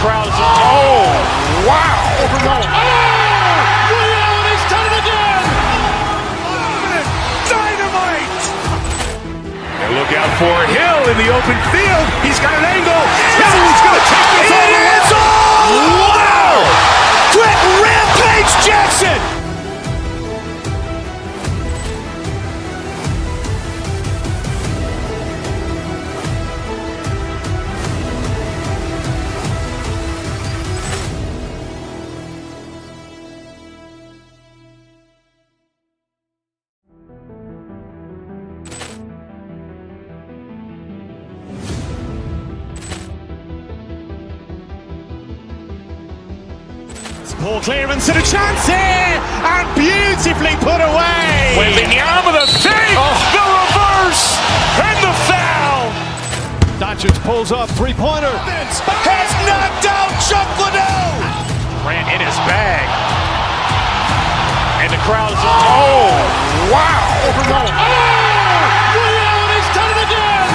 crowd is, oh, wow! Oh! Ray Allen has done it again! Dynamite! And look out for Hill in the open field. He's got an angle. Hill's going to take this all the way. Wow! Quick Rampage Jackson! Ball clearance and a chance here, and beautifully put away. Wembanyama the fake, the reverse, and the foul. Doncic pulls up, three-pointer. Has knocked out Chuck Liddell. Grant in his bag. And the crowd is, oh, wow. Ray Allen has done it again.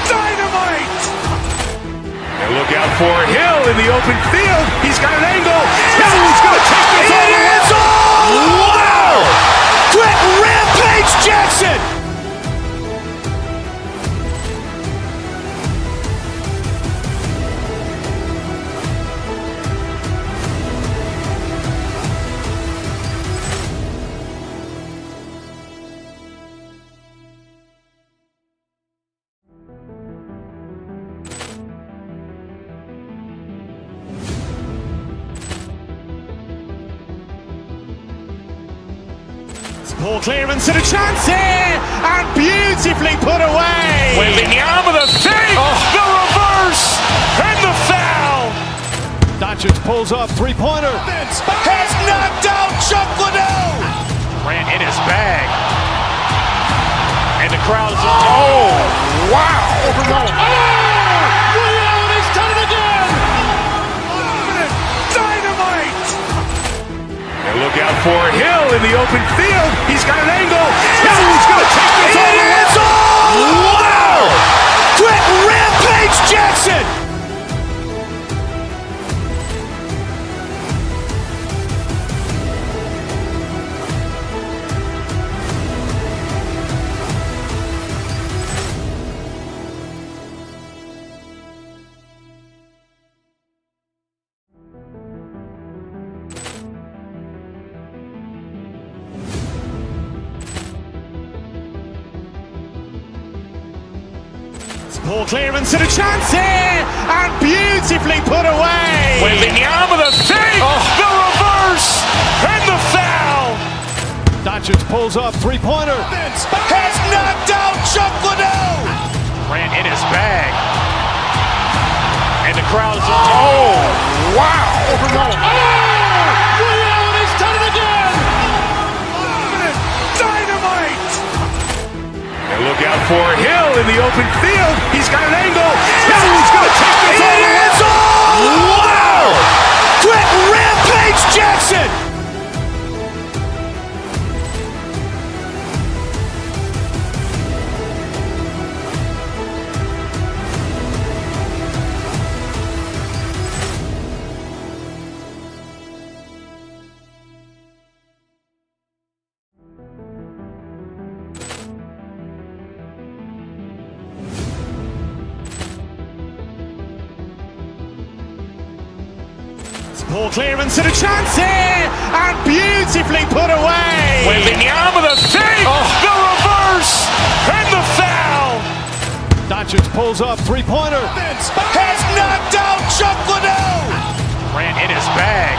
Dynamite! And look out for Hill in the open field. He's got an angle. Hill's going to take this all the way. Wow! Quick Rampage Jackson! Ball clearance and a chance here, and beautifully put away. Wembanyama the fake, the reverse, and the foul. Doncic pulls up, three-pointer. Has knocked out Chuck Liddell. Grant in his bag. And the crowd is, oh, wow. Ray Allen has done it again. Dynamite! And look out for Hill in the open field. He's got an angle. Hill's going to take this all the way. Wow! Quick Rampage Jackson! Ball clearance and a chance here, and beautifully put away. Wembanyama the fake, the reverse, and the foul. Doncic pulls up, three-pointer. Has knocked out Chuck Liddell. Grant in his bag. And the crowd is, oh, wow. Ray Allen has done it again. Dynamite! And look out for Hill in the open field. He's got an angle. Hill's going to take this all the way. Wow! Quick Rampage Jackson! Ball clearance and a chance here, and beautifully put away. Wembanyama the fake, the reverse, and the foul. Doncic pulls up, three-pointer. Has knocked out Chuck Liddell. Grant in his bag.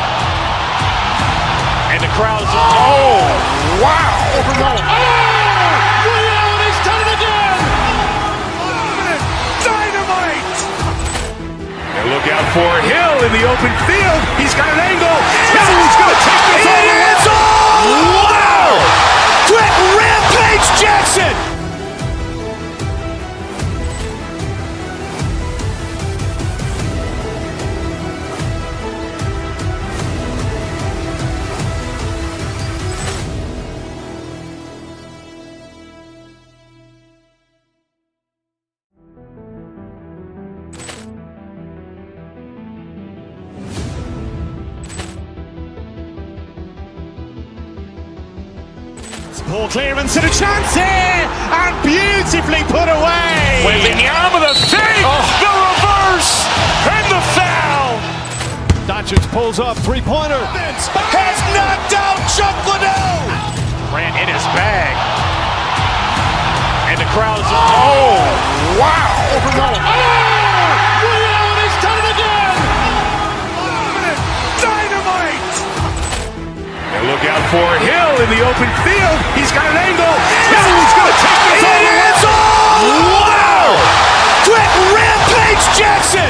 And the crowd is, oh, wow. Ray Allen has done it again. Dynamite! And look out for Hill in the open field. He's got an angle. Hill's going to take this all the way. Wow! Quick Rampage Jackson! Poor clearance and a chance here, and beautifully put away. Waving the arm of the fake, the reverse, and the foul. Doncic pulls up, three-pointer. Has knocked out Chuck Liddell. Grant in his bag. And the crowd's, oh, wow. Leon has done it again. Dynamite. And look out for Hill in the open field. He's got an angle. Hill's going to take this all the way. Wow! Quick Rampage Jackson.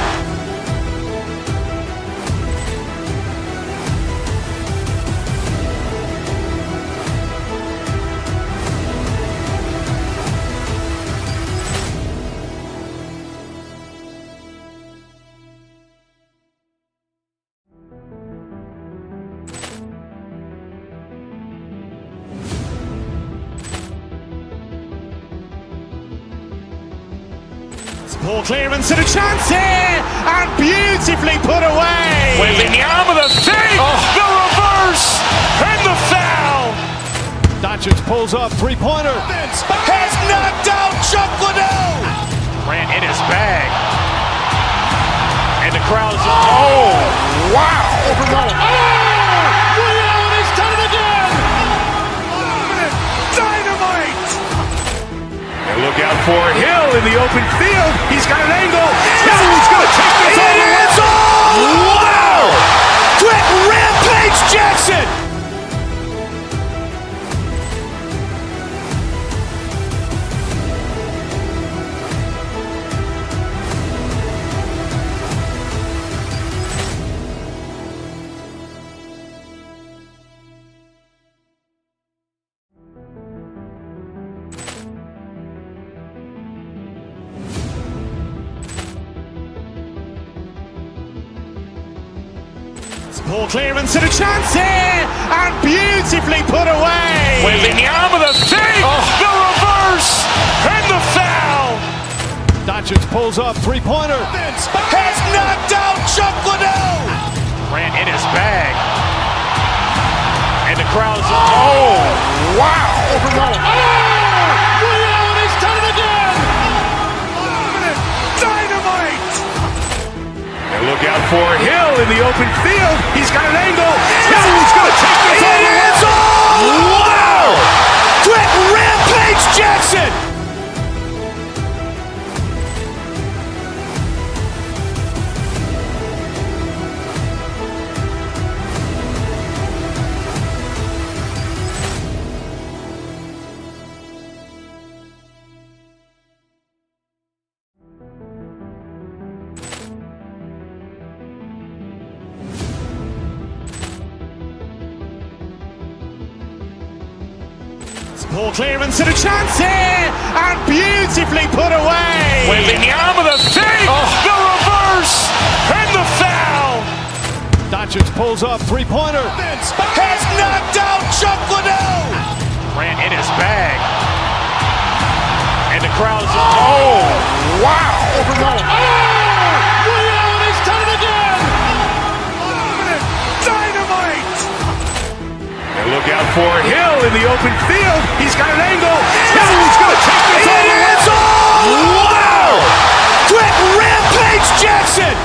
Poor clearance and a chance here, and beautifully put away. Waving the arm of the fake, the reverse, and the foul. Doncic pulls up, three-pointer. Has knocked out Chuck Liddell. Grant in his bag. And the crowd's, oh, wow. Leon has done it again. Dynamite. And look out for Hill in the open field. He's got an angle. Hill's going to take this all the way. Wow! Quick Rampage Jackson. Poor clearance and a chance here, and beautifully put away. Waving the arm of the fake, the reverse, and the foul. Doncic pulls up, three-pointer. Has knocked out Chuck Liddell. Grant in his bag. And the crowd's, oh, wow. Leon has done it again. Dynamite. And look out for Hill in the open field. He's got an angle. Hill's going to take this all the way. Wow! Quick Rampage Jackson. Poor clearance and a chance here, and beautifully put away. Waving the arm of the fake, the reverse, and the foul. Doncic pulls up, three-pointer. Has knocked out Chuck Liddell. Grant in his bag. And the crowd's, oh, wow. Leon has done it again. Dynamite. And look out for Hill in the open field. He's got an angle. Hill's going to take this all the way. Wow! Quick Rampage Jackson.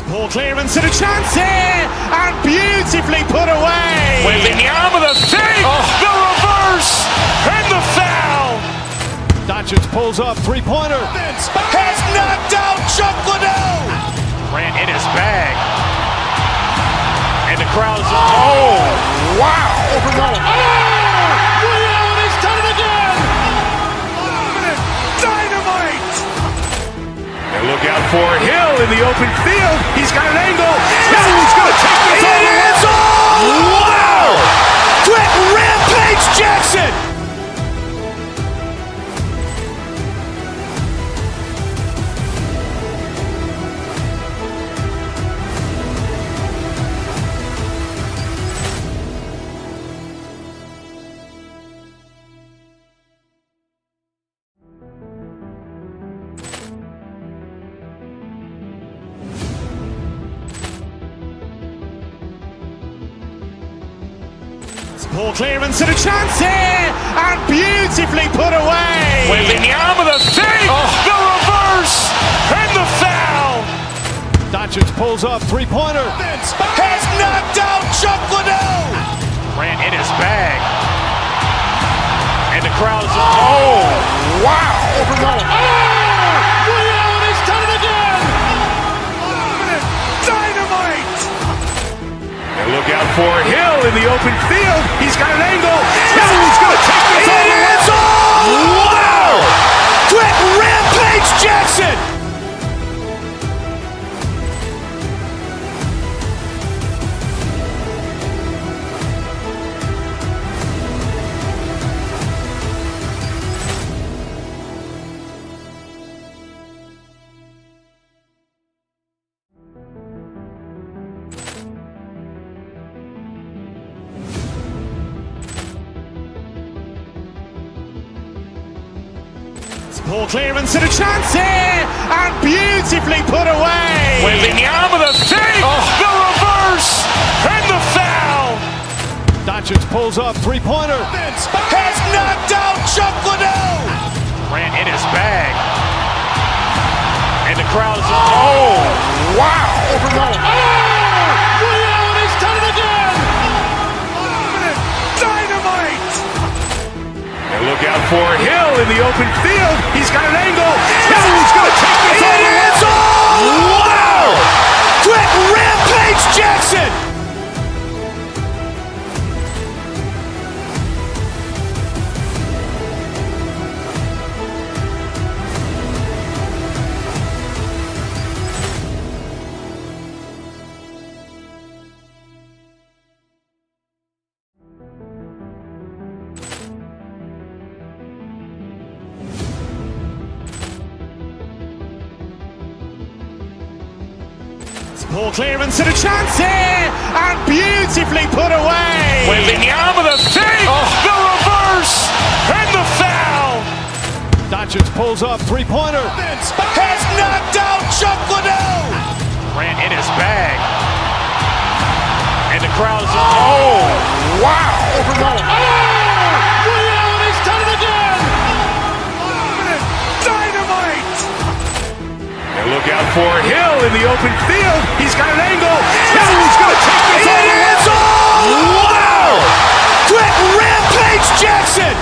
Poor clearance and a chance here, and beautifully put away. Waving the arm of the fake, the reverse, and the foul. Doncic pulls up, three-pointer. Has knocked out Chuck Liddell. Grant in his bag. And the crowd's, oh, wow. Leon has done it again. Dynamite. And look out for Hill in the open field. He's got an angle. Hill's going to take this all the way. Wow! Quick Rampage Jackson. Poor clearance and a chance here, and beautifully put away. Waving the arm of the fake, the reverse, and the foul. Doncic pulls up, three-pointer. Has knocked out Chuck Liddell. Grant in his bag. And the crowd is, oh, wow. Ray Allen has done it again. Dynamite. And look out for Hill in the open field. He's got an angle. Hill's going to take this all the way. Wow! Quick Rampage Jackson. Poor clearance and a chance here, and beautifully put away. Waving the arm of the fake, the reverse, and the foul. Doncic pulls up, three-pointer. Has knocked out Chuck Liddell. Grant in his bag. And the crowd is, oh, wow. Ray Allen has done it again. Dynamite. And look out for Hill in the open field. He's got an angle. Hill's going to take this all the way. Wow! Quick Rampage Jackson. Poor clearance and a chance here, and beautifully put away. Waving the arm of the fake, the reverse, and the foul. Doncic pulls up, three-pointer. Has knocked out Chuck Liddell. Grant in his bag. And the crowd is, oh, wow. Ray Allen has done it again. Dynamite. And look out for Hill in the open field. He's got an angle. Hill's going to take this all the way. Wow! Quick Rampage Jackson.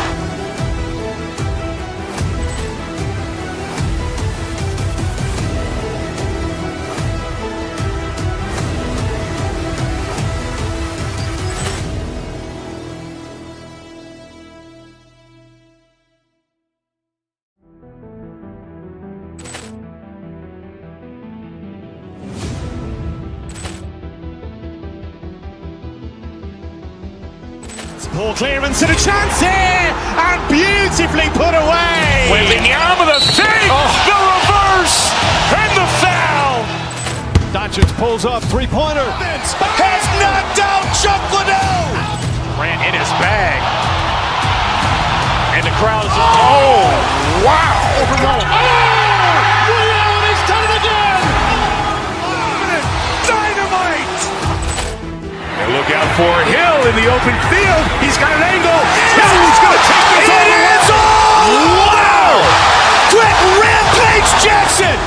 Poor clearance and a chance here, and beautifully put away. Waving the arm of the fake, the reverse, and the foul. Doncic pulls up, three-pointer. Has knocked out Chuck Liddell. Grant in his bag. And the crowd is, oh, wow. Ray Allen has done it again. Dynamite. And look out for Hill in the open field. He's got an angle. Hill's going to take this all the way. Wow! Quick Rampage Jackson.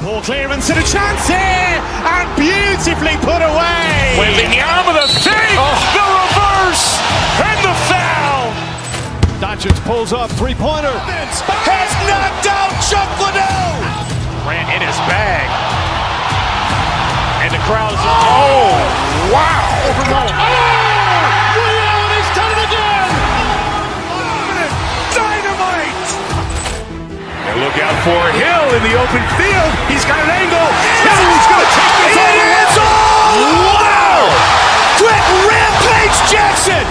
Poor clearance and a chance here, and beautifully put away. Waving the arm of the fake, the reverse, and the foul. Doncic pulls up, three-pointer. Has knocked out Chuck Liddell. Grant in his bag. And the crowd is, oh, wow. Ray Allen has done it again. Dynamite. And look out for Hill in the open field. He's got an angle. Hill's going to take this all the way. Wow! Quick Rampage Jackson.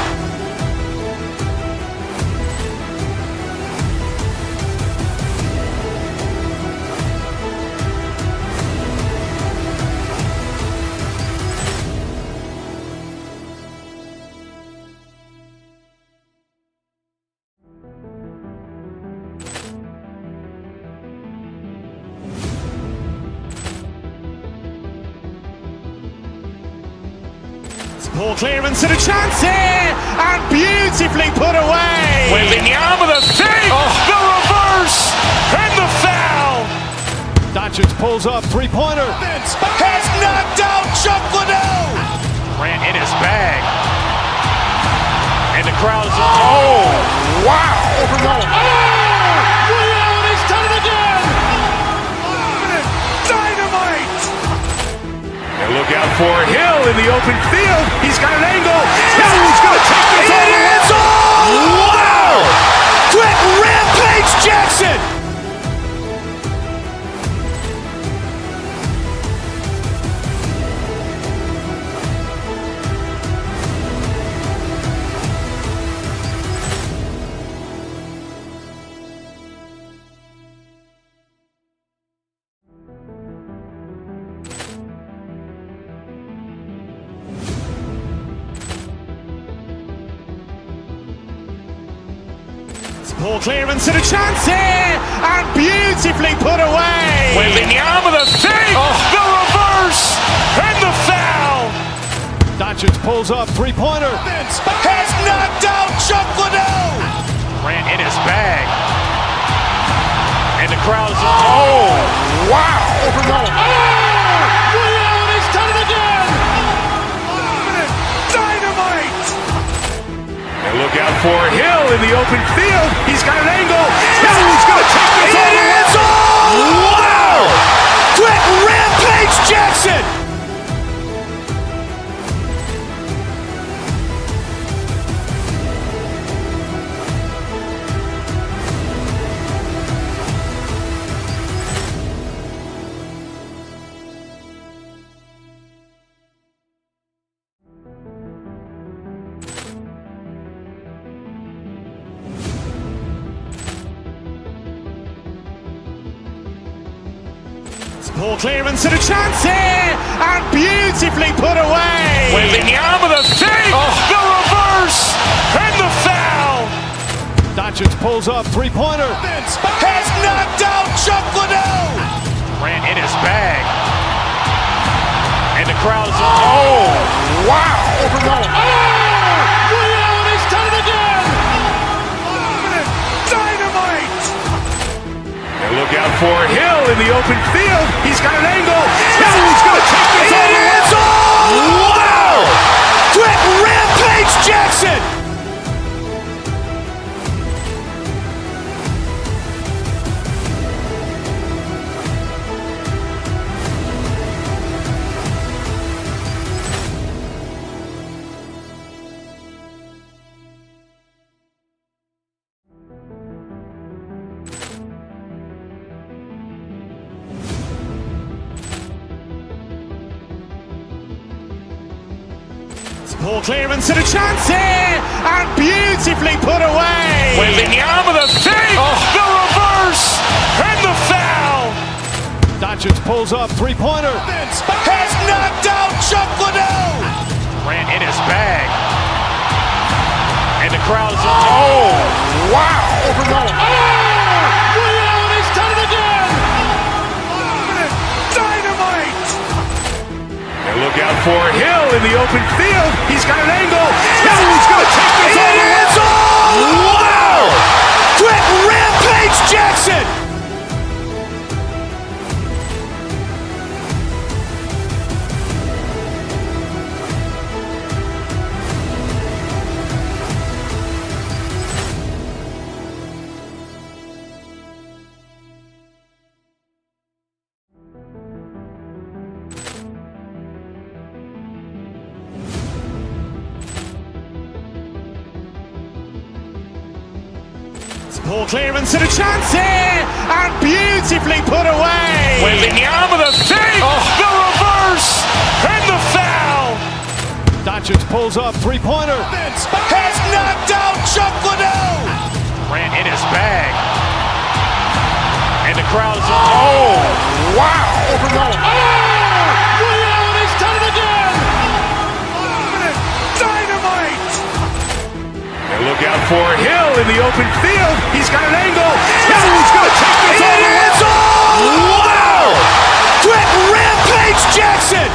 Poor clearance and a chance here, and beautifully put away. Wembanyama with a fake, the reverse, and the foul. Doncic pulls up, three-pointer. Has knocked out Chuck Liddell. Grant in his bag. And the crowd is, oh, wow. Ray Allen has done it again. Dynamite. And look out for Hill in the open field. He's got an angle. Hill's going to take this all the way. Wow. Quick Rampage Jackson. Poor clearance and a chance here, and beautifully put away. Wembanyama with a fake, the reverse, and the foul. Doncic pulls up, three-pointer. Has knocked out Chuck Liddell. Grant in his bag. And the crowd is, oh, wow. Ray Allen has done it again. Dynamite. And look out for Hill in the open field. He's got an angle. Hill's going to take this all the way. Wow. Quick Rampage Jackson. Poor clearance and a chance here, and beautifully put away. Wembanyama with a fake, the reverse, and the foul. Doncic pulls up, three-pointer. Has knocked out Chuck Liddell. Grant in his bag. And the crowd is, oh, wow. Ray Allen has done it again. Dynamite. And look out for Hill in the open field. He's got an angle. Hill's going to take this all the way. Wow. Quick Rampage Jackson. Poor clearance and a chance here, and beautifully put away. Wembanyama with a fake, the reverse, and the foul. Doncic pulls up, three-pointer. Has knocked out Chuck Liddell. Grant in his bag. And the crowd is, oh, wow. Ray Allen has done it again. Dynamite. And look out for Hill in the open field. He's got an angle. Hill's going to take this all the way. Wow. Quick Rampage Jackson. Poor clearance and a chance here, and beautifully put away. Wembanyama with a fake, the reverse, and the foul. Doncic pulls up, three-pointer. Has knocked out Chuck Liddell. Grant in his bag. And the crowd is, oh, wow. Ray Allen has done it again. Dynamite. And look out for Hill in the open field. He's got an angle. Hill's going to take this all the way. Wow. Quick Rampage Jackson.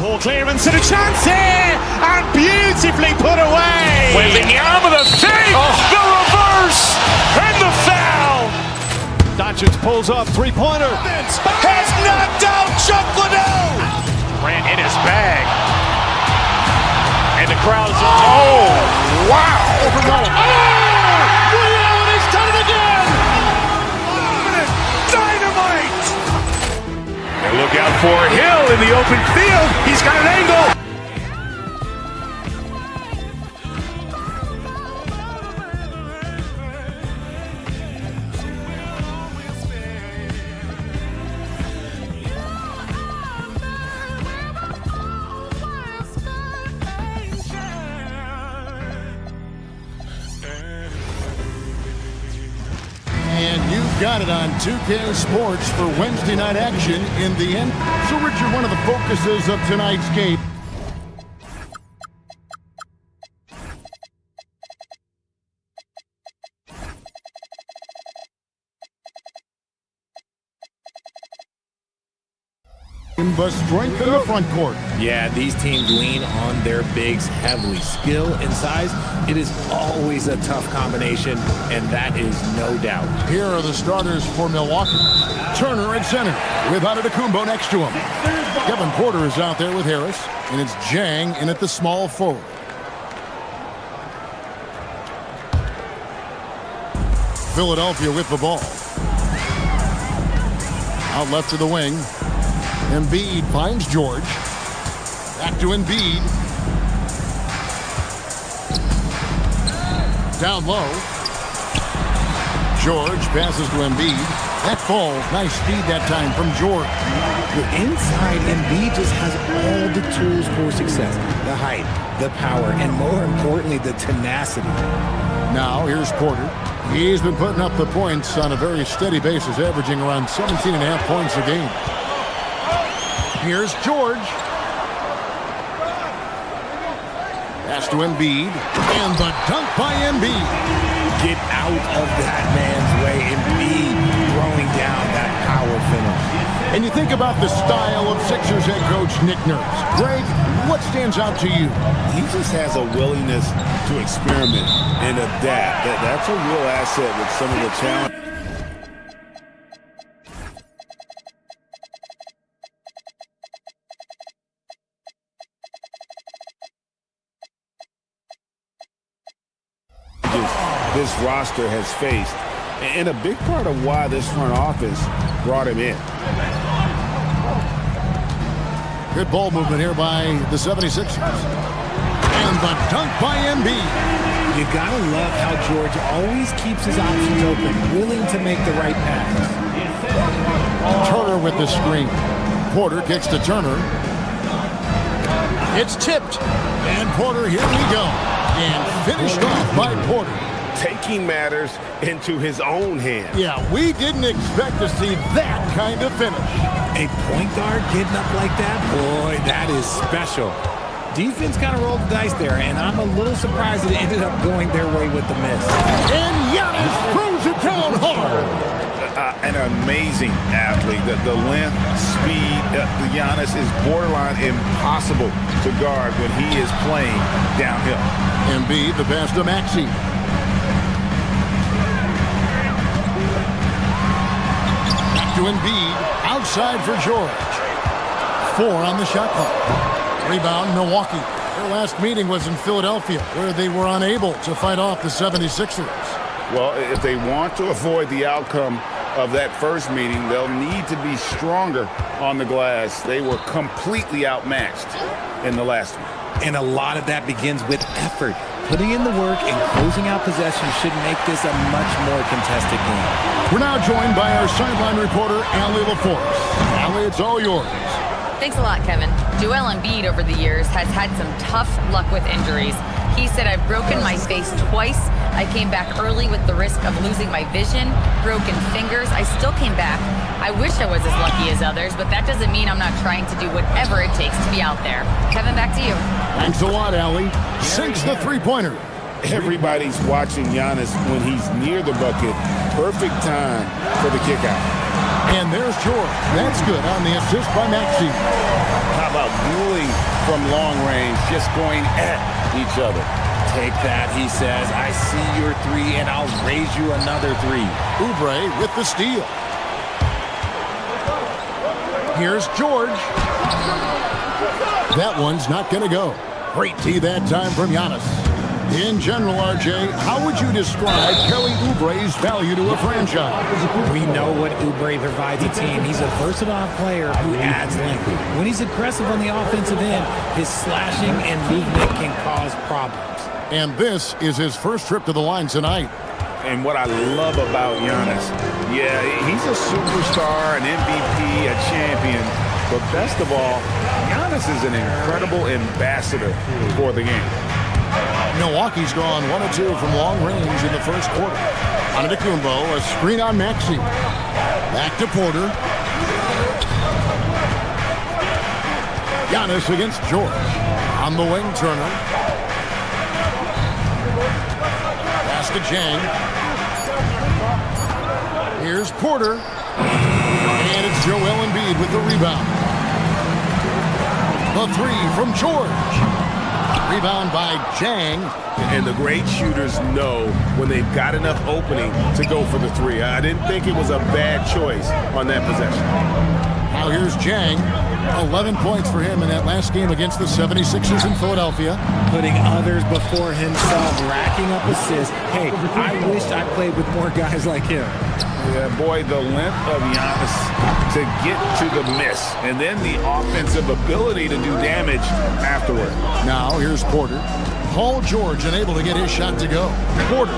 Poor clearance and a chance here, and beautifully put away. Wembanyama the save, the reverse, and the foul. Doncic pulls up, three-pointer. Has knocked out Chuck Liddell. Grant in his bag. And the crowd is, oh, wow. Ray Allen has done it again. Dynamite. And look out for Hill in the open field. He's got an angle. And you've got it on 2K Sports for Wednesday night action in the end. So, Richard, one of the focuses of tonight's game. But strength in the front court. Yeah, these teams lean on their bigs heavily. Skill and size, it is always a tough combination, and that is no doubt. Here are the starters for Milwaukee. Turner at center with Antetokounmpo next to him. Kevin Porter is out there with Harris, and it's Jang in at the small forward. Philadelphia with the ball. Out left to the wing. Embiid finds George. Back to Embiid. Down low. George passes to Embiid. That ball, nice speed that time from George. Inside, Embiid just has all the tools for success. The height, the power, and more importantly, the tenacity. Now, here's Porter. He's been putting up the points on a very steady basis, averaging around 17.5 points a game. Here's George. Pass to Embiid. And the dunk by Embiid. Get out of that man's way. Embiid throwing down that power finish. And you think about the style of Sixers head coach Nick Nurse. Greg, what stands out to you? He just has a willingness to experiment and adapt. That's a real asset with some of the talent. This roster has faced, and a big part of why this front office brought him in. Good ball movement here by the 76ers. And the dunk by Embiid. You gotta love how George always keeps his options open, willing to make the right pass. Turner with the screen. Porter kicks to Turner. It's tipped. And Porter, here we go. And finished off by Porter. Taking matters into his own hands. Yeah, we didn't expect to see that kind of finish. A point guard getting up like that, boy, that is special. Defense kind of rolled the dice there, and I'm a little surprised it ended up going their way with the miss. And Giannis throws it down hard. An amazing athlete. The length, speed, Giannis is borderline impossible to guard when he is playing downhill. Embiid, the pass to Maxey. Back to Embiid, outside for George. 4 on the shot clock. Rebound, Milwaukee. Their last meeting was in Philadelphia, where they were unable to fight off the 76ers. Well, if they want to avoid the outcome of that first meeting, they'll need to be stronger on the glass. They were completely outmatched in the last one. And a lot of that begins with effort. Putting in the work and closing out possession should make this a much more contested game. We're now joined by our sideline reporter, Allie LaForce. Allie, it's all yours. Thanks a lot, Kevin. Joel Embiid over the years has had some tough luck with injuries. He said, "I've broken my face twice. I came back early with the risk of losing my vision, broken fingers. I still came back. I wish I was as lucky as others, but that doesn't mean I'm not trying to do whatever it takes to be out there." Kevin, back to you. Thanks a lot, Allie. Sinks the three-pointer. Everybody's watching Giannis when he's near the bucket. Perfect time for the kick out. And there's George. That's good on the assist by Maxey. How about dueling from long range, just going at each other? Take that, he says. I see your three, and I'll raise you another three. Oubre with the steal. Here's George. That one's not going to go. Great D that time from Giannis. In general, RJ, how would you describe Kelly Oubre's value to a franchise? We know what Oubre provides a team. He's a versatile player who adds length. When he's aggressive on the offensive end, his slashing and movement can cause problems. And this is his first trip to the line tonight. And what I love about Giannis, yeah, he's a superstar, an MVP, a champion. But best of all, Giannis is an incredible ambassador for the game. Milwaukee's gone 1 of 2 from long range in the first quarter. Antetokounmpo, a screen on Maxey. Back to Porter. Giannis against George. On the wing, Turner. Pass to Jang. Here's Porter. And it's Joel Embiid with the rebound. The three from George. Rebound by Jang. And the great shooters know when they've got enough opening to go for the three. I didn't think it was a bad choice on that possession. Now here's Jang. 11 points for him in that last game against the 76ers in Philadelphia. Putting others before himself, racking up assists. Hey, I wish I played with more guys like him. Yeah, boy, the length of Giannis to get to the miss, and then the offensive ability to do damage afterward. Now here's Porter. Paul George unable to get his shot to go. Porter.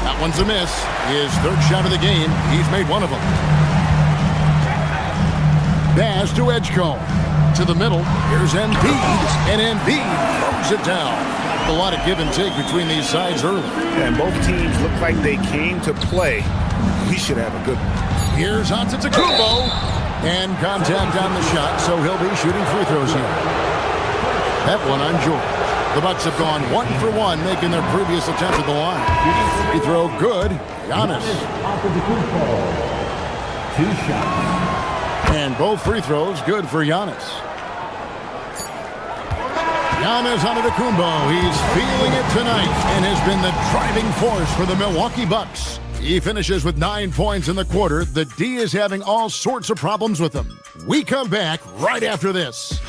That one's a miss. His third shot of the game. He's made one of them. Pass to Edgecombe. To the middle. Here's Embiid. And Embiid throws it down. A lot of give and take between these sides early. And both teams look like they came to play. We should have a good one. Here's Antetokounmpo. And contact on the shot, so he'll be shooting free throws here. That one on George. The Bucks have gone 1 for 1, making their previous attempt at the line. Free throw good. Giannis. 2 shots. And both free throws good for Giannis. Giannis Antetokounmpo. He's feeling it tonight and has been the driving force for the Milwaukee Bucks. He finishes with 9 points in the quarter. The D is having all sorts of problems with him. We come back right after this.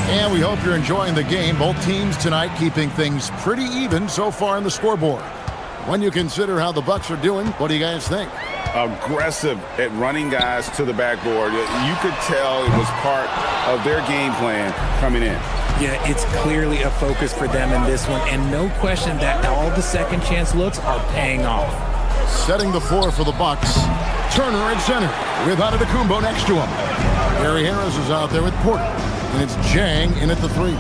And we hope you're enjoying the game. Both teams tonight keeping things pretty even so far in the scoreboard. When you consider how the Bucks are doing, what do you guys think? Aggressive at running guys to the backboard. You could tell it was part of their game plan coming in. Yeah, it's clearly a focus for them in this one, and no question that all the second chance looks are paying off. Setting the floor for the Bucks. Turner at center with Antetokounmpo next to him. Gary Harris is out there with Porter. And it's Jang in at the three.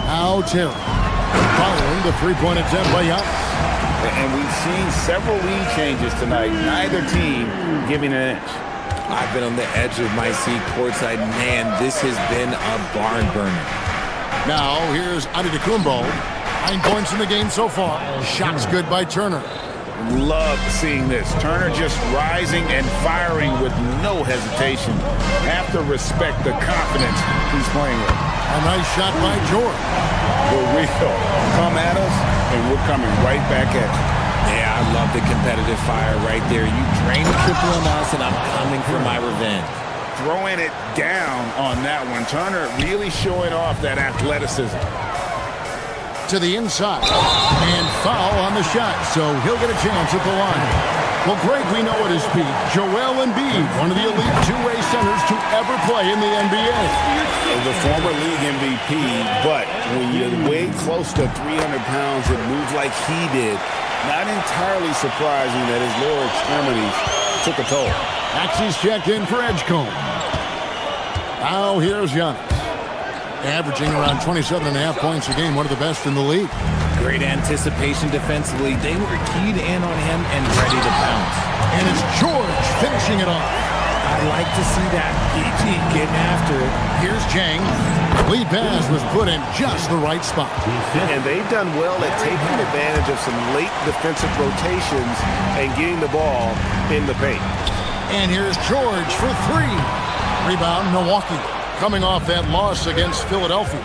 Now Terry. Following the three-point attempt by Giannis. And we've seen several lead changes tonight. Neither team giving an inch. I've been on the edge of my seat courtside. Man, this has been a barn burner. Now here's Antetokounmpo. 9 points in the game so far. Shots good by Turner. Love seeing this. Turner just rising and firing with no hesitation. Have to respect the confidence he's playing with. A nice shot by George. We're real. Come at us, and we're coming right back at you. Yeah, I love the competitive fire right there. You drain the triple on us, and I'm coming for my revenge. Throwing it down on that one. Turner really showing off that athleticism. To the inside. And foul on the shot, so he'll get a chance at the line. Well, Greg, we know at his peak, Joel Embiid, one of the elite two-way centers to ever play in the NBA. The former league MVP, but when you weigh close to 300 pounds, it moves like he did. Not entirely surprising that his lower extremities took a toll. Maxey's checked in for Edgecombe. Now here's Giannis. Averaging around 27.5 points a game, one of the best in the league. Great anticipation defensively. They were keyed in on him and ready to pounce. And it's George finishing it off. I like to see that PG getting after it. Here's Jang. Lead pass was put in just the right spot. And they've done well at taking advantage of some late defensive rotations and getting the ball in the paint. And here's George for three. Rebound, Milwaukee. Coming off that loss against Philadelphia.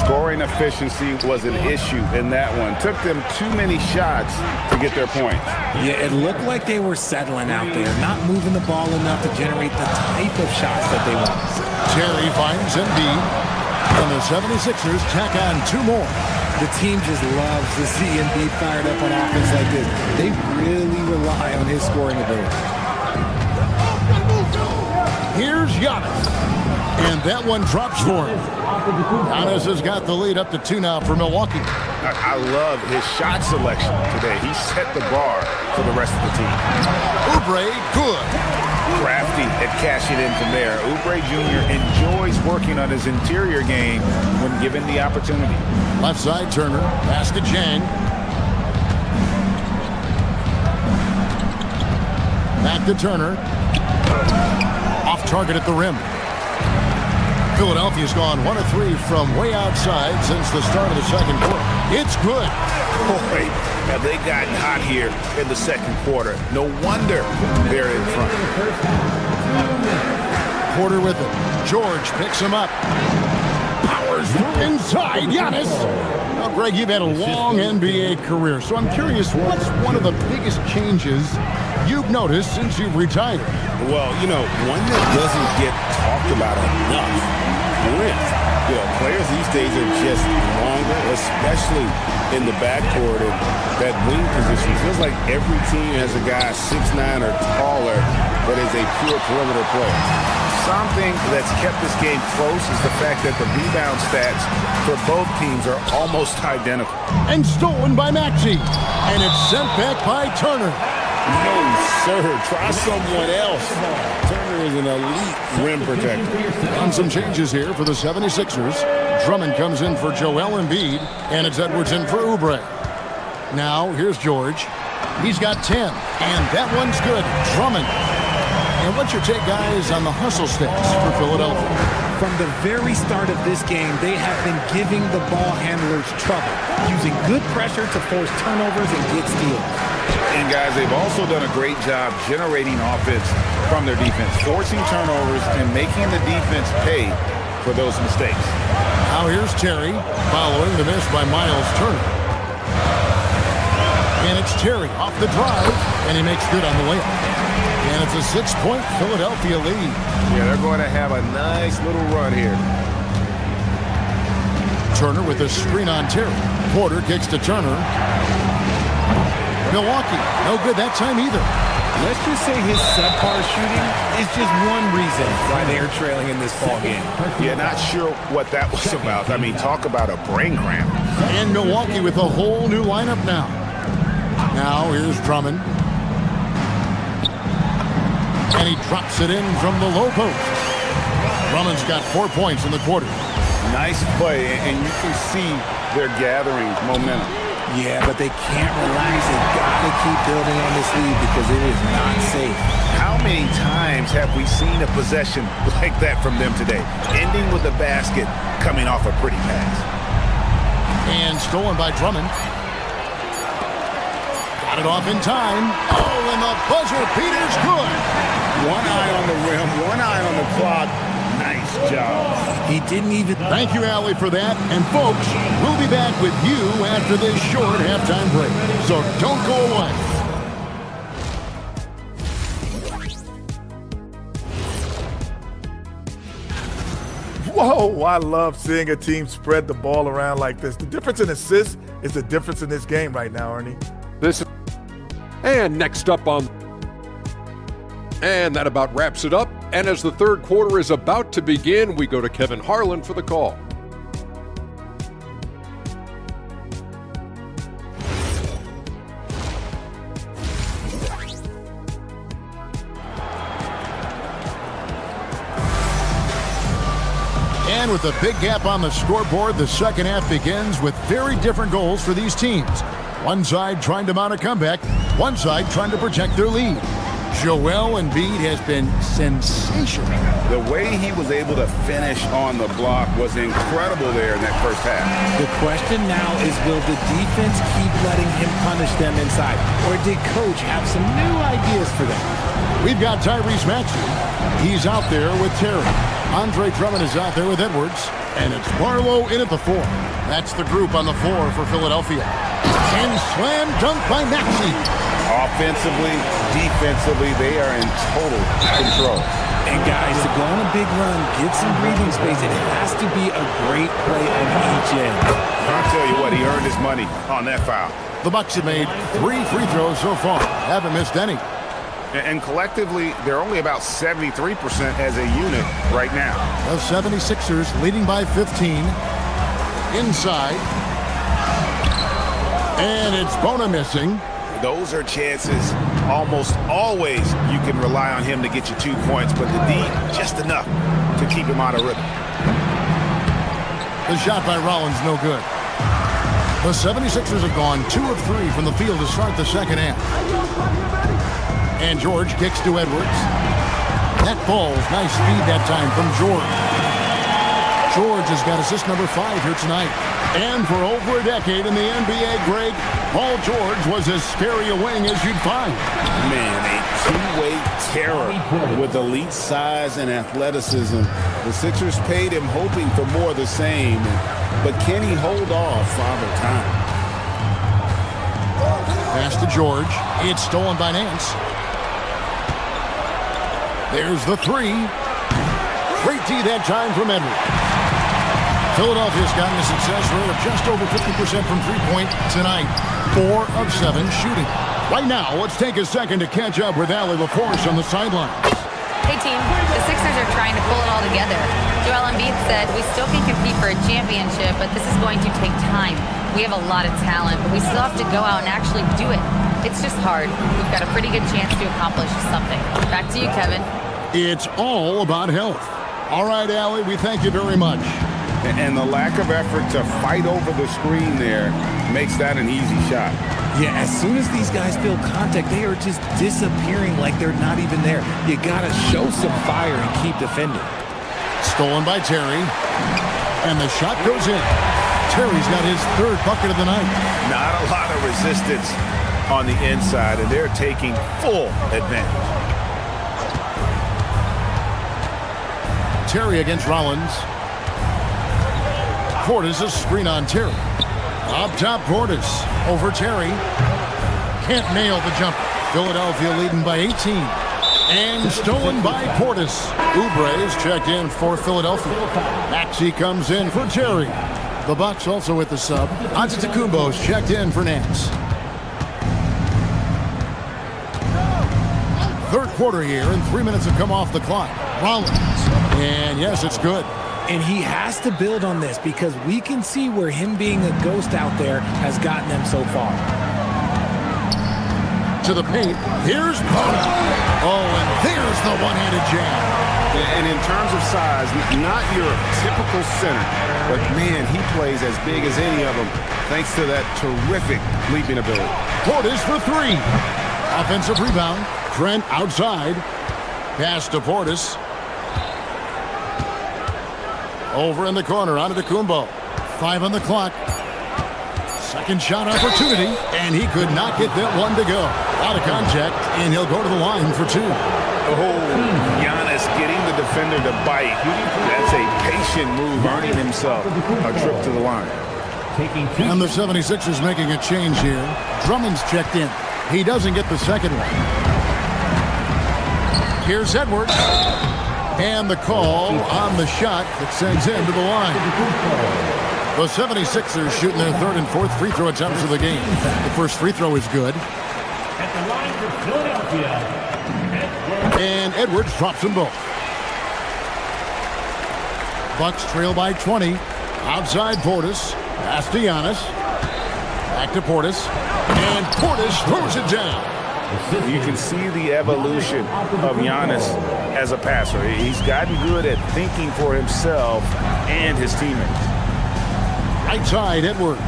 Scoring efficiency was an issue in that one. Took them too many shots to get their points. Yeah, it looked like they were settling out there, not moving the ball enough to generate the type of shots that they want. Terry finds Embiid, and the 76ers tack on two more. The team just loves to see Embiid fired up on offense like this. They really rely on his scoring ability. Here's Giannis. And that one drops for him. Giannis has got the lead up to 2 now for Milwaukee. I love his shot selection today. He set the bar for the rest of the team. Oubre, good. Crafty at cashing in from there. Oubre Jr. enjoys working on his interior game when given the opportunity. Left side, Turner. Pass to Jang. Back to Turner. Off target at the rim. Philadelphia's gone 1 of 3 from way outside since the start of the second quarter. It's good. Boy, have they gotten hot here in the second quarter. No wonder they're in front. Porter with it. George picks him up. Powers inside. Giannis. Now, Greg, you've had a long NBA career, so I'm curious, what's one of the biggest changes you've noticed since you've retired? Well, you know, one that doesn't get talked about enough. Length. You know, players these days are just longer, especially in the backcourt, and that wing position. Feels like every team has a guy 6'9" or taller that is a pure perimeter player. Something that's kept this game close is the fact that the rebound stats for both teams are almost identical. And stolen by Maxey. And it's sent back by Turner. No, sir. Try someone else. Turner is an elite rim protector. On some changes here for the 76ers. Drummond comes in for Joel Embiid, and it's Edwards in for Oubre. Now, here's George. He's got 10, and that one's good. Drummond. And what's your take, guys, on the hustle stats for Philadelphia? From the very start of this game, they have been giving the ball handlers trouble, using good pressure to force turnovers and get steals. And, guys, they've also done a great job generating offense from their defense, forcing turnovers and making the defense pay for those mistakes. Now here's Terry, following the miss by Miles Turner. And it's Terry off the drive, and he makes good on the layup. And it's a 6-point Philadelphia lead. Yeah, they're going to have a nice little run here. Turner with a screen on Terry. Porter kicks to Turner. Milwaukee, no good that time either. Let's just say his subpar shooting is just one reason why they are trailing in this ball game. Yeah, not sure what that was about. I mean, talk about a brain cramp. And Milwaukee with a whole new lineup now. Now here's Drummond. And he drops it in from the low post. Drummond's got 4 points in the quarter. Nice play, and you can see they're gathering momentum. Yeah, but they can't relax. They've got to keep building on this lead because it is not safe. How many times have we seen a possession like that from them today? Ending with a basket, coming off a pretty pass. And stolen by Drummond. Got it off in time. Oh, and the buzzer beater's good. One eye on the rim, one eye on the clock. Nice job. He didn't even... Thank you, Allie, for that. And, folks, we'll be back with you after this short halftime break. So don't go away. Whoa, I love seeing a team spread the ball around like this. The difference in assists is the difference in this game right now, Ernie. And next up on... And that about wraps it up. And as the third quarter is about to begin, we go to Kevin Harlan for the call. And with a big gap on the scoreboard, the second half begins with very different goals for these teams. One side trying to mount a comeback, one side trying to protect their lead. Joel Embiid has been sensational. The way he was able to finish on the block was incredible there in that first half. The question now is, will the defense keep letting him punish them inside? Or did Coach have some new ideas for them? We've got Tyrese Maxey. He's out there with Terry. Andre Drummond is out there with Edwards. And it's Barlow in at the 4. That's the group on the floor for Philadelphia. And slam dunk by Maxey. Offensively, defensively, they are in total control. And guys, to go on a big run, get some breathing space, it has to be a great play on each end. I'll tell you what, he earned his money on that foul. The Bucks have made 3 free throws so far. Haven't missed any. And collectively, they're only about 73% as a unit right now. The 76ers leading by 15. Inside. And it's Bona missing. Those are chances almost always you can rely on him to get you 2 points, but the D, just enough to keep him out of rhythm. The shot by Rollins, no good. The 76ers have gone 2 of 3 from the field to start the second half. And George kicks to Edwards. That ball's nice speed that time from George. George has got assist number 5 here tonight. And for over a decade in the NBA, Greg, Paul George was as scary a wing as you'd find. Man, a two-way terror with elite size and athleticism. The Sixers paid him hoping for more of the same, but can he hold off Father Time? Pass to George. It's stolen by Nance. There's the 3. Great D that time from Edwards. Philadelphia's gotten a success rate of just over 50% from three-point tonight. 4 of 7 shooting. Right now, let's take a second to catch up with Allie LaForce on the sidelines. Hey team, the Sixers are trying to pull it all together. Joel Embiid said, we still can compete for a championship, but this is going to take time. We have a lot of talent, but we still have to go out and actually do it. It's just hard. We've got a pretty good chance to accomplish something. Back to you, Kevin. It's all about health. All right, Allie, we thank you very much. And the lack of effort to fight over the screen there makes that an easy shot. Yeah, as soon as these guys feel contact, they are just disappearing like they're not even there. You gotta show some fire and keep defending. Stolen by Terry. And the shot goes in. Terry's got his 3rd bucket of the night. Not a lot of resistance on the inside, and they're taking full advantage. Terry against Rollins. Portis a screen on Terry. Up top, Portis over Terry. Can't nail the jumper. Philadelphia leading by 18. And stolen by Portis. Oubre is checked in for Philadelphia. Maxey comes in for Terry. The Bucks also with the sub. Antetokounmpo's checked in for Nance. 3rd quarter here, and 3 minutes have come off the clock. Rollins. And yes, it's good. And he has to build on this because we can see where him being a ghost out there has gotten them so far. To the paint. Here's Bona. Oh, and there's the one-handed jam. And in terms of size, not your typical center, but man, he plays as big as any of them thanks to that terrific leaping ability. Portis for 3. Offensive rebound. Trent outside. Pass to Portis. Over in the corner, Antetokounmpo. 5 on the clock. Second shot opportunity, and he could not get that one to go. Out of contact, and he'll go to the line for 2. Oh, Giannis getting the defender to bite. That's a patient move, earning himself a trip to the line. And the 76ers making a change here. Drummond's checked in. He doesn't get the second one. Here's Edwards. And the call on the shot that sends him to the line. The 76ers shooting their 3rd and 4th free throw attempts of the game. The first free throw is good. At the line for Philadelphia, And Edwards drops them both. Bucks trail by 20. Outside Portis. Pass to Giannis. Back to Portis. And Portis throws it down. You can see the evolution of Giannis as a passer. He's gotten good at thinking for himself and his teammates. Right side, Edwards.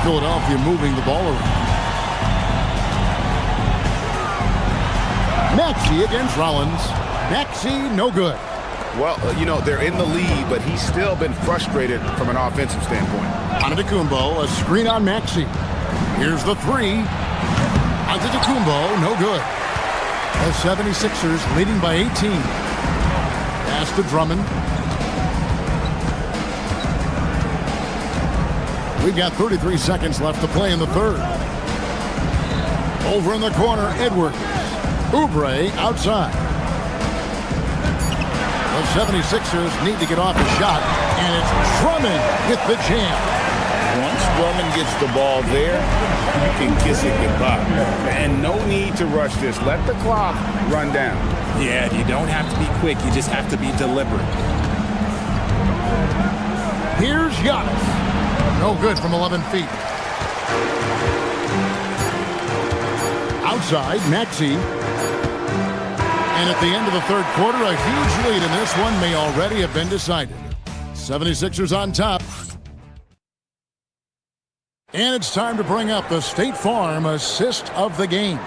Philadelphia moving the ball around. Maxey against Rollins. Maxey, no good. Well, they're in the lead, but he's still been frustrated from an offensive standpoint. Antetokounmpo, a screen on Maxey. Here's the three. Antetokounmpo, no good. The 76ers leading by 18. Pass to Drummond. We've got 33 seconds left to play in the third. Over in the corner, Edwards. Oubre outside. The 76ers need to get off the shot, and it's Drummond with the jam. Once Drummond gets the ball there, you can kiss it goodbye. And no need to rush this. Let the clock run down. Yeah, you don't have to be quick. You just have to be deliberate. Here's Giannis. No good from 11 feet. Outside, Maxey. And at the end of the third quarter, a huge lead in this one may already have been decided. 76ers on top. And it's time to bring up the State Farm assist of the game.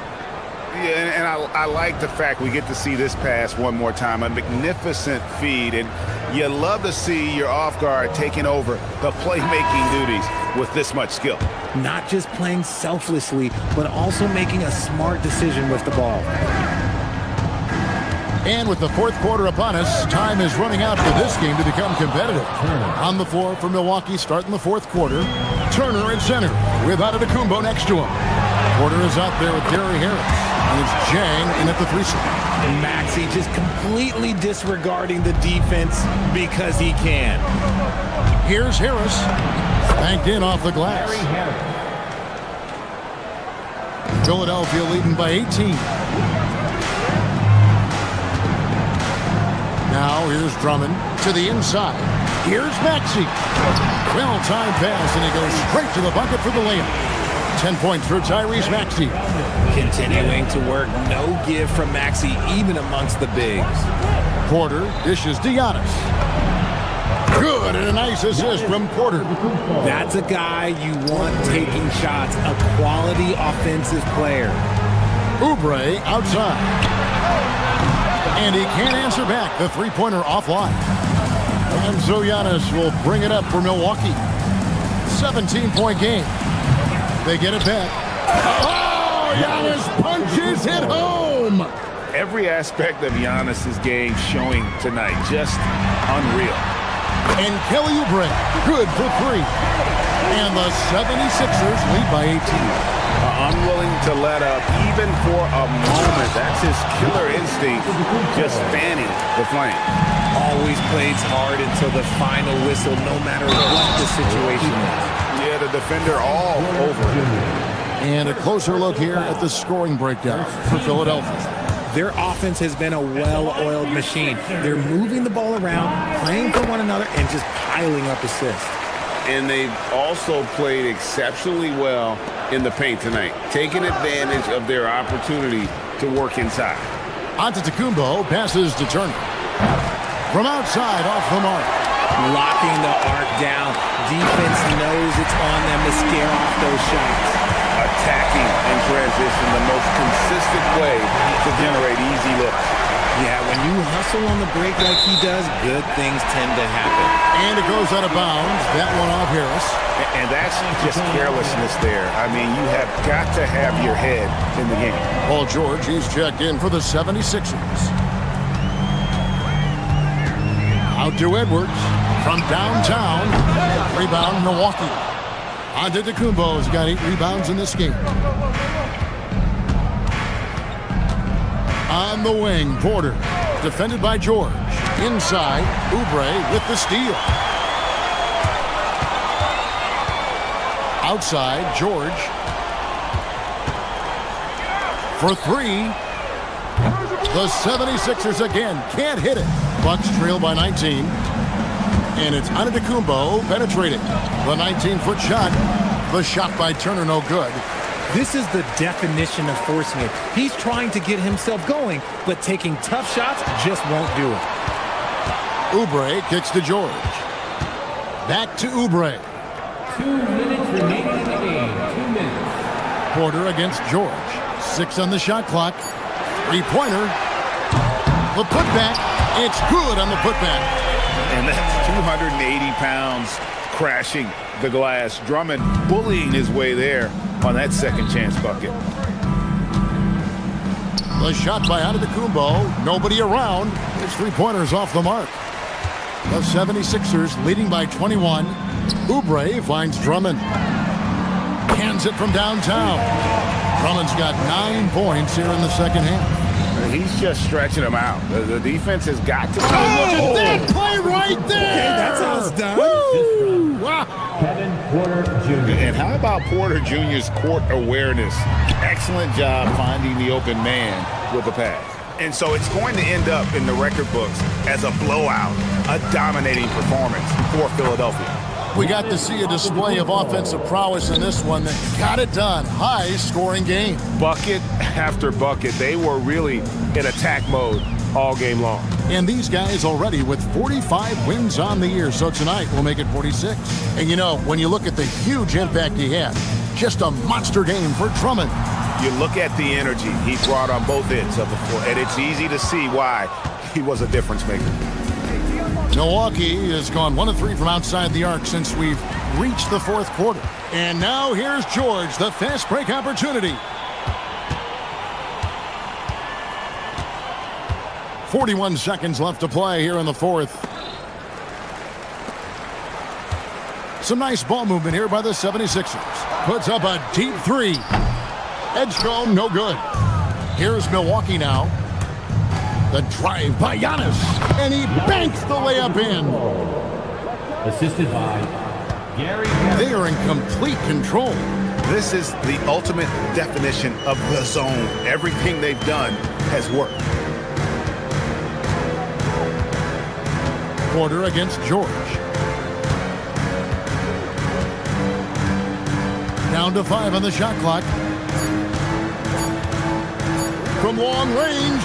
Yeah, and I like the fact we get to see this pass one more time. A magnificent feed, and you love to see your off guard taking over the playmaking duties with this much skill. Not just playing selflessly, but also making a smart decision with the ball. And with the fourth quarter upon us, time is running out for this game to become competitive. On the floor for Milwaukee, starting the fourth quarter. Turner in center with Antetokounmpo next to him. Porter is out there with Gary Harris. And it's Jang in at the three-point. Maxey just completely disregarding the defense because he can. Here's Harris. Banked in off the glass. Philadelphia leading by 18. Now here's Drummond to the inside. Here's Maxey. Well-timed pass, and he goes straight to the bucket for the layup. 10 points for Tyrese Maxey. Continuing to work, no give from Maxey, even amongst the bigs. Porter dishes to Giannis. Good, and a nice assist from Porter. That's a guy you want taking shots, a quality offensive player. Oubre outside. And he can't answer back. The three-pointer offline. And so Giannis will bring it up for Milwaukee. 17-point game. They get it back. Oh, Giannis punches it home. Every aspect of Giannis's game showing tonight, just unreal. And Kelly Oubre, good for three. And the 76ers lead by 18. Unwilling to let up even for a moment. That's his killer instinct, just fanning the flame. Always plays hard until the final whistle, no matter what the situation is. Yeah, the defender all over him. And a closer look here at the scoring breakdown for Philadelphia. Their offense has been a well-oiled machine. They're moving the ball around, playing for one another, and just piling up assists. And they've also played exceptionally well in the paint tonight, taking advantage of their opportunity to work inside. Antetokounmpo passes to Turner. From outside, off the mark. Locking the arc down. Defense knows it's on them to scare off those shots. Attacking in transition, the most consistent way to generate easy looks. Yeah, when you hustle on the break like he does, good things tend to happen. And it goes out of bounds. That one off Harris. And that's just carelessness there. I mean, you have got to have your head in the game. Paul George, he's checked in for the 76ers. Out to Edwards from downtown. Rebound, Milwaukee. Antetokounmpo's got 8 rebounds in this game. On the wing, Porter, defended by George. Inside, Oubre with the steal. Outside, George. For three. The 76ers again can't hit it. Bucks trail by 19. And it's Antetokounmpo penetrating. The 19-foot shot. The shot by Turner, no good. This is the definition of forcing it. He's trying to get himself going, but taking tough shots just won't do it. Oubre kicks to George. Back to Oubre. 2 minutes remaining in the game. 2 minutes. Porter against George. 6 on the shot clock. Three-pointer. The putback. It's good on the putback. And that's 280 pounds crashing the glass. Drummond bullying his way there on that second chance bucket. The shot by Antetokounmpo. Nobody around. His three-pointer's off the mark. The 76ers leading by 21. Oubre finds Drummond. Hands it from downtown. Drummond's got 9 points here in the second half. He's just stretching him out. The defense has got to. Oh, that play right there! Okay, that's how it's done. Woo! Wow. Kevin Porter Jr. And how about Porter Jr.'s court awareness? Excellent job finding the open man with the pass. And so it's going to end up in the record books as a blowout, a dominating performance for Philadelphia. We got to see a display of offensive prowess in this one that got it done. High-scoring game. Bucket after bucket. They were really in attack mode all game long. And these guys already with 45 wins on the year. So tonight we'll make it 46. And you know, when you look at the huge impact he had, just a monster game for Drummond. You look at the energy he brought on both ends of the floor, and it's easy to see why he was a difference maker. Milwaukee has gone 1 of 3 from outside the arc since we've reached the fourth quarter. And now here's George, the fast break opportunity. 41 seconds left to play here in the fourth. Some nice ball movement here by the 76ers. Puts up a deep three. Edgecombe, no good. Here's Milwaukee now. The drive by Giannis, and he banks the layup in. Assisted by Gary. They are in complete control. This is the ultimate definition of the zone. Everything they've done has worked. Porter against George. Down to 5 on the shot clock. From long range.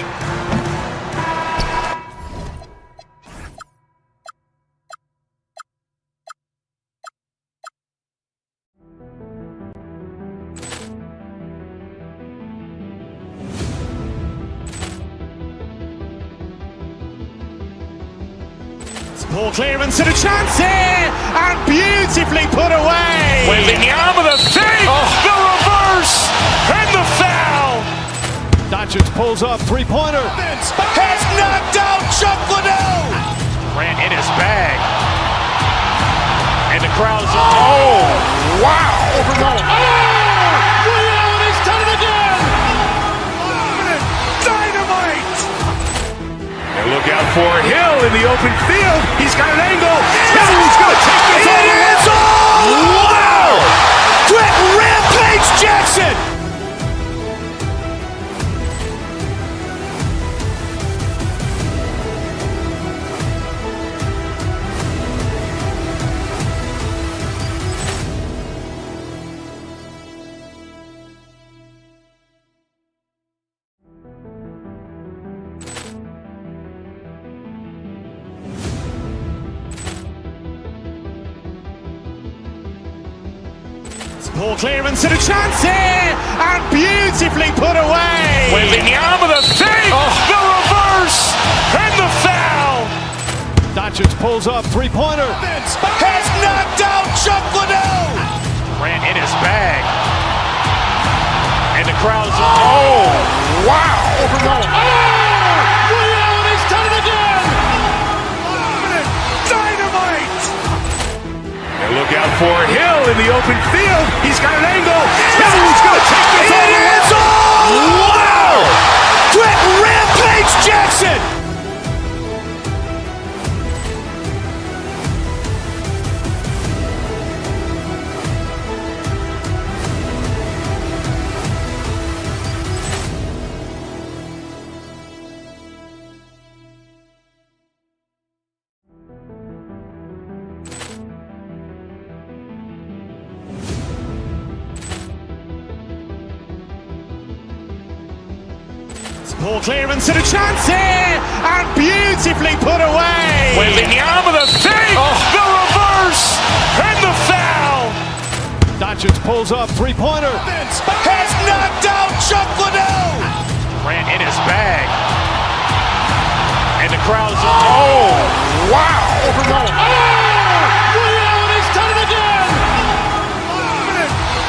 Ball clearance and a chance here, and beautifully put away. Wembanyama the fake, the reverse, and the foul. Doncic pulls up, three-pointer. Has knocked out Chuck Liddell. Ran in his bag. And the crowd's oh, wow. Ray Allen has done it again. Dynamite. And look out for Hill in the open field. He's got an angle. Hill's going to take this all the way. Wow! Quick Rampage Jackson. Ball clearance and a chance here, and beautifully put away. Wembanyama the fake, the reverse, and the foul. Doncic pulls up, three-pointer. Has knocked out Chuck Liddell. Ran in his bag. And the crowd's oh, wow. Ray Allen has done it again. Dynamite. And look out for Hill in the open field. He's got an angle. Hill's going to take this all the way. Wow! Quick Rampage Jackson. Ball clearance and a chance here, and beautifully put away. Wembanyama the fake, the reverse, and the foul. Doncic pulls up, three-pointer. Has knocked out Chuck Liddell. Grant in his bag. And the crowd's... Oh, wow! Ray Allen has done it again!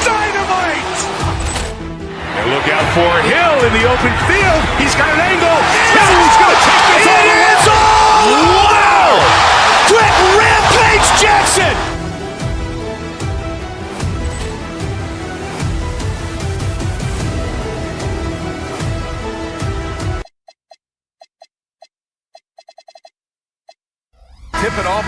Dynamite! And look out for Hill in the open field. He's got an angle. Hill's going to take this all the way. Wow! Quick Rampage Jackson! Tip it off.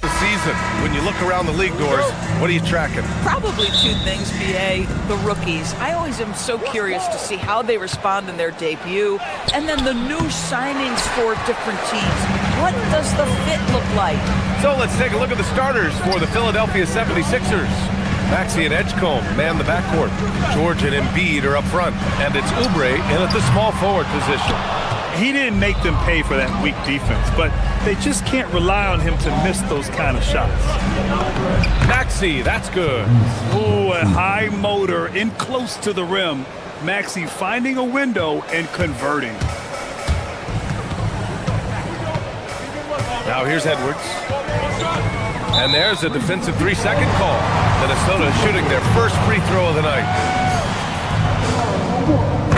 The season, when you look around the league doors, what are you tracking? Probably two things, BA. The rookies. I always am so curious to see how they respond in their debut. And then the new signings for different teams. What does the fit look like? So let's take a look at the starters for the Philadelphia 76ers. Maxey and Edgecombe man the backcourt. George and Embiid are up front. And it's Oubre in at the small forward position. He didn't make them pay for that weak defense, but they just can't rely on him to miss those kind of shots. Maxey, that's good. Oh, a high motor in close to the rim. Maxey finding a window and converting. Now here's Edwards. And there's a defensive 3-second call. Minnesota shooting their first free throw of the night.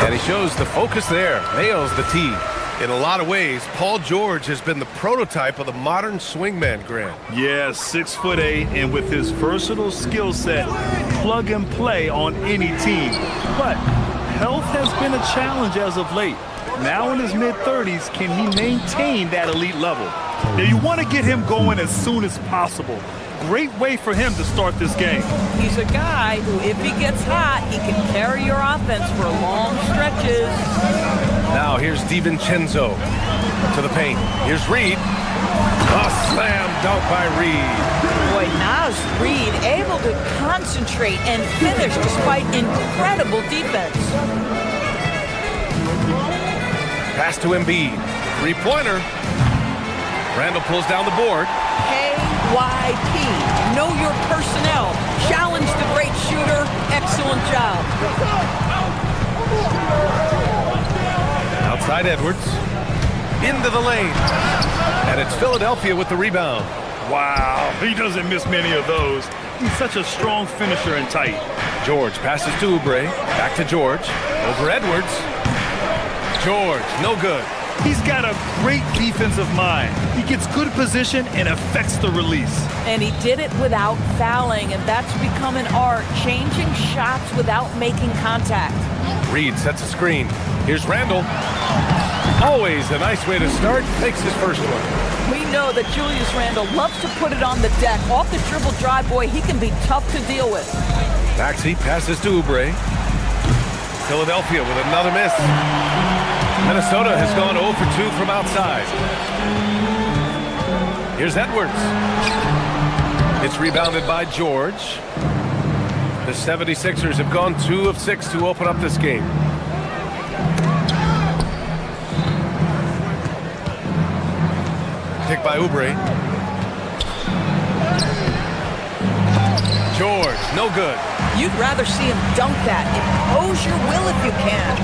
And he shows the focus there. Nails the tee. In a lot of ways, Paul George has been the prototype of the modern swingman, Grant. Yeah, 6'8", and with his versatile skill set, plug and play on any team. But health has been a challenge as of late. Now in his mid-30s, can he maintain that elite level? Now you want to get him going as soon as possible. Great way for him to start this game. He's a guy who, if he gets hot, he can carry your offense for long stretches. Now here's DiVincenzo to the paint. Here's Reed. A slam dunk by Reed. Boy, now's Reed able to concentrate and finish despite incredible defense. Pass to Embiid. Three-pointer. Randall pulls down the board. KYP. Know your personnel. Challenge the great shooter. Excellent job. Outside Edwards. Into the lane. And it's Philadelphia with the rebound. Wow, he doesn't miss many of those. He's such a strong finisher and tight. George passes to Oubre. Back to George. Over Edwards. George, no good. He's got a great defensive mind. He gets good position and affects the release. And he did it without fouling, and that's become an art, changing shots without making contact. Reed sets a screen. Here's Randall. Always a nice way to start. Takes his first one. We know that Julius Randle loves to put it on the deck. Off the dribble drive, boy, he can be tough to deal with. Maxey passes to Oubre. Philadelphia with another miss. Minnesota has gone 0 for 2 from outside. Here's Edwards. It's rebounded by George. The 76ers have gone 2 of 6 to open up this game. Pick by Oubre. George, no good. You'd rather see him dunk that. Impose your will if you can.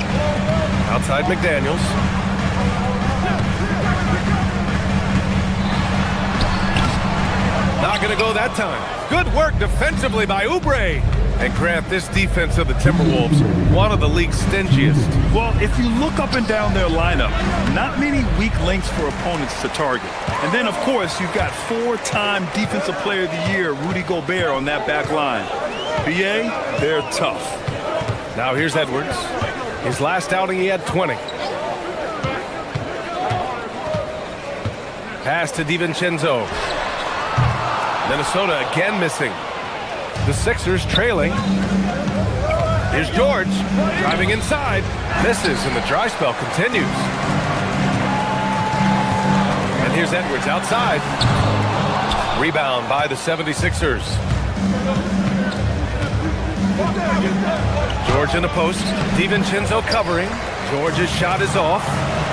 Outside McDaniels. Not going to go that time. Good work defensively by Oubre. And Grant, this defense of the Timberwolves, one of the league's stingiest. Well, if you look up and down their lineup, not many weak links for opponents to target. And then, of course, you've got 4-time Defensive Player of the Year, Rudy Gobert, on that back line. BA, they're tough. Now here's Edwards. His last outing, he had 20. Pass to DiVincenzo. Minnesota again missing. The Sixers trailing. Here's George driving inside. Misses, and the dry spell continues. And here's Edwards outside. Rebound by the 76ers. George in the post. DiVincenzo covering. George's shot is off.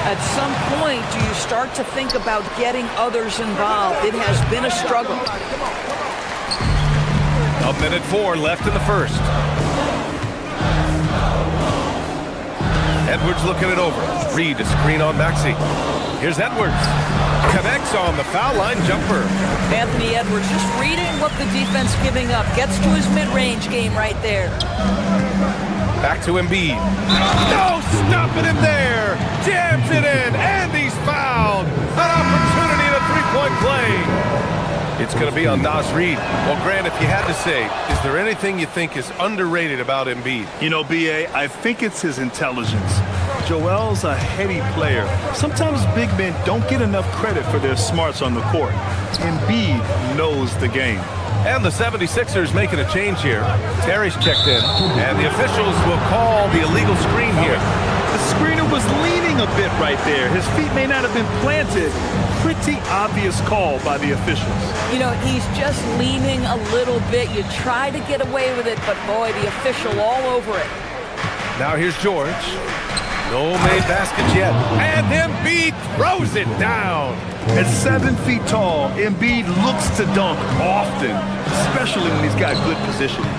At some point, do you start to think about getting others involved? It has been a struggle. 1:04 left in the first. Edwards looking it over. Reed a screen on Maxey. Here's Edwards. Connects on the foul line jumper. Anthony Edwards just reading what the defense giving up. Gets to his mid-range game right there. Back to Embiid. No, stopping him there. Jams it in, and he's fouled. An opportunity at a three-point play. It's going to be on Nas Reed. Well, Grant, if you had to say, is there anything you think is underrated about Embiid? You know, B.A., I think it's his intelligence. Joel's a heady player. Sometimes big men don't get enough credit for their smarts on the court. Embiid knows the game. And the 76ers making a change here. Terry's checked in, and the officials will call the illegal screen here. The screener was leaning a bit right there. His feet may not have been planted. Pretty obvious call by the officials. You know, he's just leaning a little bit. You try to get away with it, but boy, the official all over it. Now here's George. No made baskets yet. And Embiid throws it down. At 7 feet tall, Embiid looks to dunk often, especially when he's got good positioning.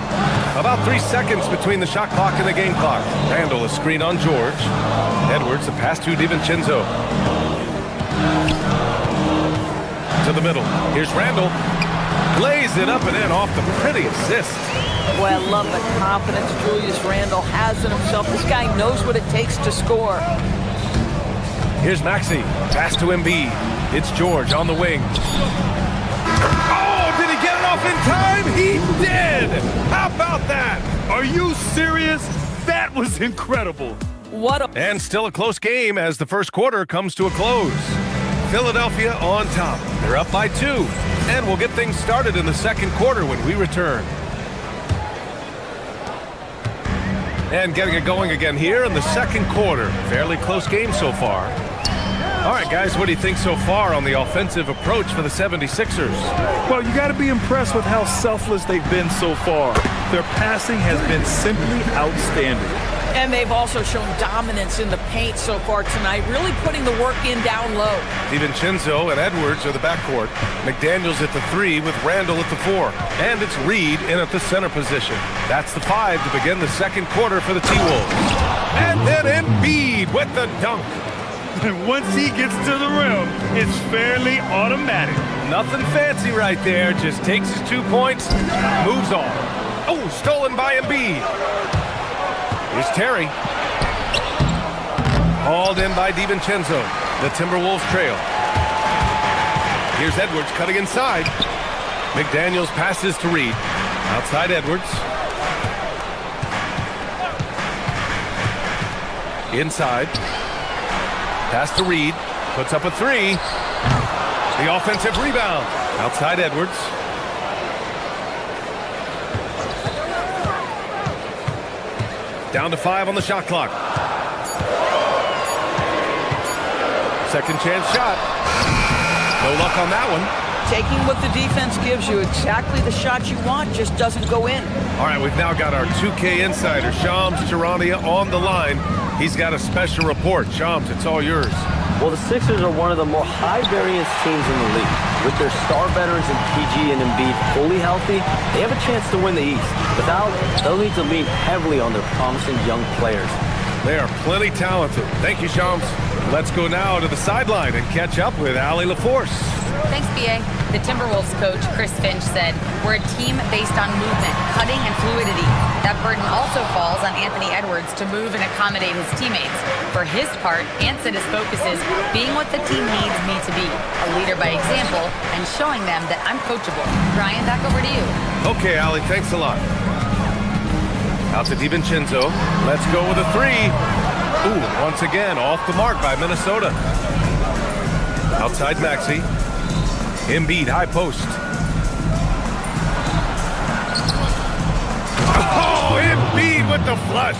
About 3 seconds between the shot clock and the game clock. Randall a screen on George. Edwards a pass to DiVincenzo. To the middle. Here's Randall. Lays it up and in off the pretty assist. Boy, I love the confidence Julius Randle has in himself. This guy knows what it takes to score. Here's Maxey. Pass to Embiid. It's George on the wing. Oh, did he get it off in time? He did! How about that? Are you serious? That was incredible. What a... And still a close game as the first quarter comes to a close. Philadelphia on top. They're up by 2. And we'll get things started in the second quarter when we return. And getting it going again here in the second quarter. Fairly close game so far. All right, guys, what do you think so far on the offensive approach for the 76ers? Well, you got to be impressed with how selfless they've been so far. Their passing has been simply outstanding. And they've also shown dominance in the paint so far tonight, really putting the work in down low. DiVincenzo and Edwards are the backcourt. McDaniels at the 3 with Randall at the 4. And it's Reed in at the center position. That's the 5 to begin the second quarter for the T-Wolves. And then Embiid with the dunk. And once he gets to the rim, it's fairly automatic. Nothing fancy right there. Just takes his 2 points, moves on. Oh, stolen by Embiid. Here's Terry. Hauled in by DiVincenzo. The Timberwolves trail. Here's Edwards cutting inside. McDaniels passes to Reed. Outside Edwards. Inside. Pass to Reed. Puts up a 3. The offensive rebound. Outside Edwards. Down to 5 on the shot clock. Second chance shot. No luck on that one. Taking what the defense gives you, exactly the shot you want, just doesn't go in. All right, we've now got our 2K insider, Shams Charania, on the line. He's got a special report. Shams, it's all yours. Well, the Sixers are one of the more high-variance teams in the league. With their star veterans in PG and Embiid fully healthy, they have a chance to win the East. Without, they'll need to lean heavily on their promising young players. They are plenty talented. Thank you, Shams. Let's go now to the sideline and catch up with Allie LaForce. Thanks, BA. The Timberwolves coach, Chris Finch, said, "We're a team based on movement, cutting, and fluidity. That burden also falls on Anthony Edwards to move and accommodate his teammates. For his part, Ant said his focus is being what the team needs me to be, a leader by example, and showing them that I'm coachable." Brian, back over to you. Okay, Allie, thanks a lot. Out to DiVincenzo. Let's go with a 3. Ooh, once again, off the mark by Minnesota. Outside Maxey. Embiid, high post. Oh, Embiid with the flush.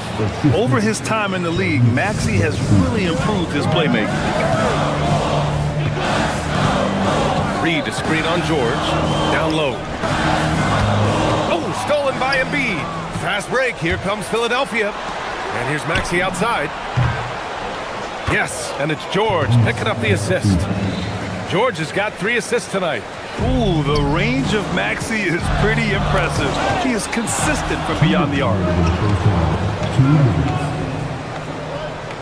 Over his time in the league, Maxey has really improved his playmaking. Reed, a screen on George. Down low. Oh, stolen by Embiid. Pass Fast break. Here comes Philadelphia. And here's Maxey outside. Yes, and it's George picking up the assist. George has got 3 assists tonight. Ooh, the range of Maxey is pretty impressive. He is consistent from beyond the arc.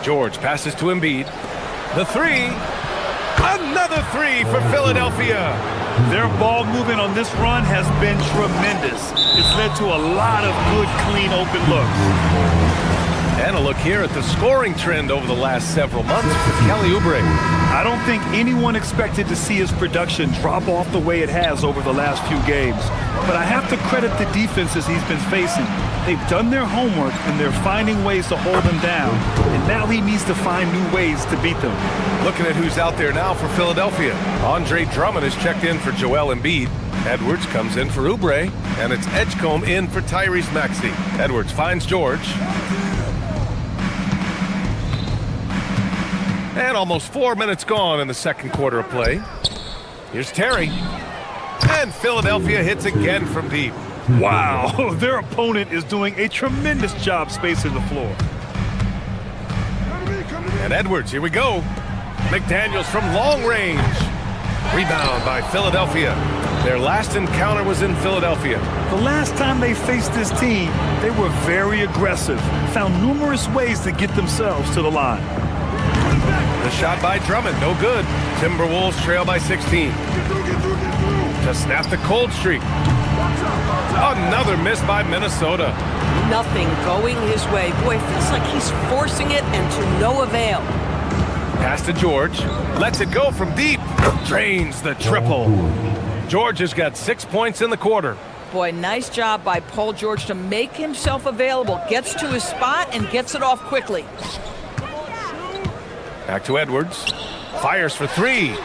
George passes to Embiid. The 3. Another 3 for Philadelphia. Their ball movement on this run has been tremendous. It's led to a lot of good, clean, open looks. And a look here at the scoring trend over the last several months for Kelly Oubre. I don't think anyone expected to see his production drop off the way it has over the last few games. But I have to credit the defenses he's been facing. They've done their homework, and they're finding ways to hold him down. And now he needs to find new ways to beat them. Looking at who's out there now for Philadelphia. Andre Drummond is checked in for Joel Embiid. Edwards comes in for Oubre. And it's Edgecombe in for Tyrese Maxey. Edwards finds George. And almost 4 minutes gone in the second quarter of play. Here's Terry. And Philadelphia hits again from deep. Wow, their opponent is doing a tremendous job spacing the floor. And Edwards, here we go. McDaniels from long range. Rebound by Philadelphia. Their last encounter was in Philadelphia. The last time they faced this team, they were very aggressive, found numerous ways to get themselves to the line. The shot by Drummond, no good. Timberwolves trail by 16. To snap the cold streak. Another miss by Minnesota. Nothing going his way. Boy, it feels like he's forcing it and to no avail. Pass to George. Lets it go from deep. Drains the triple. George has got 6 points in the quarter. Boy, nice job by Paul George to make himself available. Gets to his spot and gets it off quickly. Back to Edwards. Fires for 3.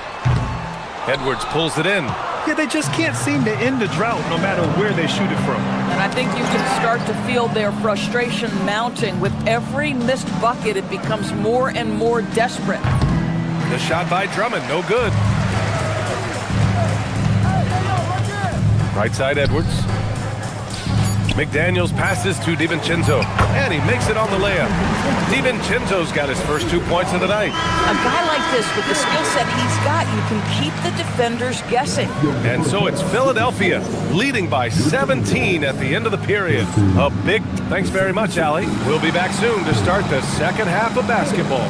Edwards pulls it in. Yeah, they just can't seem to end the drought no matter where they shoot it from. And I think you can start to feel their frustration mounting. With every missed bucket, it becomes more and more desperate. The shot by Drummond, no good. Right side Edwards. McDaniels passes to DiVincenzo, and he makes it on the layup. DiVincenzo's got his first 2 points of the night. A guy like this, with the skill set he's got, you can keep the defenders guessing. And so it's Philadelphia leading by 17 at the end of the period. A big thanks very much, Allie. We'll be back soon to start the second half of basketball.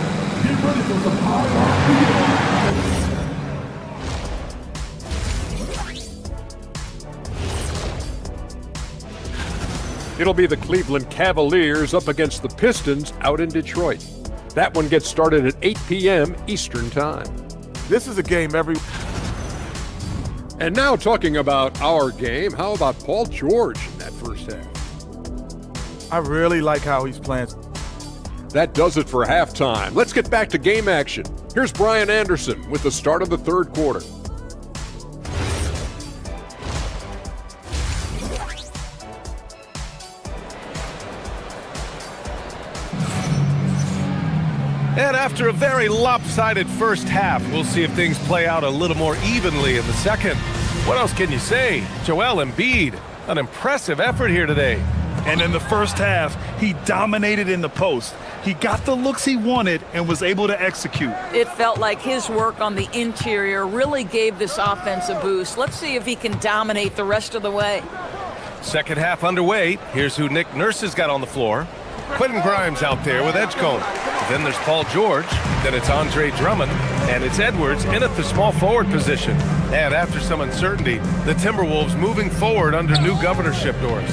It'll be the Cleveland Cavaliers up against the Pistons out in Detroit. That one gets started at 8 p.m. Eastern Time. This is a game every... And now talking about our game, how about Paul George in that first half? I really like how he's playing. That does it for halftime. Let's get back to game action. Here's Brian Anderson with the start of the third quarter. And after a very lopsided first half, we'll see if things play out a little more evenly in the second. What else can you say? Joel Embiid, an impressive effort here today. And in the first half, he dominated in the post. He got the looks he wanted and was able to execute. It felt like his work on the interior really gave this offense a boost. Let's see if he can dominate the rest of the way. Second half underway. Here's who Nick Nurse has got on the floor. Quentin Grimes out there with Edgecombe. Then there's Paul George. Then it's Andre Drummond. And it's Edwards in at the small forward position. And after some uncertainty, the Timberwolves moving forward under new governorship doors.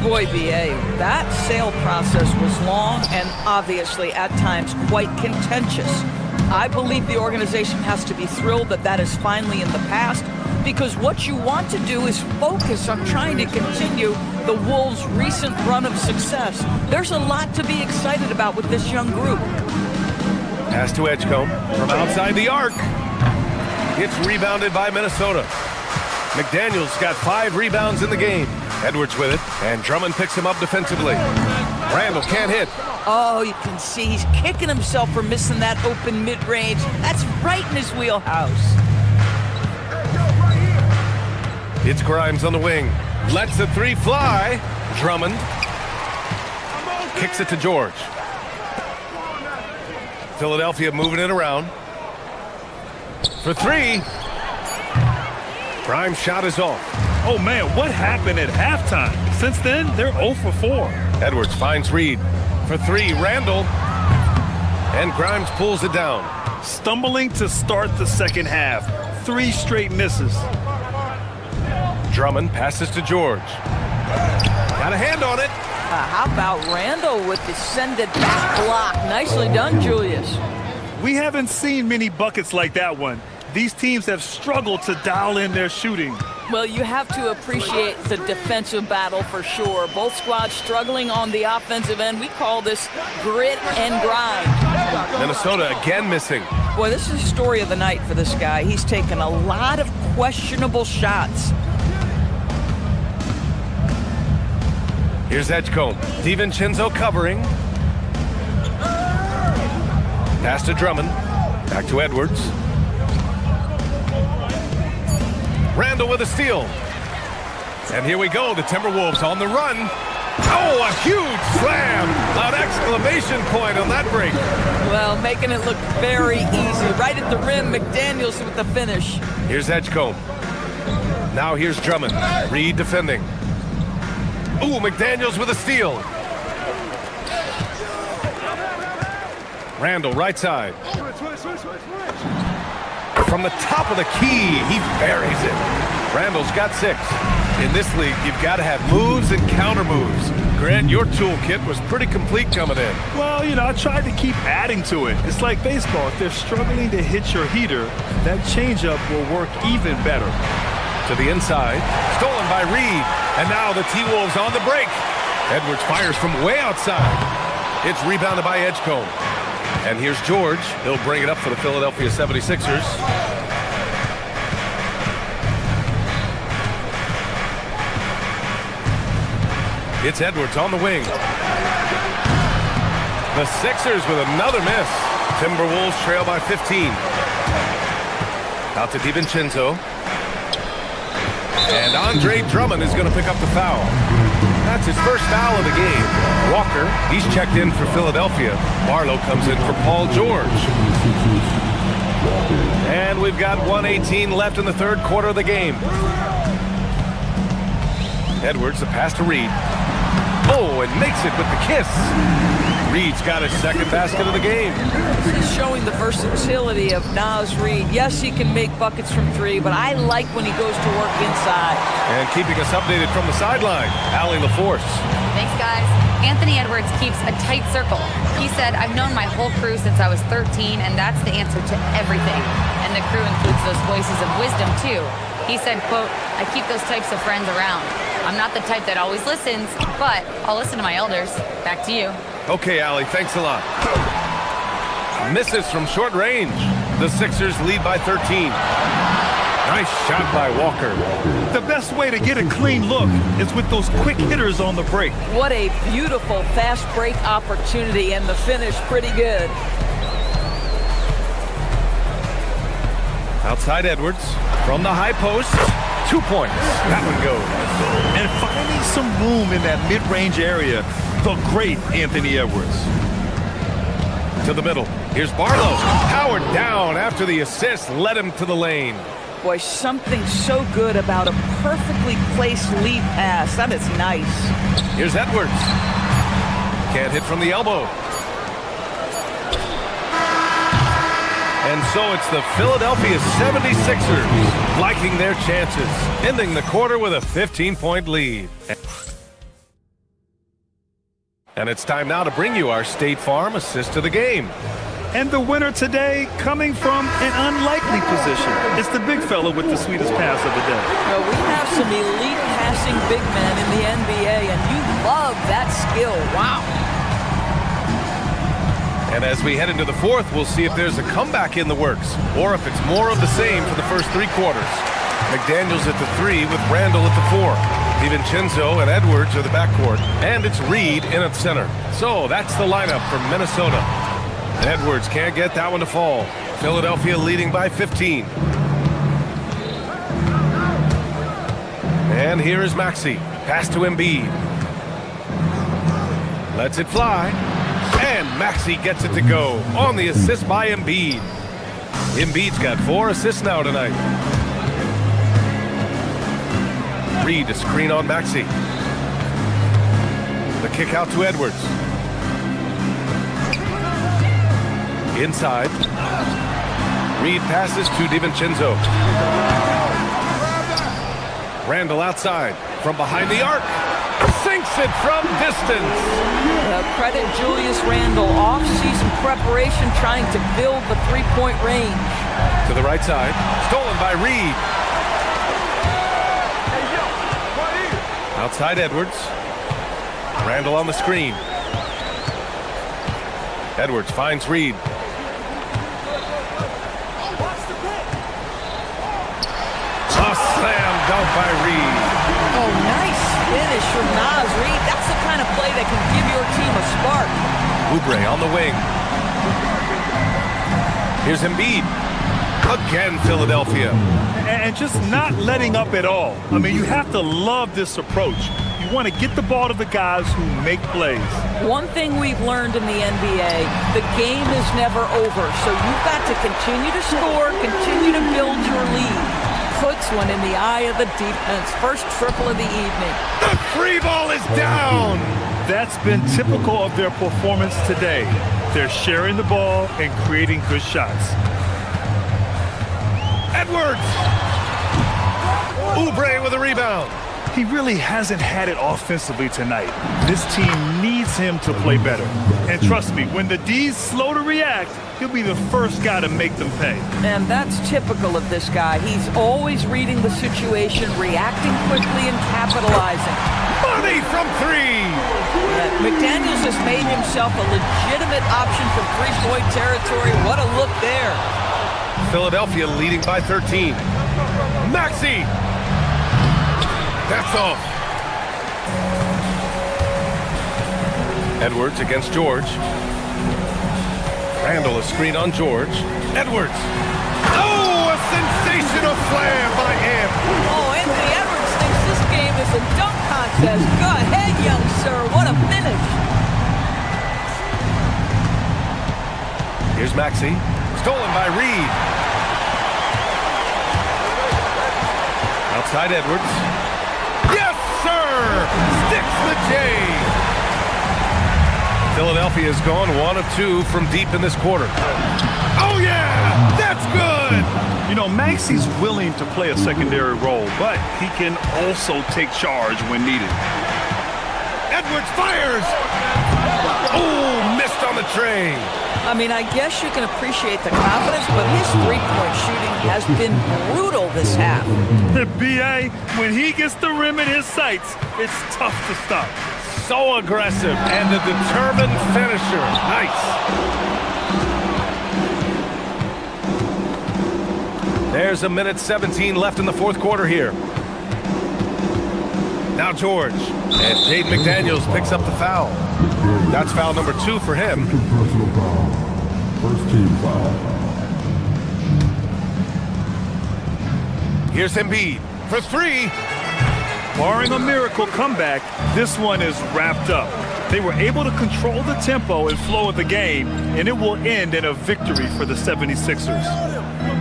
Boy, B.A., that sale process was long and obviously at times quite contentious. I believe the organization has to be thrilled that that is finally in the past, because what you want to do is focus on trying to continue the Wolves' recent run of success. There's a lot to be excited about with this young group. Pass to Edgecombe from outside the arc. It's rebounded by Minnesota. McDaniels got 5 rebounds in the game. Edwards with it, and Drummond picks him up defensively. Randall can't hit. Oh, you can see he's kicking himself for missing that open mid-range. That's right in his wheelhouse. It's Grimes on the wing. Lets the 3 fly. Drummond. Kicks it to George. Philadelphia moving it around. For three. Grimes' shot is off. Oh, man, what happened at halftime? Since then, they're 0 for 4. Edwards finds Reed. For three, Randall. And Grimes pulls it down. Stumbling to start the second half. 3 straight misses. Drummond passes to George. Got a hand on it. How about Randall with the send-it back block? Nicely done, Julius. We haven't seen many buckets like that one. These teams have struggled to dial in their shooting. Well, you have to appreciate the defensive battle for sure. Both squads struggling on the offensive end. We call this grit and grind. Minnesota again missing. Boy, this is the story of the night for this guy. He's taken a lot of questionable shots. Here's Edgecombe. DiVincenzo covering. Pass to Drummond. Back to Edwards. Randall with a steal. And here we go. The Timberwolves on the run. Oh, a huge slam. An exclamation point on that break. Well, making it look very easy. Right at the rim, McDaniels with the finish. Here's Edgecombe. Now here's Drummond. Reed defending. Ooh, McDaniels with a steal. Randall, right side. From the top of the key, he buries it. Randall's got 6. In this league, you've got to have moves and counter moves. Grant, your toolkit was pretty complete coming in. Well, I tried to keep adding to it. It's like baseball. If they're struggling to hit your heater, that changeup will work even better. To the inside, stolen by Reed. And now the T-Wolves on the break. Edwards fires from way outside. It's rebounded by Edgecombe. And here's George. He'll bring it up for the Philadelphia 76ers. It's Edwards on the wing. The Sixers with another miss. Timberwolves trail by 15. Out to DiVincenzo. And Andre Drummond is going to pick up the foul. That's his first foul of the game. Walker, he's checked in for Philadelphia. Barlow comes in for Paul George. And we've got 1:18 left in the third quarter of the game. Edwards, the pass to Reed. Oh, and makes it with the kiss. Reed's got his second basket of the game. He's showing the versatility of Naz Reed. Yes, he can make buckets from 3, but I like when he goes to work inside. And keeping us updated from the sideline, Allie LaForce. Thanks, guys. Anthony Edwards keeps a tight circle. He said, I've known my whole crew since I was 13, and that's the answer to everything. And the crew includes those voices of wisdom, too. He said, quote, I keep those types of friends around. I'm not the type that always listens, but I'll listen to my elders. Back to you. Okay, Allie, thanks a lot. Misses from short range. The Sixers lead by 13. Nice shot by Walker. The best way to get a clean look is with those quick hitters on the break. What a beautiful fast break opportunity, and the finish pretty good. Outside Edwards from the high post. 2 points. That one goes. And finding some room in that mid-range area, the great Anthony Edwards. To the middle. Here's Barlow. Powered down after the assist led him to the lane. Boy, something so good about a perfectly placed lead pass. That is nice. Here's Edwards. Can't hit from the elbow. And so it's the Philadelphia 76ers liking their chances, ending the quarter with a 15-point lead. And it's time now to bring you our State Farm assist of the game. And the winner today coming from an unlikely position. It's the big fella with the sweetest pass of the day. Well, we have some elite passing big men in the NBA, and you love that skill. Wow. And as we head into the fourth, we'll see if there's a comeback in the works or if it's more of the same for the first 3 quarters. McDaniels at the 3 with Randall at the 4. DiVincenzo and Edwards are the backcourt, and it's Reed in at center. So that's the lineup for Minnesota. Edwards can't get that one to fall. Philadelphia leading by 15. And here is Maxey. Pass to Embiid. Lets it fly. And Maxey gets it to go on the assist by Embiid. Embiid's got 4 assists now tonight. Reed, a screen on Maxey. The kick out to Edwards. Inside. Reed passes to DiVincenzo. Randall outside from behind the arc. Sinks it from distance. Credit Julius Randle. Off-season preparation trying to build the three-point range. To the right side. Stolen by Reed. Outside Edwards. Randall on the screen. Edwards finds Reed. A slam dunk by Reed. Oh, nice finish from Naz Reed. That's the kind of play that can give your team a spark. Oubre on the wing. Here's Embiid. Again, Philadelphia. And just not letting up at all. I mean, you have to love this approach. You want to get the ball to the guys who make plays. One thing we've learned in the NBA, the game is never over. So you've got to continue to score, continue to build your lead. Puts one in the eye of the defense. First triple of the evening. The free ball is down. That's been typical of their performance today. They're sharing the ball and creating good shots. Edwards. Oubre with a rebound. He really hasn't had it offensively tonight. This team needs him to play better. And trust me, when the D's slow to react, he'll be the first guy to make them pay. And that's typical of this guy. He's always reading the situation, reacting quickly, and capitalizing. Money from 3. McDaniels has made himself a legitimate option from three-point territory. What a look there. Philadelphia leading by 13. Maxey. That's off. Edwards against George. Randall a screen on George. Edwards. Oh, a sensational slam by him. Oh, Anthony Edwards thinks this game is a dunk contest. Go ahead, young sir. What a finish. Here's Maxey. Stolen by Reed. Outside Edwards. Yes, sir! Sticks the J. Philadelphia has gone 1 of 2 from deep in this quarter. Oh, yeah! That's good! You know, Maxey's willing to play a secondary role, but he can also take charge when needed. Edwards fires! Oh, missed on the tray. I mean, I guess you can appreciate the confidence, but his three-point shooting has been brutal this half. The B.A., when he gets the rim in his sights, it's tough to stop. So aggressive and a determined finisher. Nice. There's a minute 17 left in the fourth quarter here. Now George. And Jaden McDaniels picks up the foul. That's foul number 2 for him. Personal foul. First team foul. Here's Embiid for 3. Barring a miracle comeback, this one is wrapped up. They were able to control the tempo and flow of the game, and it will end in a victory for the 76ers.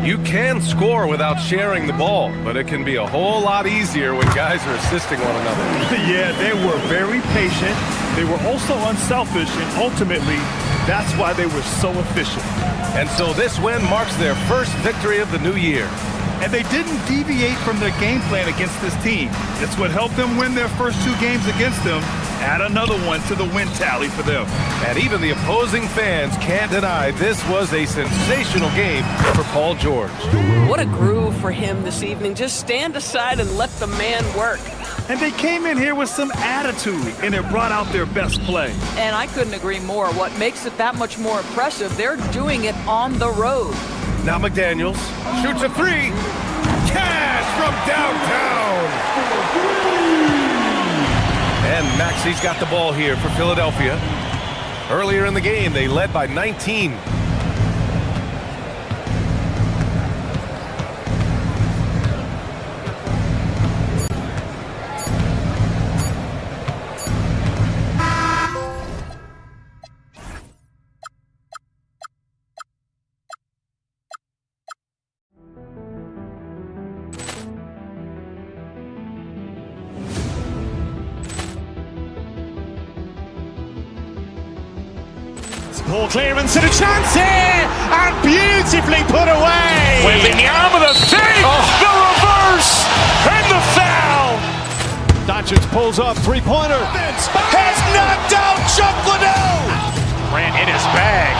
You can score without sharing the ball, but it can be a whole lot easier when guys are assisting one another. Yeah, they were very patient. They were also unselfish, and ultimately, that's why they were so efficient. And so this win marks their first victory of the new year. And they didn't deviate from their game plan against this team. It's what helped them win their first 2 games against them. Add another one to the win tally for them. And even the opposing fans can't deny this was a sensational game for Paul George. What a groove for him this evening. Just stand aside and let the man work. And they came in here with some attitude, and it brought out their best play. And I couldn't agree more. What makes it that much more impressive, they're doing it on the road. Now McDaniels shoots a 3. Cash from downtown. And Maxey's got the ball here for Philadelphia. Earlier in the game, they led by 19. Ball clearance and a chance here, and beautifully put away. Wembanyama the fake, the reverse, and the foul. Doncic pulls up, three-pointer. Has knocked out Chuck Liddell. Grant in his bag.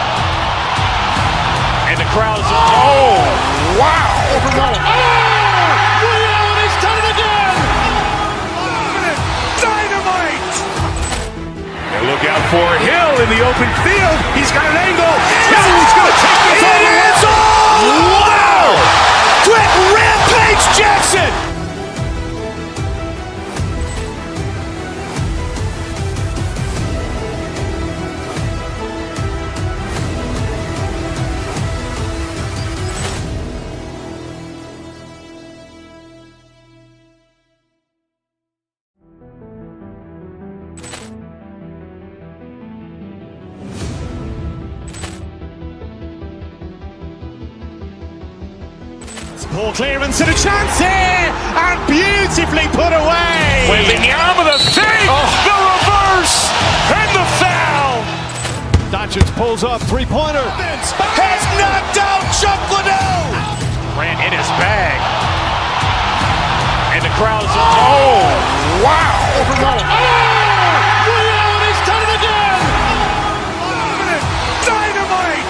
And the crowd's, oh, wow. Ray Allen has done it again. Dynamite. And look out for Hill in the open field. He's got an angle. Hill's going to take this all the way. Wow. Quick rampage Jackson. Ball clearance and a chance here, and beautifully put away. Wembanyama the fake, the reverse, and the foul. Doncic pulls up, three-pointer. Has knocked out Chuck Liddell. Grant in his bag. And the crowd's, oh, wow. Ray Allen has done it again. Dynamite.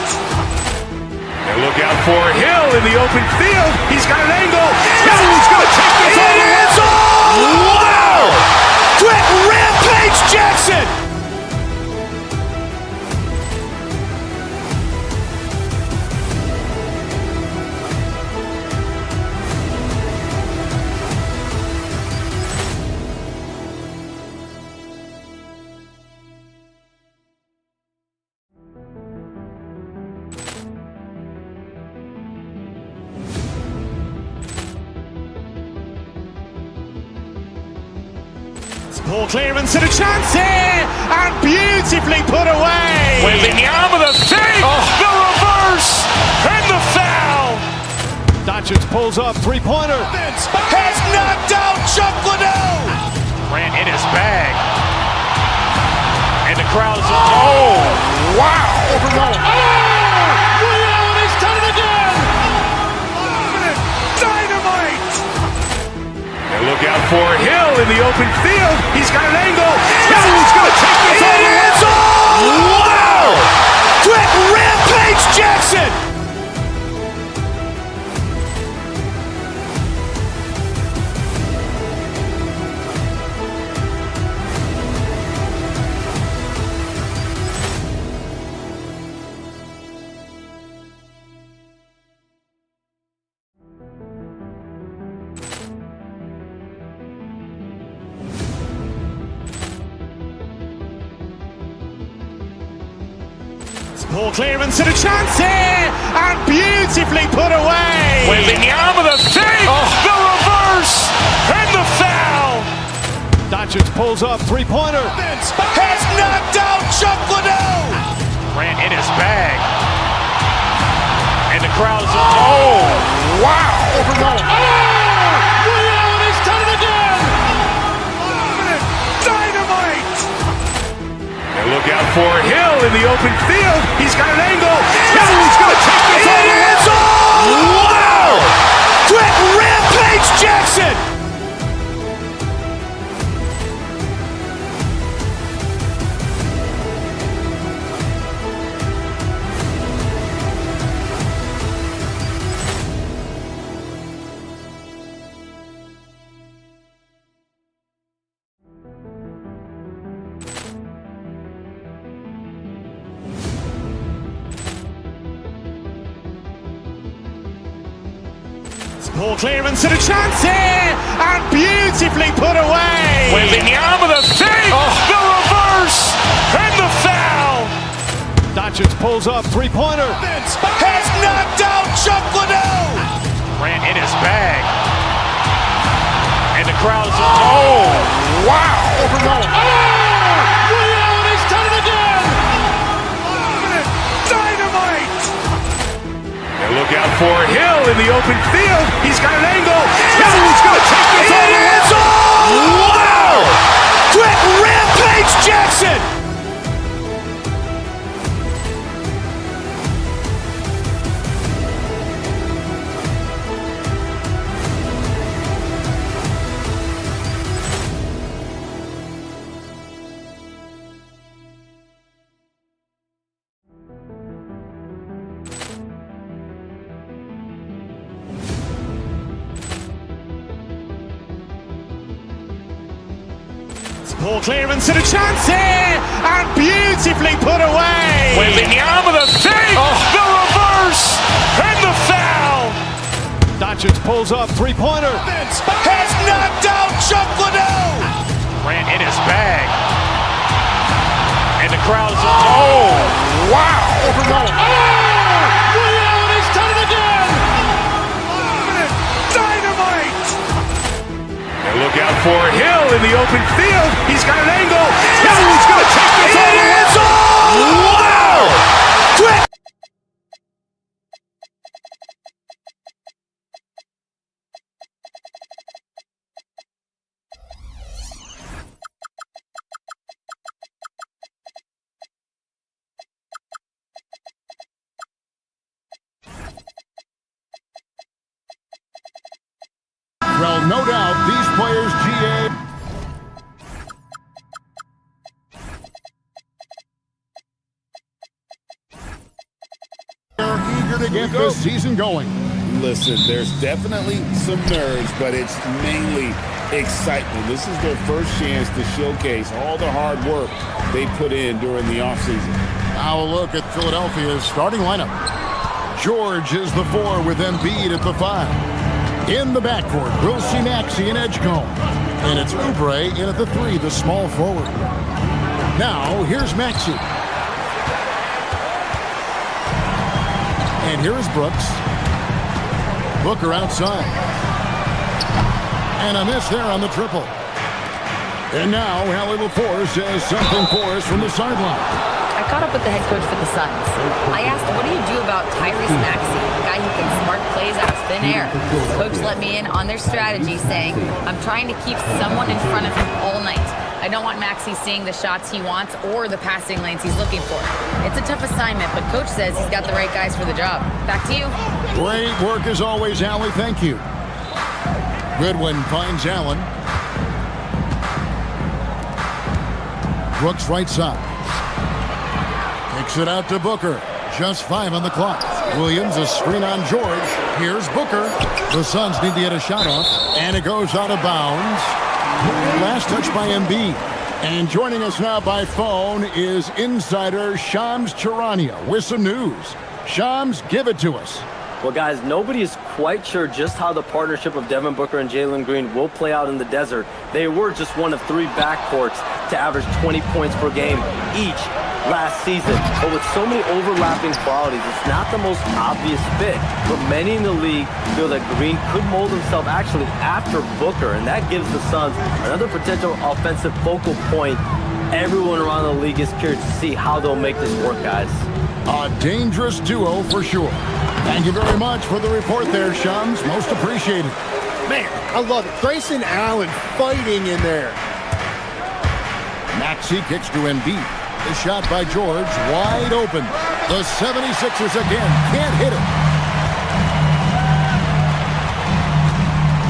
And look out for Hill in the open field. He's got an angle. Hill's going to take this all the way. Wow. Quick rampage Jackson. Ball clearance and a chance here, and beautifully put away. Wembanyama the fake, the reverse, and the foul. Doncic pulls up, three-pointer. Has knocked out Chuck Liddell. Grant in his bag. And the crowd's, oh, wow. Ray Allen has done it again. Dynamite. And look out for Hill in the open field. He's got an angle. Hill's going to take this all the way. Wow. Quick rampage Jackson. Ball clearance and a chance here, and beautifully put away. Wembanyama the fake, the reverse, and the foul. Doncic pulls up, three-pointer. Has knocked out Chuck Liddell. Grant in his bag. And the crowd's, oh, wow. Ray Allen has done it again. Dynamite. And look out for Hill in the open field. He's got an angle. Hill's going to take this all the way. Wow. Quick rampage Jackson. Ball clearance and a chance here, and beautifully put away. Wembanyama the fake, the reverse, and the foul. Doncic pulls up, three-pointer. Has knocked out Chuck Liddell. Grant in his bag. And the crowd's, oh, wow. Ray Allen has done it again. Dynamite. And look out for Hill in the open field. He's got an angle. Hill's going to take this all the way. Wow. Quick rampage Jackson. Ball clearance and a chance here, and beautifully put away. Wembanyama with a fake, the reverse, and the foul. Doncic pulls up, three-pointer. Has knocked out Chuck Liddell. Ran in his bag. And the crowd is, oh, wow. Ray Allen has done it again. Dynamite. And look out for Hill in the open field. He's got an angle. Hill's going to take this all the way. Wow. Quick. Well, no doubt these players, GA, are eager to get this season going. Listen, there's definitely some nerves, but it's mainly excitement. This is their first chance to showcase all the hard work they put in during the offseason. Now a look at Philadelphia's starting lineup. George is the 4 with Embiid at the 5. In the backcourt, we'll see Maxey and Edgecombe. And it's Oubre in at the 3, the small forward. Now, here's Maxey. And here's Brooks. Booker outside. And a miss there on the triple. And now, Hallie LaForce has something for us from the sideline. I caught up with the head coach for the Suns. I asked, what do you do about Tyrese Maxey, a guy who can smart plays out of thin air? Coach let me in on their strategy, saying, I'm trying to keep someone in front of him all night. I don't want Maxey seeing the shots he wants or the passing lanes he's looking for. It's a tough assignment, but Coach says he's got the right guys for the job. Back to you. Great work as always, Hallie. Thank you. Goodwin finds Allen. Brooks right side. Kicks it out to Booker. Just 5 on the clock. Williams, a screen on George. Here's Booker. The Suns need to get a shot off. And it goes out of bounds. Last touch by Embiid. And joining us now by phone is insider Shams Charania with some news. Shams, give it to us. Well, guys, nobody is quite sure just how the partnership of Devin Booker and Jalen Green will play out in the desert. They were just one of 3 backcourts to average 20 points per game each last season. But with so many overlapping qualities, it's not the most obvious fit. But many in the league feel that Green could mold himself actually after Booker, and that gives the Suns another potential offensive focal point. Everyone around the league is curious to see how they'll make this work, guys. A dangerous duo for sure. Thank you very much for the report there, Shams. Most appreciated. Man, I love it. Grayson Allen fighting in there. Maxey kicks to Embiid. The shot by George, wide open. The 76ers again can't hit it.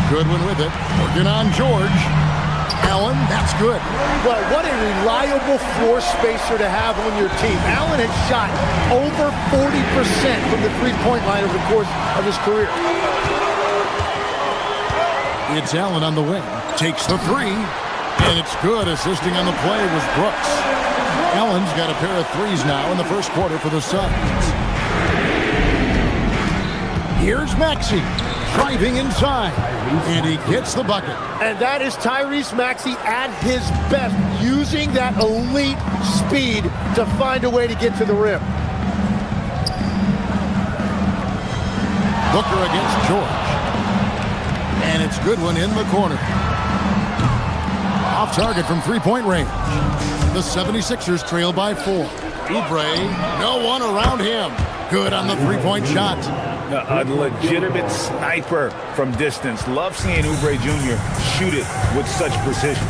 Goodwin with it. Working on George. Allen, that's good. Well, what a reliable floor spacer to have on your team. Allen has shot over 40% from the three-point line over the course of his career. It's Allen on the wing. Takes the 3. And it's good. Assisting on the play was Brooks. Allen's got a pair of 3s now in the first quarter for the Suns. Here's Maxey. Driving inside. And he gets the bucket. And that is Tyrese Maxey at his best, using that elite speed to find a way to get to the rim. Booker against George. And it's Goodwin in the corner. Off target from three-point range. The 76ers trail by 4. Oubre, no one around him. Good on the three-point shot. A legitimate sniper from distance. Love seeing Oubre Jr. shoot it with such precision.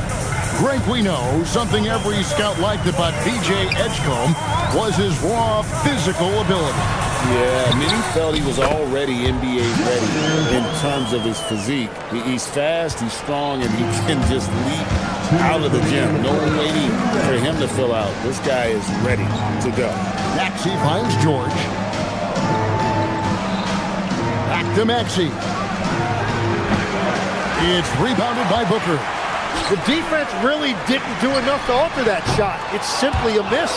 Greg, we know something every scout liked about PJ Edgecombe was his raw physical ability. Yeah, many felt he was already NBA ready in terms of his physique. He's fast, he's strong, and he can just leap out of the gym. No waiting for him to fill out. This guy is ready to go. Maxey finds George. Back to Maxey. It's rebounded by Booker. The defense really didn't do enough to alter that shot. It's simply a miss.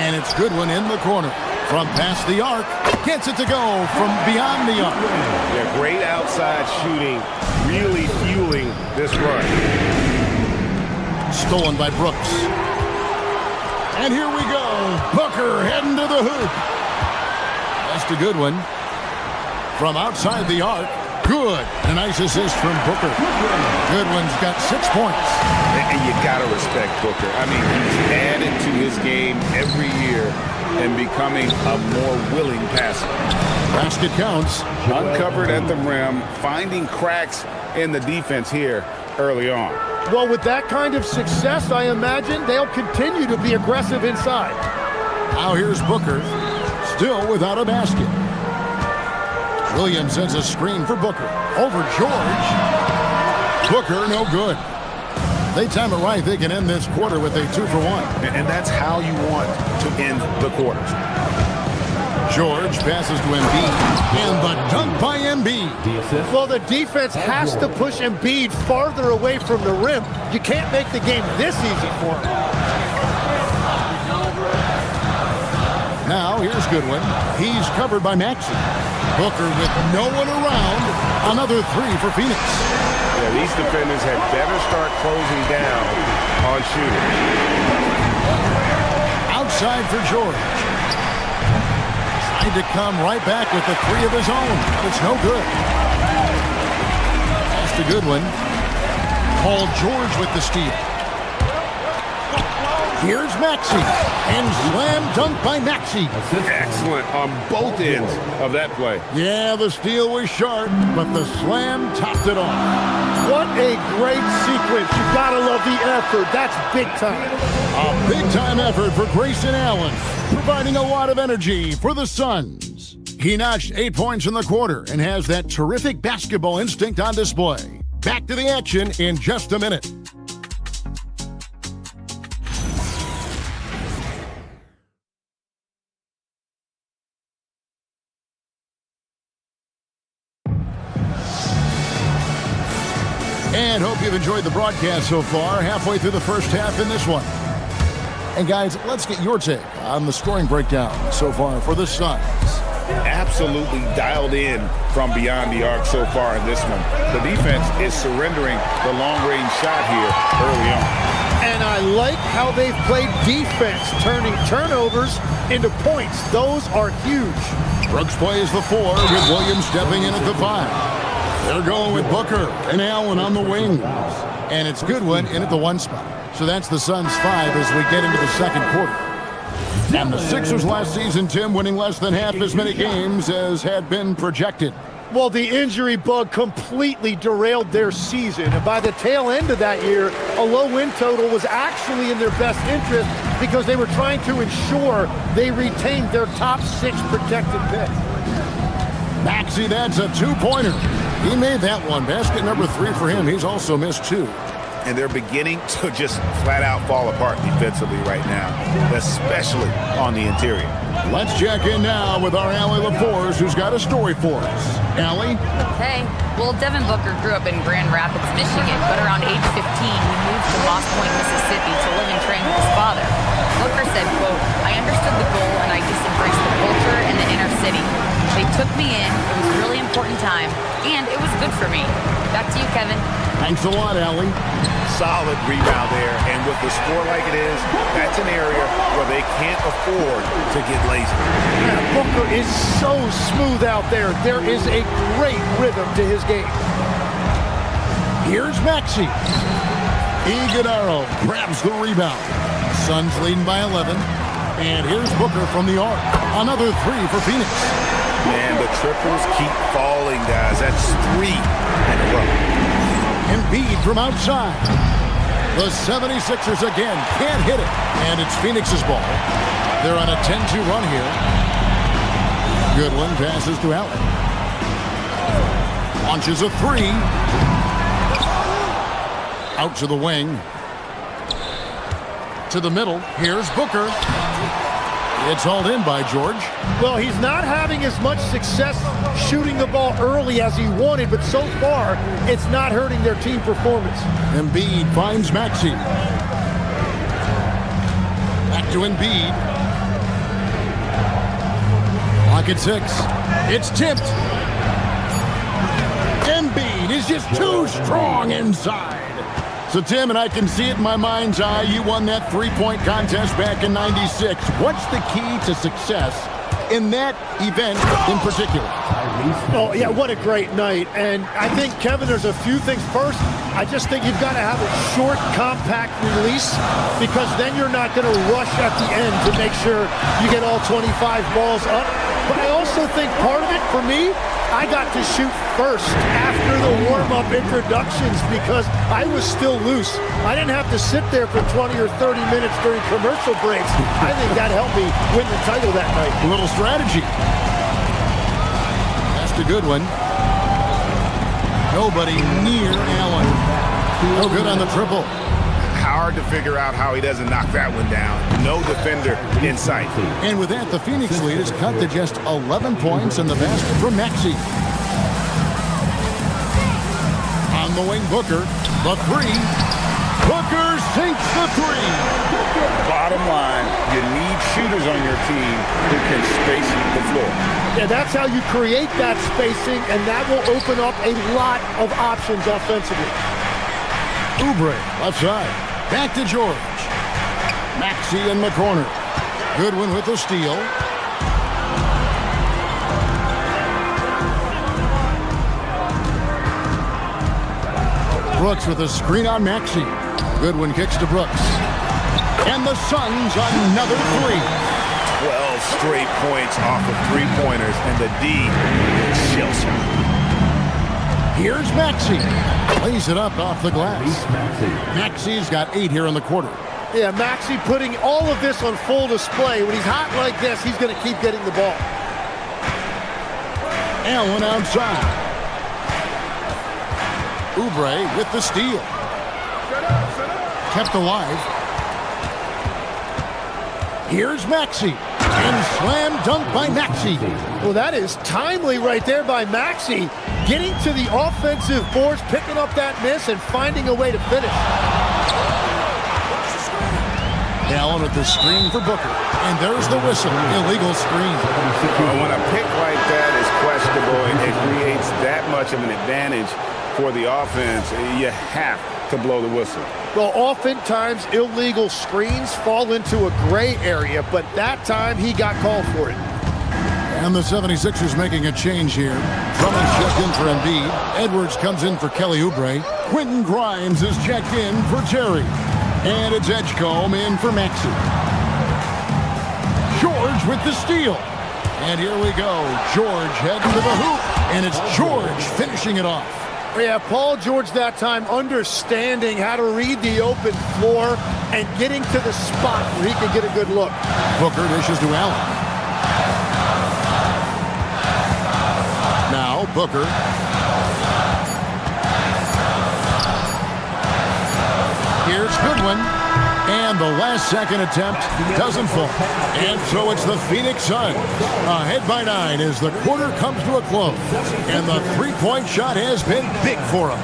And it's Goodwin in the corner. From past the arc, gets it to go from beyond the arc. Yeah, great outside shooting, really fueling this run. Stolen by Brooks. And here we go. Booker heading to the hoop. That's to Goodwin. From outside the arc. Good. A nice assist from Booker. Goodwin's got 6 points. And you got to respect Booker. I mean, he's added to his game every year and becoming a more willing passer. Basket counts. Uncovered at the rim, finding cracks in the defense here early on. Well, with that kind of success, I imagine they'll continue to be aggressive inside. Now here's Booker, still without a basket. Williams sends a screen for Booker. Over George. Booker, no good. They time it right, they can end this quarter with a 2-for-1. And that's how you want to end the quarters. George passes to Embiid, and the dunk by Embiid. Well, the defense has to push Embiid farther away from the rim. You can't make the game this easy for him. Now, here's Goodwin. He's covered by Maxey. Booker with no one around. Another 3 for Phoenix. Yeah, these defenders had better start closing down on shooting. Outside for George. Tried to come right back with the 3 of his own, but it's no good. Pass to Goodwin. Paul George with the steal. Here's Maxey, and slam dunk by Maxey. Excellent on both ends of that play. Yeah, the steal was sharp, but the slam topped it off. What a great sequence. You gotta love the effort. That's big time. A big-time effort for Grayson Allen, providing a lot of energy for the Suns. He notched 8 points in the quarter and has that terrific basketball instinct on display. Back to the action in just a minute. And hope you've enjoyed the broadcast so far, halfway through the first half in this one. And guys, let's get your take on the scoring breakdown so far for the Suns. Absolutely dialed in from beyond the arc so far in this one. The defense is surrendering the long-range shot here early on. And I like how they've played defense, turning turnovers into points. Those are huge. Brooks plays the 4 with Williams stepping in at the 5. They're going with Booker and Allen on the wing. And it's Goodwin in at the 1 spot. So that's the Suns' 5 as we get into the second quarter. And the Sixers last season, Tim, winning less than half as many games as had been projected. Well, the injury bug completely derailed their season. And by the tail end of that year, a low win total was actually in their best interest because they were trying to ensure they retained their top 6 protected pick. Maxey, that's a 2-pointer. He made that one. Basket number 3 for him. He's also missed 2. And they're beginning to just flat out fall apart defensively right now, especially on the interior. Let's check in now with our Allie LaForce, who's got a story for us. Allie? Hey, well, Devin Booker grew up in Grand Rapids, Michigan, but around age 15, he moved to Moss Point, Mississippi to live and train with his father. Booker said, quote, "I understood the goal and I just embraced the culture and the inner city. They took me in, it was a really important time, and it was good for me." Back to you, Kevin. Thanks a lot, Allie. Solid rebound there, and with the score like it is, that's an area where they can't afford to get lazy. Yeah, Booker is so smooth out there. There is a great rhythm to his game. Here's Maxey. Iguodala grabs the rebound. Suns leading by 11. And here's Booker from the arc. Another 3 for Phoenix. Man, the triples keep falling, guys. That's 3 in a row. Embiid from outside. The 76ers again can't hit it. And it's Phoenix's ball. They're on a 10-2 run here. Goodwin passes to Allen. Launches a 3. Out to the wing. To the middle. Here's Booker. It's hauled in by George. Well, he's not having as much success shooting the ball early as he wanted, but so far, it's not hurting their team performance. Embiid finds Maxey. Back to Embiid. Clock at 6. It's tipped. Embiid is just too strong inside. So, Tim, and I can see it in my mind's eye, you won that three-point contest back in '96. What's the key to success in that event in particular? Oh, yeah, what a great night. And I think, Kevin, there's a few things. First, I just think you've got to have a short, compact release, because then you're not going to rush at the end to make sure you get all 25 balls up. But I also think part of it, for me, I got to shoot first after the warm-up introductions because I was still loose. I didn't have to sit there for 20 or 30 minutes during commercial breaks. I think that helped me win the title that night. A little strategy. That's a good one. Nobody near Allen. No good on the triple. Hard to figure out how he doesn't knock that one down. No defender in sight. And with that, the Phoenix lead is cut to just 11 points in the basket for Maxey. On the wing, Booker. The three. Booker sinks the three. Bottom line, you need shooters on your team who can space the floor. Yeah, that's how you create that spacing, and that will open up a lot of options offensively. Oubre, left side. Back to George. Maxey in the corner. Goodwin with the steal. Brooks with a screen on Maxey. Goodwin kicks to Brooks. And the Suns another three. 12 straight points off of three-pointers, and the D chills him. Here's Maxey. Lays it up off the glass. Maxey's got 8 here in the quarter. Yeah, Maxey putting all of this on full display. When he's hot like this, he's going to keep getting the ball. Allen outside. Oubre with the steal. Kept alive. Here's Maxey. And slam dunk by Maxey. Well, that is timely right there by Maxey. Getting to the offensive boards, picking up that miss, and finding a way to finish. Allen with the screen for Booker. And there's the whistle. Illegal screen. Well, when a pick like that is questionable and it creates that much of an advantage for the offense, you have to blow the whistle. Well, oftentimes illegal screens fall into a gray area, but that time he got called for it. And the 76ers making a change here. Drummond's checked in for Embiid. Edwards comes in for Kelly Oubre. Quentin Grimes is checked in for Terry. And it's Edgecombe in for Maxey. George with the steal. And here we go. George heading to the hoop. And it's George finishing it off. Yeah, Paul George that time understanding how to read the open floor and getting to the spot where he can get a good look. Booker dishes to Allen. Now Booker. Here's Goodwin. And the last second attempt doesn't fall. And so it's the Phoenix Suns. Ahead by 9 as the quarter comes to a close. And the three-point shot has been big for him.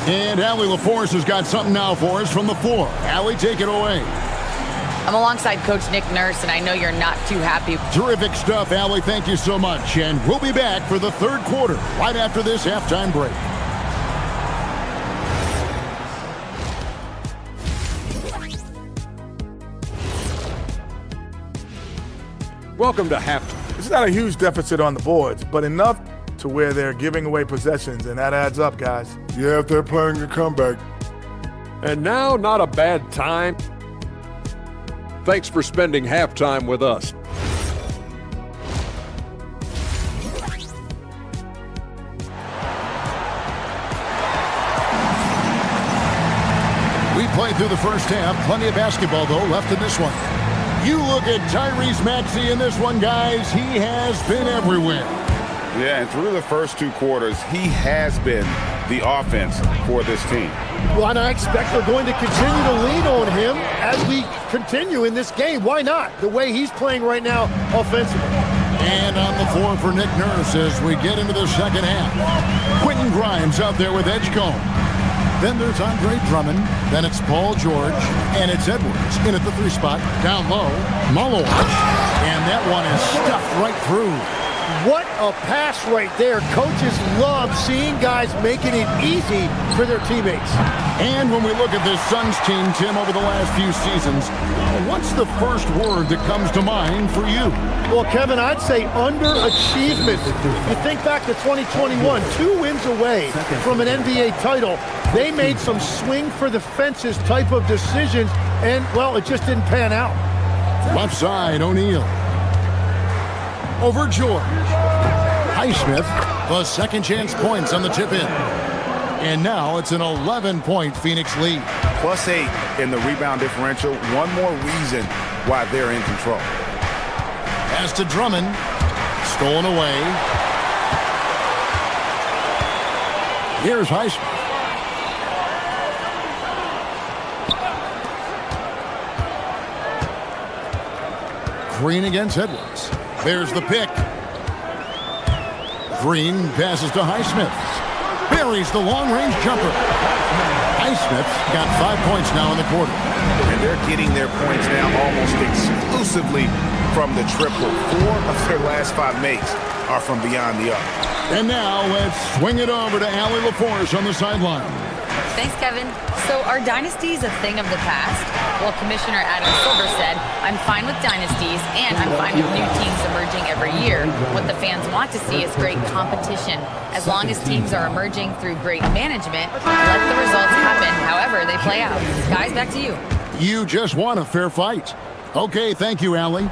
And Allie LaForce has got something now for us from the floor. Allie, take it away. I'm alongside Coach Nick Nurse, and I know you're not too happy. Terrific stuff, Allie. Thank you so much. And we'll be back for the third quarter right after this halftime break. Welcome to halftime. It's not a huge deficit on the boards, but enough to where they're giving away possessions, and that adds up, guys. Yeah, if they're playing a comeback. And now, not a bad time. Thanks for spending halftime with us. We played through the first half. Plenty of basketball, though, left in this one. You look at Tyrese Maxey in this one, guys. He has been everywhere. Yeah, and through the first two quarters, he has been the offense for this team. Well, and I expect they're going to continue to lean on him as we continue in this game. Why not? The way he's playing right now offensively. And on the floor for Nick Nurse as we get into the second half. Quentin Grimes out there with Edgecombe. Then there's Andre Drummond. Then it's Paul George. And it's Edwards in at the 3 spot. Down low, Malowicz. And that one is stuffed right through. What a pass right there. Coaches love seeing guys making it easy for their teammates. And when we look at this Suns team, Tim, over the last few seasons, what's the first word that comes to mind for you? Well, Kevin, I'd say underachievement. You think back to 2021, 2 wins away from an NBA title. They made some swing for the fences type of decisions, and, well, it just didn't pan out. Left side, O'Neal. Over George. Highsmith, the second chance points on the tip in. And now it's an 11-point Phoenix lead. +8 in the rebound differential. One more reason why they're in control. Pass to Drummond. Stolen away. Here's Highsmith. Green against Edwards. There's the pick. Green passes to Highsmith. Buries the long-range jumper. Highsmith's got 5 points now in the quarter. And they're getting their points now almost exclusively from the triple. 4 of their last 5 makes are from beyond the arc. And now let's swing it over to Allie LaForce on the sideline. Thanks, Kevin. So are dynasties a thing of the past? Well, Commissioner Adam Silver said, I'm fine with dynasties and I'm fine with new teams emerging every year. What the fans want to see is great competition. As long as teams are emerging through great management, let the results happen however they play out. Guys, back to you. You just want a fair fight. Okay, thank you, Allie.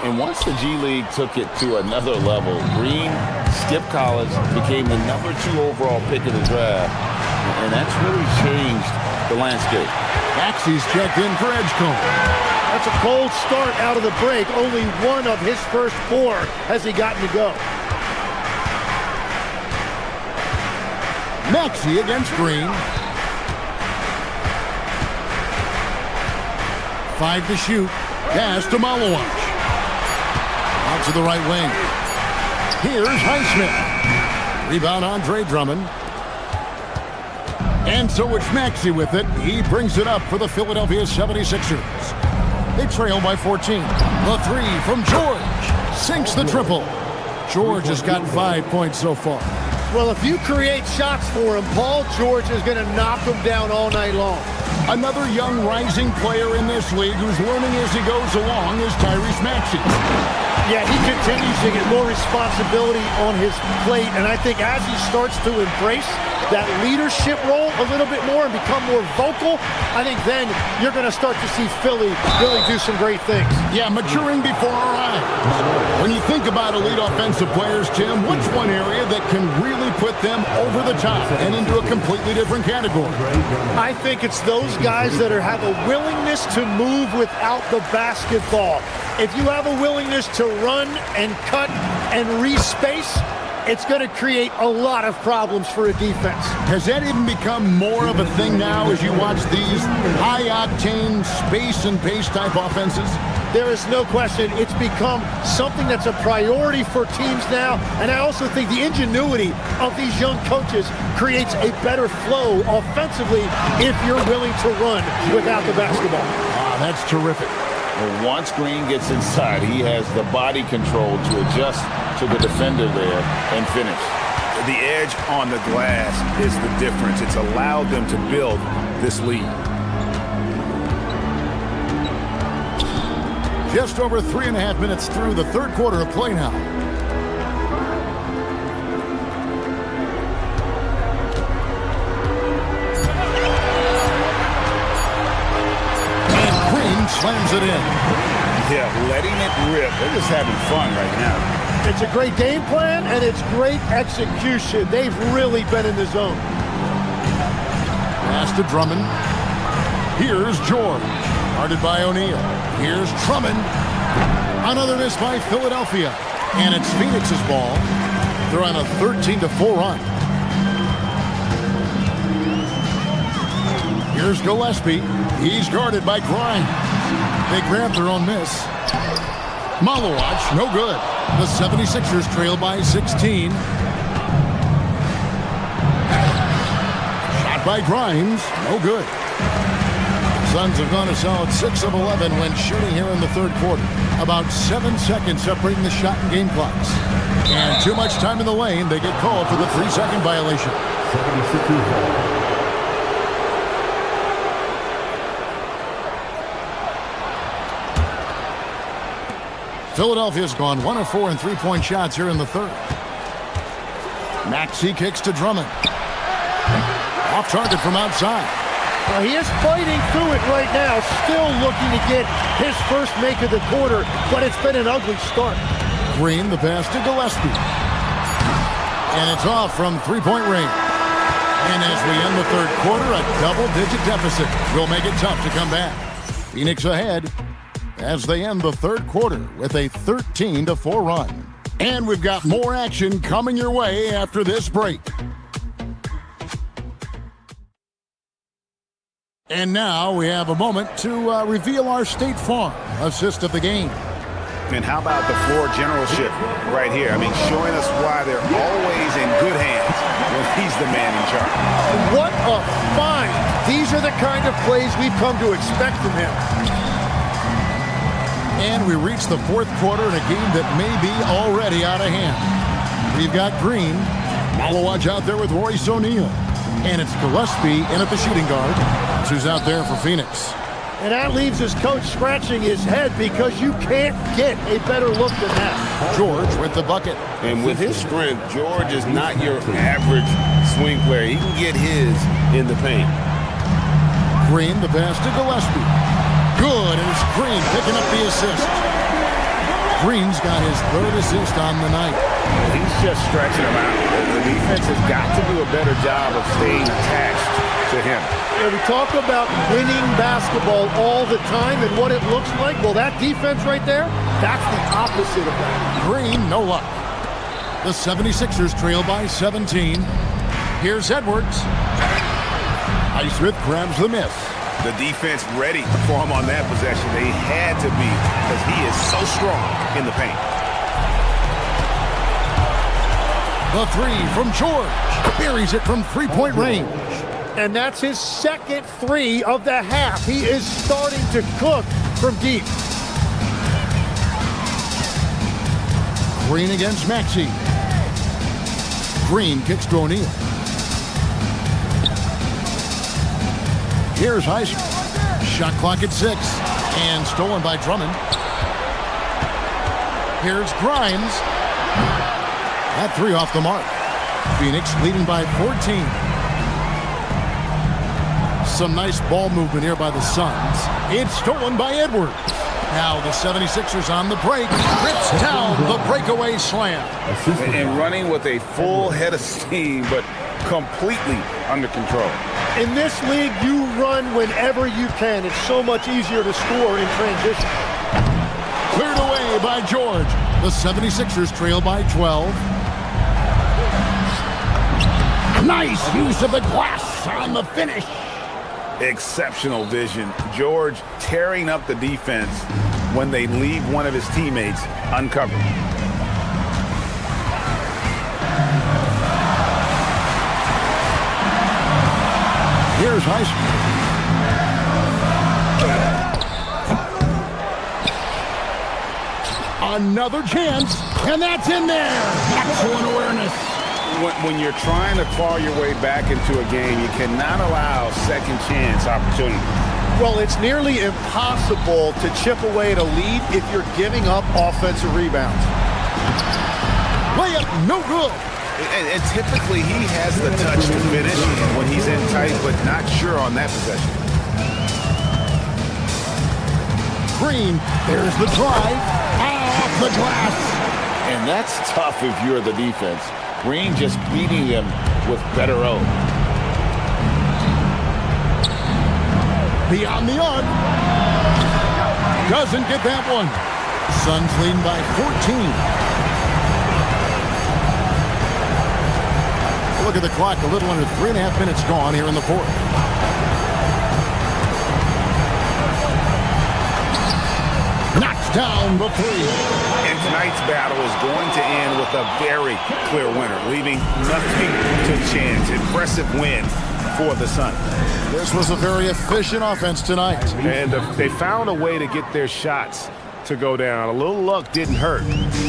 And once the G League took it to another level, Green skipped college, became the number 2 overall pick of the draft, and that's really changed the landscape. Maxey's checked in for Edgecombe. That's a cold start out of the break. Only 1 of his first 4 has he gotten to go. Maxey against Green. 5 to shoot. Pass to Malowicz. Out to the right wing. Here's Highsmith. Rebound Andre Drummond. And so it's Maxey with it. He brings it up for the Philadelphia 76ers. They trail by 14. The 3 from George. Sinks the triple. George has got 5 points so far. Well, if you create shots for him, Paul George is going to knock them down all night long. Another young rising player in this league who's learning as he goes along is Tyrese Maxey. Yeah, he continues to get more responsibility on his plate, and I think as he starts to embrace that leadership role a little bit more and become more vocal, I think then you're going to start to see Philly really do some great things. Yeah, maturing before our eyes. When you think about elite offensive players, Tim, what's one area that can really put them over the top and into a completely different category? I think it's those guys that have a willingness to move without the basketball. If you have a willingness to run and cut and respace, it's going to create a lot of problems for a defense. Has that even become more of a thing now as you watch these high-octane space and pace type offenses? There is no question. It's become something that's a priority for teams now. And I also think the ingenuity of these young coaches creates a better flow offensively if you're willing to run without the basketball. That's terrific. Well, once Green gets inside, he has the body control to adjust to the defender there and finish. The edge on the glass is the difference. It's allowed them to build this lead. Just over 3.5 minutes through the third quarter of play now. And Green slams it in. Yeah, letting it rip. They're just having fun right now. It's a great game plan, and it's great execution. They've really been in the zone. Pass to Drummond. Here's George. Guarded by O'Neal. Here's Drummond. Another miss by Philadelphia. And it's Phoenix's ball. They're on a 13-4 run. Here's Gillespie. He's guarded by Grimes. They grab their own miss. Malawach, no good. The 76ers trail by 16. Shot by Grimes, no good. Suns have gone a solid 6 of 11 when shooting here in the third quarter. About 7 seconds separating the shot and game clocks. And too much time in the lane, they get called for the 3-second violation. 76ers. Philadelphia's gone 1 of 4 in three-point shots here in the third. Maxey kicks to Drummond. Off target from outside. Well, he is fighting through it right now, still looking to get his first make of the quarter, but it's been an ugly start. Green, the pass to Gillespie. And it's off from three-point range. And as we end the third quarter, a double-digit deficit will make it tough to come back. Phoenix ahead as they end the third quarter with a 13-4 run. And we've got more action coming your way after this break. And now we have a moment to reveal our State Farm assist of the game. And how about the floor generalship right here? I mean, showing us why they're always in good hands when he's the man in charge. What a find! These are the kind of plays we've come to expect from him. And we reach the fourth quarter in a game that may be already out of hand. We've got Green, Malawach out there with Royce O'Neal. And it's Gillespie in at the shooting guard, who's out there for Phoenix. And that leaves his coach scratching his head because you can't get a better look than that. George with the bucket. And with his strength, George is not your average swing player. He can get his in the paint. Green, the pass to Gillespie. Good, and it's Green picking up the assist. Green's got his third assist on the night. He's just stretching him out. The defense has got to do a better job of staying attached to him. Yeah, we talk about winning basketball all the time and what it looks like. Well, that defense right there, that's the opposite of that. Green, no luck. The 76ers trail by 17. Here's Edwards. Highsmith grabs the miss. The defense ready for him on that possession. They had to be because he is so strong in the paint. The three from George. Buries it from three-point range. And that's his second three of the half. He is starting to cook from deep. Green against Maxey. Green kicks to O'Neal. Here's Highsmith. Shot clock at 6. And stolen by Drummond. Here's Grimes. That three off the mark. Phoenix leading by 14. Some nice ball movement here by the Suns. It's stolen by Edwards. Now the 76ers on the break. Rips down the breakaway slam. And running with a full head of steam, but completely under control. In this league, you run whenever you can. It's so much easier to score in transition. Cleared away by George. The 76ers trail by 12. Nice use of the glass on the finish. Exceptional vision. George tearing up the defense when they leave one of his teammates uncovered. Here's Highsmith. Another chance, and that's in there. Excellent awareness. When you're trying to claw your way back into a game, you cannot allow second chance opportunity. Well, it's nearly impossible to chip away at a lead if you're giving up offensive rebounds. Layup, no good. And typically he has the touch to finish when he's in tight, but not sure on that possession. Green, there's the drive, off the glass. And that's tough if you're the defense. Green just beating them with better O. Beyond the arc. Doesn't get that one. Suns leading by 14. Look at the clock, a little under 3.5 minutes gone here in the fourth. down the three. And tonight's battle is going to end with a very clear winner, leaving nothing to chance. Impressive win for the Suns. This was a very efficient offense tonight. And they found a way to get their shots to go down. A little luck didn't hurt.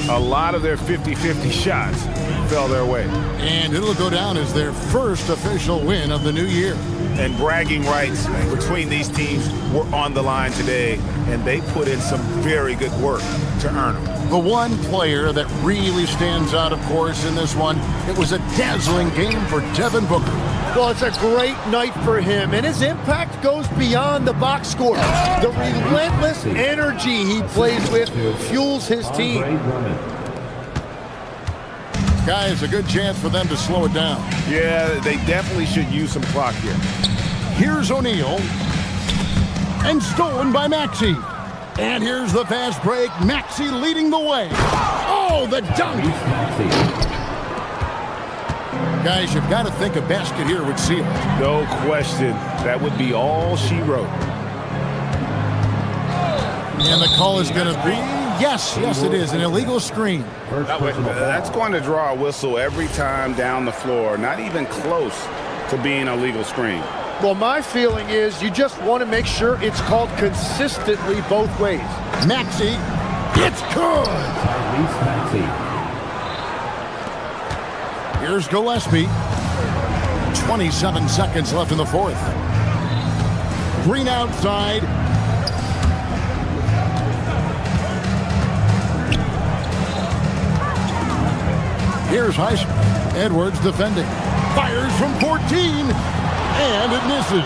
A lot of their 50-50 shots fell their way. And it'll go down as their first official win of the new year. And bragging rights between these teams were on the line today, and they put in some very good work to earn them. The one player that really stands out, of course, in this one, it was a dazzling game for Devin Booker. Well, it's a great night for him, and his impact goes beyond the box score. The relentless energy he plays with fuels his team. Guys, a good chance for them to slow it down. Yeah, they definitely should use some clock here. Here's O'Neal. And stolen by Maxey. And here's the fast break. Maxey leading the way. Oh, the dunk! Guys, you've got to think a basket here would seal it. No question. That would be all she wrote. And the call is going to be, yes, it is, an illegal screen. That's going to draw a whistle every time down the floor. Not even close to being a legal screen. Well, my feeling is you just want to make sure it's called consistently both ways. Maxey, it's good. Here's Gillespie. 27 seconds left in the fourth. Green outside. Here's Heisman. Edwards defending. Fires from 14. And it misses.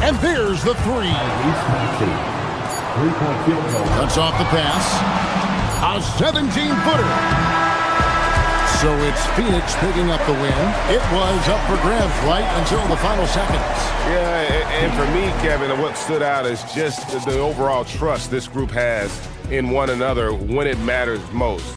And there's the three. Cuts off the pass. A 17-footer. So it's Phoenix picking up the win. It was up for grabs right until the final seconds. Yeah, and for me, Kevin, what stood out is just the overall trust this group has in one another when it matters most.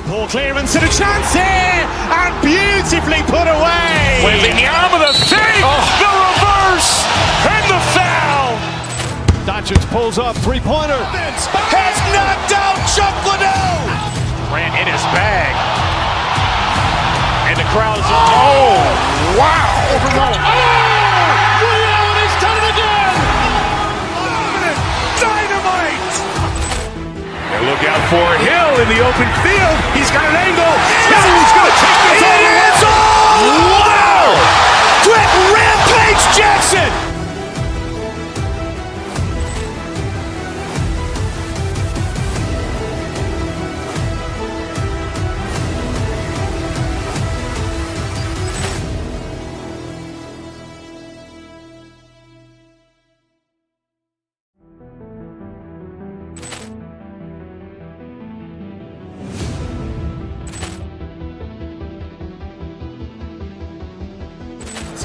Ball clearance and a chance here, and beautifully put away. Wembanyama the save, the reverse, and the foul. Doncic pulls up, three-pointer. Has knocked out Chuck Liddell. Ran in his bag. And the crowd is, oh, wow. He's done it again. Dynamite. And look out for Hill in the open field. He's got an angle. Hill's going to take this all the way. Wow! Quick Rampage Jackson.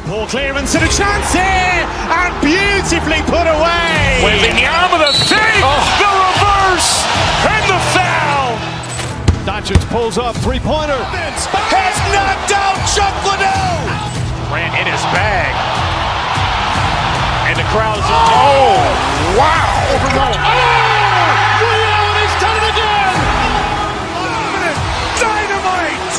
Ball clearance and a chance here, and beautifully put away. Wembanyama the save, the reverse, and the foul. Doncic pulls up, three-pointer. Has knocked out Chuck Liddell. Ran in his bag. And the crowd is, oh, wow. He's done it again. Dynamite.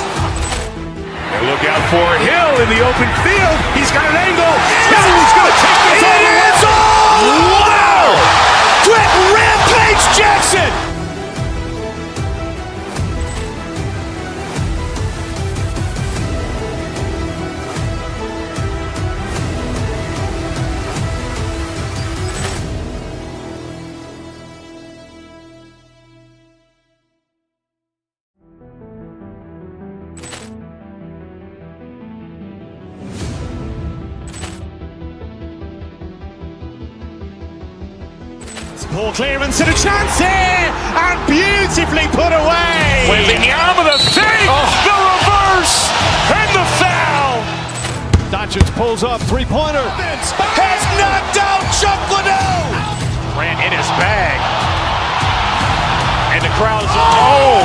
And look out for Hill in the open field. He's got an angle. Hill's going to take this all the way. Wow! Quick Rampage Jackson. Ball clearance and a chance here, and beautifully put away. Wembanyama the save, the reverse, and the foul. Doncic Richards pulls up, three-pointer. Has knocked out Chuck Liddell. Grant in his bag. And the crowd is... Oh,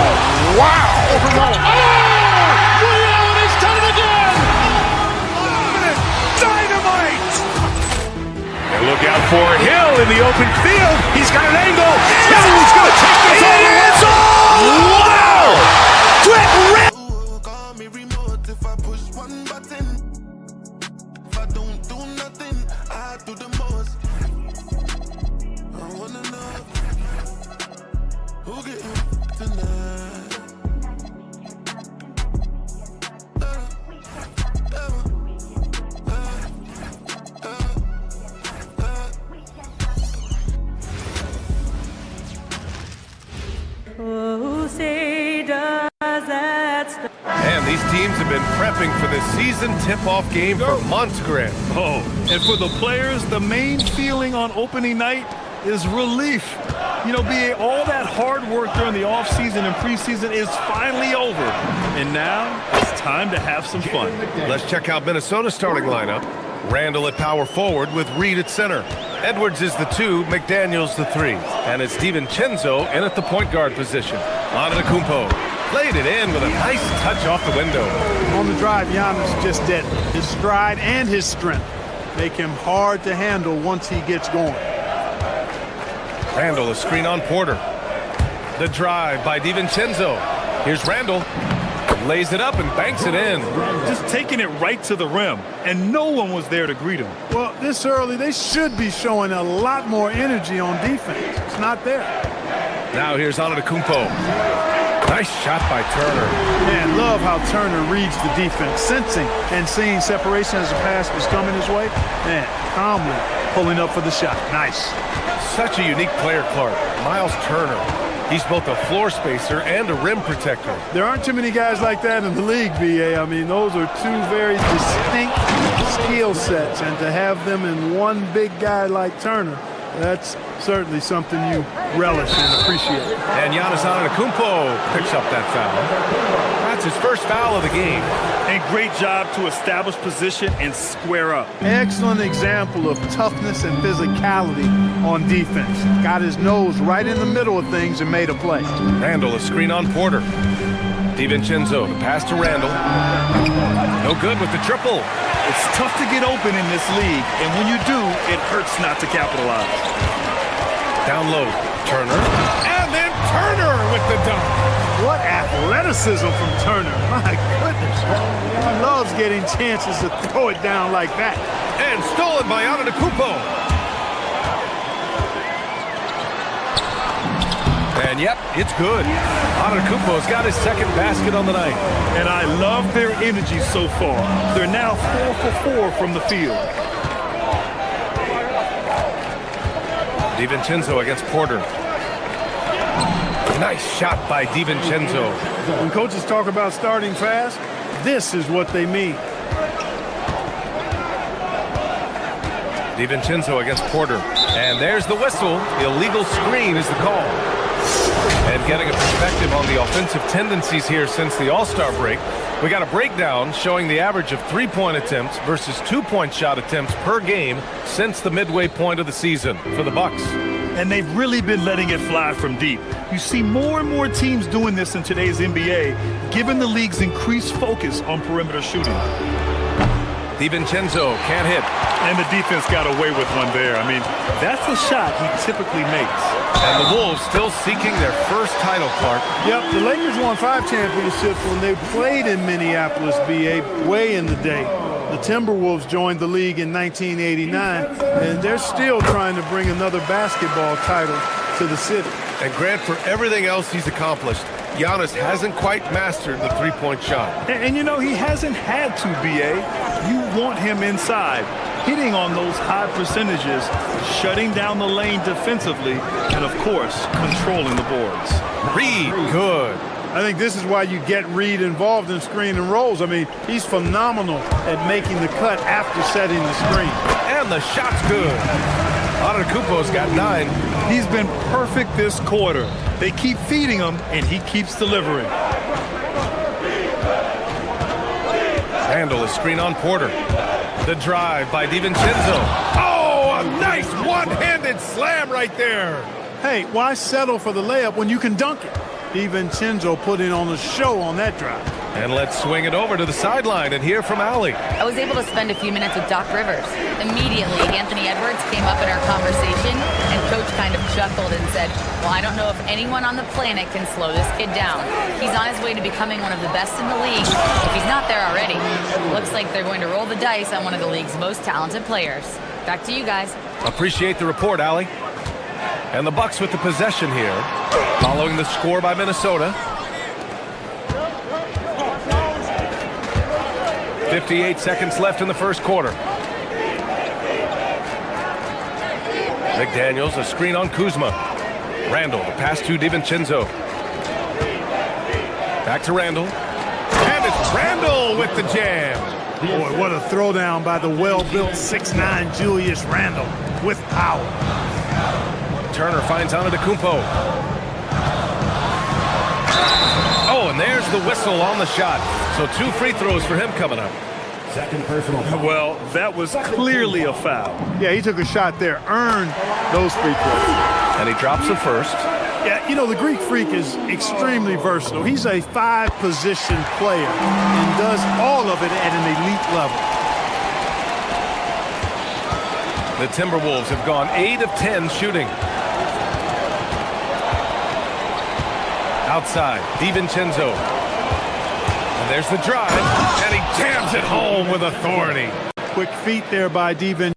wow. Ray Allen has done it again. Dynamite. And look out for Hill in the open field. He's got an angle. He's going to take this all the way. Wow. Quick rip. And these teams have been prepping for this season tip-off game for months, Grant. Oh, and for the players, the main feeling on opening night is relief. You know, BA, all that hard work during the offseason and preseason is finally over. And now it's time to have some fun. Let's check out Minnesota's starting lineup. Randall at power forward with Reed at center. Edwards is the 2, McDaniels the 3. And it's DiVincenzo in at the point guard position. Antetokounmpo played it in with a nice touch off the window. On the drive, Giannis just dead. His stride and his strength make him hard to handle once he gets going. Randall, a screen on Porter. The drive by DiVincenzo. Here's Randall. Lays it up and banks it in. Just taking it right to the rim, and no one was there to greet him. Well, this early, they should be showing a lot more energy on defense. It's not there. Now here's Antetokounmpo. Nice shot by Turner. Man, love how Turner reads the defense, sensing and seeing separation as the pass is coming his way. Man, calmly pulling up for the shot. Nice. Such a unique player, Clark. Miles Turner. He's both a floor spacer and a rim protector. There aren't too many guys like that in the league, BA. I mean, those are two very distinct skill sets, and to have them in one big guy like Turner, that's certainly something you relish and appreciate. And Giannis Antetokounmpo picks up that foul. That's his first foul of the game. And great job to establish position and square up. Excellent example of toughness and physicality on defense. Got his nose right in the middle of things and made a play. Randall, a screen on Porter. DiVincenzo, the pass to Randall. No good with the triple. It's tough to get open in this league, and when you do, it hurts not to capitalize. Down low, Turner. And then Turner with the dunk. What athleticism from Turner. My goodness. He loves getting chances to throw it down like that. And stolen by Antetokounmpo. And yep, it's good. Antetokounmpo's got his second basket on the night. And I love their energy so far. They're now 4 for 4 from the field. DiVincenzo against Porter. Nice shot by DiVincenzo. When coaches talk about starting fast, this is what they mean. DiVincenzo against Porter. And there's the whistle. Illegal screen is the call. And getting a perspective on the offensive tendencies here since the All-Star break, we got a breakdown showing the average of 3-point attempts versus 2-point shot attempts per game since the midway point of the season for the Bucks. And they've really been letting it fly from deep. You see more and more teams doing this in today's NBA, given the league's increased focus on perimeter shooting. DiVincenzo can't hit. And the defense got away with one there. I mean, that's the shot he typically makes. And the Wolves still seeking their first title, Clark. Yep, the Lakers won 5 championships when they played in Minneapolis, BA, way in the day. The Timberwolves joined the league in 1989, and they're still trying to bring another basketball title to the city. And Grant, for everything else he's accomplished, Giannis hasn't quite mastered the 3-point shot. And you know, he hasn't had to, BA. You want him inside, hitting on those high percentages, shutting down the lane defensively, and of course, controlling the boards. Reed, good. I think this is why you get Reed involved in screen and rolls. I mean, he's phenomenal at making the cut after setting the screen. And the shot's good. Antetokounmpo's got 9. He's been perfect this quarter. They keep feeding him, and he keeps delivering. Randall, a screen on Porter. The drive by DiVincenzo. Oh, a nice one-handed slam right there. Hey, why settle for the layup when you can dunk it? DiVincenzo put in on a show on that drive. And let's swing it over to the sideline and hear from Allie. I was able to spend a few minutes with Doc Rivers. Immediately, Anthony Edwards came up in our conversation, and Coach kind of chuckled and said, well, I don't know if anyone on the planet can slow this kid down. He's on his way to becoming one of the best in the league, if he's not there already. Looks like they're going to roll the dice on one of the league's most talented players. Back to you guys. Appreciate the report, Allie. And the Bucks with the possession here, following the score by Minnesota. 58 seconds left in the first quarter. McDaniels, a screen on Kuzma. Randall, the pass to DiVincenzo. Back to Randall. And it's Randall with the jam. Boy, what a throwdown by the well-built 6'9" Julius Randle with power. Turner finds Antetokounmpo. Oh, and there's the whistle on the shot. So 2 free throws for him coming up. Second personal. Well, that was clearly a foul. Yeah, he took a shot there, earned those free throws. And he drops the first. Yeah, you know, the Greek Freak is extremely versatile. He's a 5-position player and does all of it at an elite level. The Timberwolves have gone 8 of 10 shooting. Outside, DiVincenzo. And there's the drive, and he jams it home with authority. Quick feet there by DiVincenzo.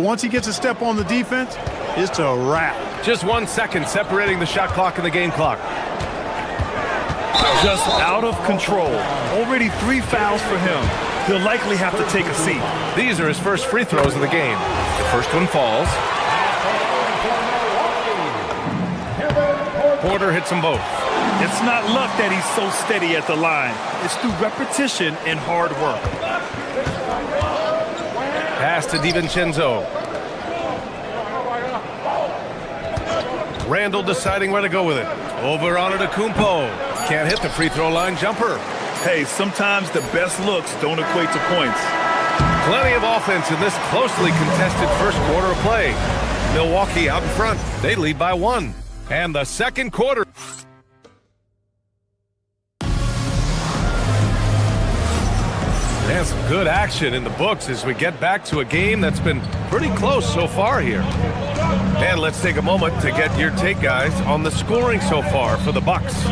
Once he gets a step on the defense, it's a wrap. Just 1 second separating the shot clock and the game clock. Just out of control. Already 3 fouls for him. He'll likely have to take a seat. These are his first free throws of the game. The first one falls. Porter hits them both. It's not luck that he's so steady at the line. It's through repetition and hard work. Pass to DiVincenzo. Randall deciding where to go with it. Over on Antetokounmpo. Can't hit the free throw line jumper. Hey, sometimes the best looks don't equate to points. Plenty of offense in this closely contested first quarter of play. Milwaukee out in front. They lead by 1. And the second quarter. And some good action in the books as we get back to a game that's been pretty close so far here. And let's take a moment to get your take, guys, on the scoring so far for the Bucks.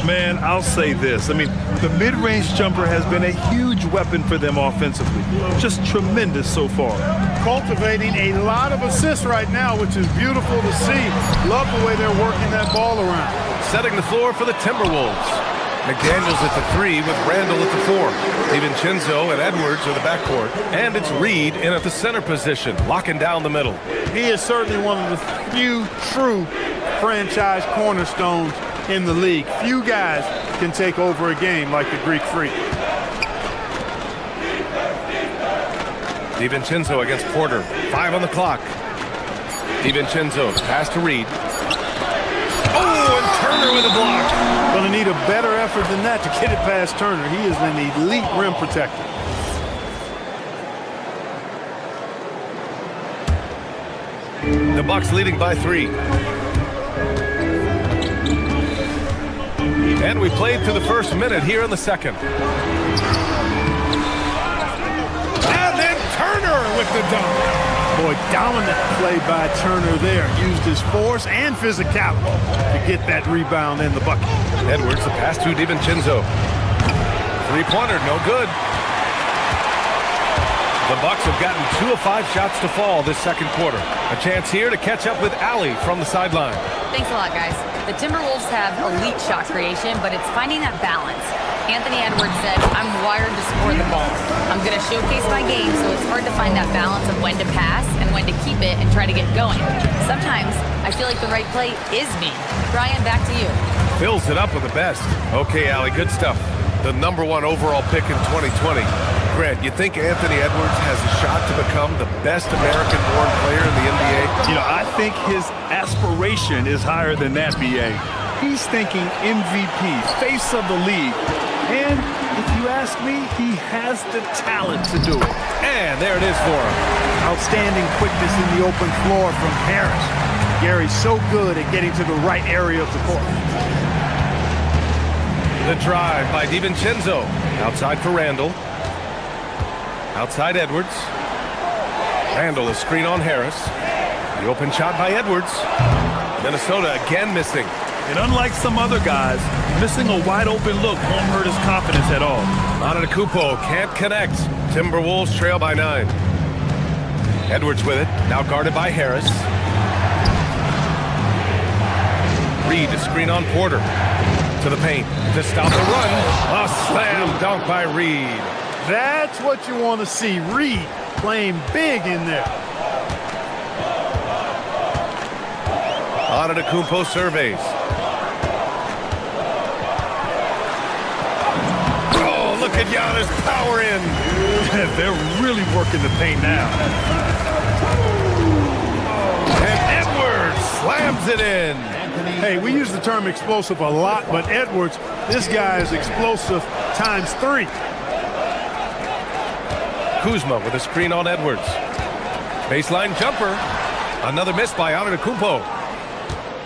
Man, I'll say this. I mean, the mid-range jumper has been a huge weapon for them offensively. Just tremendous so far. Cultivating a lot of assists right now, which is beautiful to see. Love the way they're working that ball around. Setting the floor for the Timberwolves. McDaniels at the 3 with Randall at the 4. DiVincenzo and Edwards are the backcourt. And it's Reed in at the center position, locking down the middle. He is certainly one of the few true franchise cornerstones in the league. Few guys can take over a game like the Greek Freak. DiVincenzo against Porter. 5 on the clock. DiVincenzo pass to Reed. Oh, and Turner with a block. Going to need a better effort than that to get it past Turner. He is an elite rim protector. The Bucks leading by 3. And we played through the first minute here in the second. And then Turner with the dunk. Boy, dominant play by Turner there. Used his force and physicality to get that rebound in the bucket. Edwards, the pass to DiVincenzo. 3-pointer, no good. The Bucks have gotten 2 of 5 shots to fall this second quarter. A chance here to catch up with Allie from the sideline. Thanks a lot, guys. The Timberwolves have elite shot creation, but it's finding that balance. Anthony Edwards said, I'm wired to score the ball. I'm going to showcase my game, so it's hard to find that balance of when to pass and when to keep it and try to get going. Sometimes I feel like the right play is me. Brian, back to you. Fills it up with the best. Okay, Allie, good stuff. The #1 overall pick in 2020. Grant, you think Anthony Edwards has a shot to become the best American-born player in the NBA? You know, I think his aspiration is higher than that, B.A. He's thinking MVP, face of the league. And if you ask me, he has the talent to do it. And there it is for him. Outstanding quickness in the open floor from Harris. Gary's so good at getting to the right area of the court. The drive by DiVincenzo. Outside for Randall. Outside Edwards. Randall, a screen on Harris. The open shot by Edwards. Minnesota again missing. And unlike some other guys, missing a wide open look won't hurt his confidence at all. Antetokounmpo can't connect. Timberwolves trail by 9. Edwards with it, now guarded by Harris. Reed, a screen on Porter. To the paint, to stop the run. A slam dunk by Reed. That's what you want to see. Reed playing big in there. Antetokounmpo surveys. Oh, look at Giannis power in. They're really working the paint now. And Edwards slams it in. Hey, we use the term explosive a lot, but Edwards, this guy is explosive times 3. Kuzma with a screen on Edwards. Baseline jumper. Another miss by Antetokounmpo.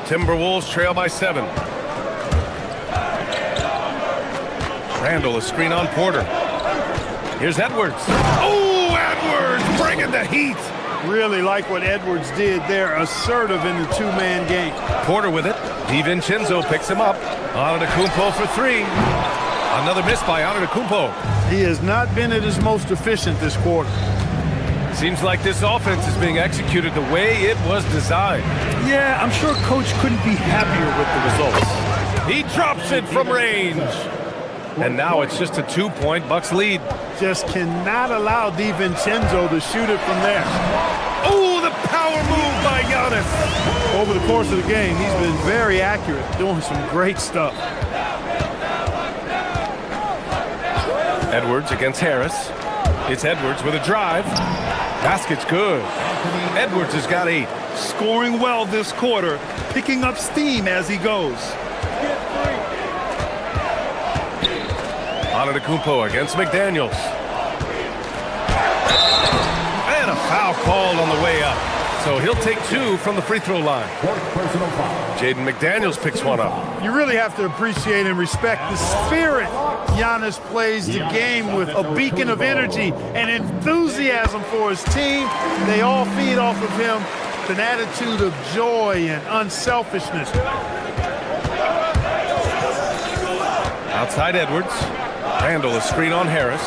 Timberwolves trail by 7. Randall, a screen on Porter. Here's Edwards. Oh, Edwards bringing the heat. Really like what Edwards did there, assertive in the two-man game. Porter with it. DiVincenzo picks him up. Antetokounmpo for 3. Another miss by Antetokounmpo. He has not been at his most efficient this quarter. Seems like this offense is being executed the way it was designed. Yeah, I'm sure Coach couldn't be happier with the results. He drops it from range. And now it's just a 2-point Bucks lead. Just cannot allow DiVincenzo to shoot it from there. Oh, the power move by Giannis. Over the course of the game, he's been very accurate, doing some great stuff. Edwards against Harris. It's Edwards with a drive. Basket's good. Edwards has got 8. Scoring well this quarter, picking up steam as he goes. Antetokounmpo against McDaniels. And a foul called on the way up. So he'll take 2 from the free throw line. Jaden McDaniels picks one up. You really have to appreciate and respect the spirit Giannis plays the game with, a beacon of energy and enthusiasm for his team. They all feed off of him, an attitude of joy and unselfishness. Outside Edwards. Randall, a screen on Harris.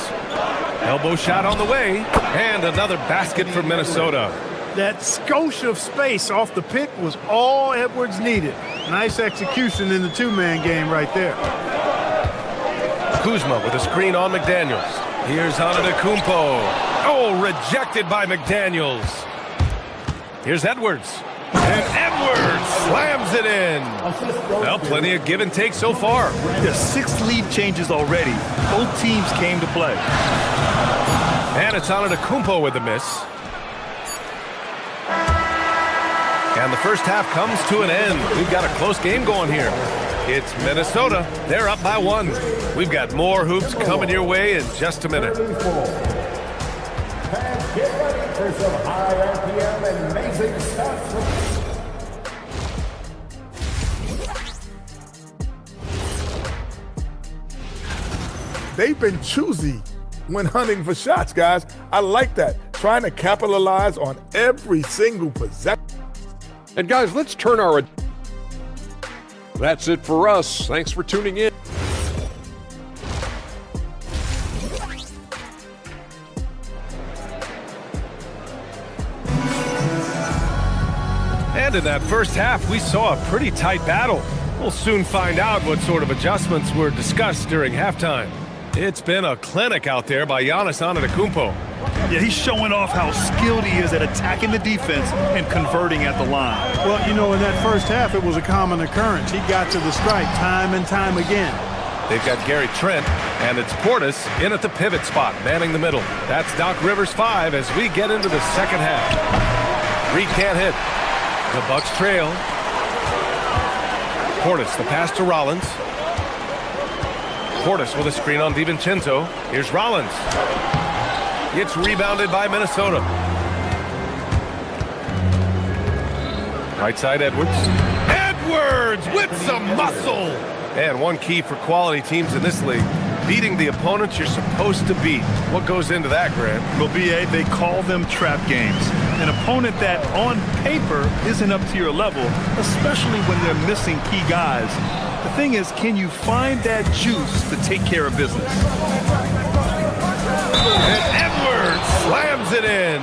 Elbow shot on the way. And another basket for Minnesota. That skosh of space off the pick was all Edwards needed. Nice execution in the two-man game right there. Kuzma with a screen on McDaniels. Here's Antetokounmpo. Oh, rejected by McDaniels. Here's Edwards. And Edwards slams it in. Well, plenty of give and take so far. The 6 lead changes already. Both teams came to play. And it's Antetokounmpo with the miss. And the first half comes to an end. We've got a close game going here. It's Minnesota. They're up by 1. We've got more hoops coming your way in just a minute. Get ready for some high RPM and amazing stuff. They've been choosy when hunting for shots, guys. I like that. Trying to capitalize on every single possession. And guys, let's turn our... That's it for us. Thanks for tuning in. And in that first half, we saw a pretty tight battle. We'll soon find out what sort of adjustments were discussed during halftime. It's been a clinic out there by Giannis Antetokounmpo. Yeah, he's showing off how skilled he is at attacking the defense and converting at the line. Well, you know, in that first half, it was a common occurrence. He got to the stripe time and time again. They've got Gary Trent, and it's Portis in at the pivot spot, manning the middle. That's Doc Rivers 5 as we get into the second half. Reed can't hit. The Bucks trail. Portis, the pass to Rollins. Portis with a screen on DiVincenzo. Here's Rollins. It's rebounded by Minnesota. Right side, Edwards. Edwards with some muscle! And one key for quality teams in this league, beating the opponents you're supposed to beat. What goes into that, Grant? Well, BA, they call them trap games. An opponent that, on paper, isn't up to your level, especially when they're missing key guys. The thing is, can you find that juice to take care of business? And Edwards slams it in.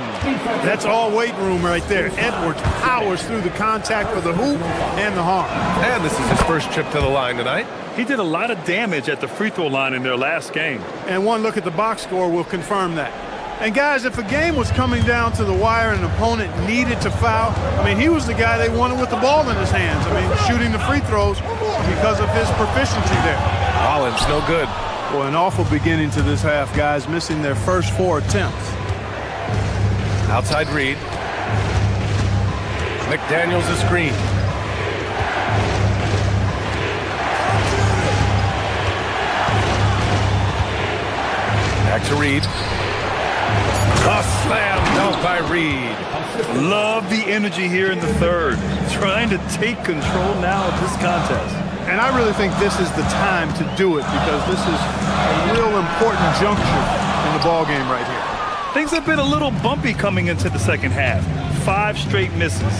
That's all weight room right there. Edwards powers through the contact for the hoop and the harm. And this is his first trip to the line tonight. He did a lot of damage at the free throw line in their last game. And one look at the box score will confirm that. And guys, if a game was coming down to the wire and an opponent needed to foul, I mean, he was the guy they wanted with the ball in his hands. I mean, shooting the free throws because of his proficiency there. Rollins, no good. Well, an awful beginning to this half, guys, missing their first 4 attempts. Outside Reed. McDaniels a screen. Back to Reed. A slam dunk by Reed. Love the energy here in the third. Trying to take control now of this contest. And I really think this is the time to do it because this is a real important juncture in the ball game right here. Things have been a little bumpy coming into the second half. 5 straight misses.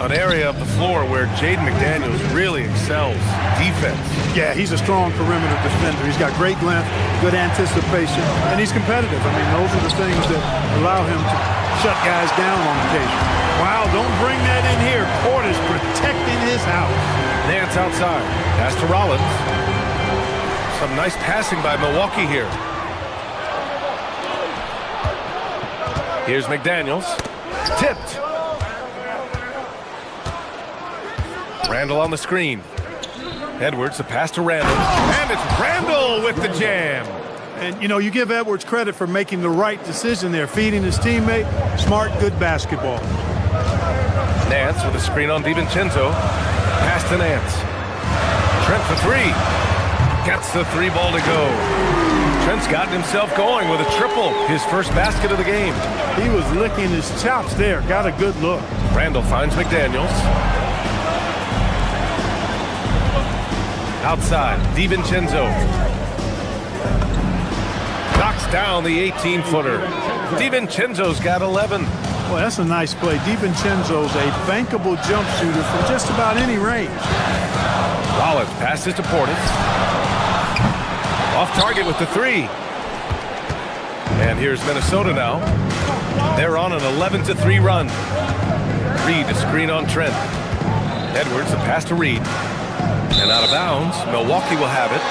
An area of the floor where Jaden McDaniels really excels. Defense. Yeah, he's a strong perimeter defender. He's got great length, good anticipation, and he's competitive. I mean, those are the things that allow him to shut guys down on occasion. Wow, don't bring that in here. Portis protecting his house. Nance outside. Pass to Rollins. Some nice passing by Milwaukee here. Here's McDaniels. Tipped. Randall on the screen. Edwards, the pass to Randall. And it's Randall with the jam. And, you know, you give Edwards credit for making the right decision there, feeding his teammate. Smart, good basketball. Nance with a screen on DiVincenzo. Pass to Nance. Trent for 3. Gets the 3 ball to go. Trent's gotten himself going with a triple. His first basket of the game. He was licking his chops there. Got a good look. Randall finds McDaniels. Outside, DiVincenzo. Knocks down the 18-footer. DiVincenzo's got 11. Boy, that's a nice play. DiVincenzo's a bankable jump shooter from just about any range. Rollins passes to Portis. Off target with the 3. And here's Minnesota now. They're on an 11-3 run. Reed to screen on Trent. Edwards, the pass to Reed. And out of bounds, Milwaukee will have it.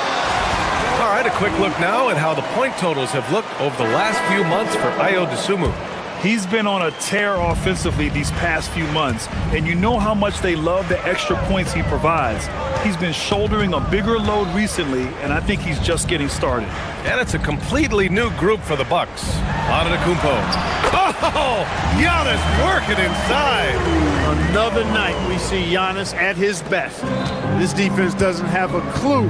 All right, a quick look now at how the point totals have looked over the last few months for Ayo Dosunmu. He's been on a tear offensively these past few months, and you know how much they love the extra points he provides. He's been shouldering a bigger load recently, and I think he's just getting started. And it's a completely new group for the Bucks. Antetokounmpo. Oh, Giannis working inside. Another night we see Giannis at his best. This defense doesn't have a clue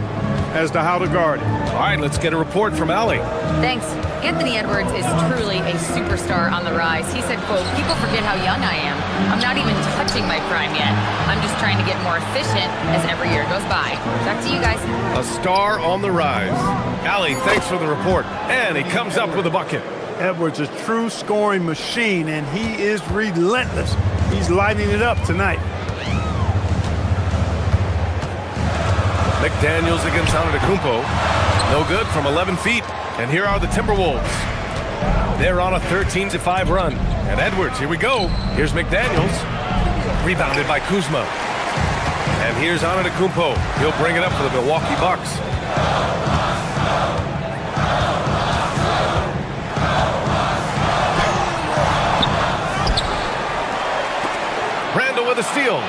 as to how to guard it. All right, let's get a report from Allie. Thanks. Anthony Edwards is truly a superstar on the rise. He said, quote, "People forget how young I am. I'm not even touching my prime yet. I'm just trying to get more efficient as every year goes by." Back to you guys. A star on the rise. Allie, thanks for the report. And he comes up with a bucket. Edwards, a true scoring machine, and he is relentless. He's lighting it up tonight. McDaniels against Antetokounmpo. No good from 11 feet. And here are the Timberwolves. They're on a 13-5 run. And Edwards, here we go. Here's McDaniels. Rebounded by Kuzma. And here's Antetokounmpo. He'll bring it up for the Milwaukee Bucks. Randall with a steal.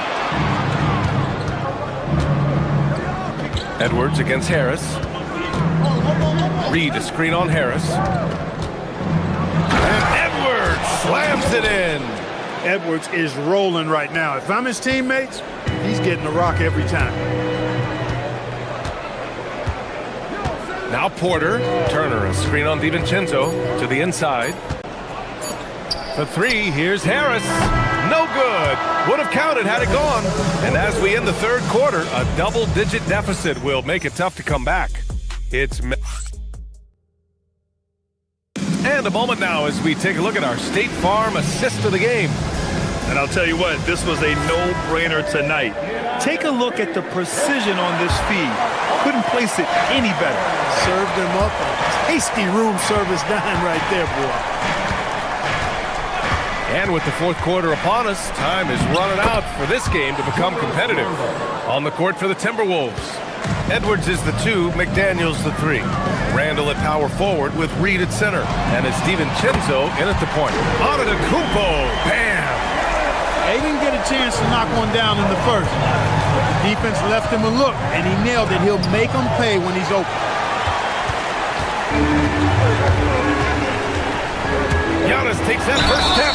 Edwards against Harris. Reed a screen on Harris. And Edwards slams it in. Edwards is rolling right now. If I'm his teammates, he's getting the rock every time. Now Porter. Turner, a screen on DiVincenzo to the inside. For three, here's Harris. No good. Would have counted had it gone. And as we end the third quarter, a double-digit deficit will make it tough to come back. And a moment now as we take a look at our State Farm assist of the game. And I'll tell you what, this was a no-brainer tonight. Take a look at the precision on this feed. Couldn't place it any better. Served him up a tasty room service dime right there, boy. And with the fourth quarter upon us, time is running out for this game to become competitive. On the court for the Timberwolves, Edwards is the 2, McDaniels the 3. Randall at power forward with Reed at center. And it's DiVincenzo in at the point. Antetokounmpo, bam! They didn't get a chance to knock one down in the first. The defense left him a look, and he nailed it. He'll make them pay when he's open. Giannis takes that first step.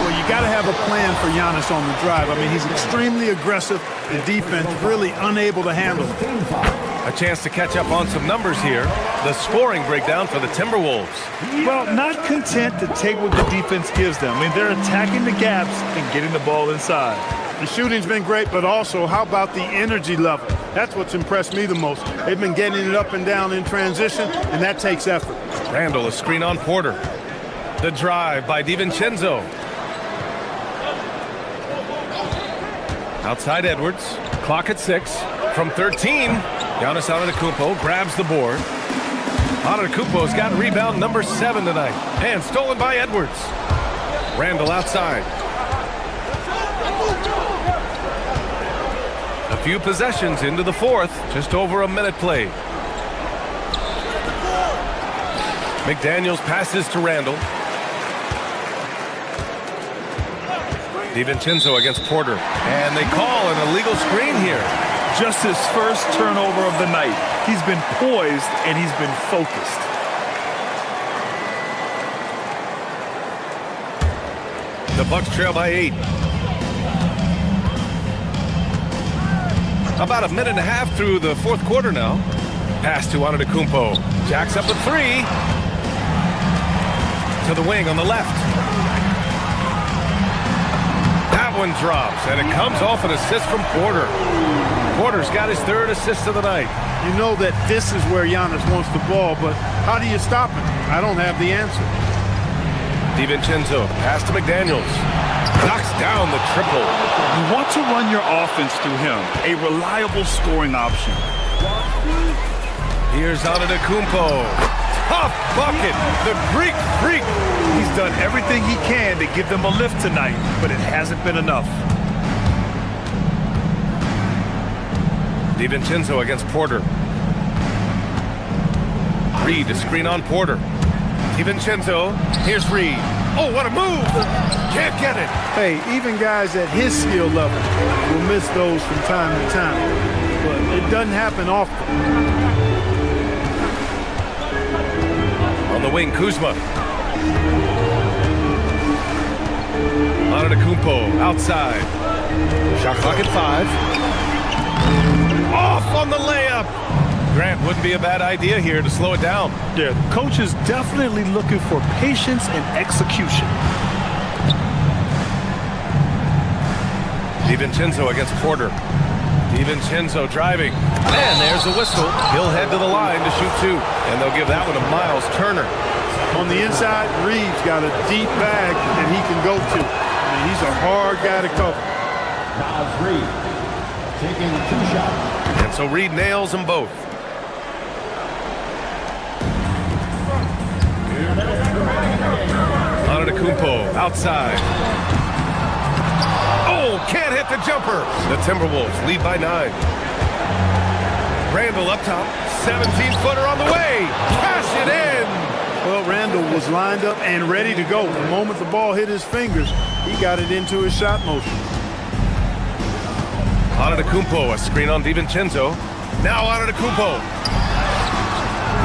Well, you got to have a plan for Giannis on the drive. I mean, he's extremely aggressive. The defense really unable to handle it. A chance to catch up on some numbers here. The scoring breakdown for the Timberwolves. Well, not content to take what the defense gives them. I mean, they're attacking the gaps and getting the ball inside. The shooting's been great, but also, how about the energy level? That's what's impressed me the most. They've been getting it up and down in transition, and that takes effort. Randall, a screen on Porter. The drive by DiVincenzo. Outside Edwards. Clock at 6. From 13, Giannis Antetokounmpo grabs the board. Antetokounmpo's got rebound number 7 tonight. And stolen by Edwards. Randall outside. A few possessions into the fourth. Just over a minute played. McDaniels passes to Randall. DiVincenzo against Porter. And they call an illegal screen here. Just his first turnover of the night. He's been poised and he's been focused. The Bucks trail by 8. About a minute and a half through the fourth quarter now. Pass to Antetokounmpo. Jacks up a 3. To the wing on the left. That one drops, and it comes off an assist from Porter. Porter's got his third assist of the night. You know that this is where Giannis wants the ball, but how do you stop him? I don't have the answer. DiVincenzo, pass to McDaniels. Knocks down the triple. You want to run your offense through him, a reliable scoring option. Here's Antetokounmpo. Tough bucket, the Greek freak. He's done everything he can to give them a lift tonight, but it hasn't been enough. DiVincenzo against Porter. Reed to screen on Porter. DiVincenzo, here's Reed. Oh, what a move! Can't get it. Hey, even guys at his skill level will miss those from time to time, but it doesn't happen often. On the wing, Kuzma. Antetokounmpo outside. Shot clock at 5. Off on the layup. Grant, wouldn't be a bad idea here to slow it down. Yeah, the coach is definitely looking for patience and execution. DiVincenzo against Porter. DiVincenzo driving. And there's a whistle. He'll head to the line to shoot 2. And they'll give that one to Miles Turner. On the inside, Reed's got a deep bag that he can go to. I mean, he's a hard guy to cover. Miles Reed taking 2 shots. And so Reed nails them both. Antetokounmpo outside. Oh, can't hit the jumper. The Timberwolves lead by 9. Randall up top. 17-footer on the way. Cash it in. Well, Randall was lined up and ready to go. The moment the ball hit his fingers, he got it into his shot motion. Antetokounmpo, a screen on DiVincenzo. Now Antetokounmpo.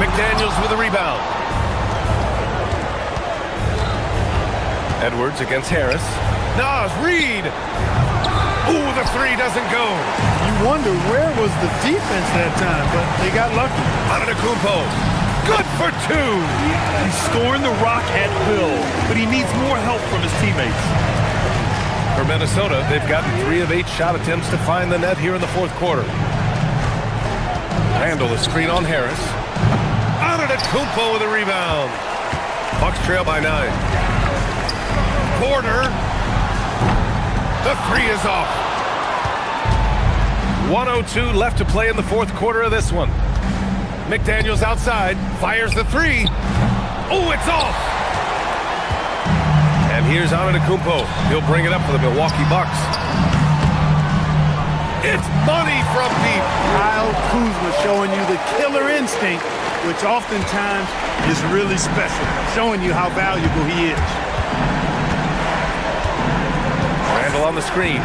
McDaniels with a rebound. Edwards against Harris. Nas, Reed. Ooh, the three doesn't go. You wonder where was the defense that time, but they got lucky. Antetokounmpo, good for two. He's scoring the rock at will, but he needs more help from his teammates. For Minnesota, they've gotten 3 of 8 shot attempts to find the net here in the fourth quarter. Randall, a screen on Harris. Antetokounmpo with a rebound. Bucks trail by 9. Porter. The three is off. 1:02 left to play in the fourth quarter of this one. McDaniels outside, fires the three. Oh, it's off. And here's Antetokounmpo. He'll bring it up for the Milwaukee Bucks. It's money from deep. Kyle Kuzma showing you the killer instinct, which oftentimes is really special, showing you how valuable he is. Randall on the screen.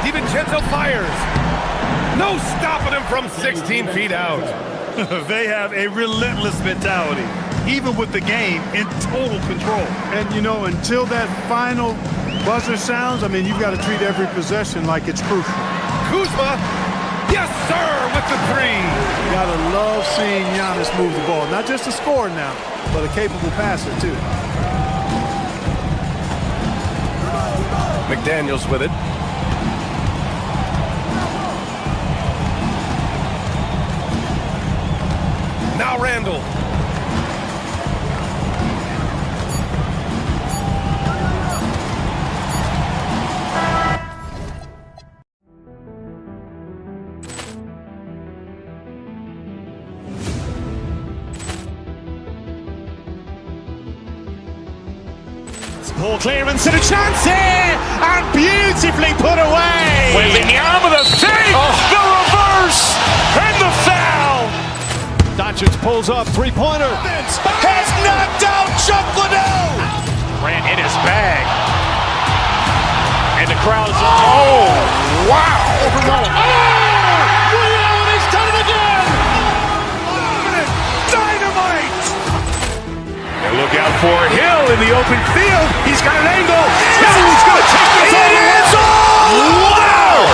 DiVincenzo fires. No stopping him from 16 feet out. They have a relentless mentality, even with the game in total control. And, you know, until that final buzzer sounds, I mean, you've got to treat every possession like it's crucial. Kuzma, yes, sir, with the three. You got to love seeing Giannis move the ball. Not just a scorer now, but a capable passer, too. McDaniels with it. Now Randall. Ball clearance and a chance here, and beautifully put away. Wembanyama with a three, the reverse, and the foul. Doncic pulls up, three-pointer. Has knocked out Chuck Liddell. Grant in his bag. And the crowd is, oh, wow. Liddell, he's done it again. Dynamite. And look out for Hill in the open field. He's got an angle. Hill's going to take this all the way. Wow!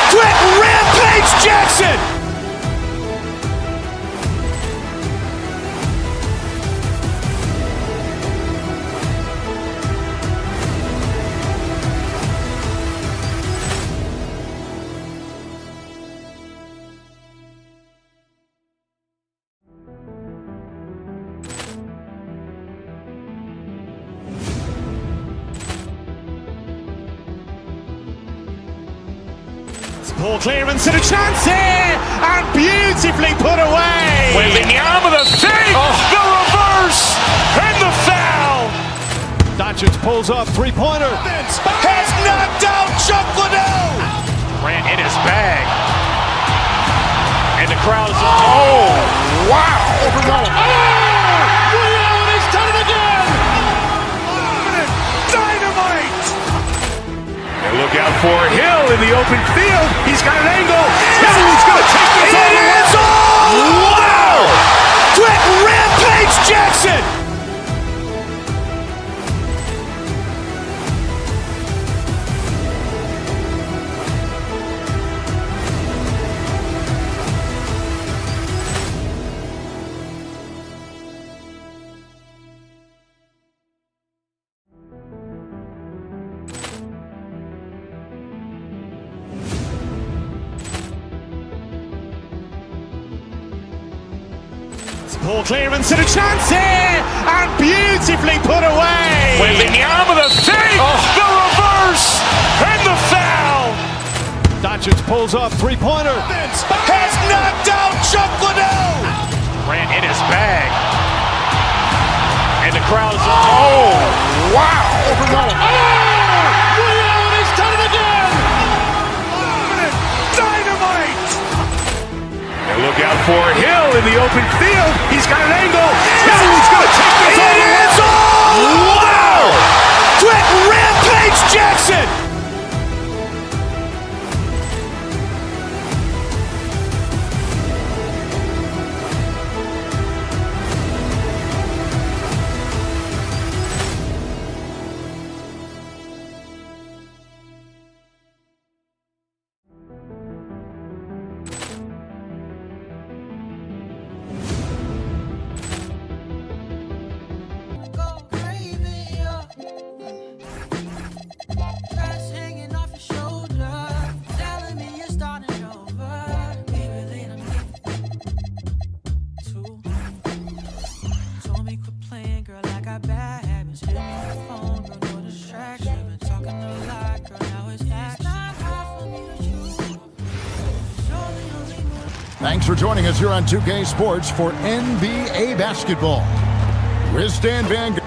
Quick Rampage Jackson. Ball clearance and a chance here, and beautifully put away. Wembanyama with a three, the reverse, and the foul. Doncic pulls up, three-pointer. Has knocked out Chuck Liddell. Grant in his bag. And the crowd is, oh, wow. Liddell, he's done it again. Dynamite. And look out for Hill in the open field. He's got an angle. Hill's going to take this all the way. Wow! Quick Rampage Jackson. Ball clearance and a chance here, and beautifully put away. Wembanyama with a three, the reverse, and the foul. Doncic pulls up, three-pointer. Has knocked out Chuck Liddell. Grant in his bag. And the crowd is, oh, wow. Liddell, he's done it again. Dynamite. And look out for Hill in the open field. He's got an angle. Hill's going to take this all the way. Wow! Quick Rampage Jackson. Thanks for joining us here on 2K Sports for NBA Basketball. With Stan Van.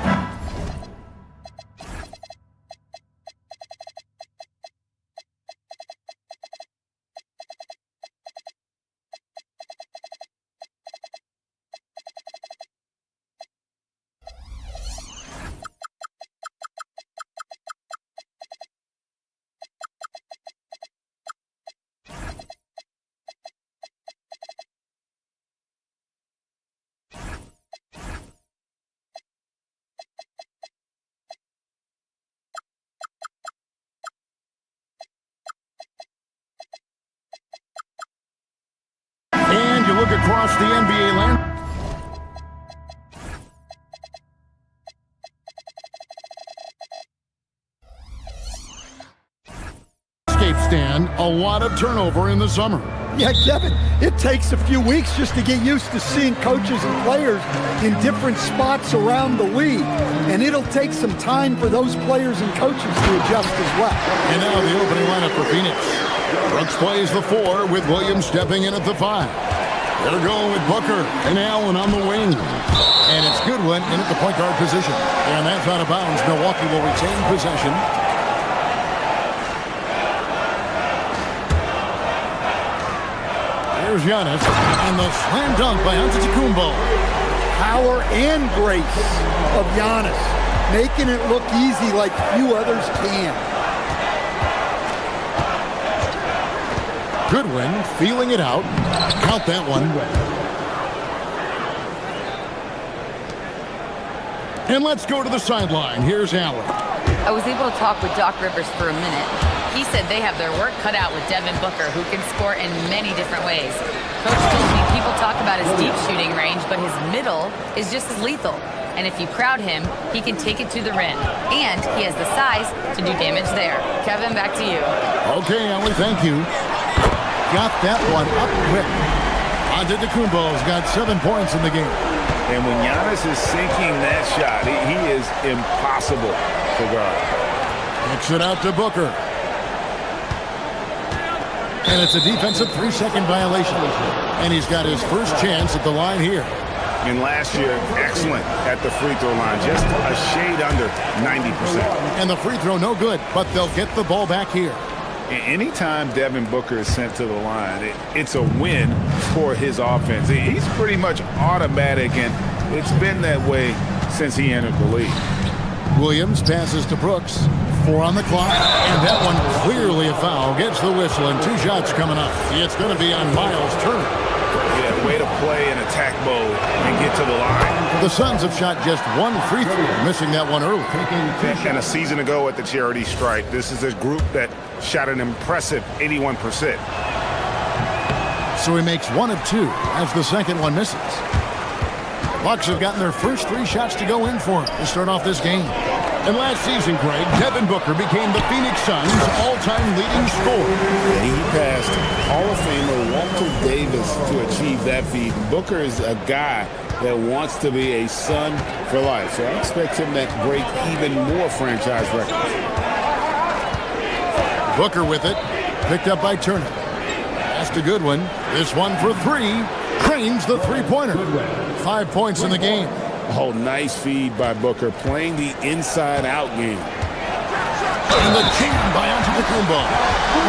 And you look across the NBA land. Stand a lot of turnover in the summer. Yeah, Kevin, it takes a few weeks just to get used to seeing coaches and players in different spots around the league. And it'll take some time for those players and coaches to adjust as well. And now the opening lineup for Phoenix. Brooks plays the 4 with Williams stepping in at the 5. They're going with Booker and Allen on the wing. And it's Goodwin in at the point guard position. And that's out of bounds. Milwaukee will retain possession. Here's Giannis, and the slam dunk by Antetokounmpo. Power and grace of Giannis, making it look easy like few others can. Goodwin feeling it out. Count that one. And let's go to the sideline. Here's Allen. I was able to talk with Doc Rivers for a minute. He said they have their work cut out with Devin Booker, who can score in many different ways. Coach told me people talk about his deep shooting range, but his middle is just as lethal. And if you crowd him, he can take it to the rim. And he has the size to do damage there. Kevin, back to you. Okay, Allen, thank you. Got that one up quick. Antetokounmpo's got 7 points in the game. And when Giannis is sinking that shot, he is impossible to guard. Kicks it out to Booker. And it's a defensive 3-second violation. And he's got his first chance at the line here. And last year, excellent at the free throw line. Just a shade under 90%. And the free throw no good, but they'll get the ball back here. Anytime Devin Booker is sent to the line, it's a win for his offense. He's pretty much automatic, and it's been that way since he entered the league. Williams passes to Brooks. 4 on the clock, and that one clearly a foul. Gets the whistle, and 2 shots coming up. It's going to be on Miles Turner. Yeah, way to play in attack mode and get to the line. The Suns have shot just 1 free throw, missing that one early. And a season ago at the charity stripe, this is a group that shot an impressive 81%. So he makes 1 of 2 as the second one misses. The Bucks have gotten their first 3 shots to go in for him to start off this game. And last season, Greg, Devin Booker became the Phoenix Suns' all-time leading scorer. And he passed Hall of Famer Walter Davis to achieve that feat. Booker is a guy that wants to be a Sun for life. So I expect him to break even more franchise records. Booker with it. Picked up by Turner. Pass to Goodwin. This one for 3. Cranes the three-pointer. 5 points in the game. Oh, nice feed by Booker, playing the inside-out game. And the jam by Antetokounmpo.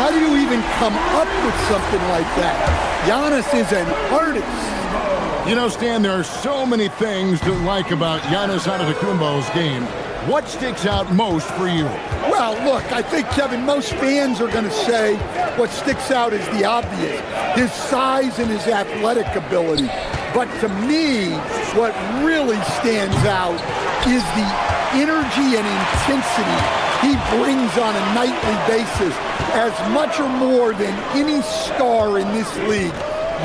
How do you even come up with something like that? Giannis is an artist. You know, Stan, there are so many things to like about Giannis Antetokounmpo's game. What sticks out most for you? Well, look, I think, Kevin, most fans are going to say what sticks out is the obvious. His size and his athletic ability. But to me, what really stands out is the energy and intensity he brings on a nightly basis. As much or more than any star in this league,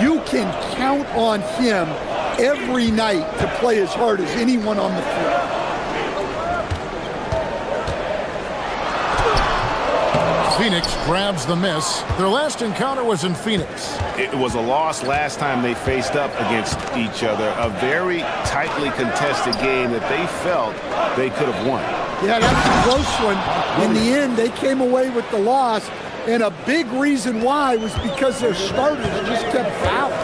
you can count on him every night to play as hard as anyone on the floor. Phoenix grabs the miss. Their last encounter was in Phoenix. It was a loss last time they faced up against each other. A very tightly contested game that they felt they could have won. Yeah, that was a close one. In the end, they came away with the loss. And a big reason why was because their starters just kept fouling.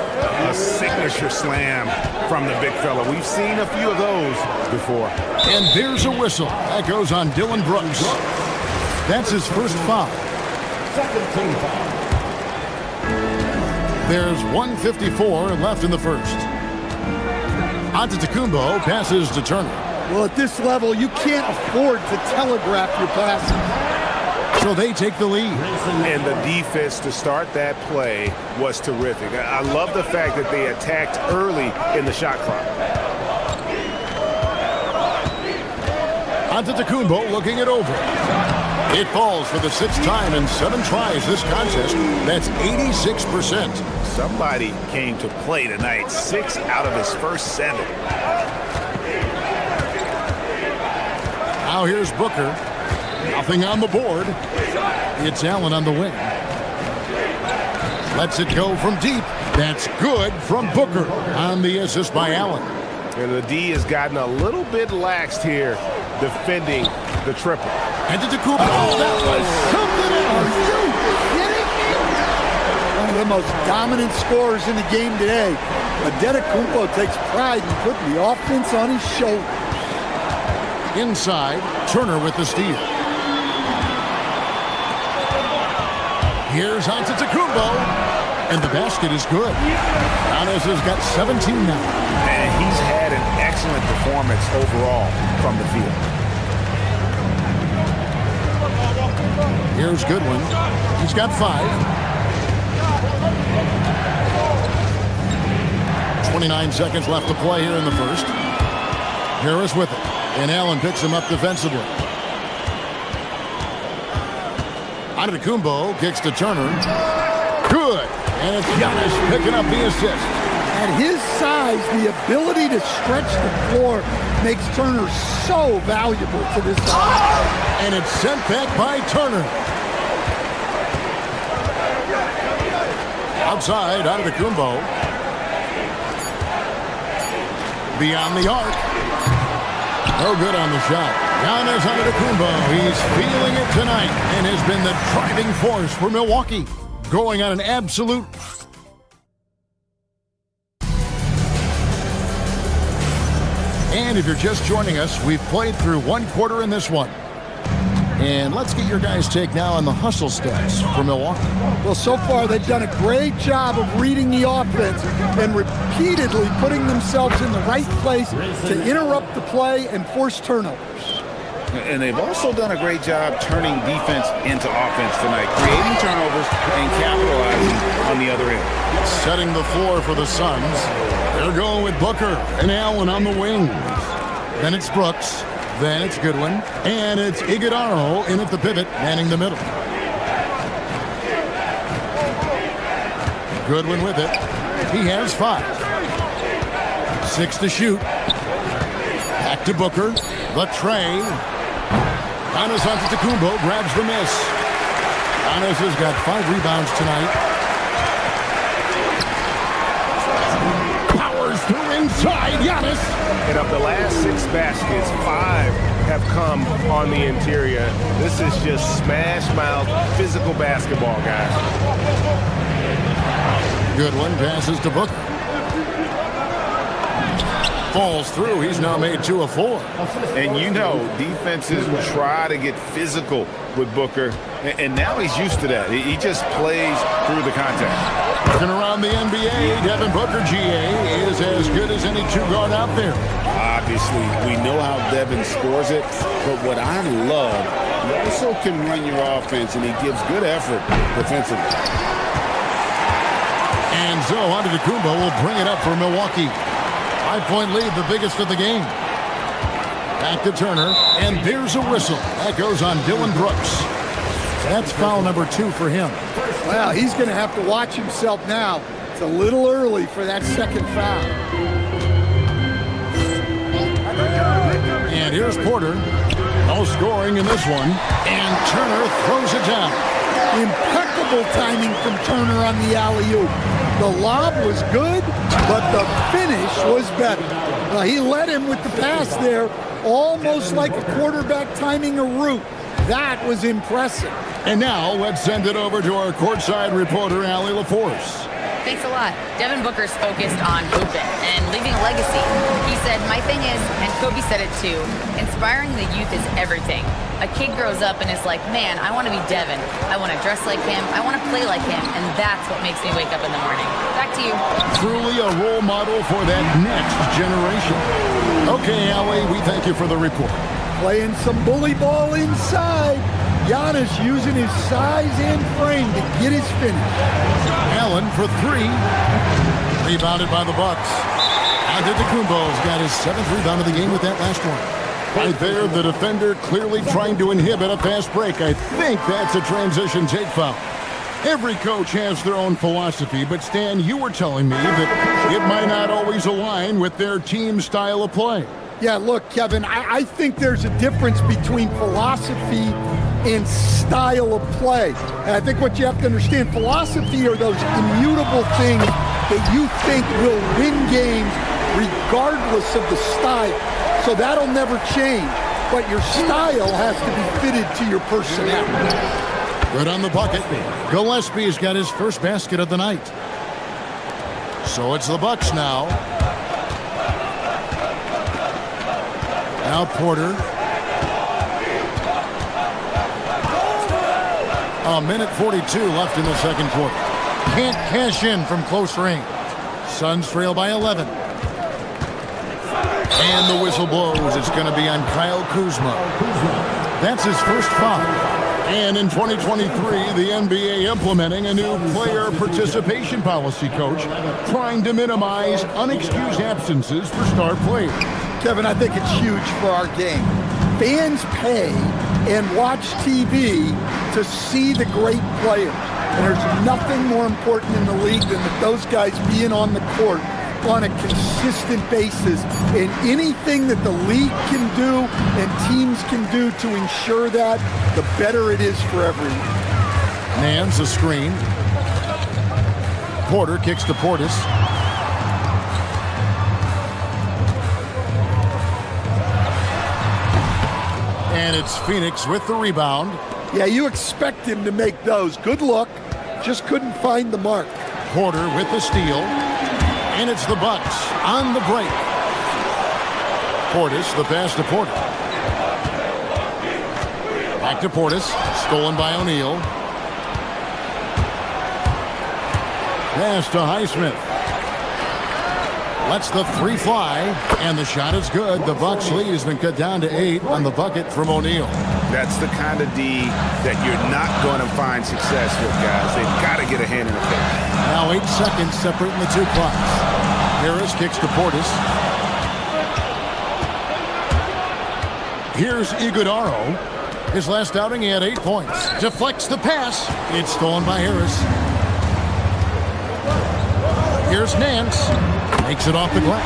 A signature slam from the big fella. We've seen a few of those before. And there's a whistle. That goes on Dylan Brooks. That's his first foul. There's 1:54 left in the first. Antetokounmpo passes to Turner. Well, at this level, you can't afford to telegraph your passes. So they take the lead. And the defense to start that play was terrific. I love the fact that they attacked early in the shot clock. Antetokounmpo looking it over. It falls for the 6th time in 7 tries this contest. That's 86%. Somebody came to play tonight. 6 out of his first 7. Now here's Booker. Nothing on the board. It's Allen on the wing. Lets it go from deep. That's good from Booker on the assist by Allen. And the D has gotten a little bit laxed here defending the triple. Antetokounmpo. Oh, that was something else. Are you kidding me? One of the most dominant scorers in the game today. Antetokounmpo takes pride in putting the offense on his shoulders. Inside, Turner with the steal. Here's Antetokounmpo, and the basket is good. Giannis has got 17 now. And he's had an excellent performance overall from the field. Here's Goodwin. He's got 5. 29 seconds left to play here in the first. Harris with it. And Allen picks him up defensively. Antetokounmpo kicks to Turner. Good. And it's Giannis picking up the assist. At his size, the ability to stretch the floor makes Turner so valuable to this offense. And it's sent back by Turner. Outside, Antetokounmpo. Beyond the arc. No good on the shot. Giannis Antetokounmpo. He's feeling it tonight and has been the driving force for Milwaukee. Going on an absolute... And if you're just joining us, we've played through 1 quarter in this one. And let's get your guys' take now on the hustle stats for Milwaukee. Well, so far they've done a great job of reading the offense and repeatedly putting themselves in the right place to interrupt the play and force turnovers. And they've also done a great job turning defense into offense tonight, creating turnovers and capitalizing on the other end. Setting the floor for the Suns. They're going with Booker and Allen on the wing. Then it's Brooks. Then it's Goodwin. And it's Iguodala in at the pivot, manning the middle. Goodwin with it. He has 5. 6 to shoot. Back to Booker. The tray. Giannis Antetokounmpo grabs the miss. Giannis has got 5 rebounds tonight. Powers through inside. Giannis. And of the last 6 baskets, 5 have come on the interior. This is just smash mouth physical basketball, guys. Goodwin passes to Booker. Falls through. He's now made 2 of 4. And you know, defenses try to get physical with Booker, and now he's used to that. He just plays through the contact. Looking around the NBA, Devin Booker, GA, is as good as any 2-guard out there. Obviously, we know how Devin scores it, but what I love, he also can run your offense, and he gives good effort defensively. And so Antetokounmpo will bring it up for Milwaukee. 5-point lead, the biggest of the game. Back to Turner, and there's a whistle. That goes on Dylan Brooks. That's foul number 2 for him. Well, he's going to have to watch himself now. It's a little early for that second foul. And here's Porter. No scoring in this one. And Turner throws it down. Impeccable timing from Turner on the alley-oop. The lob was good, but the finish was better. He led him with the pass there, almost like a quarterback timing a route. That was impressive. And now let's send it over to our courtside reporter, Allie LaForce. Thanks a lot. Devin Booker's focused on hooping and leaving a legacy. He said, my thing is, and Kobe said it too, inspiring the youth is everything. A kid grows up and is like, man, I want to be Devin. I want to dress like him. I want to play like him. And that's what makes me wake up in the morning. Back to you. Truly a role model for that next generation. Okay, Allie, we thank you for the report. Playing some bully ball inside. Giannis using his size and frame to get his finish. Allen for three. Rebounded by the Bucks. Antetokounmpo's got his 7th rebound of the game with that last one. Right there, the defender clearly trying to inhibit a fast break. I think that's a transition take foul. Every coach has their own philosophy, but Stan, you were telling me that it might not always align with their team style of play. Yeah, look, Kevin, I think there's a difference between philosophy and style of play. And I think what you have to understand, philosophy are those immutable things that you think will win games regardless of the style. So that'll never change. But your style has to be fitted to your personality. Good on the bucket. Gillespie's got his first basket of the night. So it's the Bucks now. Now Porter. A minute 42 left in the second quarter. Can't cash in from close range. Suns trail by 11. And the whistle blows. It's going to be on Kyle Kuzma. That's his first foul. And in 2023, the NBA implementing a new player participation policy, Coach, trying to minimize unexcused absences for star players. Kevin, I think it's huge for our game. Fans pay and watch TV to see the great players. And there's nothing more important in the league than that those guys being on the court on a consistent basis. And anything that the league can do and teams can do to ensure that, the better it is for everyone. Nance a screen. Porter kicks to Portis. And it's Phoenix with the rebound. Yeah, you expect him to make those. Good look. Just couldn't find the mark. Porter with the steal. And it's the Bucks on the break. Portis, the pass to Porter. Back to Portis. Stolen by O'Neal. Pass to Highsmith. Lets the three fly, and the shot is good. The Bucks lead has been cut down to 8 on the bucket from O'Neal. That's the kind of D that you're not going to find success with, guys. They've got to get a hand in the face. Now 8 seconds separating the two clocks. Harris kicks to Portis. Here's Iguodaro. His last outing, he had 8 points. Deflects the pass. It's stolen by Harris. Here's Nance. Makes it off the glass.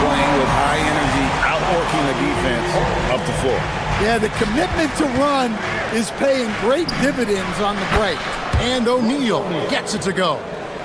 Playing with high energy, outworking the defense up the floor. Yeah, the commitment to run is paying great dividends on the break. And O'Neal gets it to go.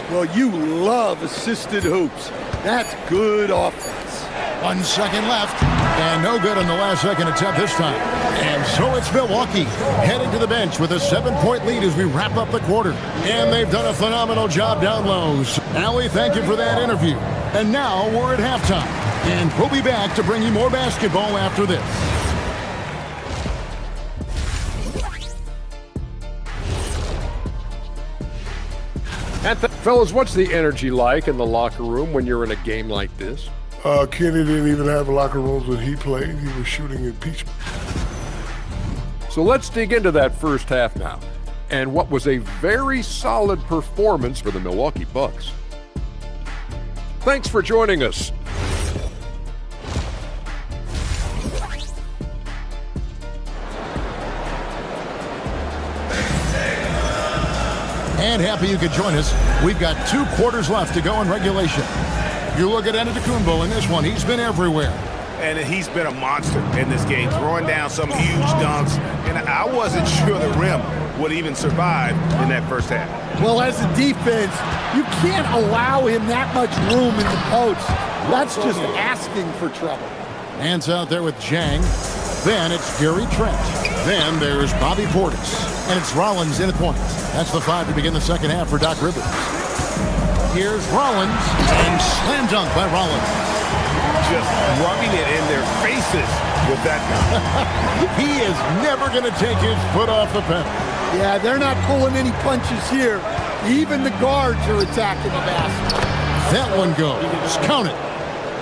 Well, you love assisted hoops. That's good offense. 1 second left, and no good on the last second attempt this time. And so it's Milwaukee heading to the bench with a 7-point lead as we wrap up the quarter. And they've done a phenomenal job down low. Allie, thank you for that interview. And now we're at halftime, and we'll be back to bring you more basketball after this. Fellas, what's the energy like in the locker room when you're in a game like this? Kenny didn't even have locker rooms when he played. He was shooting impeachment. So let's dig into that first half now, and what was a very solid performance for the Milwaukee Bucks. Thanks for joining us. And happy you could join us. We've got 2 quarters left to go in regulation. You look at Antetokounmpo in this one. He's been everywhere. And he's been a monster in this game, throwing down some huge dunks. And I wasn't sure the rim would even survive in that first half. Well, as a defense, you can't allow him that much room in the post. That's just asking for trouble. Hands out there with Jang. Then it's Gary Trent. Then there's Bobby Portis. And it's Rollins in at point. That's the 5 to begin the second half for Doc Rivers. Here's Rollins, and slam dunk by Rollins. Just rubbing it in their faces with that. He is never going to take his foot off the pedal. Yeah, they're not pulling any punches here. Even the guards are attacking the basket. That one goes. Count it.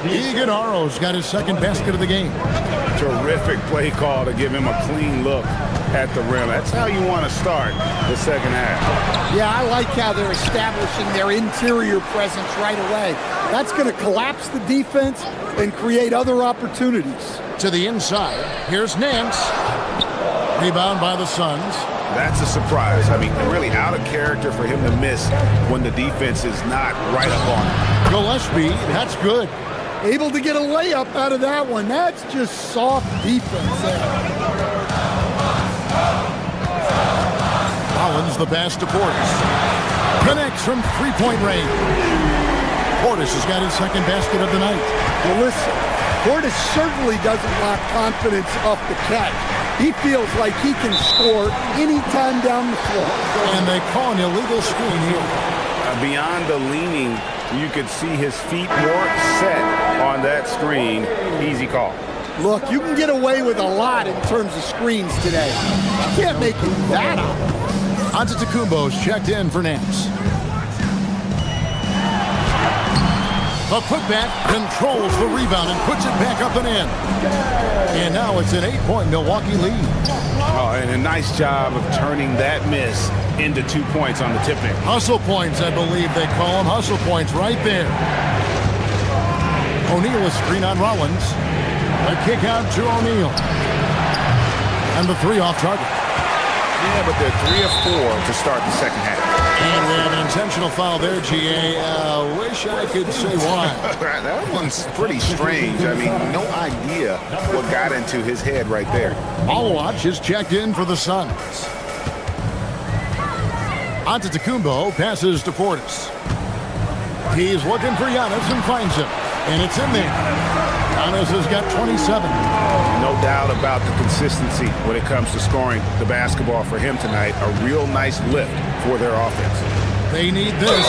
Iguodala's got his second basket of the game. Terrific play call to give him a clean look at the rim. That's how you want to start the second half. Yeah, I like how they're establishing their interior presence right away. That's going to collapse the defense and create other opportunities. To the inside, here's Nance. Rebound by the Suns. That's a surprise. I mean, really out of character for him to miss when the defense is not right up on him. Gillespie, that's good. Able to get a layup out of that one. That's just soft defense there. Rollins the pass to Portis. Connects from three-point range. Portis has got his second basket of the night. Well, listen, Portis certainly doesn't lack confidence off the catch. He feels like he can score anytime down the floor. And they call an illegal screen here. Beyond the leaning, you could see his feet more set on that screen. Easy call. Look, you can get away with a lot in terms of screens today. You can't make it that up. Antetokounmpo's checked in for Nance. The putback controls the rebound and puts it back up and in. And now it's an 8-point Milwaukee lead. Oh, and a nice job of turning that miss into 2 points on the tip in. Hustle points, I believe they call them. Hustle points right there. O'Neal a screen on Rollins. A kick out to O'Neal. And the 3 off target. Yeah, but they're 3 of 4 to start the second half. And we have an intentional foul there, GA. Wish I could say why. That one's pretty strange. I mean, no idea what got into his head right there. Malawach is checked in for the Suns. Antetokounmpo passes to Portis. He's looking for Giannis and finds him. And it's in there. Giannis has got 27. No doubt about the consistency when it comes to scoring the basketball for him tonight. A real nice lift for their offense. They need this.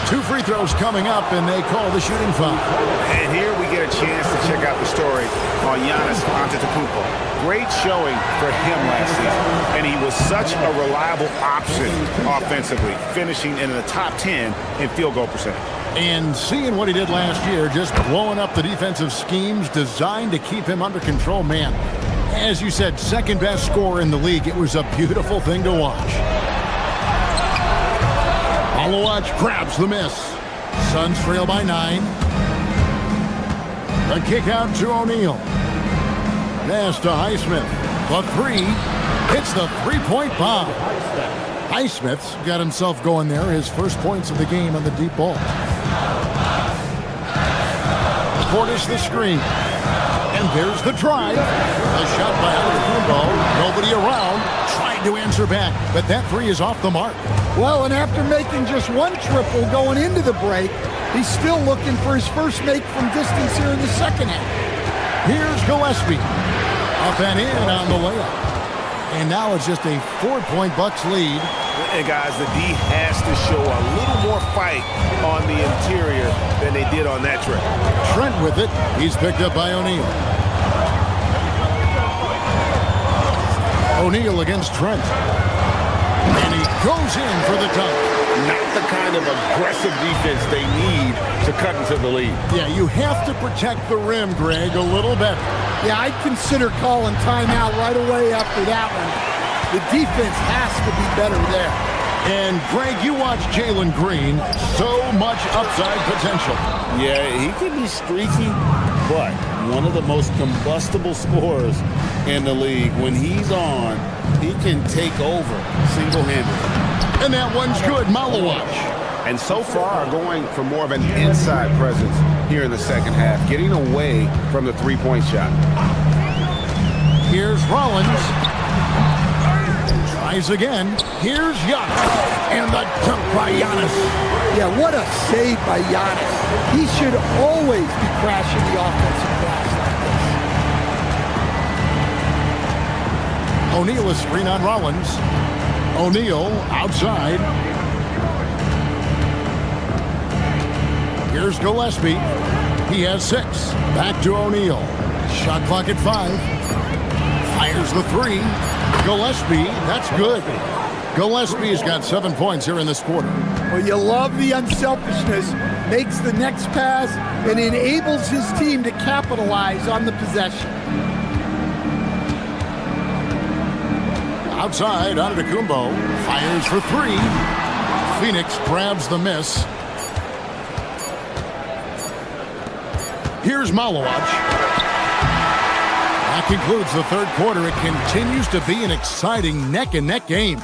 2 free throws coming up, and they call the shooting foul. And here we get a chance to check out the story on Giannis Antetokounmpo. Great showing for him last season, and he was such a reliable option offensively, finishing in the top 10 in field goal percentage. And seeing what he did last year, just blowing up the defensive schemes designed to keep him under control, man. As you said, second best scorer in the league. It was a beautiful thing to watch. Malawach grabs the miss. Suns trail by 9. The kick out to O'Neal. Pass to Highsmith. The 3 hits the 3-point bomb. Highsmith's got himself going there. His first points of the game on the deep ball. Portis the screen. And there's the drive. A shot by Antetokounmpo. Nobody around. Trying to answer back. But that 3 is off the mark. Well, and after making just 1 triple going into the break, he's still looking for his first make from distance here in the second half. Here's Gillespie. Up and in on the layup. And now it's just a 4-point Bucks lead. And guys, the D has to show a little more fight on the interior than they did on that trip. Trent with it. He's picked up by O'Neal. O'Neal against Trent. And he goes in for the dunk. Not the kind of aggressive defense they need to cut into the lead. Yeah, you have to protect the rim, Greg, a little better. Yeah, I'd consider calling timeout right away after that one. The defense has to be better there. And, Greg, you watch Jalen Green. So much upside potential. Yeah, he can be streaky, but one of the most combustible scorers in the league. When he's on, he can take over single-handedly. And that one's good, Malawach. And so far, going for more of an inside presence here in the second half, getting away from the 3-point shot. Here's Rollins. Tries again. Here's Giannis. And the dunk by Giannis. Yeah, what a save by Giannis. He should always be crashing the offensive glass like this. O'Neal a screen on Rollins. O'Neal outside. Here's Gillespie. He has 6. Back to O'Neal. Shot clock at 5. Fires the 3. Gillespie, that's good. Gillespie's got 7 points here in this quarter. Well, you love the unselfishness. Makes the next pass and enables his team to capitalize on the possession. Outside, Antetokounmpo fires for 3. Phoenix grabs the miss. Here's Malawach. That concludes the third quarter. It continues to be an exciting neck-and-neck game.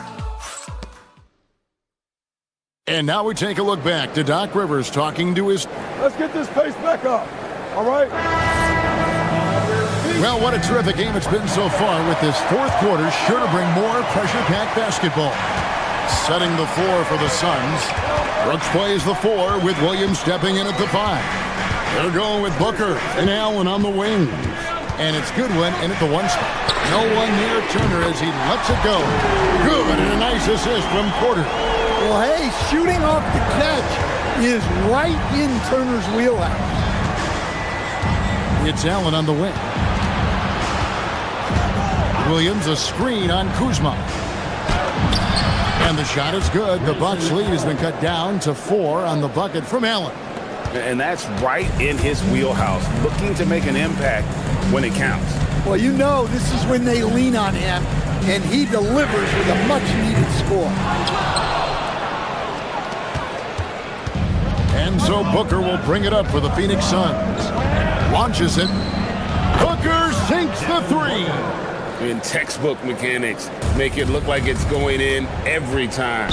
And now we take a look back to Doc Rivers talking to his... Let's get this pace back up. All right? Well, what a terrific game it's been so far, with this fourth quarter sure to bring more pressure-packed basketball. Setting the floor for the Suns. Brooks plays the 4 with Williams stepping in at the 5. They're going with Booker and Allen on the wings. And it's Goodwin in at the 1 spot. No one near Turner as he lets it go. Good, and a nice assist from Porter. Well, hey, shooting off the catch is right in Turner's wheelhouse. It's Allen on the wing. Williams a screen on Kuzma. And the shot is good. The Bucks lead has been cut down to 4 on the bucket from Allen. And that's right in his wheelhouse, looking to make an impact when it counts. Well, you know this is when they lean on him, and he delivers with a much-needed score. And so Booker will bring it up for the Phoenix Suns. Launches it. Booker sinks the 3. In textbook mechanics, make it look like it's going in every time.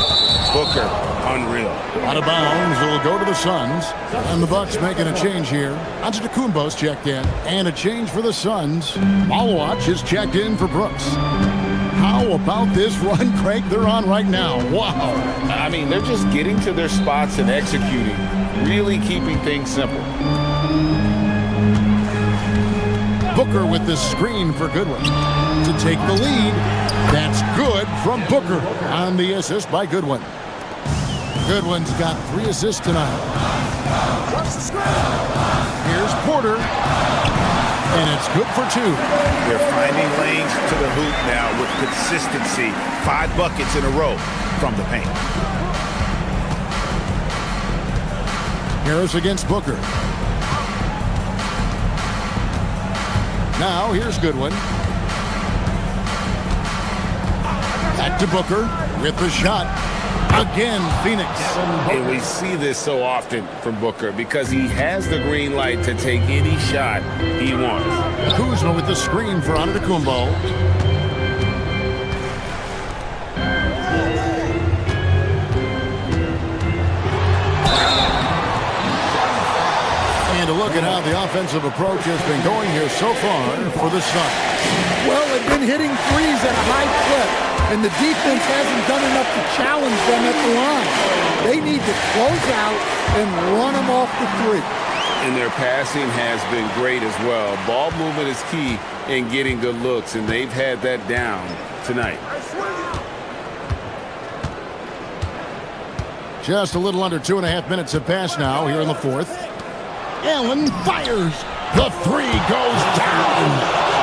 Booker, unreal. Out of bounds, it'll go to the Suns. And the Bucks making a change here. Antetokounmpo's checked in. And a change for the Suns. Malawach is checked in for Brooks. How about this run crank they're on right now? Wow. I mean, they're just getting to their spots and executing. Really keeping things simple. Booker with the screen for Goodwin to take the lead. That's good from Booker on the assist by Goodwin. Goodwin's got 3 assists tonight. Here's Porter, and it's good for 2. They're finding lanes to the hoop now with consistency. 5 buckets in a row from the paint. Harris against Booker. Now, here's Goodwin. Back to Booker with the shot. Again, Phoenix. And we see this so often from Booker because he has the green light to take any shot he wants. Kuzma with the screen for Antetokounmpo. And a look at how the offensive approach has been going here so far for the Suns. Well, they've been hitting threes at a high clip, and the defense hasn't done enough to challenge them at the line. They need to close out and run them off the 3. And their passing has been great as well. Ball movement is key in getting good looks, and they've had that down tonight. Just a little under 2.5 minutes have passed now here in the fourth. Allen fires. The 3 goes down.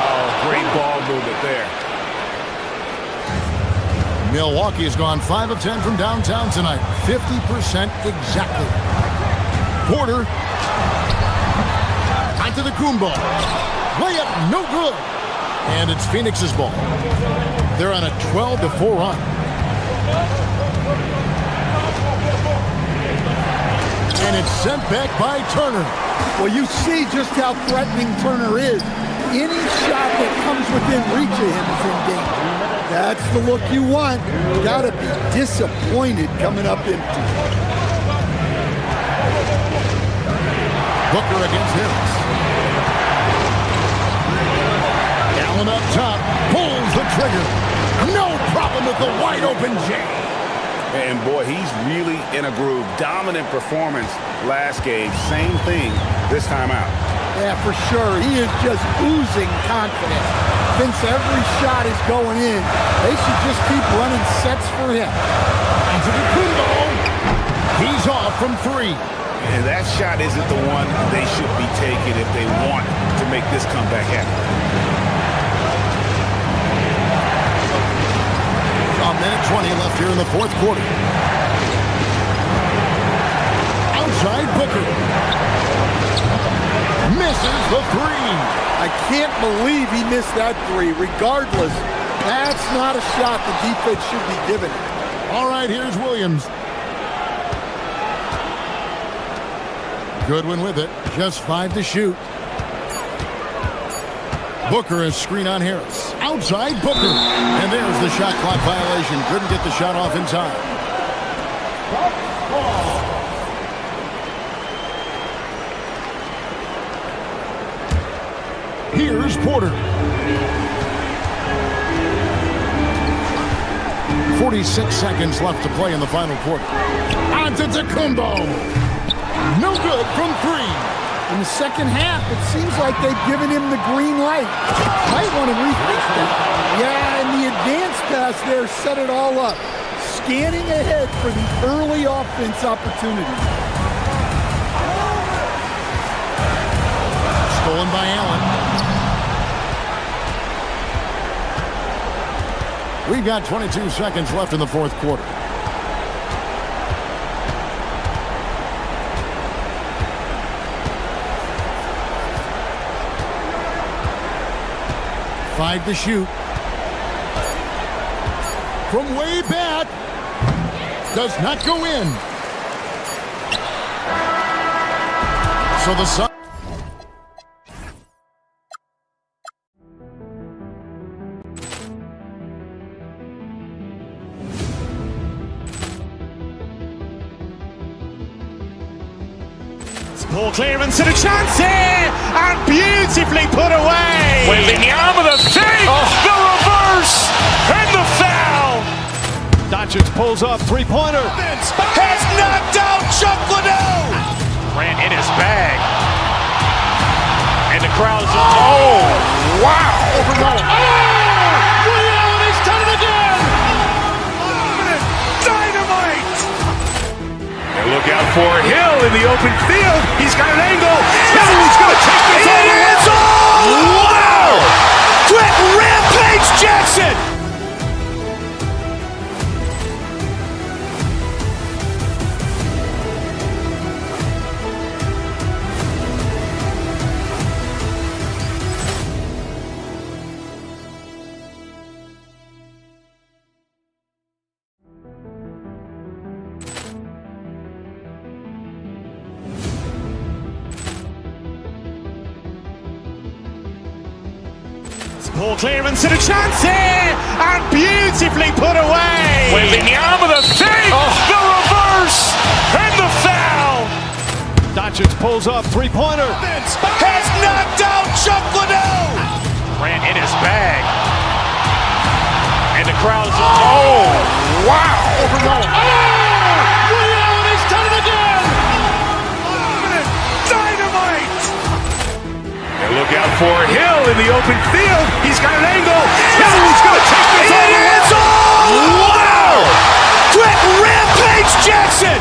Oh, great ball movement there. Milwaukee has gone 5 of 10 from downtown tonight. 50% exactly. Porter. Antetokounmpo. Layup, no good. And it's Phoenix's ball. They're on a 12-4 run. And it's sent back by Turner. Well, you see just how threatening Turner is. Any shot that comes within reach of him is in danger. That's the look you want. Gotta be disappointed coming up empty. Booker against Harris. Allen up top, pulls the trigger. No problem with the wide open J. And boy, he's really in a groove. Dominant performance last game. Same thing this time out. Yeah, for sure. He is just oozing confidence. offense, every shot is going in. They should just keep running sets for him. He's off from 3. And that shot isn't the one they should be taking if they want to make this comeback happen. A minute 20 left here in the fourth quarter. Outside Booker. Misses the 3. I can't believe he missed that 3. Regardless, that's not a shot the defense should be giving. All right, here's Williams. Goodwin with it. Just 5 to shoot. Booker is screen on Harris. Outside Booker. And there's the shot clock violation. Couldn't get the shot off in time. Here's Porter. 46 seconds left to play in the final quarter. Antetokounmpo. No good from 3. In the second half, it seems like they've given him the green light. Might want to rethink that. Yeah, and the advanced pass there set it all up. Scanning ahead for the early offense opportunity. Stolen by Allen. We've got 22 seconds left in the fourth quarter. Five to shoot. From way back. Does not go in. So the Suns. Ball clearance and a chance here, and beautifully put away. Wembanyama the fake, the reverse, and the foul. Doncic pulls up, three-pointer. Has knocked out Chuck Liddell. Ran in his bag. And the crowd's, oh, wow. Liddell, and he's done it again. Dynamite. And look out for Hill in the open field. He's got an angle. Hill's going to take this all the way. Wow! Quick Rampage Jackson. Ball clearance and a chance here, and beautifully put away. Wembanyama the fake, the reverse, and the foul. Doncic pulls up, three-pointer. Has knocked out Chuck Liddell. Ran in his bag. And the crowd's, oh, wow. Liddell, and he's done it again. Dynamite. And look out for Hill in the open field. He's got an angle. Hill's going to take this all the way. Wow! Quick Rampage Jackson.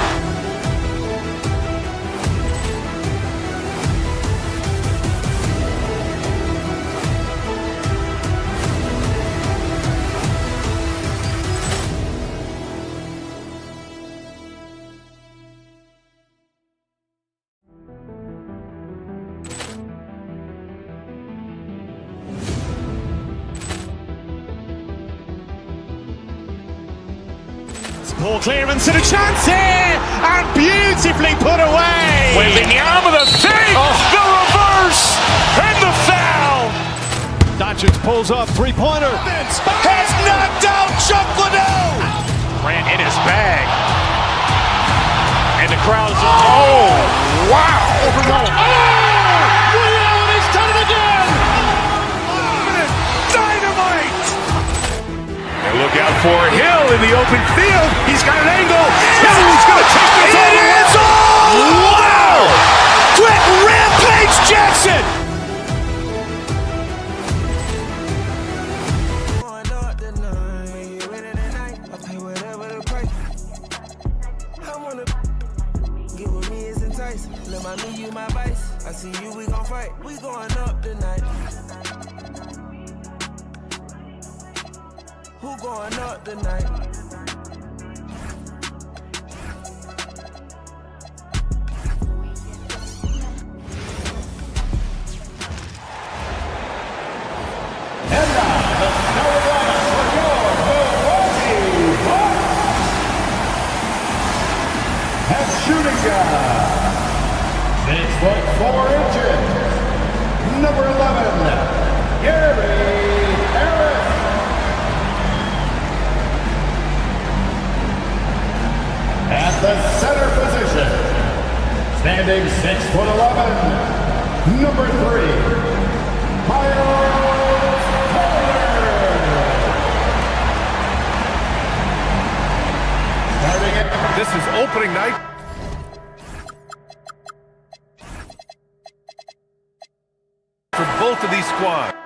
Ball clearance and a chance here, and beautifully put away. Wembanyama the fake, the reverse, and the foul. Doncic pulls up, three-pointer. Has knocked out Chuck Liddell. Ran in his bag. And the crowd's, oh, wow. Liddell, and he's done it again. Dynamite. And look out for Hill in the open field. He's got an angle. Hill's going to take this all the way. Wow! Quick Rampage Jackson. Who going up tonight? And now, the starting lineup for your Milwaukee Bucks. At shooting guard, 6'4", number 11, Gary Harris. At the center position, standing 6'11", number 3, Miles. This is opening night. For both of these squads.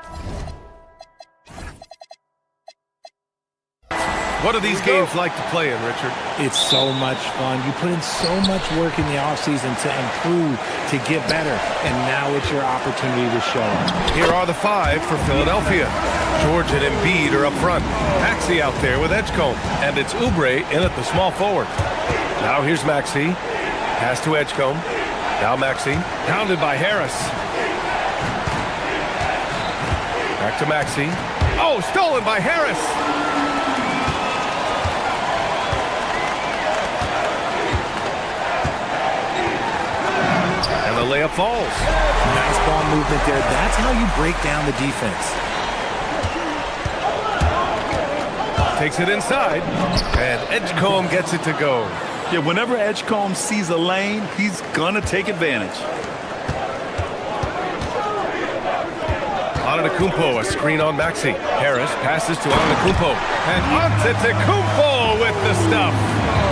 What are these games like to play in, Richard? It's so much fun. You put in so much work in the offseason to improve, to get better, and now it's your opportunity to show it. Here are the 5 for Philadelphia. George and Embiid are up front. Maxey out there with Edgecombe. And it's Oubre in at the small forward. Now here's Maxey. Pass to Edgecombe. Now Maxey. Pounded by Harris. Back to Maxey. Oh, stolen by Harris. And the layup falls. Nice ball movement there. That's how you break down the defense. Takes it inside, and Edgecombe gets it to go. Yeah, whenever Edgecombe sees a lane, he's gonna take advantage. Antetokounmpo, a screen on Maxey. Harris passes to Antetokounmpo, and Antetokounmpo with the stuff.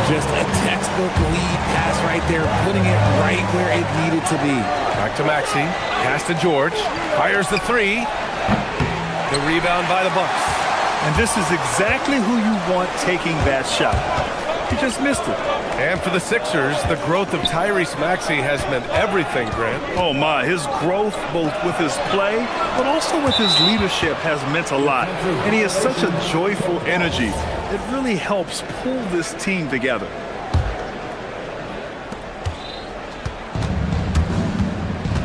Just a textbook lead pass right there, putting it right where it needed to be. Back to Maxey, pass to George, fires the 3. The rebound by the Bucks. And this is exactly who you want taking that shot. He just missed it. And for the Sixers, the growth of Tyrese Maxey has meant everything, Grant. Oh my, his growth both with his play, but also with his leadership has meant a lot. And he has such a joyful energy. It really helps pull this team together.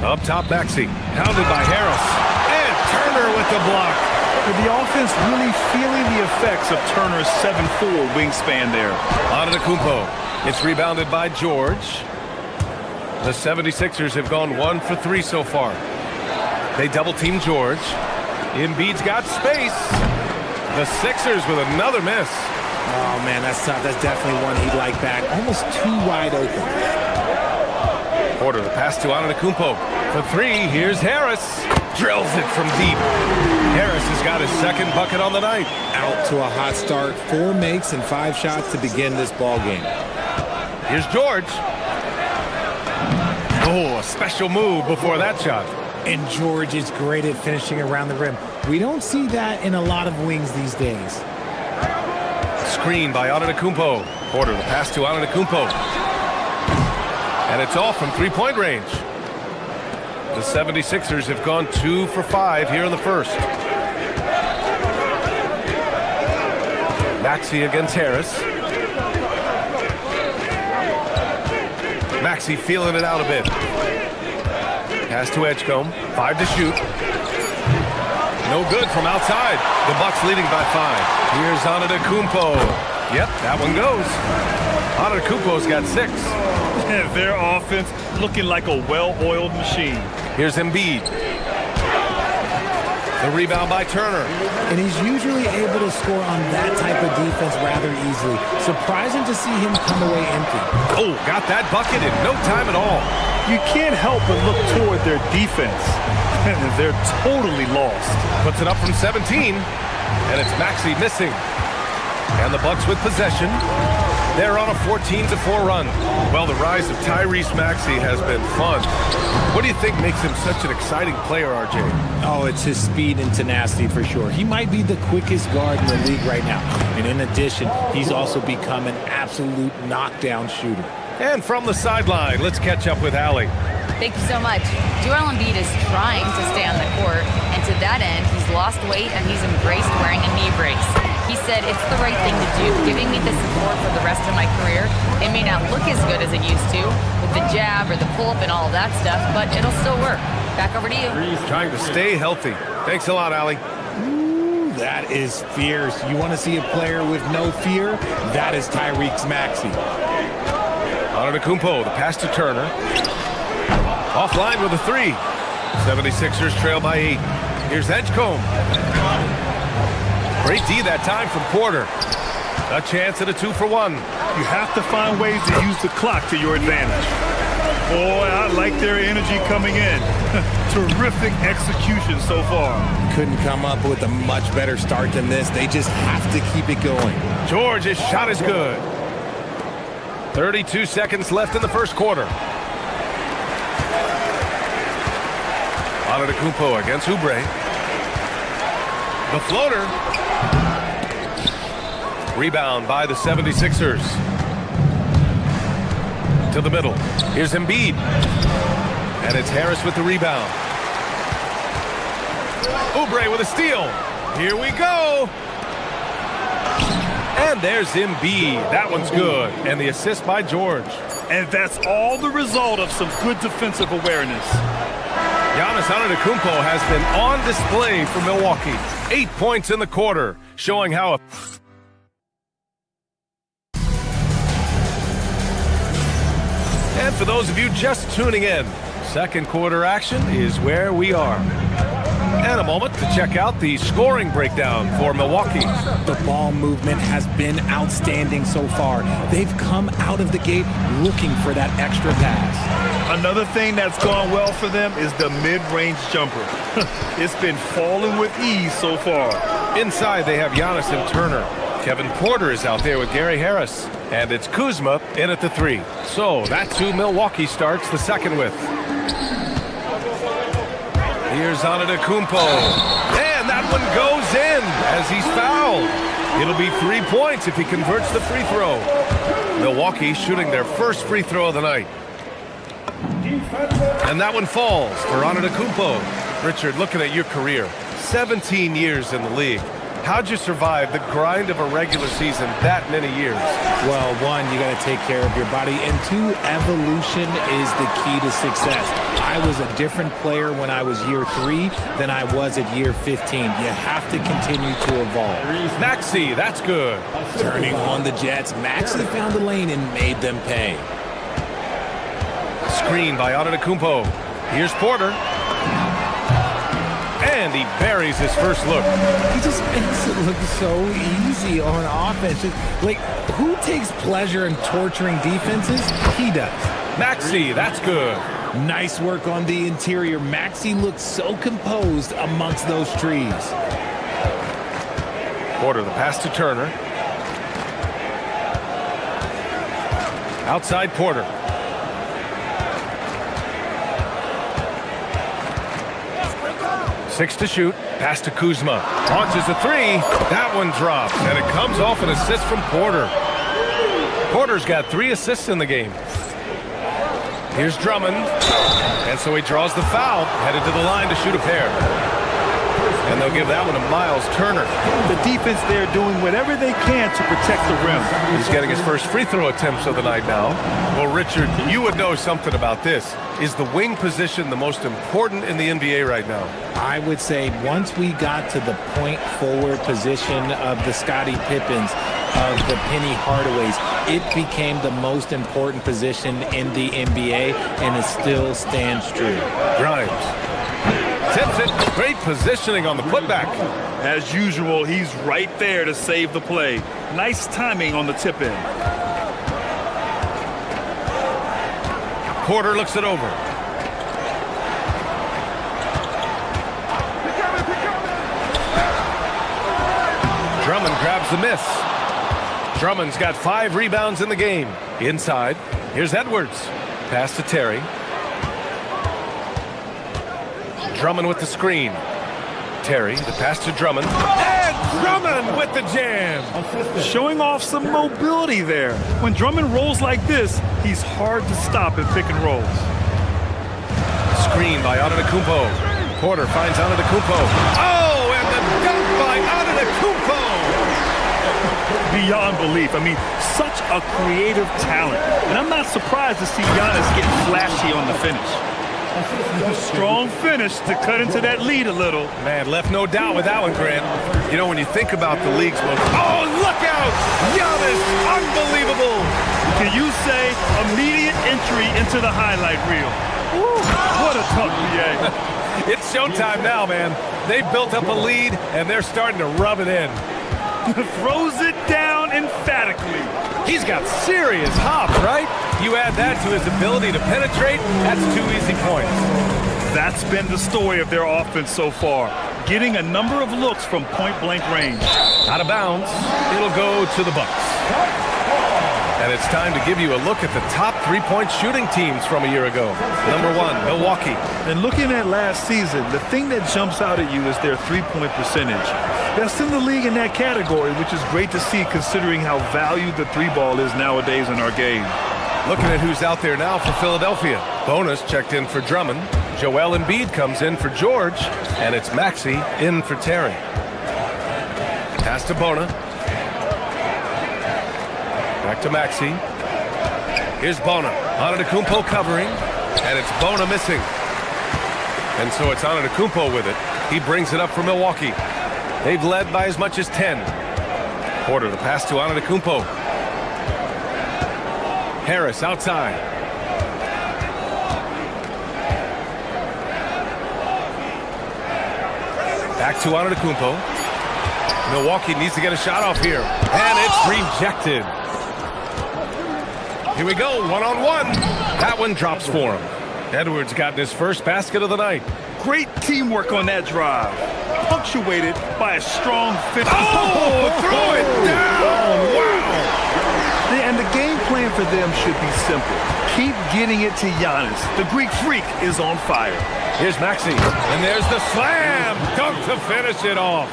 Up top, Maxey, pounded by Harris. And Turner with the block. With the offense really feeling the effects of Turner's 7'4" wingspan there. Antetokounmpo. It's rebounded by George. The 76ers have gone 1 for 3 so far. They double-team George. Embiid's got space. The Sixers with another miss. Oh, man, that's tough. That's definitely one he'd like back. Almost too wide open. Porter, the pass to Antetokounmpo. For 3, here's Harris. Drills it from deep. Harris has got his second bucket on the night. Out to a hot start. 4 makes and 5 shots to begin this ball game. Here's George. Oh, a special move before that shot. And George is great at finishing around the rim. We don't see that in a lot of wings these days. Screen by Antetokounmpo. Porter, the pass to Antetokounmpo. And it's off from three-point range. The 76ers have gone 2 for 5 here in the first. Maxey against Harris. Maxey feeling it out a bit. Pass to Edgecombe. 5 to shoot. No good from outside. The Bucks leading by 5. Here's Antetokounmpo. Yep, that one goes. Antetokounmpo's got 6. Their offense looking like a well-oiled machine. Here's Embiid. The rebound by Turner. And he's usually able to score on that type of defense rather easily. Surprising to see him come away empty. Oh, got that bucket in no time at all. You can't help but look toward their defense. They're totally lost. Puts it up from 17. And it's Maxey missing. And the Bucks with possession. They're on a 14-4 run. Well, the rise of Tyrese Maxey has been fun. What do you think makes him such an exciting player, RJ? Oh, it's his speed and tenacity for sure. He might be the quickest guard in the league right now. And in addition, he's also become an absolute knockdown shooter. And from the sideline, let's catch up with Allie. Thank you so much. Joel Embiid is trying to stay on the court, and to that end, he's lost weight and he's embraced wearing a knee brace. He said, it's the right thing to do, giving me the support for the rest of my career. It may not look as good as it used to with the jab or the pull-up and all of that stuff, but it'll still work. Back over to you. Trying to stay healthy. Thanks a lot, Allie. Ooh, that is fierce. You want to see a player with no fear? That is Tyrese Maxey. Antetokounmpo, the pass to Turner. Offline with a three. 76ers trail by 8. Here's Edgecombe. Great D that time from Porter. A chance at a 2-for-1. You have to find ways to use the clock to your advantage. Boy, I like their energy coming in. Terrific execution so far. Couldn't come up with a much better start than this. They just have to keep it going. George, his shot is good. 32 seconds left in the first quarter. Antetokounmpo against Oubre. The floater. Rebound by the 76ers. To the middle. Here's Embiid. And it's Harris with the rebound. Oubre with a steal. Here we go. And there's Embiid. That one's good. And the assist by George. And that's all the result of some good defensive awareness. Giannis Antetokounmpo has been on display for Milwaukee. 8 points in the quarter, showing how And for those of you just tuning in, second quarter action is where we are. And a moment to check out the scoring breakdown for Milwaukee. The ball movement has been outstanding so far. They've come out of the gate looking for that extra pass. Another thing that's gone well for them is the mid-range jumper. It's been falling with ease so far. Inside, they have Giannis and Turner. Kevin Porter is out there with Gary Harris. And it's Kuzma in at the 3. So that's who Milwaukee starts the second with. Here's Antetokounmpo. And that one goes in as he's fouled. It'll be 3 points if he converts the free throw. Milwaukee shooting their first free throw of the night. And that one falls for Antetokounmpo. Richard, looking at your career, 17 years in the league. How'd you survive the grind of a regular season that many years? Well, one, you got to take care of your body, and two, evolution is the key to success. I was a different player when I was year 3 than I was at year 15. You have to continue to evolve. Maxey, that's good. Turning on the Jets, Maxey found the lane and made them pay. Screen by Antetokounmpo. Here's Porter. And he buries his first look. He just makes it look so easy on offense. Like, who takes pleasure in torturing defenses? He does. Maxey, that's good. Nice work on the interior. Maxey looks so composed amongst those trees. Porter, the pass to Turner. Outside Porter. Six to shoot. Pass to Kuzma. Launches a 3. That one drops, and it comes off an assist from Porter. Porter's got 3 assists in the game. Here's Drummond. And so he draws the foul, headed to the line to shoot a pair. And they'll give that one to Miles Turner. The defense there doing whatever they can to protect the rim. He's getting his first free throw attempts of the night now. Well, Richard, you would know something about this. Is the wing position the most important in the NBA right now? I would say once we got to the point forward position of the Scottie Pippens, of the Penny Hardaways, it became the most important position in the NBA, and it still stands true. Grimes tips it. Great positioning on the putback. As usual, he's right there to save the play. Nice timing on the tip-in. Porter looks it over. Drummond grabs the miss. Drummond's got 5 rebounds in the game. Inside, here's Edwards. Pass to Terry. Drummond with the screen. Terry, the pass to Drummond. And Drummond with the jam. Showing off some mobility there. When Drummond rolls like this, he's hard to stop in pick and rolls. Screen by Antetokounmpo. Porter finds Antetokounmpo. Oh, and the dunk by Antetokounmpo. Beyond belief. I mean, such a creative talent. And I'm not surprised to see Giannis get flashy on the finish. Strong finish to cut into that lead a little. Man, left no doubt with that one, Grant. You know, when you think about the league's most... Oh, look out! Giannis, unbelievable! Can you say immediate entry into the highlight reel? Woo, what a tough BA. It's showtime now, man. They've built up a lead, and they're starting to rub it in. Throws it down emphatically. He's got serious hops, right? You add that to his ability to penetrate, that's 2 easy points. That's been the story of their offense so far. Getting a number of looks from point-blank range. Out of bounds, it'll go to the Bucks. And it's time to give you a look at the top three-point shooting teams from a year ago. Number 1, Milwaukee. And looking at last season, the thing that jumps out at you is their three-point percentage. Best in the league in that category, which is great to see considering how valued the three ball is nowadays in our game. Looking at who's out there now for Philadelphia. Bonus checked in for Drummond. Joel Embiid comes in for George. And it's Maxey in for Terry. Pass to Bona. Back to Maxey. Here's Bona. Antetokounmpo covering. And it's Bona missing. And so it's Antetokounmpo with it. He brings it up for Milwaukee. They've led by as much as 10. Porter, the pass to Antetokounmpo. Harris outside. Back to Antetokounmpo. Milwaukee needs to get a shot off here. And it's rejected. Here we go, one-on-one. That one drops for him. Edwards got his first basket of the night. Great teamwork on that drive. Punctuated by a strong finish. Oh, throw it down! Wow! And the game plan for them should be simple. Keep getting it to Giannis. The Greek freak is on fire. Here's Maxey. And there's the slam! Dunk to finish it off.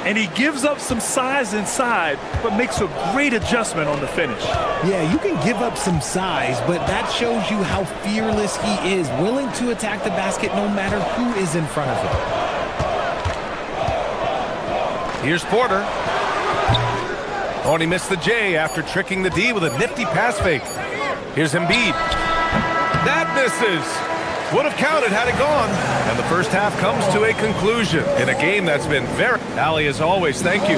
And he gives up some size inside, but makes a great adjustment on the finish. Yeah, you can give up some size, but that shows you how fearless he is, willing to attack the basket no matter who is in front of him. Here's Porter. Oh, and he missed the J after tricking the D with a nifty pass fake. Here's Embiid. That misses. Would have counted had it gone. And the first half comes to a conclusion in a game that's been very... Allie, as always, thank you.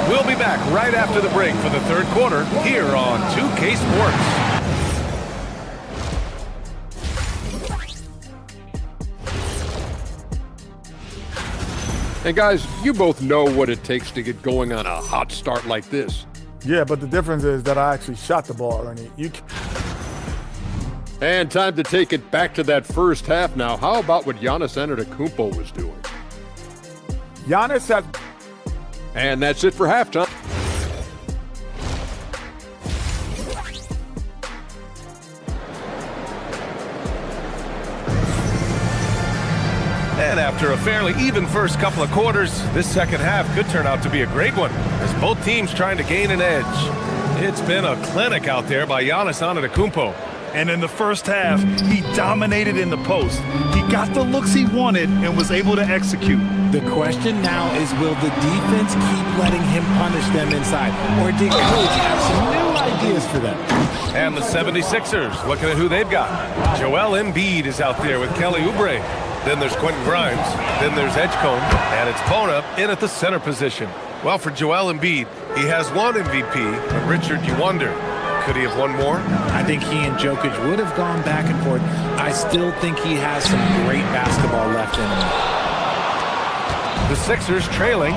We'll be back right after the break for the third quarter here on 2K Sports. Hey guys, you both know what it takes to get going on a hot start like this. Yeah, but the difference is that I actually shot the ball, Ernie. And time to take it back to that first half now. How about what Giannis Antetokounmpo was doing? Giannis has... And that's it for halftime. And after a fairly even first couple of quarters, this second half could turn out to be a great one as both teams trying to gain an edge. It's been a clinic out there by Giannis Antetokounmpo. And in the first half, he dominated in the post. He got the looks he wanted and was able to execute. The question now is, will the defense keep letting him punish them inside? Or did coach have some new ideas for them? And the 76ers, looking at who they've got. Joel Embiid is out there with Kelly Oubre. Then there's Quentin Grimes. Then there's Edgecombe. And it's Bona in at the center position. Well, for Joel Embiid, he has one MVP, but Richard, you wonder, could he have won more? I think he and Jokic would have gone back and forth. I still think he has some great basketball left in him. The Sixers trailing.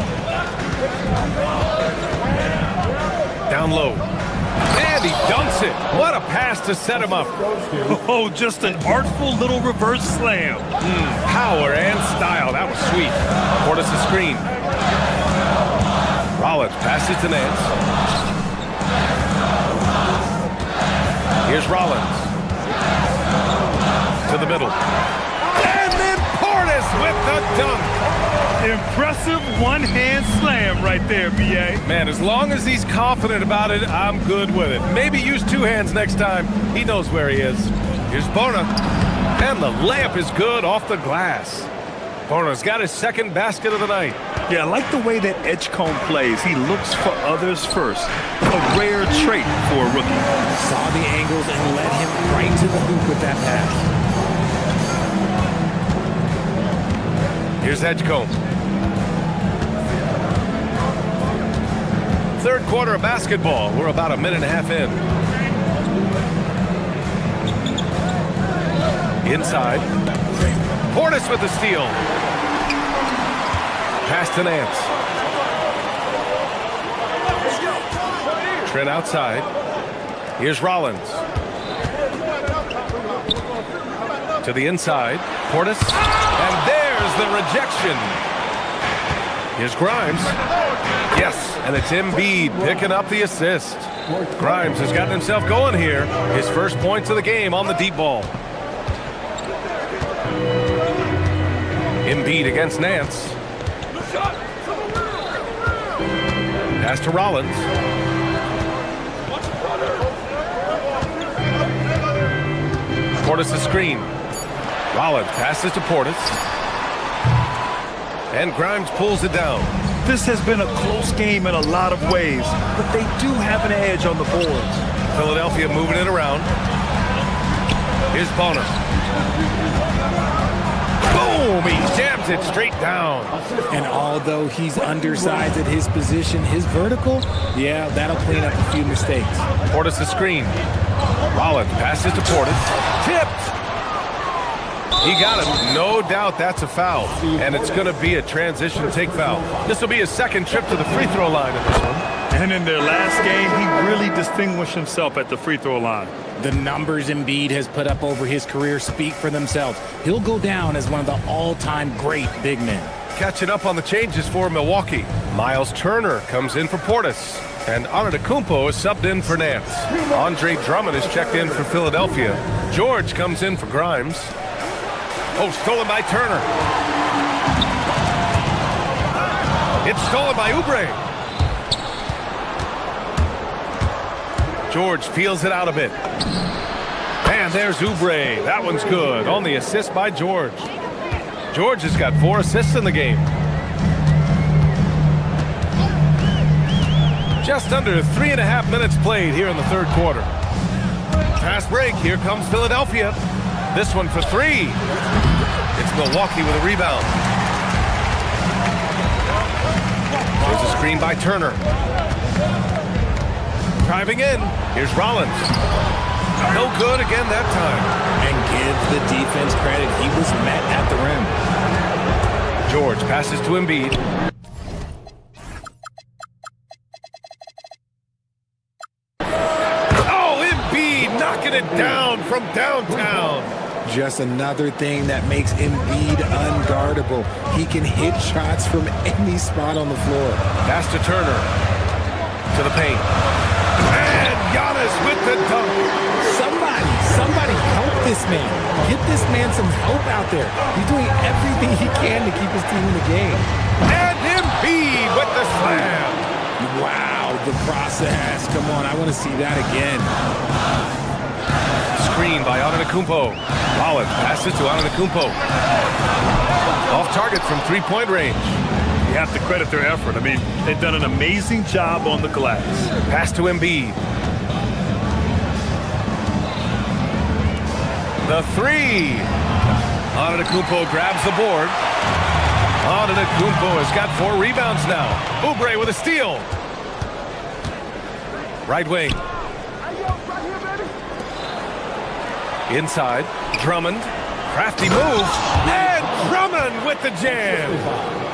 Down low. And he dunks it. What a pass to set him up. Oh, just an artful little reverse slam. Power and style. That was sweet. Portis a screen. Rollins passes to Nance. Here's Rollins. To the middle. And then Portis with the dunk. Impressive one-hand slam right there, B.A. Man, as long as he's confident about it, I'm good with it. Maybe use two hands next time. He knows where he is. Here's Bona. And the layup is good off the glass. Bonner's got his second basket of the night. Yeah, I like the way that Edgecombe plays. He looks for others first. A rare trait for a rookie. Saw the angles and led him right to the hoop with that pass. Here's Edgecombe. Third quarter of basketball. We're about a minute and a half in. Inside. Portis with the steal. Pass to Nance. Trent outside. Here's Rollins. To the inside. Portis. And there's the rejection. Here's Grimes. Yes, and it's Embiid picking up the assist. Grimes has gotten himself going here. His first points of the game on the deep ball. Embiid against Nance. Pass to Rollins. Portis the screen. Rollins passes to Portis. And Grimes pulls it down. This has been a close game in a lot of ways, but they do have an edge on the boards. Philadelphia moving it around. Here's Bonner. Boom! He jams it straight down. And although he's undersized at his position, his vertical, yeah, that'll clean up a few mistakes. Portis the screen. Rollins passes to Portis. Tipped! He got him. No doubt that's a foul. And it's going to be a transition take foul. This will be his second trip to the free throw line in this one. And in their last game, he really distinguished himself at the free throw line. The numbers Embiid has put up over his career speak for themselves. He'll go down as one of the all-time great big men. Catching up on the changes for Milwaukee. Miles Turner comes in for Portis. And Antetokounmpo is subbed in for Nance. Andre Drummond is checked in for Philadelphia. George comes in for Grimes. Oh, stolen by Turner. It's stolen by Oubre. George peels it out a bit. And there's Oubre. That one's good. On the assist by George. George has got 4 assists in the game. Just under 3.5 minutes played here in the third quarter. Fast break. Here comes Philadelphia. This one for 3. It's Milwaukee with a rebound. There's a screen by Turner. Driving in. Here's Rollins. No good again that time. And give the defense credit. He was met at the rim. George passes to Embiid. Oh, Embiid knocking it down from downtown. Just another thing that makes Embiid unguardable. He can hit shots from any spot on the floor. Pass to Turner. To the paint. And Giannis with the dunk. Somebody help this man. Get this man some help out there. He's doing everything he can to keep his team in the game. And Embiid with the slam. Wow, the process. Come on, I want to see that again. Screen by Antetokounmpo. Rollins passes to Antetokounmpo. Off target from three-point range. You have to credit their effort. I mean, they've done an amazing job on the glass. Pass to Embiid. The 3. Antetokounmpo grabs the board. Antetokounmpo has got 4 rebounds now. Oubre with a steal. Right wing. Inside, Drummond, crafty move, and Drummond with the jam.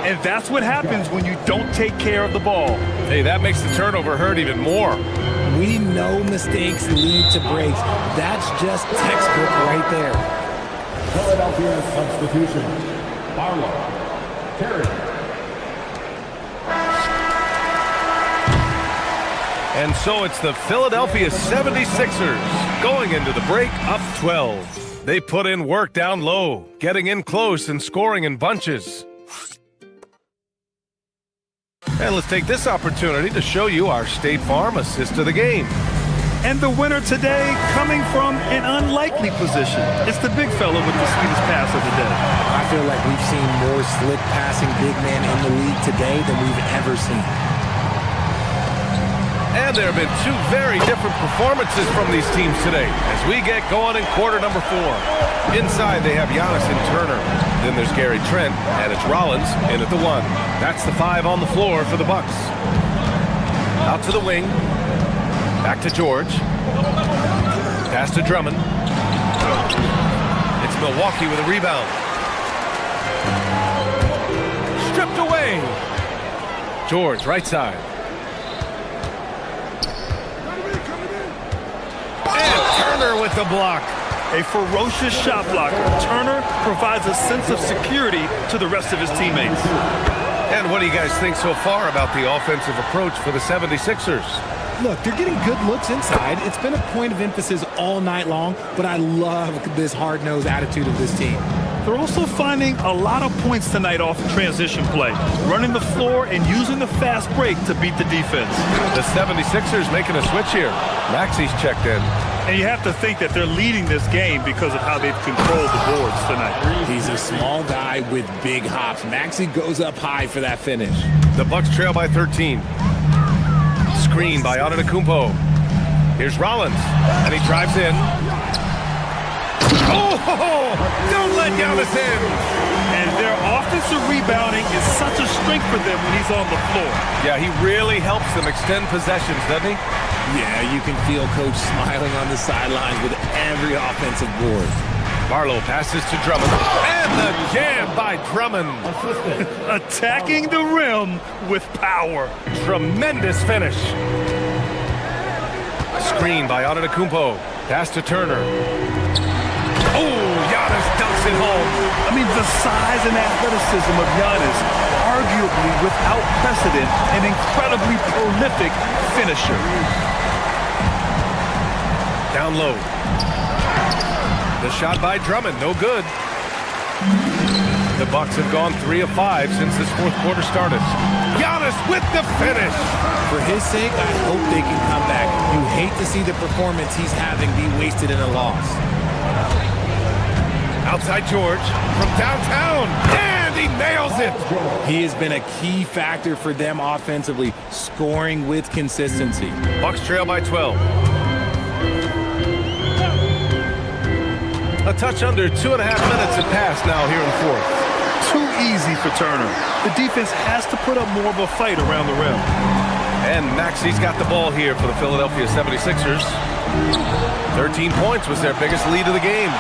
And that's what happens when you don't take care of the ball. Hey, that makes the turnover hurt even more. We know mistakes lead to breaks. That's just textbook right there. Philadelphia substitution. Barlow. Terry. And so it's the Philadelphia 76ers going into the break up 12. They put in work down low, getting in close and scoring in bunches. And let's take this opportunity to show you our State Farm assist of the game. And the winner today coming from an unlikely position. It's the big fella with the sweetest pass of the day. I feel like we've seen more slick passing big men in the league today than we've ever seen. And there have been two very different performances from these teams today as we get going in quarter number 4. Inside, they have Giannis and Turner. Then there's Gary Trent, and it's Rollins in at the 1. That's the 5 on the floor for the Bucks. Out to the wing. Back to George. Pass to Drummond. It's Milwaukee with a rebound. Stripped away. George, right side. And Turner with the block. A ferocious shot blocker. Turner provides a sense of security to the rest of his teammates. And what do you guys think so far about the offensive approach for the 76ers? Look, they're getting good looks inside. It's been a point of emphasis all night long, but I love this hard-nosed attitude of this team. They're also finding a lot of points tonight off of transition play, running the floor and using the fast break to beat the defense. The 76ers making a switch here. Maxi's checked in. And you have to think that they're leading this game because of how they've controlled the boards tonight. He's a small guy with big hops. Maxi goes up high for that finish. The Bucks trail by 13. Screen by Antetokounmpo. Here's Rollins, and he drives in. Oh, don't let Giannis in. And their offensive rebounding is such a strength for them when he's on the floor. Yeah, he really helps them extend possessions, doesn't he? Yeah, you can feel Coach smiling on the sidelines with every offensive board. Barlow passes to Drummond. And the jam by Drummond. Attacking the rim with power. Tremendous finish. Screen by Antetokounmpo. Pass to Turner. Oh, Giannis dunks it home. I mean, the size and athleticism of Giannis, arguably without precedent, an incredibly prolific finisher. Down low. The shot by Drummond, no good. The Bucks have gone 3 of 5 since this fourth quarter started. Giannis with the finish. For his sake, I hope they can come back. You hate to see the performance he's having be wasted in a loss. Outside George from downtown, and he nails it. He has been a key factor for them offensively, scoring with consistency. Bucks trail by 12. A touch under 2.5 minutes have passed now here in the fourth. Too easy for Turner. The defense has to put up more of a fight around the rim. And Maxi's got the ball here for the Philadelphia 76ers. 13 points was their biggest lead of the game.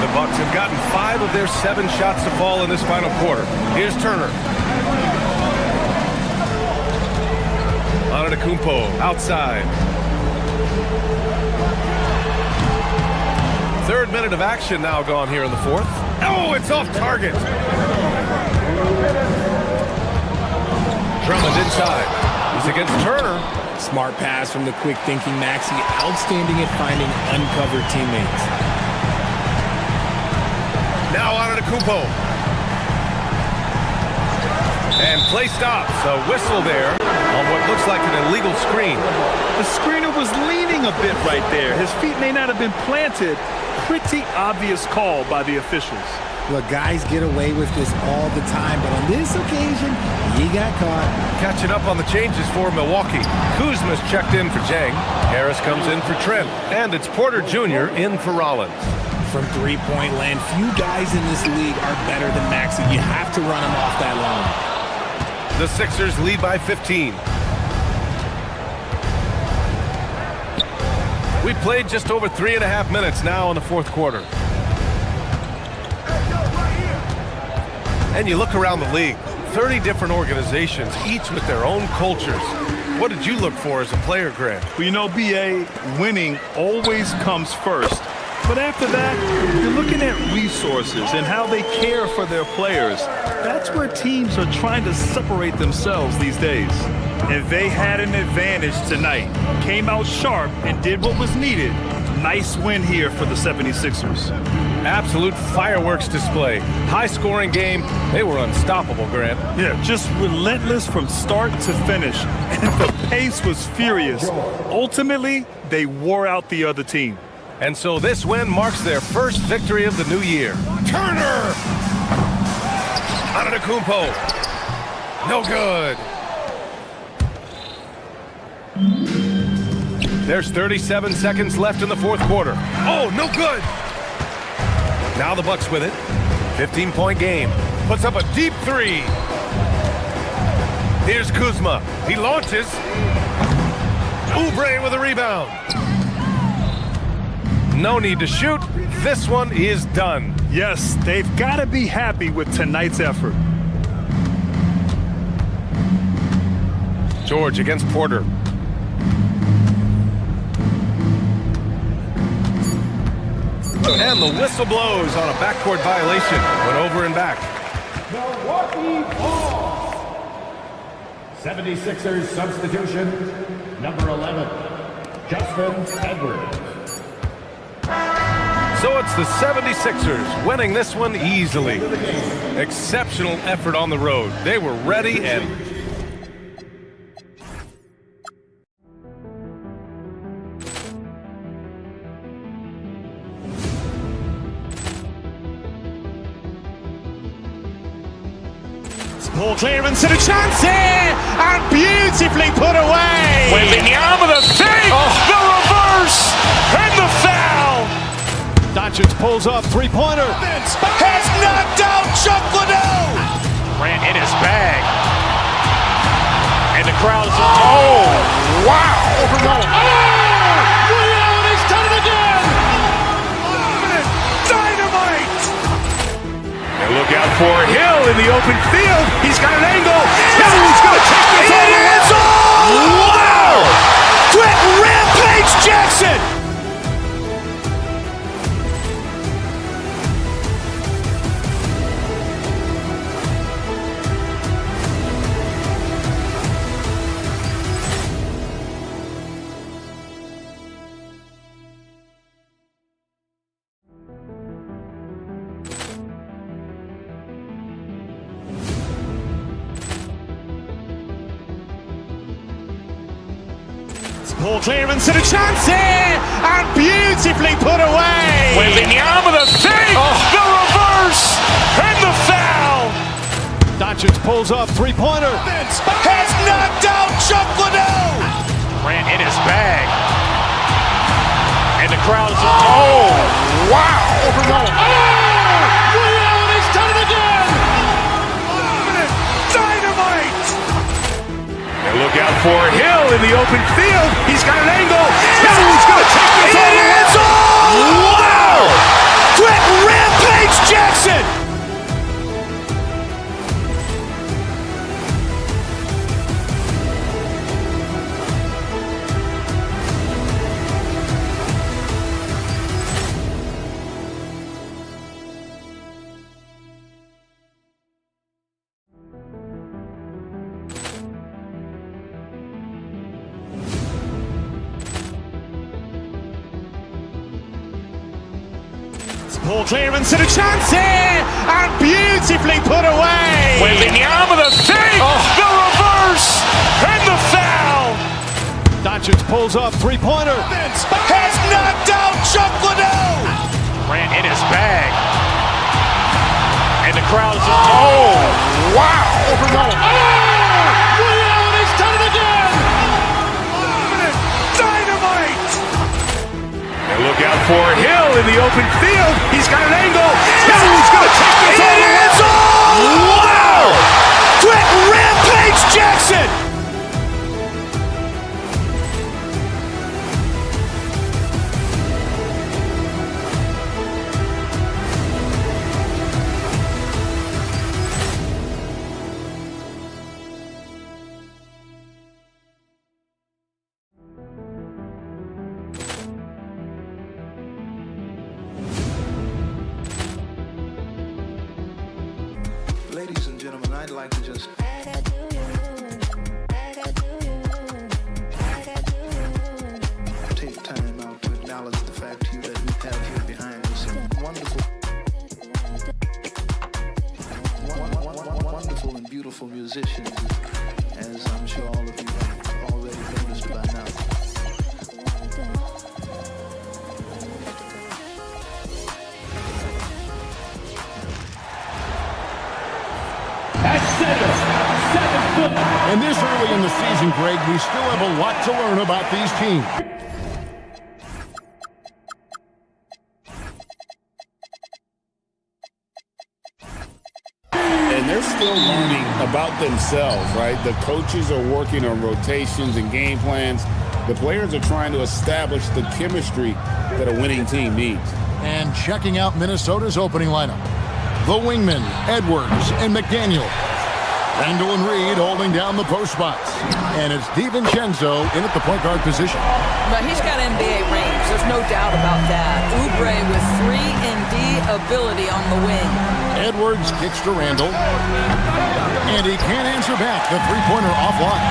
The Bucks have gotten 5 of their 7 shots to fall in this final quarter. Here's Turner. Antetokounmpo outside. Third minute of action now gone here in the fourth. Oh, it's off target. Drummond inside. He's against Turner. Smart pass from the quick-thinking Maxi. Outstanding at finding uncovered teammates. Now Antetokounmpo. And play stops. A whistle there on what looks like an illegal screen. The screener was leaning a bit right there. His feet may not have been planted. Pretty obvious call by the officials. Look, guys get away with this all the time, but on this occasion, he got caught. Catching up on the changes for Milwaukee. Kuzma's checked in for Jang. Harris comes in for Trent. And it's Porter Jr. in for Rollins. From three-point land, few guys in this league are better than Maxi. You have to run him off that line. The Sixers lead by 15. We played just over 3.5 minutes now in the fourth quarter. And you look around the league, 30 different organizations, each with their own cultures. What did you look for as a player, Grant? Well, you know, B.A., winning always comes first. But after that, you're looking at resources and how they care for their players. That's where teams are trying to separate themselves these days. And they had an advantage tonight. Came out sharp and did what was needed. Nice win here for the 76ers. Absolute fireworks display. High-scoring game. They were unstoppable, Grant. Yeah, just relentless from start to finish. And the pace was furious. Ultimately, they wore out the other team. And so this win marks their first victory of the new year. Turner! Antetokounmpo. No good. There's 37 seconds left in the fourth quarter. Oh, no good. Now the Bucks with it. 15-point game. Puts up a deep three. Here's Kuzma. He launches. Oubre with a rebound. No need to shoot. This one is done. Yes, they've got to be happy with tonight's effort. George against Porter. And the whistle blows on a backcourt violation. Went over and back. Milwaukee ball. 76ers substitution, number 11, Justin Edwards. So it's the 76ers winning this one easily. Exceptional effort on the road. They were ready and... Ball clearance and a chance here, and beautifully put away. Wembanyama the thing, the reverse, and the foul. Doncic pulls up, three-pointer. Has knocked out Chuck Liddell. Grant in his bag. And the crowd is, oh, wow. Overrun. He's done it again. Dynamite. And look out for Hill in the open field. He's got an angle. Hill's going to take this all the way. Wow. Quick rampage Jackson. Ball clearance and a chance here, and beautifully put away. Wembanyama the thing, the reverse, and the foul. Doncic pulls up, three-pointer. Has knocked out Chuck Liddell. Grant in his bag. And the crowd is, oh, wow. Overrun. He's done it again. Dynamite. And look out for Hill in the open field. He's got an angle. Hill's going to take this all the way. Wow! Quick rampage Jackson. Ball clearance and a chance here, and beautifully put away. Wembanyama the thing, the reverse, and the foul. Doncic pulls up, three-pointer. Has knocked out Chuck Liddell. Grant in his bag. And the crowd is, oh, wow. Overrun. He's done it again. Dynamite. And look out for Hill in the open field. He's got an angle. Hill's going to take this all the way. Wow! Quick rampage Jackson. Ladies and gentlemen, I'd like to just take time out to acknowledge the fact to you that we have here behind us a wonderful beautiful musicians, as I'm sure all of you have already noticed by now. And this early in the season, Greg, we still have a lot to learn about these teams. And they're still learning about themselves, right? The coaches are working on rotations and game plans. The players are trying to establish the chemistry that a winning team needs. And checking out Minnesota's opening lineup. The wingmen, Edwards and McDaniel. Randall and Reed holding down the post spots. And it's DiVincenzo in at the point guard position. But he's got NBA range. There's no doubt about that. Oubre with 3-and-D ability on the wing. Edwards kicks to Randall. And he can't answer back. The three-pointer offline.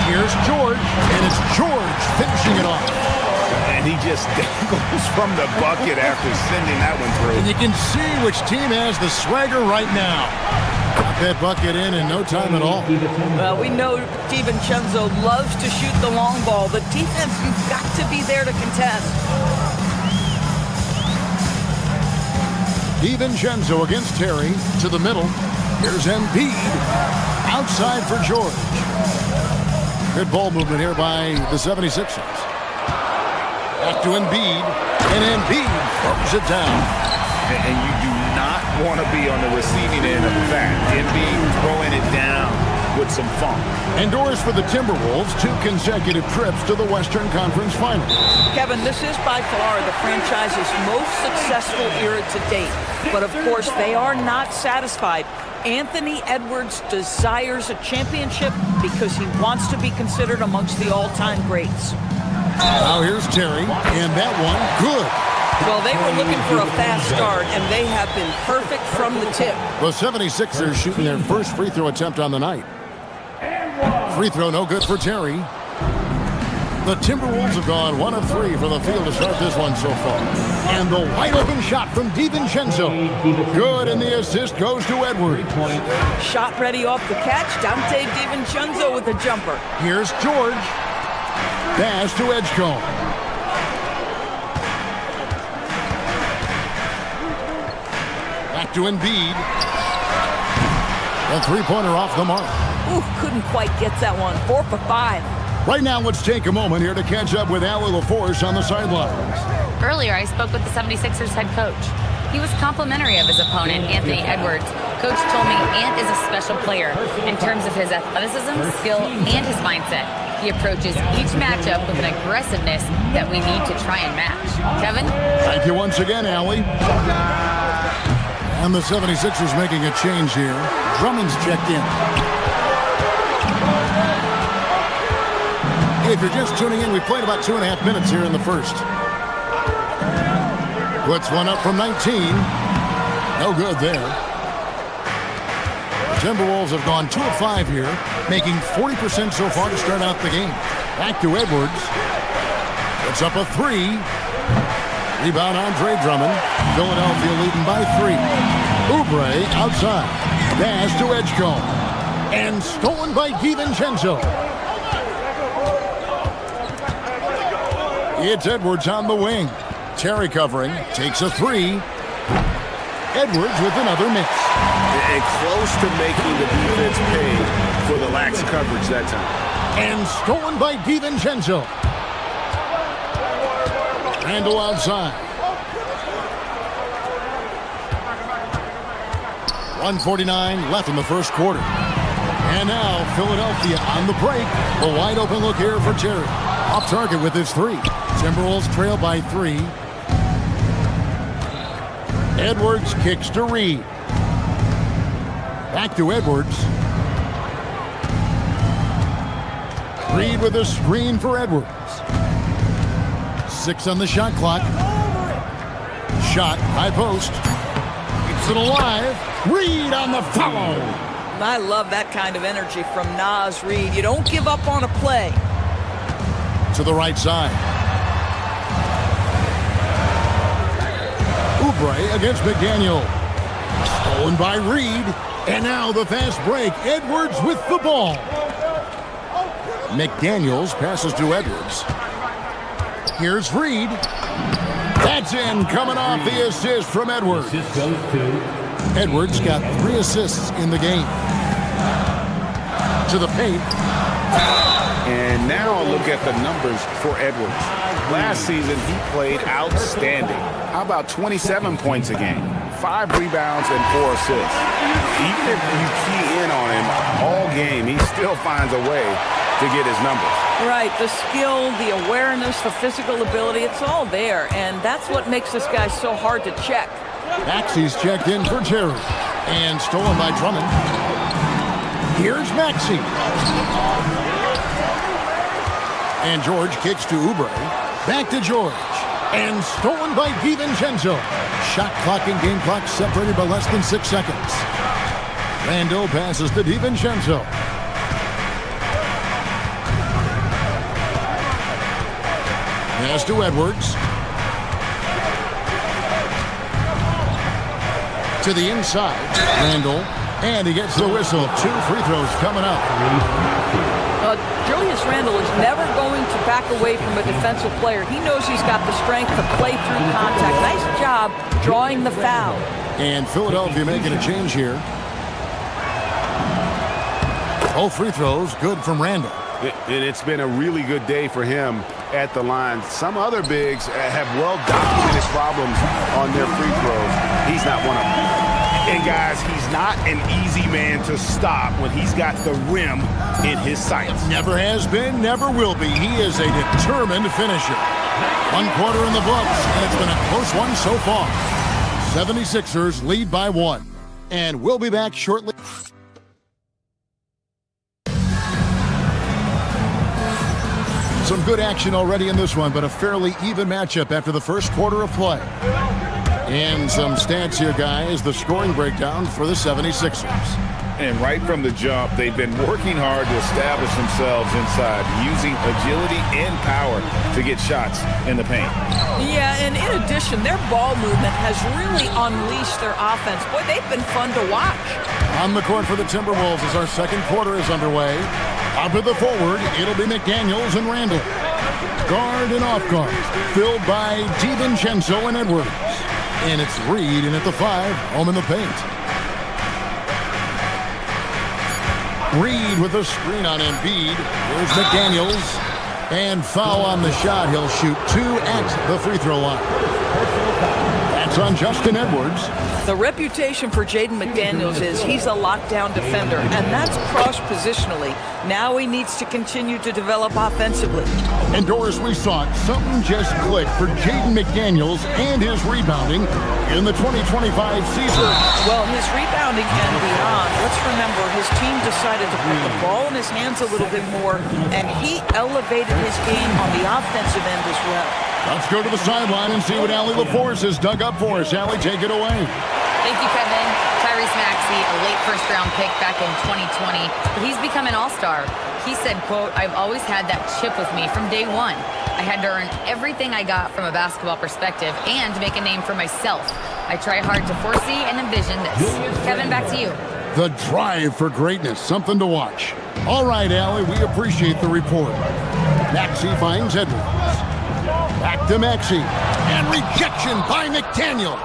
Here's George. And it's George finishing it off. And he just dangles from the bucket after sending that one through. And you can see which team has the swagger right now. Got that bucket in no time at all. Well, we know DiVincenzo loves to shoot the long ball. The defense, you've got to be there to contest. DiVincenzo against Terry to the middle. Here's Embiid. Outside for George. Good ball movement here by the 76ers. Back to Embiid. And Embiid throws it down. And you do not want to be on the receiving end of that. Embiid throwing it down with some funk. Endorse for the Timberwolves, 2 consecutive trips to the Western Conference Finals. Kevin, this is by far the franchise's most successful era to date. But of course, they are not satisfied. Anthony Edwards desires a championship because he wants to be considered amongst the all-time greats. Now here's Terry, and that one, good. Well, they were looking for a fast start, and they have been perfect from the tip. The 76ers shooting their first free throw attempt on the night. Free throw no good for Terry. The Timberwolves have gone 1 of 3 from the field to start this one so far. And the wide open shot from DiVincenzo. Good, and the assist goes to Edwards. Shot ready off the catch. Dante DiVincenzo with a jumper. Here's George. Pass to Edgecombe. Back to Embiid. A three-pointer off the mark. Ooh, couldn't quite get that one. 4 for 5. Right now, let's take a moment here to catch up with Allie LaForce on the sidelines. Earlier, I spoke with the 76ers head coach. He was complimentary of his opponent, Anthony Edwards. Coach told me Ant is a special player in terms of his athleticism, skill, and his mindset. He approaches each matchup with an aggressiveness that we need to try and match. Kevin? Thank you once again, Allie. And the 76ers making a change here. Drummond's checked in. If you're just tuning in, we played about 2.5 minutes here in the first. Puts one up from 19. No good there. Timberwolves have gone 2 of 5 here, making 40% so far to start out the game. Back to Edwards. Puts up a 3. Rebound Andre Drummond. Philadelphia leading by 3. Oubre outside. Pass to Edgecombe. And stolen by DiVincenzo. It's Edwards on the wing. Terry covering. Takes a 3. Edwards with another miss. And close to making the defense pay for the lax coverage that time. And stolen by DiVincenzo. Randall outside. 1:49 left in the first quarter. And now Philadelphia on the break. A wide open look here for Terry. Off target with his 3. Timberwolves trail by 3. Edwards kicks to Reed. Back to Edwards. Reed with a screen for Edwards. 6 on the shot clock. Shot, high post. Keeps it alive. Reed on the follow. I love that kind of energy from Naz Reid. You don't give up on a play. To the right side. Oubre against McDaniel. Stolen by Reed. And now the fast break. Edwards with the ball. McDaniels passes to Edwards. Here's Reed. That's in, coming off the assist from Edwards. Edwards got 3 assists in the game. To the paint. And now look at the numbers for Edwards. Last season, he played outstanding. How about 27 points a game, 5 rebounds, and 4 assists? Even if you key in on him all game, he still finds a way to get his numbers. Right, the skill, the awareness, the physical ability, it's all there. And that's what makes this guy so hard to check. Maxey's checked in for Terry. And stolen by Drummond. Here's Maxey. And George kicks to Oubre. Back to George. And stolen by DiVincenzo. Shot clock and game clock separated by less than 6 seconds. Randall passes to DiVincenzo. Pass to Edwards. To the inside. Randall. And he gets the whistle. 2 free throws coming up. Julius Randle is never going to back away from a defensive player. He knows he's got the strength to play through contact. Nice job drawing the foul. And Philadelphia making a change here. All free throws good from Randle. And it's been a really good day for him at the line. Some other bigs have well-documented problems on their free throws. He's not one of them. And guys, he's not an easy man to stop when he's got the rim in his sights. Never has been, never will be. He is a determined finisher. 1 quarter in the books, and it's been a close one so far. 76ers lead by 1. And we'll be back shortly. Some good action already in this one, but a fairly even matchup after the first quarter of play. And some stats here, guys. The scoring breakdown for the 76ers. And right from the jump, they've been working hard to establish themselves inside, using agility and power to get shots in the paint. Yeah, and in addition, their ball movement has really unleashed their offense. Boy, they've been fun to watch. On the court for the Timberwolves as our second quarter is underway. Out to the forward, it'll be McDaniels and Randall. Guard and off guard, filled by DiVincenzo and Edwards. And it's Reed in at the 5, home in the paint. Reed with a screen on Embiid. Here's McDaniels. And foul on the shot. He'll shoot 2 at the free throw line. That's on Justin Edwards. The reputation for Jaden McDaniels is he's a lockdown defender, and that's crushed positionally. Now he needs to continue to develop offensively. And Doris, we saw it. Something just clicked for Jaden McDaniels and his rebounding in the 2025 season. Well, his rebounding and beyond. Let's remember, his team decided to put the ball in his hands a little bit more, and he elevated his game on the offensive end as well. Let's go to the sideline and see what Allie LaForce has dug up for us. Allie, take it away. Thank you, Kevin. Tyrese Maxey, a late first-round pick back in 2020, but he's become an all-star. He said, quote, "I've always had that chip with me from day one. I had to earn everything I got from a basketball perspective and make a name for myself. I try hard to foresee and envision this." Kevin, back to you. The drive for greatness, something to watch. All right, Allie, we appreciate the report. Maxey finds Edwards. Back to Maxey. And rejection by McDaniels.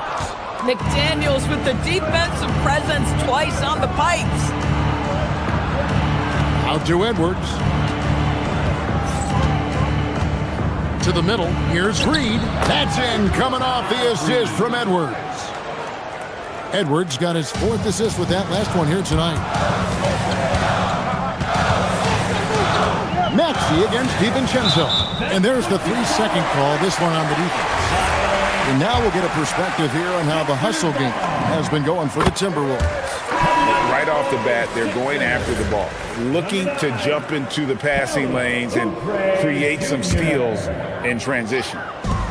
McDaniels with the defensive presence twice on the pipes. Out to Edwards. To the middle. Here's Reed. That's in, coming off the assist from Edwards. Edwards got his 4th assist with that last one here tonight. Maxey against DiVincenzo. And there's the 3-second call, this one on the defense. And now we'll get a perspective here on how the hustle game has been going for the Timberwolves. Right off the bat, they're going after the ball, looking to jump into the passing lanes and create some steals in transition.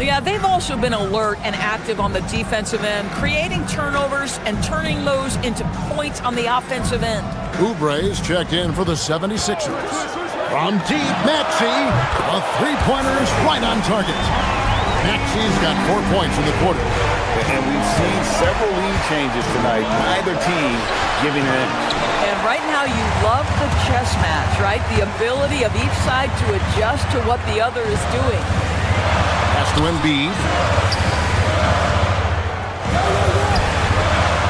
Yeah, they've also been alert and active on the defensive end, creating turnovers and turning those into points on the offensive end. Oubre's checked in for the 76ers. From deep, Maxey. A 3-pointer is right on target. Maxey's got 4 points in the quarter. And we've seen several lead changes tonight, neither team giving in. And right now you love the chess match, right? The ability of each side to adjust to what the other is doing. Pass to Embiid.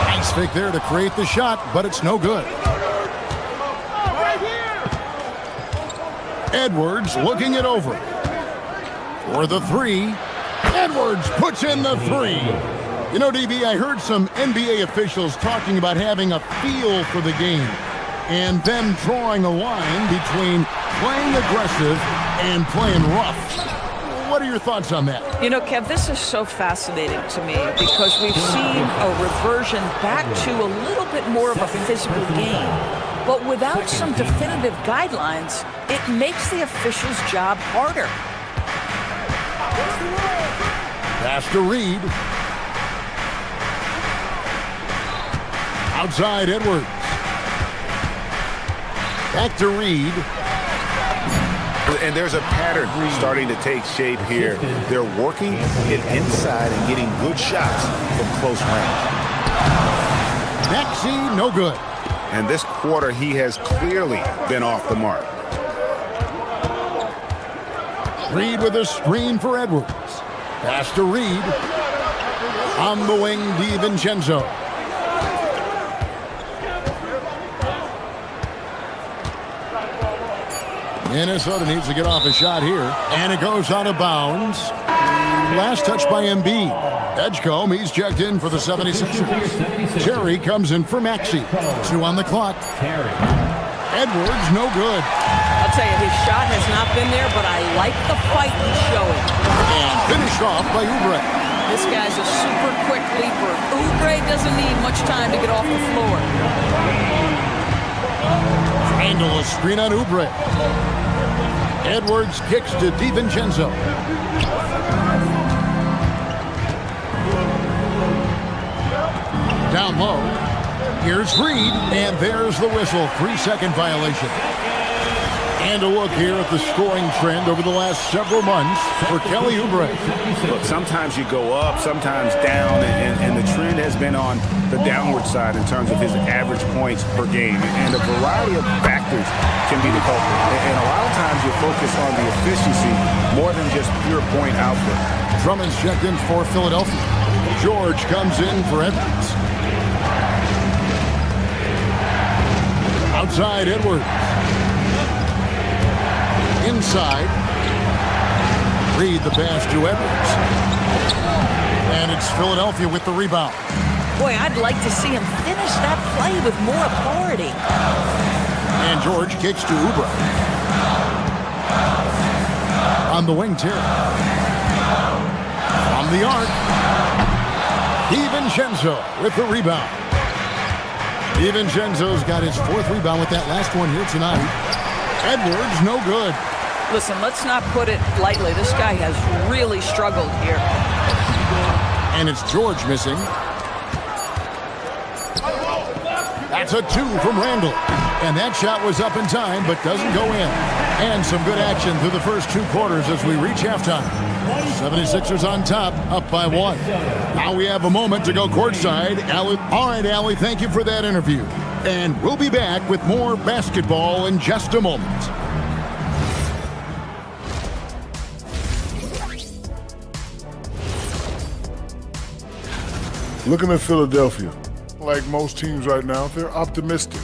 Nice fake there to create the shot, but it's no good. Edwards looking it over. For the three. Edwards puts in the three. You know, DB, I heard some NBA officials talking about having a feel for the game and them drawing a line between playing aggressive and playing rough. What are your thoughts on that? You know, Kev, this is so fascinating to me because we've seen a reversion back to a little bit more of a physical game. But without some definitive guidelines, it makes the officials' job harder. Pass to Reed. Outside Edwards. Back to Reed. And there's a pattern starting to take shape here. They're working it inside and getting good shots from close range. Maxey, no good. And this quarter, he has clearly been off the mark. Reed with a screen for Edwards. Pass to Reed. On the wing, DiVincenzo. Minnesota needs to get off a shot here. And it goes out of bounds. Last touch by Embiid. Edgecombe, he's checked in for the 76ers. Terry comes in for Maxey. 2 on the clock. Edwards, no good. I'll tell you, his shot has not been there, but I like the fight he's showing. And finished off by Oubre. This guy's a super quick leaper. Oubre doesn't need much time to get off the floor. Handle a screen on Oubre. Edwards kicks to DiVincenzo. Down low. Here's Reed, and there's the whistle. 3-second violation. And a look here at the scoring trend over the last several months for Kelly Oubre. Look, sometimes you go up, sometimes down, and the trend has been on the downward side in terms of his average points per game. And a variety of factors can be the culprit. And a lot of times you focus on the efficiency more than just pure point output. Drummond's checked in for Philadelphia. George comes in for Edwards. Outside Edwards. Inside. Reed the pass to Edwards. And it's Philadelphia with the rebound. Boy, I'd like to see him finish that play with more authority. And George kicks to Oubre. On the wing, Terry. From the arc. DiVincenzo with the rebound. DiVincenzo's got his 4th rebound with that last one here tonight. Edwards, no good. Listen, let's not put it lightly. This guy has really struggled here. And it's George missing. That's a 2 from Randall. And that shot was up in time, but doesn't go in. And some good action through the first 2 quarters as we reach halftime. 76ers on top, up by 1. Now we have a moment to go courtside. All right, Allie, thank you for that interview. And we'll be back with more basketball in just a moment. Looking at Philadelphia, like most teams right now, they're optimistic.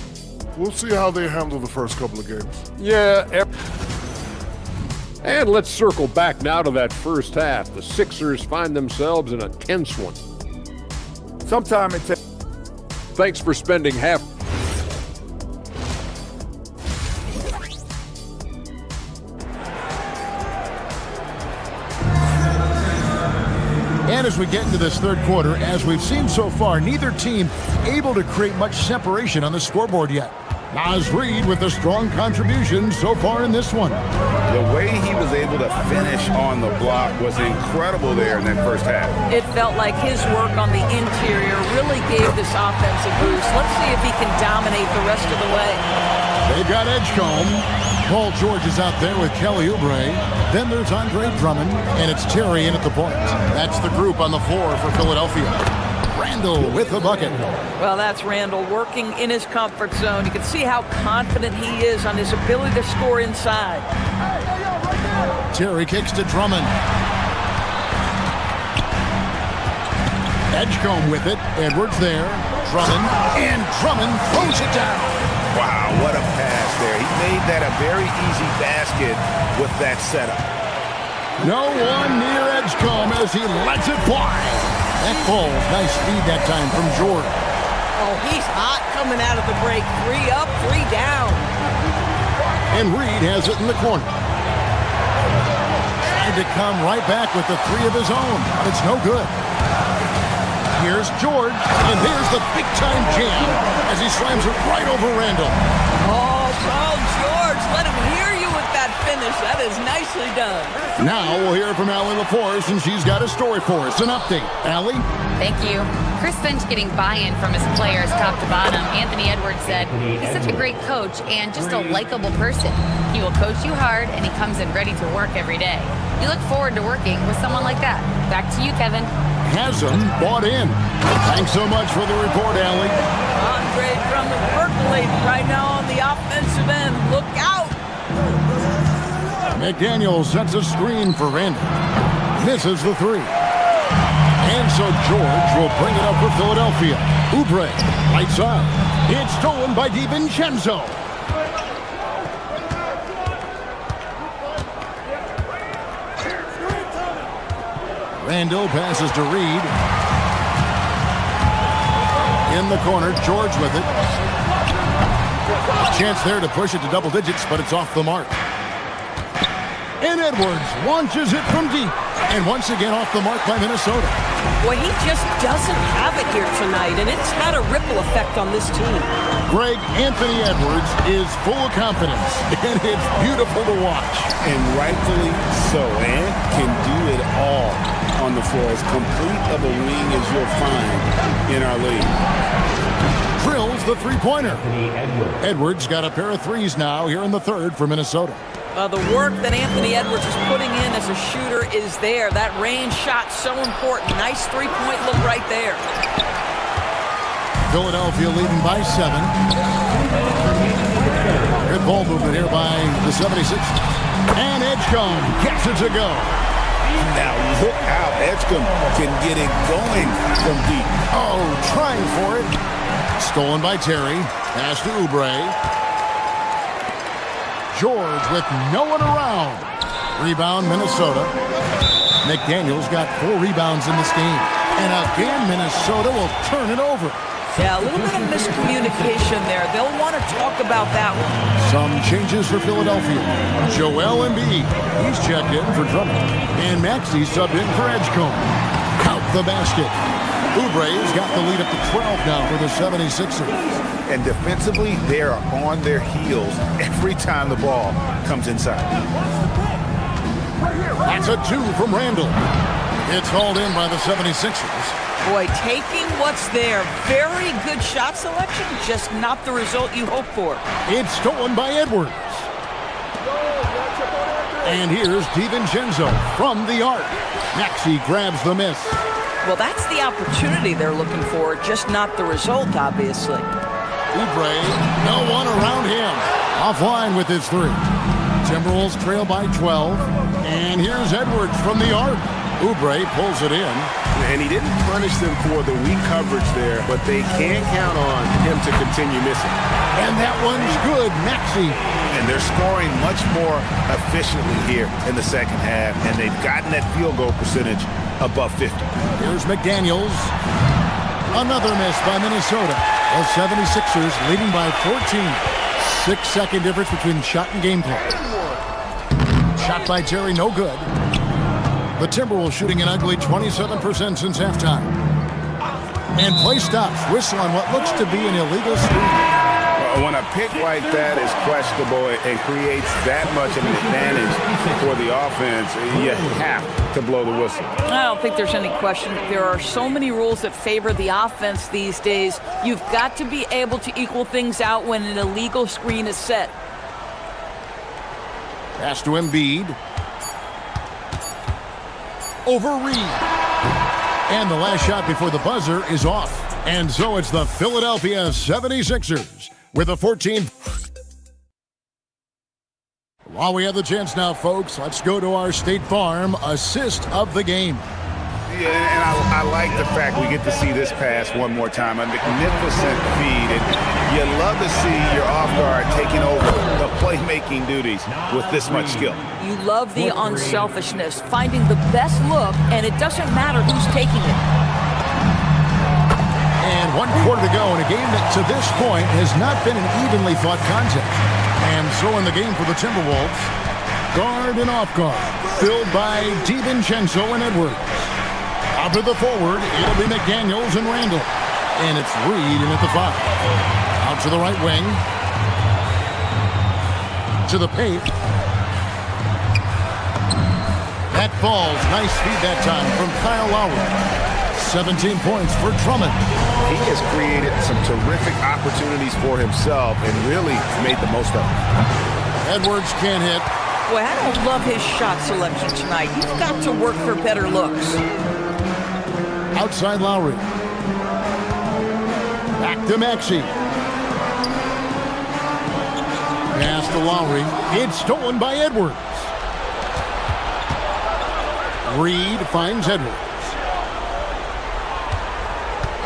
We'll see how they handle the first couple of games. Yeah. And let's circle back now to that first half. The Sixers find themselves in a tense one. Sometime it takes. Thanks for spending half. And as we get into this third quarter, as we've seen so far, neither team able to create much separation on the scoreboard yet. Naz Reid with a strong contribution so far in this one. The way he was able to finish on the block was incredible there in that first half. It felt like his work on the interior really gave this offense a boost. Let's see if he can dominate the rest of the way. They've got Edgecombe. Paul George is out there with Kelly Oubre. Then there's Andre Drummond, and it's Terry in at the point. That's the group on the floor for Philadelphia. Randall with the bucket. Well, that's Randall working in his comfort zone. You can see how confident he is on his ability to score inside. Terry kicks to Drummond. Edgecombe with it. Edwards there. Drummond. And Drummond throws it down. Wow, what a pass there. He made that a very easy basket with that setup. No one near Edgecombe as he lets it fly. That ball, nice speed that time from George. Oh, he's hot coming out of the break. 3 up, 3 down. And Reed has it in the corner. Trying to come right back with the 3 of his own. It's no good. Here's George, and there's the big-time jam as he slams it right over Randall. Oh, George, let him hear you with that finish. That is nicely done. Now we'll hear from Allie LaForce, and she's got a story for us. An update. Allie? Thank you. Chris Finch getting buy-in from his players top to bottom. Anthony Edwards said he's such a great coach and just a likable person. He will coach you hard, and he comes in ready to work every day. You look forward to working with someone like that. Back to you, Kevin. Hasn't bought in. Thanks so much for the report, Allie. Andre Drummond percolating right now on the offensive end. Look out! McDaniel sets a screen for Randall. Misses the 3. And so George will bring it up for Philadelphia. Oubre, right side. It's stolen by DiVincenzo. Randall passes to Reed. In the corner, George with it. Chance there to push it to double digits, but it's off the mark. And Edwards launches it from deep. And once again off the mark by Minnesota. Boy, he just doesn't have it here tonight, and it's had a ripple effect on this team. Greg, Anthony Edwards is full of confidence, and it's beautiful to watch. And rightfully so. And can do it all on the floor. As complete of a wing as you'll find in our league. Drills the three-pointer. Edwards got a pair of threes now here in the third for Minnesota. The work that Anthony Edwards is putting in as a shooter is there. That range shot so important. Nice three-point look right there. Philadelphia leading by 7. Good ball movement here by the 76ers. And Edgecombe gets it to go. Now look how Edgecombe can get it going from deep. Oh, trying for it. Stolen by Terry. Pass to Oubre. George with no one around. Rebound, Minnesota. McDaniel's got 4 rebounds in this game. And again, Minnesota will turn it over. Yeah, a little bit of miscommunication there. They'll want to talk about that one. Some changes for Philadelphia. Joel Embiid, he's checked in for Drummond. And Maxey subbed in for Edgecombe. Count the basket. Oubre's got the lead up to 12 now for the 76ers. And defensively, they are on their heels every time the ball comes inside. That's a 2 from Randall. It's hauled in by the 76ers. Boy, taking what's there. Very good shot selection, just not the result you hope for. It's stolen by Edwards. And here's DiVincenzo from the arc. Maxey grabs the miss. Well, that's the opportunity they're looking for, just not the result, obviously. Oubre, no one around him. Offline with his 3. Timberwolves trail by 12. And here's Edwards from the arc. Oubre pulls it in. And he didn't punish them for the weak coverage there, but they can't count on him to continue missing. And that one's good, Maxey. And they're scoring much more efficiently here in the second half, and they've gotten that field goal percentage above 50. Here's McDaniels. Another miss by Minnesota. The 76ers leading by 14. 6-second difference between shot and game clock. Shot by Terry, no good. The Timberwolves shooting an ugly 27% since halftime. And play stops. Whistle on what looks to be an illegal screen. When a pick like that is questionable and creates that much of an advantage for the offense, you have to blow the whistle. I don't think there's any question. There are so many rules that favor the offense these days. You've got to be able to equal things out when an illegal screen is set. Pass to Embiid. Over Reed. And the last shot before the buzzer is off. And so it's the Philadelphia 76ers with a 14. While we have the chance now, folks, let's go to our State Farm assist of the game. Yeah, and I like the fact we get to see this pass one more time. A magnificent feed, and you love to see your off guard taking over the playmaking duties with this much skill. You love the unselfishness, finding the best look, and it doesn't matter who's taking it. And 1 quarter to go in a game that to this point has not been an evenly fought contest. And so in the game for the Timberwolves, guard and off guard, filled by DiVincenzo and Edwards. Out to the forward, it'll be McDaniels and Randall. And it's Reed in at the 5. Out to the right wing. To the paint. That falls. Nice feed that time from Kyle Lowry. 17 points for Drummond. He has created some terrific opportunities for himself and really made the most of them. Edwards can't hit. Boy, I don't love his shot selection tonight. You've got to work for better looks. Outside Lowry. Back to Maxey. Pass to Lowry. It's stolen by Edwards. Reed finds Edwards.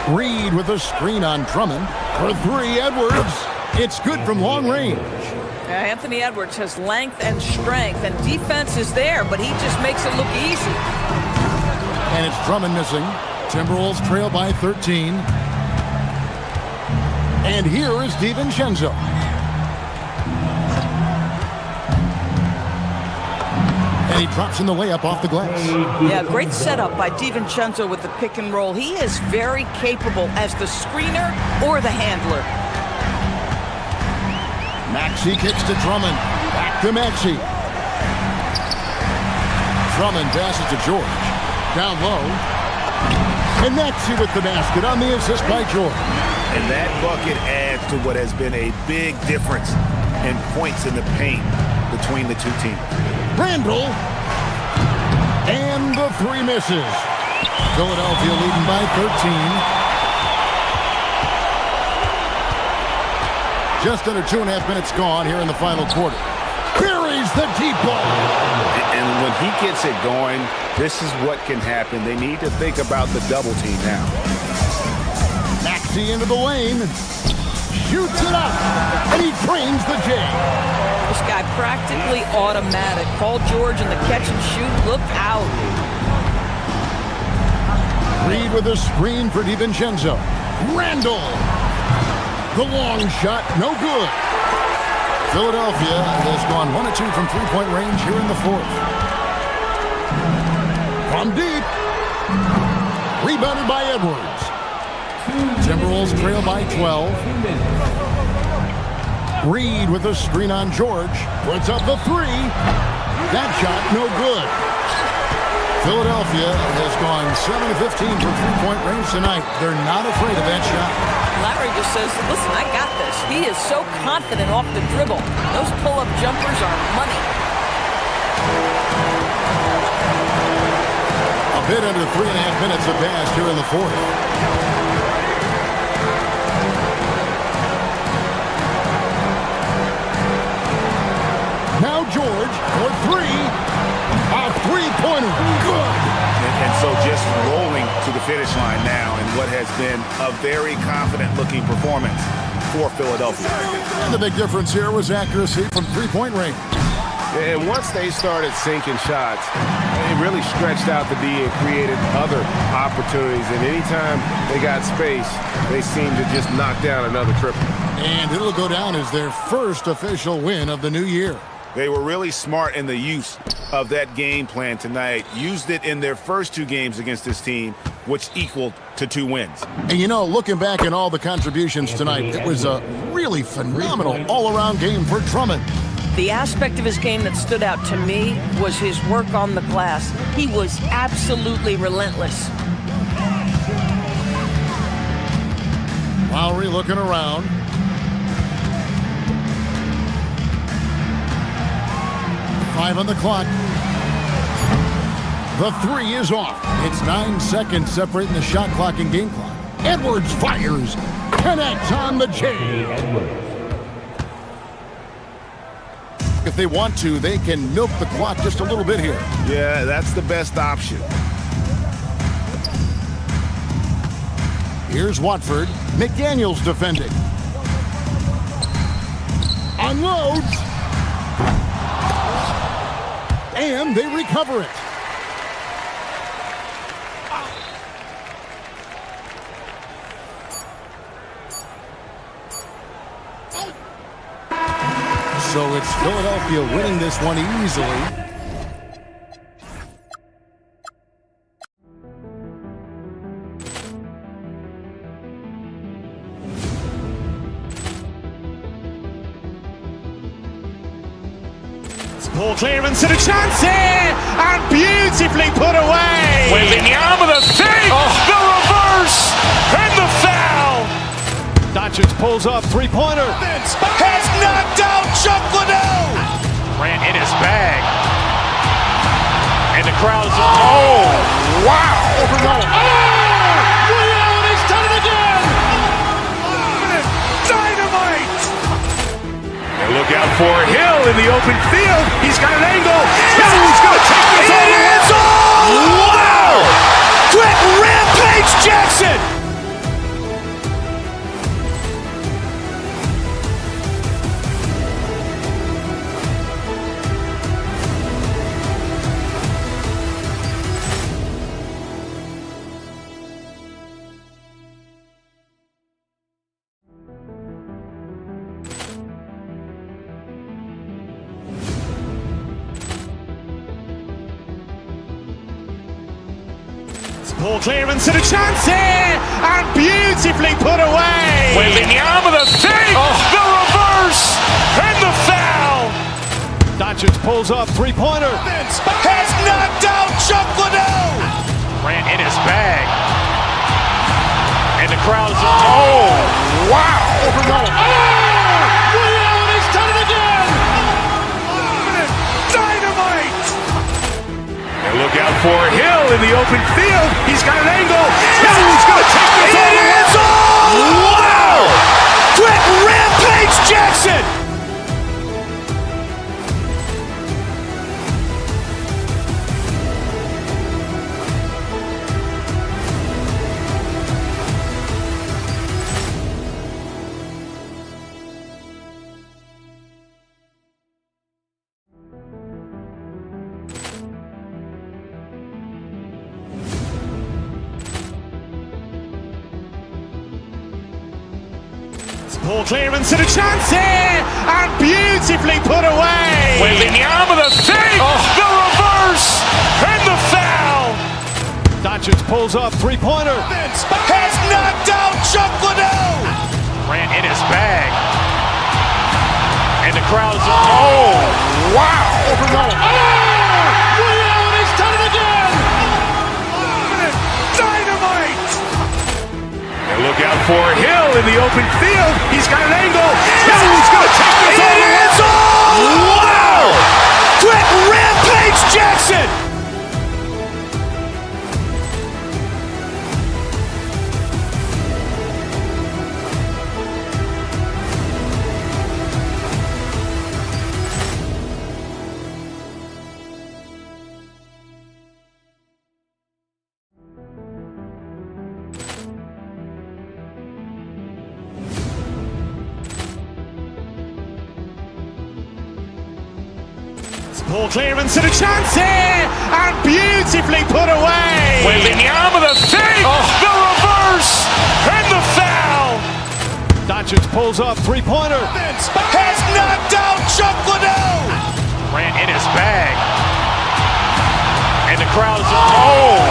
Reed with a screen on Drummond. For 3, Edwards. It's good from long range. Anthony Edwards has length and strength, and defense is there, but he just makes it look easy. And it's Drummond missing. Timberwolves trail by 13. And here is DiVincenzo. And he drops in the layup off the glass. Yeah, great setup by DiVincenzo with the pick and roll. He is very capable as the screener or the handler. Maxey kicks to Drummond. Back to Maxey. Drummond passes to George. Down low. And Maxey with the basket on the assist by George. And that bucket adds to what has been a big difference in points in the paint between the two teams. Randall. And the 3 misses. Philadelphia leading by 13. Just under 2.5 minutes gone here in the final quarter. Buries the deep ball. And when he gets it going, this is what can happen. They need to think about the double team now. Maxey into the lane. Shoots it up. And he trains the J. This guy practically automatic. Paul George in the catch and shoot. Look out. Reed with a screen for DiVincenzo. Randall. The long shot, no good. Philadelphia has gone 1 of 2 from 3-point range here in the 4th. From deep. Rebounded by Edwards. Timberwolves trail by 12. Reed with a screen on George. Puts up the 3. That shot, no good. Philadelphia has gone 7 of 15 from 3-point range tonight. They're not afraid of that shot. Larry just says, listen, I got this. He is so confident off the dribble. Those pull-up jumpers are money. A bit under 3.5 minutes have passed here in the 4th. Now George for 3. A 3-pointer. Good. And so just rolling to the finish line now in what has been a very confident-looking performance for Philadelphia. And the big difference here was accuracy from 3-point range. And once they started sinking shots, it really stretched out the D and created other opportunities. And anytime they got space, they seemed to just knock down another triple. And it'll go down as their first official win of the new year. They were really smart in the use of that game plan tonight. Used it in their first 2 games against this team, which equaled to 2 wins. And you know, looking back at all the contributions tonight, it was a really phenomenal all-around game for Drummond. The aspect of his game that stood out to me was his work on the glass. He was absolutely relentless. Lowry looking around. 5 on the clock. The 3 is off. It's 9 seconds separating the shot clock and game clock. Edwards fires. Connects on the J. If they want to, they can milk the clock just a little bit here. Yeah, that's the best option. Here's Watford. McDaniels defending. Unloads. And they recover it. So it's Philadelphia winning this one easily. Ball clearance and a chance here, and beautifully put away. William with a save, the reverse, and the foul. Doncic pulls up, three-pointer. Has knocked out Chuck Liddell. Ran in his bag. And the crowd's, oh, wow. Ray Allen has done it again. Dynamite. Look out for Hill in the open field. He's got an angle. He's going to take this all the way. Wow! Quick rampage Jackson. Ball clearance and a chance here, and beautifully put away. William with a save, the reverse, and the foul. Doncic pulls up, three-pointer. Has knocked out Chuck Liddell. Ran in his bag. And the crowd's, oh, wow. Ray Allen has done it again. Dynamite. And look out for Hill in the open field. He's got an angle. He's going to take this all the way. Wow! Quick rampage Jackson. Ball clearance and a chance here, and beautifully put away. William with a save, the reverse, and the foul. Doncic pulls up, three-pointer. Has knocked out Chuck Liddell. Ran in his bag. And the crowd's, oh, wow. Ray Allen has done it again. Dynamite. And look out for Hill in the open field. He's got an angle. He's going to take this all the way. Wow! Quick rampage Jackson. Ball clearance and a chance here, and beautifully put away. William with a save, the reverse, and the foul. Doncic pulls up, three-pointer. Has knocked out Chuck Liddell. Ran in his bag. And the crowd's, oh,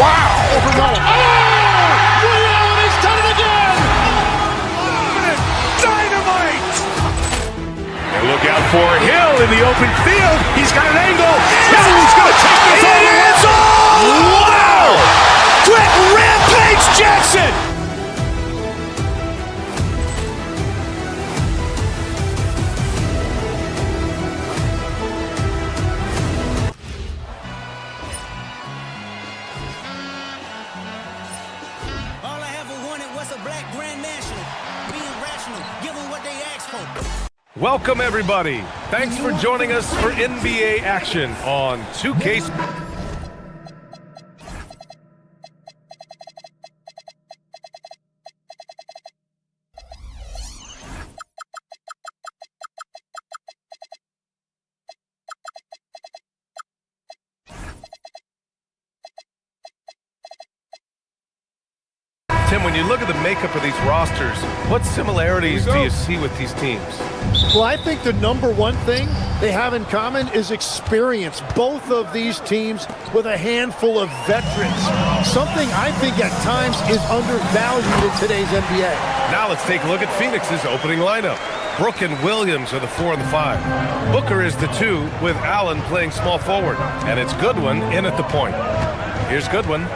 wow. Ray Allen has done it again. Dynamite. And look out for Hill in the open field. He's got an angle. He's going to take this all the way. Wow! Quick rampage Jackson. Welcome, everybody. Thanks for joining us for NBA action on 2K. Tim, when you look at the makeup of these rosters, what similarities do you see with these teams? Well, I think the number one thing they have in common is experience. Both of these teams with a handful of veterans. Something I think at times is undervalued in today's NBA. Now let's take a look at Phoenix's opening lineup. Brook and Williams are the 4 and the 5. Booker is the 2 with Allen playing small forward. And it's Goodwin in at the point. Here's Goodwin.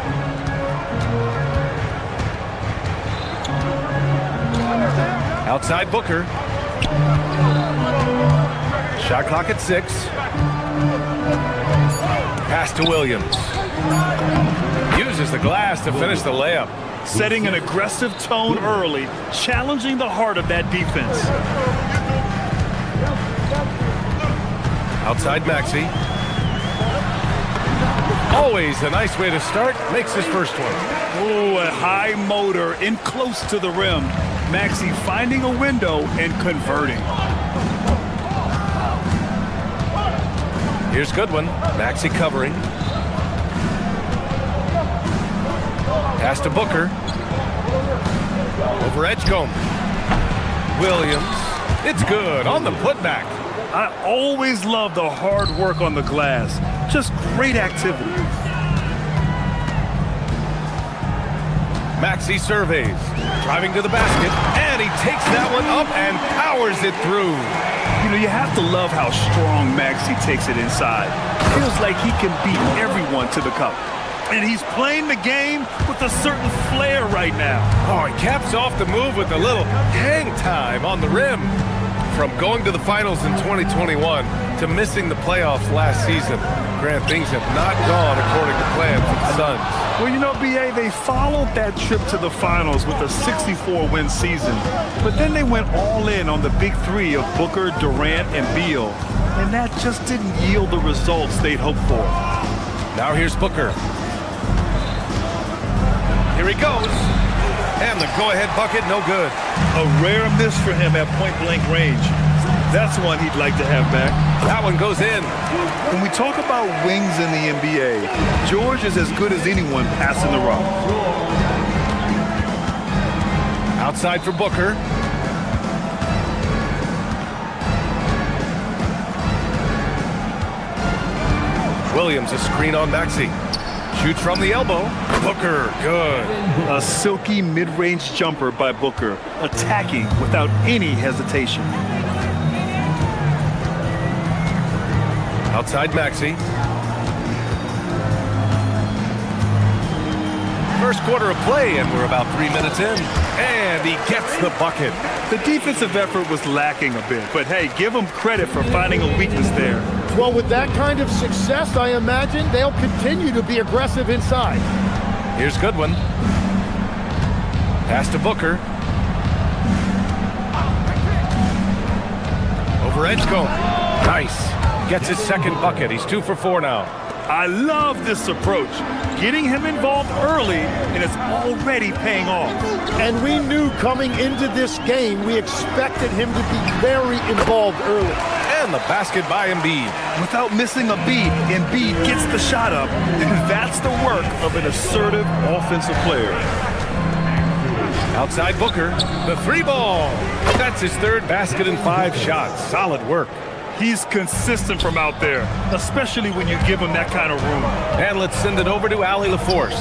Outside Booker. Shot clock at 6. Pass to Williams. Uses the glass to finish the layup. Setting an aggressive tone early, challenging the heart of that defense. Outside Maxey. Always a nice way to start. Makes his first one. Oh, a high motor in close to the rim. Maxey finding a window and converting. Here's Goodwin. Maxey covering. Pass to Booker. Over Edgecombe. Williams. It's good on the putback. I always love the hard work on the glass. Just great activity. Maxey surveys. Driving to the basket. And he takes that one up and powers it through. You know, you have to love how strong Maxey takes it inside. Feels like he can beat everyone to the cup. And he's playing the game with a certain flair right now. Oh, he caps off the move with a little hang time on the rim. From going to the finals in 2021 to missing the playoffs last season, Grant, things have not gone according to plan for the Suns. Well, you know, B.A., they followed that trip to the finals with a 64-win season. But then they went all in on the big three of Booker, Durant, and Beal. And that just didn't yield the results they'd hoped for. Now here's Booker. Here he goes. And the go-ahead bucket, no good. A rare miss for him at point-blank range. That's one he'd like to have back. That one goes in. When we talk about wings in the NBA, George is as good as anyone passing the rock. Outside for Booker. Williams, a screen on Maxey. Shoots from the elbow. Booker, good. A silky mid-range jumper by Booker, attacking without any hesitation. Outside Maxey. First quarter of play, and we're about 3 minutes in. And he gets the bucket. The defensive effort was lacking a bit, but hey, give him credit for finding a weakness there. Well, with that kind of success, I imagine they'll continue to be aggressive inside. Here's Goodwin. Pass to Booker. Over Edgecombe. Nice. Gets his second bucket. He's 2 for 4 now. I love this approach. Getting him involved early, and it's already paying off. And we knew coming into this game, we expected him to be very involved early. And the basket by Embiid. Without missing a beat, Embiid gets the shot up, and that's the work of an assertive offensive player. Outside Booker, the 3-ball. That's his third basket in 5 shots. Solid work. He's consistent from out there, especially when you give him that kind of room. And let's send it over to Allie LaForce.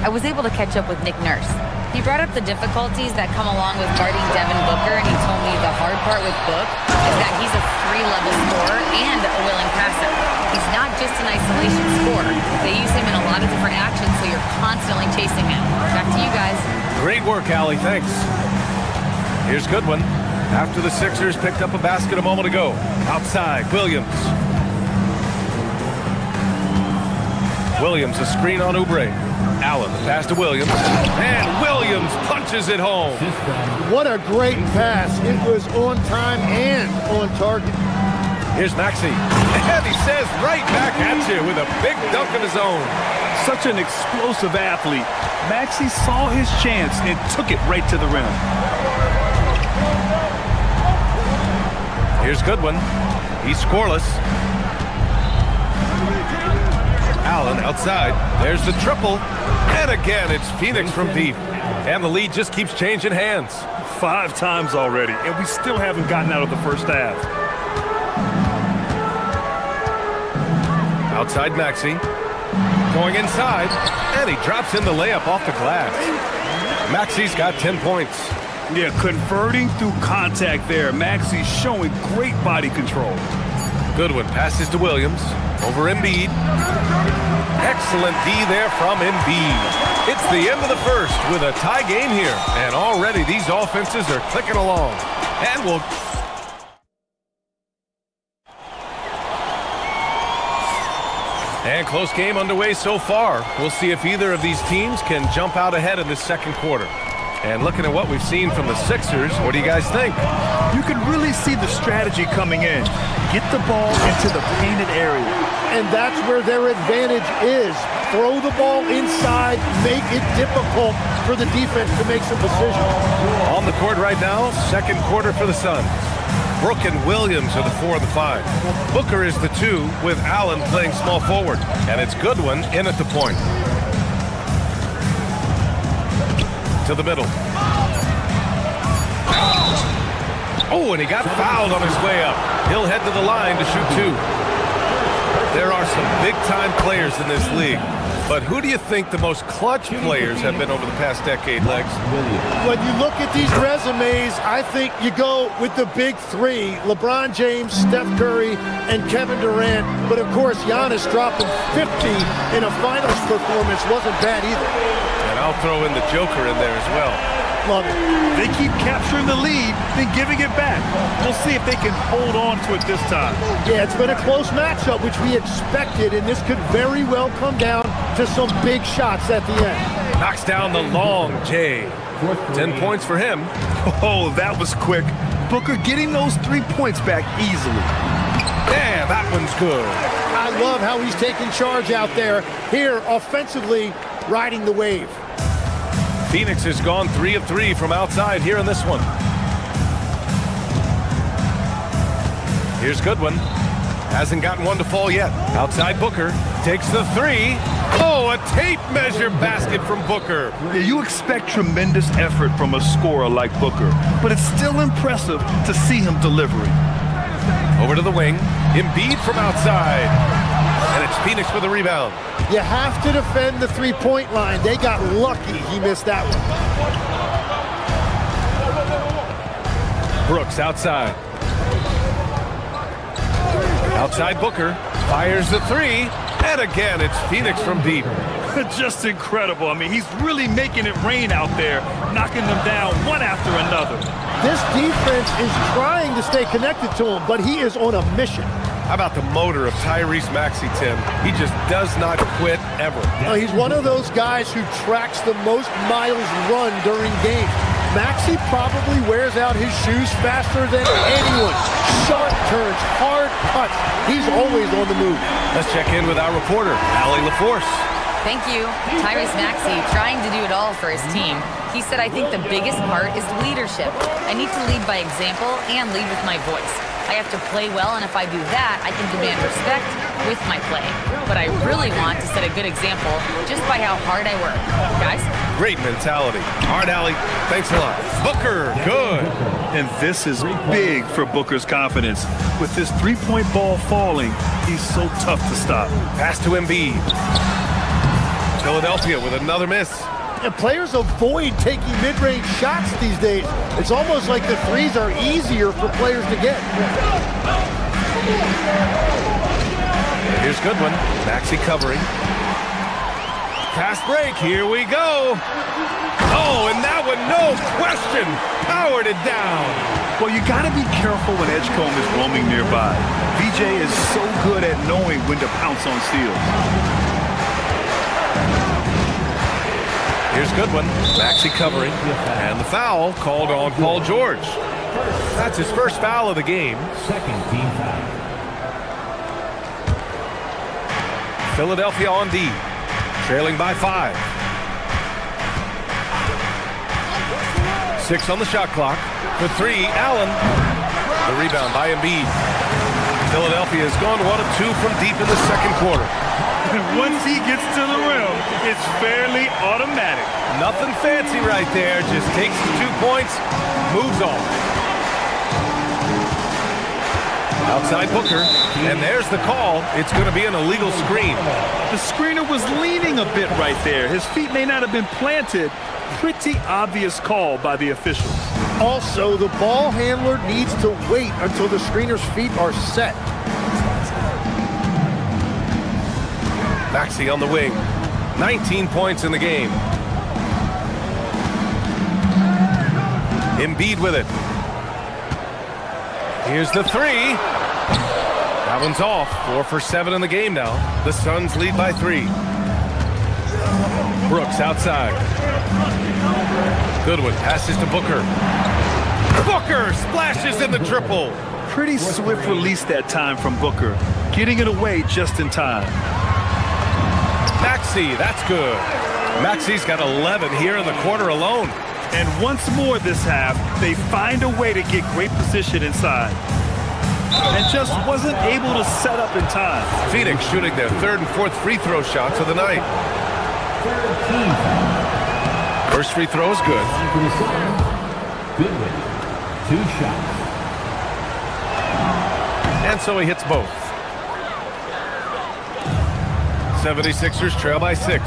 I was able to catch up with Nick Nurse. He brought up the difficulties that come along with guarding Devin Booker, and he told me the hard part with Book is that he's a 3-level scorer and a willing passer. He's not just an isolation scorer. They use him in a lot of different actions, so you're constantly chasing him. Back to you guys. Great work, Allie. Thanks. Here's Goodwin. After the Sixers picked up a basket a moment ago. Outside, Williams. Williams, a screen on Oubre. Allen, the pass to Williams. And Williams punches it home. What a great pass. It was on time and on target. Here's Maxey. And he says right back at you with a big dunk of his own. Such an explosive athlete. Maxey saw his chance and took it right to the rim. Here's Goodwin. He's scoreless. Allen outside. There's the triple. And again, it's Phoenix from deep. And the lead just keeps changing hands. 5 times already, and we still haven't gotten out of the first half. Outside Maxey. Going inside. And he drops in the layup off the glass. Maxey's got 10 points. Yeah, converting through contact there. Maxey's showing great body control. Goodwin passes to Williams. Over Embiid. Excellent D there from Embiid. It's the end of the first with a tie game here. And already these offenses are clicking along. And we'll... And close game underway so far. We'll see if either of these teams can jump out ahead in this second quarter. And looking at what we've seen from the Sixers, what do you guys think? You can really see the strategy coming in. Get the ball into the painted area. And that's where their advantage is. Throw the ball inside, make it difficult for the defense to make some decisions. On the court right now, second quarter for the Suns. Brook and Williams are the 4 and the 5. Booker is the 2 with Allen playing small forward. And it's Goodwin in at the point. To the middle. Oh, and he got fouled on his way up. He'll head to the line to shoot 2. There are some big-time players in this league. But who do you think the most clutch players have been over the past decade, Legs? When you look at these resumes, I think you go with the big 3, LeBron James, Steph Curry, and Kevin Durant. But, of course, Giannis dropping 50 in a finals performance wasn't bad either. And I'll throw in the Joker in there as well. Love it. They keep capturing the lead, then giving it back. We'll see if they can hold on to it this time. Yeah, it's been a close matchup, which we expected, and this could very well come down to some big shots at the end. Knocks down the long J. 10 points for him. Oh, that was quick. Booker getting those 3 points back easily. Yeah, that one's good. I love how he's taking charge out there. Here, offensively, riding the wave. Phoenix has gone 3 of 3 from outside here in this one. Here's Goodwin. Hasn't gotten one to fall yet. Outside Booker. Takes the 3. Oh, a tape measure basket from Booker. Yeah, you expect tremendous effort from a scorer like Booker, but it's still impressive to see him delivering. Over to the wing. Embiid from outside. And it's Phoenix with a rebound. You have to defend the three-point line. They got lucky he missed that one. Brooks outside. Outside Booker. Fires the 3. And again, it's Phoenix from deep. Just incredible. I mean, he's really making it rain out there, knocking them down one after another. This defense is trying to stay connected to him, but he is on a mission. How about the motor of Tyrese Maxey, Tim? He just does not quit ever. He's one of those guys who tracks the most miles run during games. Maxey probably wears out his shoes faster than anyone. Sharp turns, hard cuts. He's always on the move. Let's check in with our reporter, Allie LaForce. Thank you. Tyrese Maxey trying to do it all for his team. He said, I think the biggest part is leadership. I need to lead by example and lead with my voice. I have to play well, and if I do that, I can demand respect with my play. But I really want to set a good example just by how hard I work. Guys? Great mentality. All right, Allie, thanks a lot. Booker, good. And this is big for Booker's confidence. With his three-point ball falling, he's so tough to stop. Pass to Embiid. Philadelphia with another miss. And players avoid taking mid-range shots these days. It's almost like the threes are easier for players to get. Here's Goodwin. Maxey covering. Fast break. Here we go. Oh, and that one, no question, powered it down. Well, you got to be careful when Edgecombe is roaming nearby. VJ is so good at knowing when to pounce on steals. Here's Goodwin. Maxey covering. And the foul called on Paul George. That's his first foul of the game. Second team foul. Philadelphia on D. Trailing by 5. 6 on the shot clock. For 3, Allen. The rebound by Embiid. Philadelphia has gone 1 of 2 from deep in the second quarter. Once he gets to the rim, it's fairly automatic. Nothing fancy right there. Just takes his 2 points, moves on. Outside Booker, and there's the call. It's going to be an illegal screen. The screener was leaning a bit right there. His feet may not have been planted. Pretty obvious call by the officials. Also, the ball handler needs to wait until the screener's feet are set. Maxey on the wing. 19 points in the game. Embiid with it. Here's the 3. That one's off. 4 for 7 in the game now. The Suns lead by 3. Brooks outside. Goodwin passes to Booker. Booker splashes in the triple. Pretty swift release that time from Booker. Getting it away just in time. Maxey, that's good. Maxey's got 11 here in the quarter alone. And once more this half, they find a way to get great position inside. And just wasn't able to set up in time. Phoenix shooting their 3rd and 4th free throw shots of the night. First free throw is good. Goodwin, 2 shots. And so he hits both. 76ers trail by 6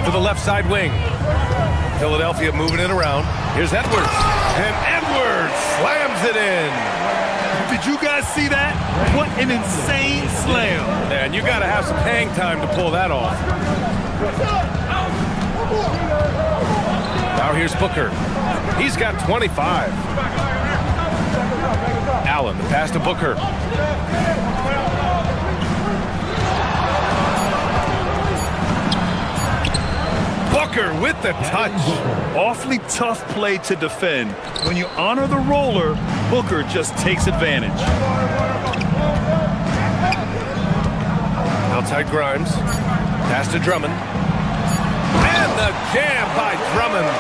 to the left side wing. Philadelphia moving it around. Here's Edwards. And Edwards slams it in. Did you guys see that? What an insane slam. Man, you got to have some hang time to pull that off. Now here's Booker. He's got 25. Allen, the pass to Booker. Booker with the touch. Awfully tough play to defend. When you honor the roller, Booker just takes advantage. Outside Grimes. Pass to Drummond. And the jam by Drummond.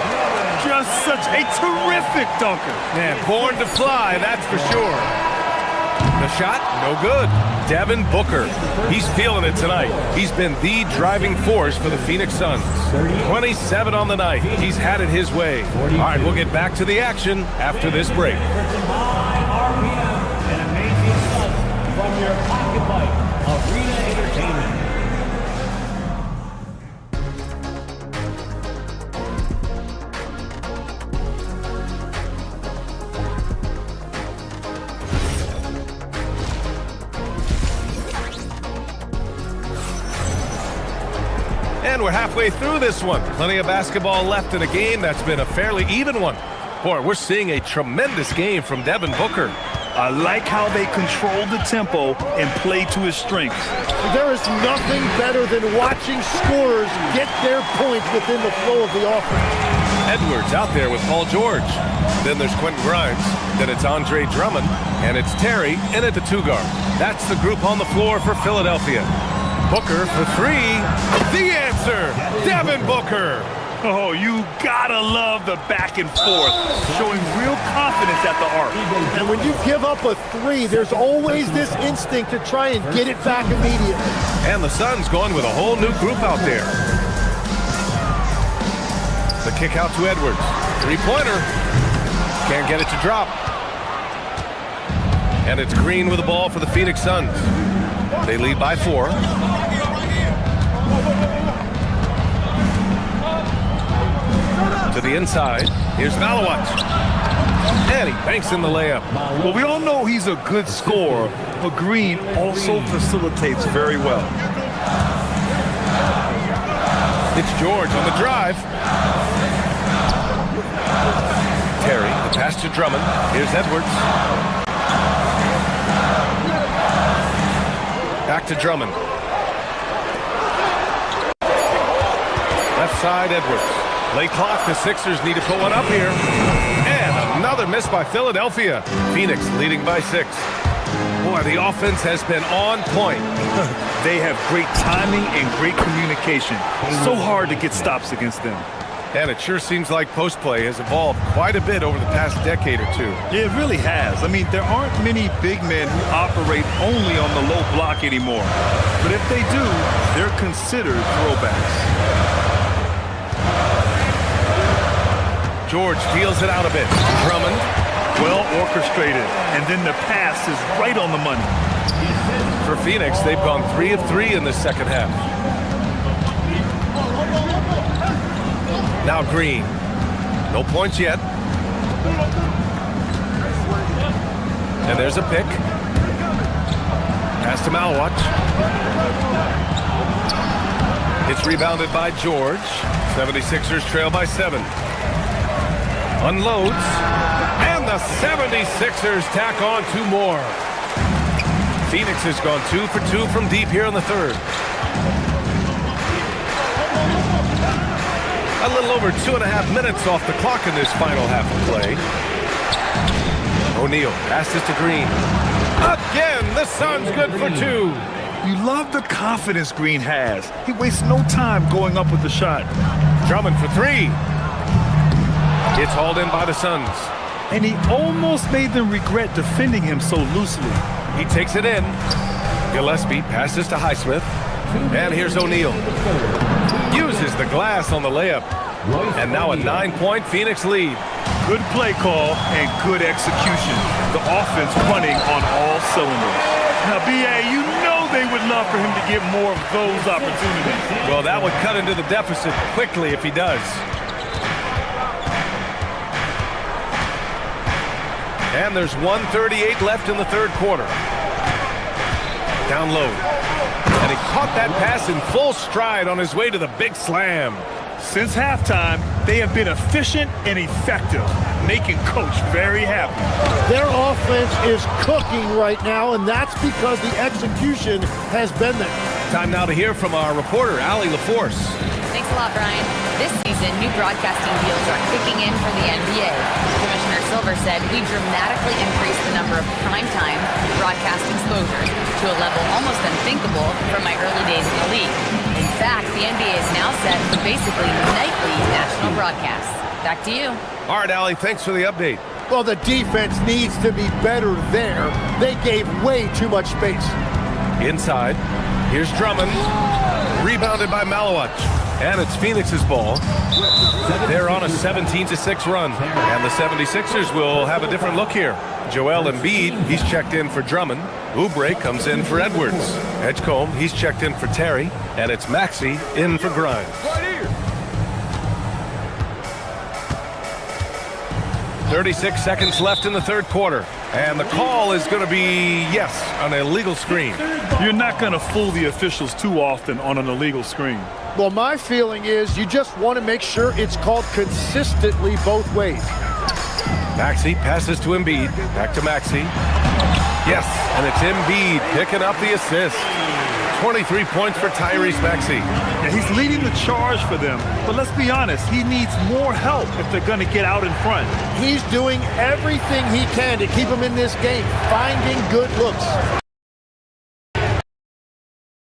Just such a terrific dunker. Man, born to fly, that's for sure. The shot, no good. Devin Booker, he's feeling it tonight. He's been the driving force for the Phoenix Suns. 27 on the night. He's had it his way. All right, we'll get back to the action after this break. From your Pocket Bike Arena Entertainment. And we're halfway through this one. Plenty of basketball left in a game that's been a fairly even one. Boy, we're seeing a tremendous game from Devin Booker. I like how they control the tempo and play to his strengths. There is nothing better than watching scorers get their points within the flow of the offense. Edwards out there with Paul George. Then there's Quentin Grimes. Then it's Andre Drummond. And it's Terry in at the 2 guard. That's the group on the floor for Philadelphia. Booker for 3. The answer, Devin Booker. Oh, you gotta love the back and forth, showing real confidence at the arc. And when you give up a 3, there's always this instinct to try and get it back immediately. And the Suns going with a whole new group out there. The kick out to Edwards. 3-pointer. Can't get it to drop. And it's Green with the ball for the Phoenix Suns. They lead by 4. To the inside. Here's Malawat. And he banks in the layup. Well, we all know he's a good scorer, but Green also facilitates very well. It's George on the drive. Terry, the pass to Drummond. Here's Edwards. Back to Drummond. Left side, Edwards. Late clock, the Sixers need to put one up here. And another miss by Philadelphia. Phoenix leading by 6. Boy, the offense has been on point. They have great timing and great communication. So hard to get stops against them. And it sure seems like post play has evolved quite a bit over the past decade or two. Yeah, it really has. I mean, there aren't many big men who operate only on the low block anymore. But if they do, they're considered throwbacks. George feels it out a bit. Drummond. Well orchestrated. And then the pass is right on the money. For Phoenix, they've gone 3 of 3 in the second half. Now Green. No points yet. And there's a pick. Pass to Malwatch. It's rebounded by George. 76ers trail by 7. Unloads. And the 76ers tack on 2 more. Phoenix has gone 2 for 2 from deep here in the third. A little over 2.5 minutes off the clock in this final half of play. O'Neal passes to Green. Again, the Suns good for 2. You love the confidence Green has. He wastes no time going up with the shot. Drummond for 3. It's hauled in by the Suns. And he almost made them regret defending him so loosely. He takes it in. Gillespie passes to Highsmith. And here's O'Neal. Uses the glass on the layup. And now a 9-point Phoenix lead. Good play call and good execution. The offense running on all cylinders. Now, B.A., you know they would love for him to get more of those opportunities. Well, that would cut into the deficit quickly if he does. And there's 1:38 left in the third quarter. Down low. And he caught that pass in full stride on his way to the big slam. Since halftime, they have been efficient and effective, making Coach very happy. Their offense is cooking right now, and that's because the execution has been there. Time now to hear from our reporter, Allie LaForce. Thanks a lot, Brian. This season, new broadcasting deals are kicking in for the NBA. Commissioner Silver said we dramatically increased the number of primetime broadcast exposures to a level almost unthinkable from my early days in the league. In fact, the NBA is now set for basically nightly national broadcasts. Back to you. All right, Allie, thanks for the update. Well, the defense needs to be better there. They gave way too much space. Inside, here's Drummond. Rebounded by Malawach. And it's Phoenix's ball. They're on a 17-6 run. And the 76ers will have a different look here. Joel Embiid, he's checked in for Drummond. Oubre comes in for Edwards. Edgecombe, he's checked in for Terry. And it's Maxey in for Grimes. 36 seconds left in the third quarter. And the call is going to be, yes, an illegal screen. You're not going to fool the officials too often on an illegal screen. Well, my feeling is you just want to make sure it's called consistently both ways. Maxey passes to Embiid. Back to Maxey. Yes, and it's Embiid picking up the assist. 23 points for Tyrese Maxey. Yeah, he's leading the charge for them. But let's be honest, he needs more help if they're going to get out in front. He's doing everything he can to keep them in this game, finding good looks.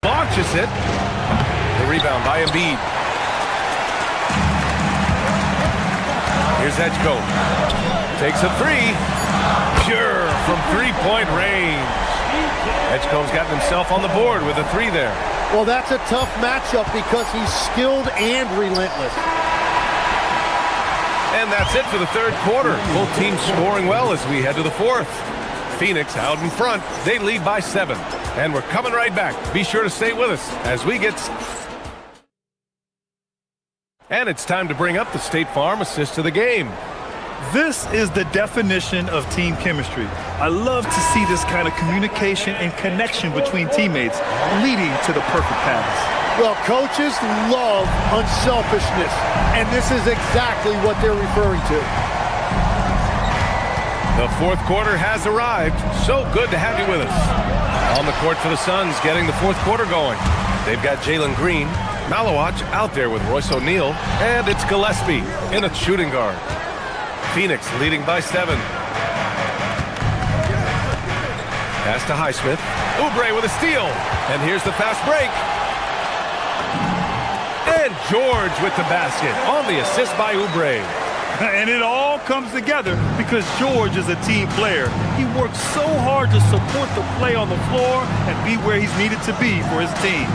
Launches it. The rebound by Embiid. Here's Edgecombe. Takes a 3. Pure from three-point range. Edgecombe's gotten himself on the board with a 3 there. Well, that's a tough matchup because he's skilled and relentless. And that's it for the third quarter. Both teams scoring well as we head to the fourth. Phoenix out in front. They lead by 7. And we're coming right back. Be sure to stay with us as we get... And it's time to bring up the State Farm assist of the game. This is the definition of team chemistry. I love to see this kind of communication and connection between teammates leading to the perfect pass. Well, coaches love unselfishness, and this is exactly what they're referring to. The fourth quarter has arrived. So good to have you with us. On the court for the Suns, getting the fourth quarter going. They've got Jalen Green, Malawach out there with Royce O'Neal, and it's Gillespie in a shooting guard. Phoenix leading by 7. Pass to Highsmith. Oubre with a steal, and here's the fast break. And George with the basket on the assist by Oubre. And it all comes together because George is a team player. He works so hard to support the play on the floor and be where he's needed to be for his team.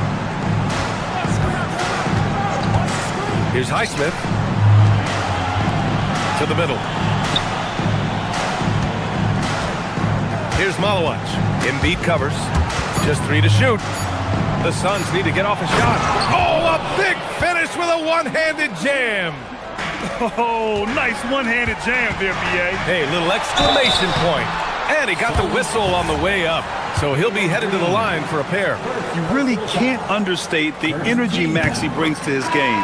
Here's Highsmith to the middle. Here's Malawach. Embiid covers. Just 3 to shoot. The Suns need to get off a shot. Oh, a big finish with a one-handed jam. Oh, nice one-handed jam there, B.A. Hey, little exclamation point. And he got the whistle on the way up. So he'll be headed to the line for a pair. You really can't understate the energy Maxey brings to his game.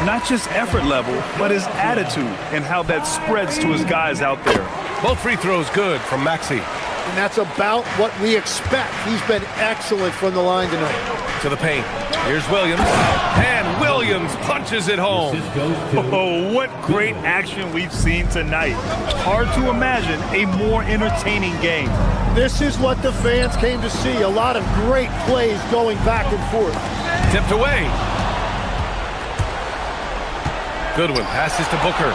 Not just effort level, but his attitude and how that spreads to his guys out there. Both free throws good from Maxey. And that's about what we expect. He's been excellent from the line tonight. To the paint. Here's Williams. And Williams punches it home. Oh, what great action we've seen tonight. Hard to imagine a more entertaining game. This is what the fans came to see. A lot of great plays going back and forth. Tipped away. Goodwin passes to Booker.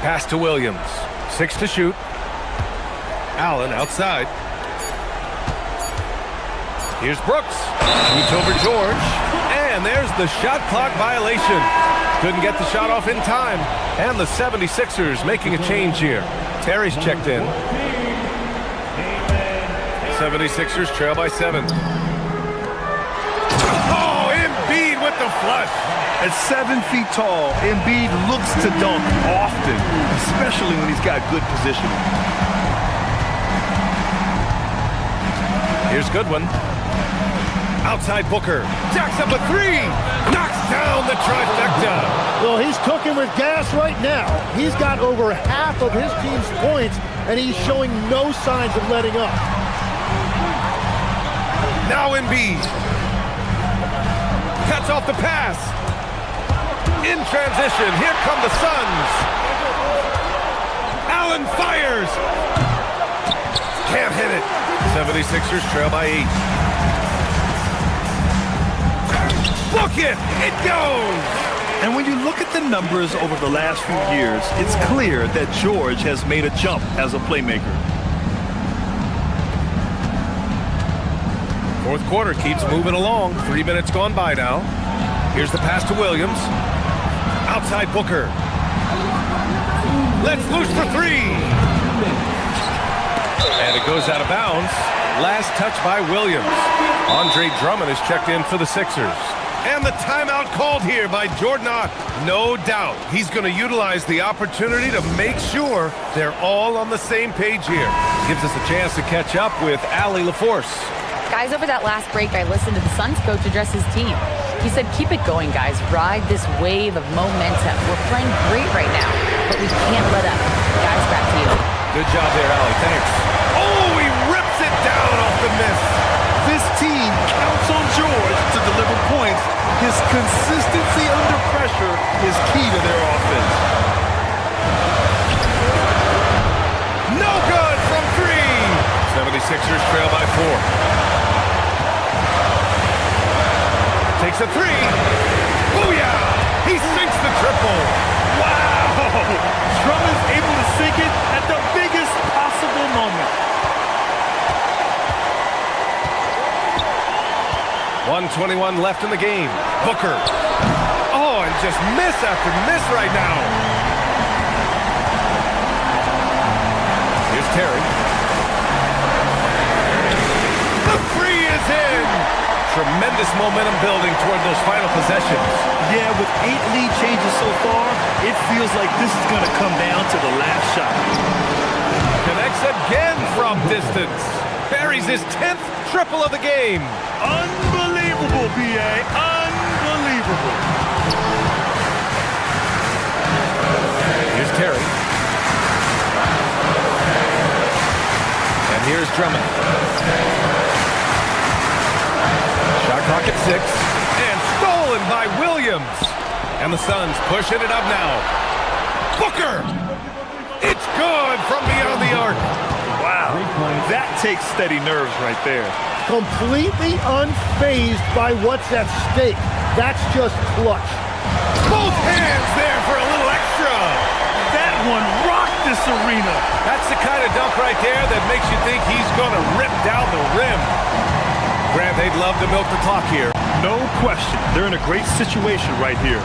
Pass to Williams. 6 to shoot. Allen outside. Here's Brooks. Shoots over George. And there's the shot clock violation. Couldn't get the shot off in time. And the 76ers making a change here. Terry's checked in. 76ers trail by 7. Oh, Embiid with the flush. At 7 feet tall, Embiid looks to dunk often, especially when he's got good positioning. Here's Goodwin. Outside Booker. Jacks up a 3. Knocks down the trifecta. Well, he's cooking with gas right now. He's got over half of his team's points, and he's showing no signs of letting up. Now Embiid. Cuts off the pass. In transition, here come the Suns. Allen fires. Can't hit it. 76ers trail by 8. Book it! It goes! And when you look at the numbers over the last few years, it's clear that George has made a jump as a playmaker. Fourth quarter keeps moving along. 3 minutes gone by now. Here's the pass to Williams. Outside Booker. Let's loose for 3. And it goes out of bounds. Last touch by Williams. Andre Drummond is checked in for the Sixers. And the timeout called here by Jordan Ott. No doubt he's going to utilize the opportunity to make sure they're all on the same page here. Gives us a chance to catch up with Allie LaForce. Guys, over that last break, I listened to the Suns coach address his team. He said, keep it going, guys. Ride this wave of momentum. We're playing great right now, but we can't let up. Guys, back to you. Good job there, Allie. Thanks. Oh, he rips it down off the miss. This team counts on George to deliver points. His consistency under pressure is key to their offense. No good from 3. 76ers trail by 4. Takes a 3. Booyah! He sinks the triple. Wow! Drummond's able to sink it at the biggest possible moment. 1:21 left in the game. Booker. Oh, and just miss after miss right now. Here's Terry. The 3 is in. Tremendous momentum building toward those final possessions. Yeah, with 8 lead changes so far, it feels like this is going to come down to the last shot. Connects again from distance. Buries his 10th triple of the game. Unbelievable, B.A. Unbelievable. Here's Terry. Williams. And the Suns pushing it up now. Booker! It's good from beyond the arc. Wow, that takes steady nerves right there. Completely unfazed by what's at stake. That's just clutch. Both hands there for a little extra. That one rocked this arena. That's the kind of dunk right there that makes you think he's going to rip down the rim. Grant, they'd love to milk the clock here. No question. They're in a great situation right here.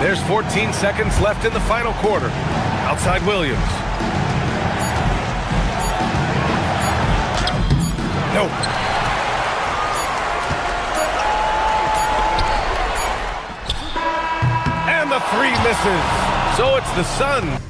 There's 14 seconds left in the final quarter. Outside Williams. Nope. And the three misses. So it's the Suns.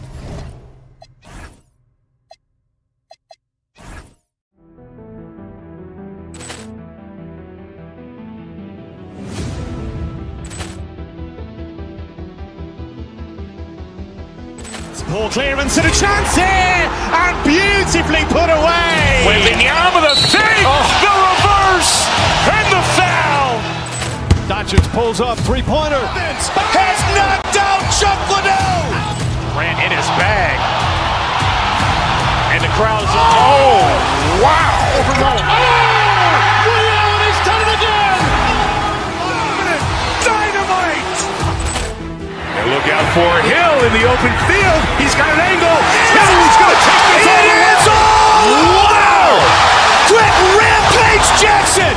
Poor clearance and a chance here, and beautifully put away. Wembanyama the save, the reverse, and the foul. Doncic pulls up, three-pointer. Has knocked out Chuck Liddell. Grant in his bag. And the crowd's, oh, wow. He's done it again. Dynamite. And look out for Hill in the open field. He's got an angle. Hill's going to take this all the way. Wow! Quick Rampage Jackson.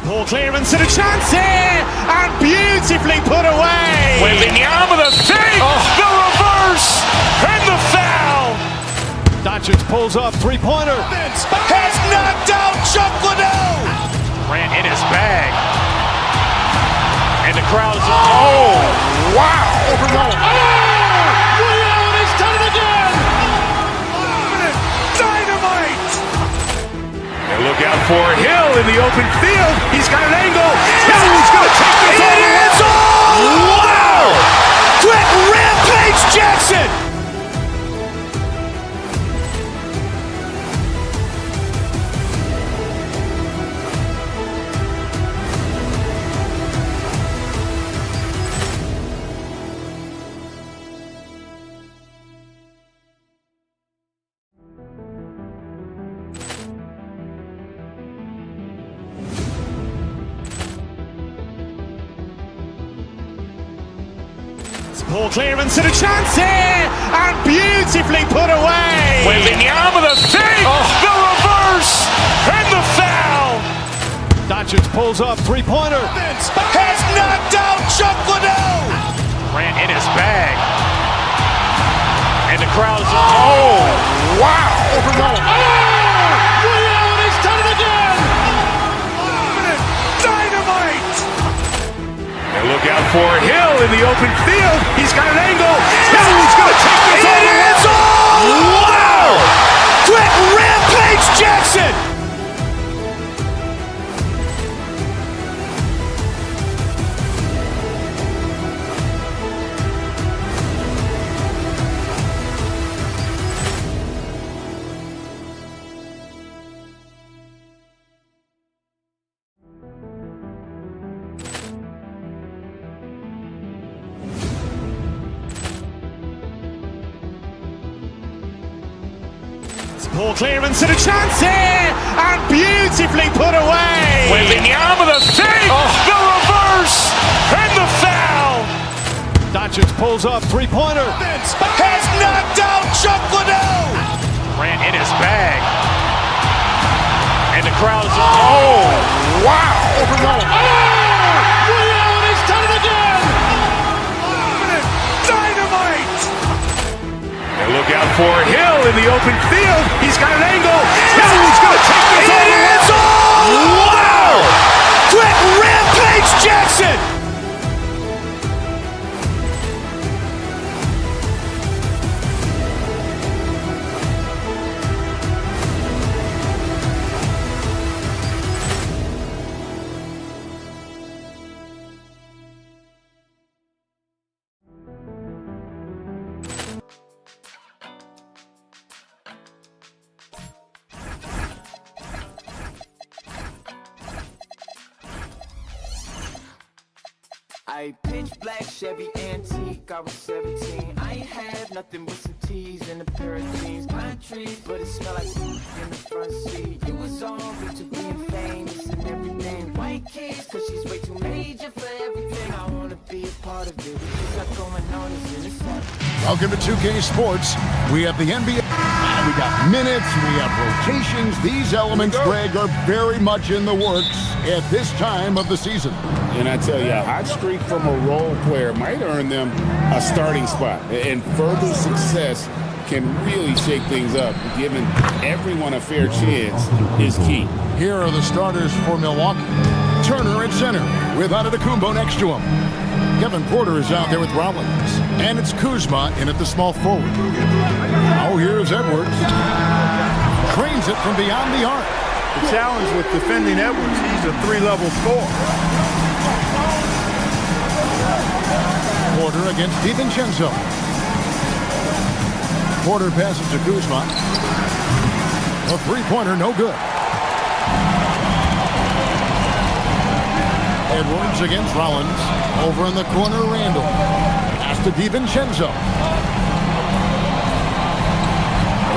Poor clearance and a chance here, and beautifully put away. Wembanyama the save, the reverse, and the foul. Doncic pulls up, three-pointer. Has knocked out Chuck Liddell. Grant in his bag. And the crowd's, oh, wow. He's done it again. Dynamite. And look out for Hill in the open field. He's got an angle. Hill's going to take this all the way. Wow! Quick Rampage Jackson. Poor clearance and a chance here, and beautifully put away. Wembanyama the save, the reverse, and the foul. Doncic pulls up, three-pointer. Has knocked out Chuck Liddell. Grant in his bag. And the crowd's, oh, wow. He's done it again. Dynamite. And look out for Hill in the open field. He's got an angle. Hill's going to take this all the way. Wow! Quick Rampage Jackson. Poor clearance and a chance here, and beautifully put away. Wembanyama the save, the reverse, and the foul. Doncic pulls up, three-pointer. Has knocked out Chuck Liddell. Grant in his bag. And the crowd's, oh, wow. He's done it again. Dynamite. And look out for Hill in the open field. He's got an angle. Hill's going to take this all the way. Wow! Quick Rampage Jackson. I pitch black Chevy antique, I was 17. I ain't have nothing but some teas and a pair of jeans. Pine trees, but it smelled like smoke in the front seat. You was all rich to being famous and everything. White kids, cause she's way too major for everything. I wanna be a part of it. What got going on is in the Welcome to 2K Sports. We have the NBA. We got minutes. We have rotations. These elements, Greg, are very much in the works at this time of the season. And I tell you, a hot streak from a role player might earn them a starting spot. And further success can really shake things up. Giving everyone a fair chance is key. Here are the starters for Milwaukee. Turner at center with Antetokounmpo next to him. Kevin Porter is out there with Rollins. And it's Kuzma in at the small forward. Oh, here's Edwards. Trains it from beyond the arc. The challenge with defending Edwards, he's a three-level scorer. Porter against DiVincenzo. Porter passes to Kuzma. A three-pointer, no good. Edwards against Rollins. Over in the corner, Randall. Pass to DiVincenzo.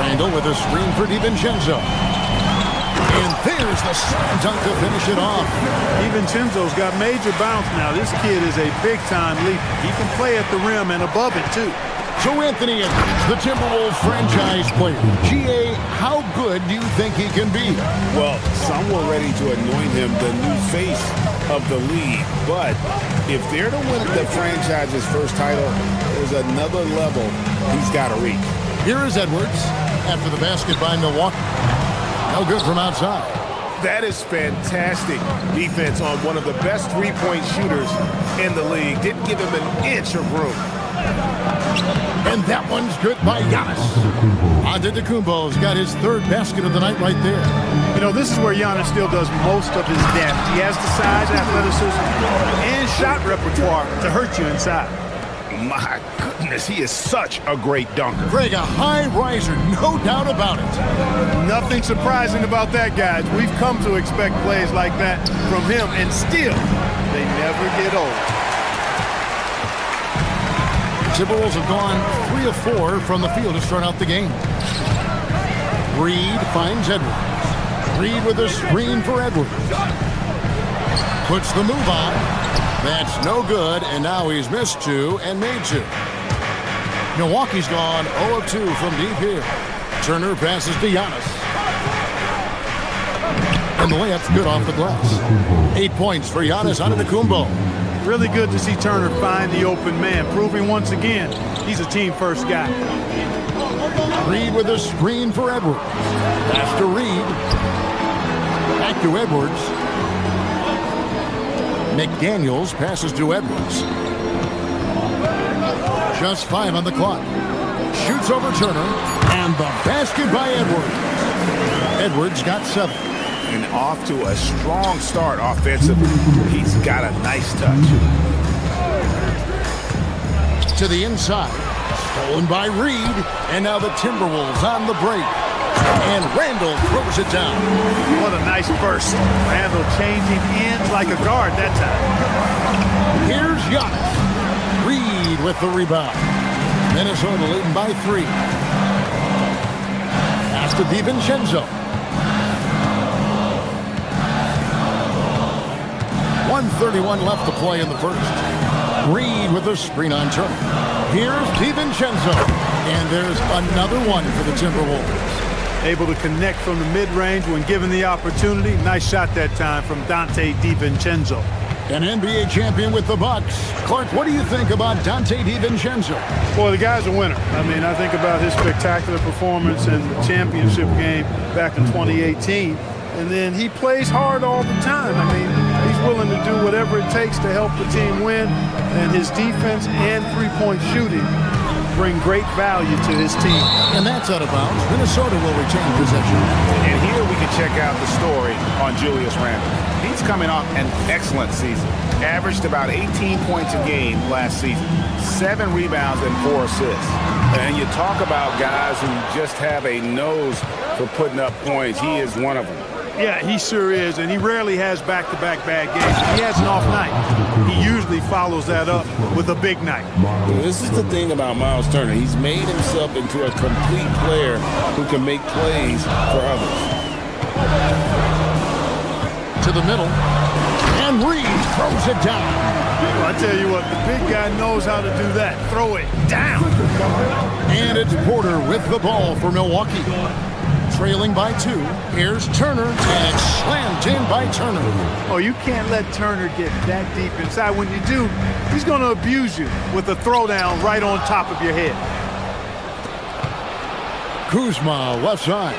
Randall with a screen for DiVincenzo. And there's the slam dunk to finish it off. DiVincenzo's got major bounce now. This kid is a big-time leaper. He can play at the rim and above it, too. So Anthony Edwards, the Timberwolves franchise player. GA, how good do you think he can be? Well, some were ready to anoint him the new face of the league. But if they're to win the franchise's first title, there's another level he's got to reach. Here is Edwards after the basket by Milwaukee. No good from outside. That is fantastic defense on one of the best three-point shooters in the league. Didn't give him an inch of room. And that one's good by Giannis. Antetokounmpo's got his third basket of the night right there. You know, this is where Giannis still does most of his depth. He has the size, athleticism, and shot repertoire to hurt you inside. My goodness, he is such a great dunker. Greg, a high riser, no doubt about it. Nothing surprising about that, guys. We've come to expect plays like that from him, and still, they never get old. Timberwolves have gone 3 of 4 from the field to start out the game. Reed finds Edwards. Reed with a screen for Edwards. Puts the move on. That's no good, and now he's missed 2 and made 2. Milwaukee's gone 0 of 2 from deep here. Turner passes to Giannis. And the layup's good off the glass. 8 points for Giannis Antetokounmpo. Really good to see Turner find the open man, proving once again he's a team-first guy. Reed with a screen for Edwards. Pass to Reed. Back to Edwards. McDaniels passes to Edwards. Just 5 on the clock. Shoots over Turner. And the basket by Edwards. Edwards got 7. And off to a strong start offensively. He's got a nice touch. To the inside. Stolen by Reed. And now the Timberwolves on the break. And Randall throws it down. What a nice burst. Randall changing ends like a guard that time. Here's Giannis. Reed with the rebound. Minnesota leading by 3. Pass to DiVincenzo. 1:31 left to play in the first. Reed with a screen on Turner. Here's DiVincenzo. And there's another one for the Timberwolves. Able to connect from the mid-range when given the opportunity. Nice shot that time from Dante DiVincenzo. An NBA champion with the Bucks. Clark, what do you think about Dante DiVincenzo? Boy, the guy's a winner. I mean, I think about his spectacular performance in the championship game back in 2018. And then he plays hard all the time. I mean, he's willing to do whatever it takes to help the team win. And his defense and three-point shooting bring great value to his team. And that's out of bounds. Minnesota will retain possession. And here we can check out the story on Julius Randle. He's coming off an excellent season. Averaged about 18 points a game last season. 7 rebounds and 4 assists. And you talk about guys who just have a nose for putting up points. He is one of them. Yeah, he sure is, and he rarely has back-to-back bad games. If he has an off night, he usually follows that up with a big night. This is the thing about Miles Turner. He's made himself into a complete player who can make plays for others. To the middle, and Reed throws it down. Well, I tell you what, the big guy knows how to do that. Throw it down. And it's Porter with the ball for Milwaukee. Trailing by 2. Here's Turner, and it's slammed in by Turner. Oh, you can't let Turner get that deep inside. When you do, he's going to abuse you with a throwdown right on top of your head. Kuzma, left side.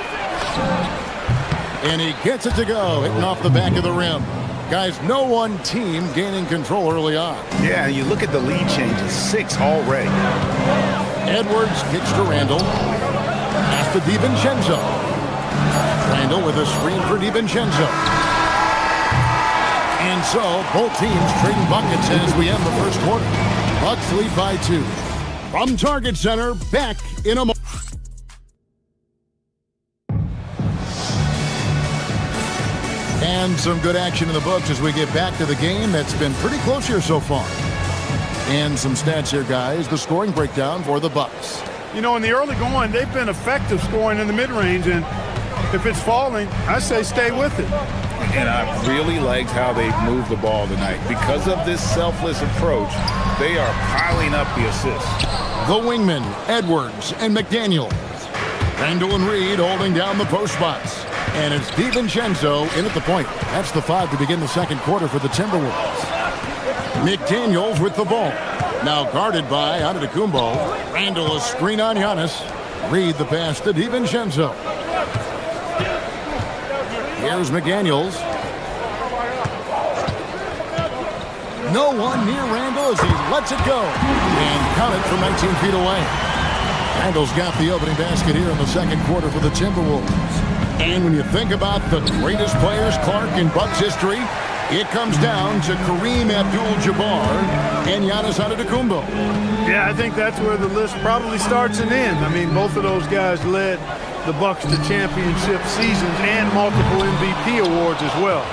And he gets it to go, hitting off the back of the rim. Guys, no one team gaining control early on. Yeah, you look at the lead changes, 6 already. Edwards kicks to Randall. Pass to DiVincenzo. Randall with a screen for DiVincenzo. And so, both teams trading buckets as we end the first quarter. Bucks lead by 2. From Target Center, back in a moment. And some good action in the books as we get back to the game that's been pretty close here so far. And some stats here, guys. The scoring breakdown for the Bucks. You know, in the early going, they've been effective scoring in the mid-range, and if it's falling, I say stay with it. And I really liked how they moved the ball tonight. Because of this selfless approach, they are piling up the assists. The wingmen, Edwards and McDaniel. Randall and Reed holding down the post spots. And it's DiVincenzo in at the point. That's the 5 to begin the second quarter for the Timberwolves. McDaniels with the ball. Now guarded by Antetokounmpo. Randall a screen on Giannis. Reed the pass to DiVincenzo. Here's McDaniels. No one near Randall as he lets it go. And count it from 19 feet away. Randall's got the opening basket here in the second quarter for the Timberwolves. And when you think about the greatest players, Clark, in Bucks history, it comes down to Kareem Abdul-Jabbar and Giannis Antetokounmpo. Yeah, I think that's where the list probably starts and ends. I mean, both of those guys led the Bucks to championship seasons and multiple MVP awards as well.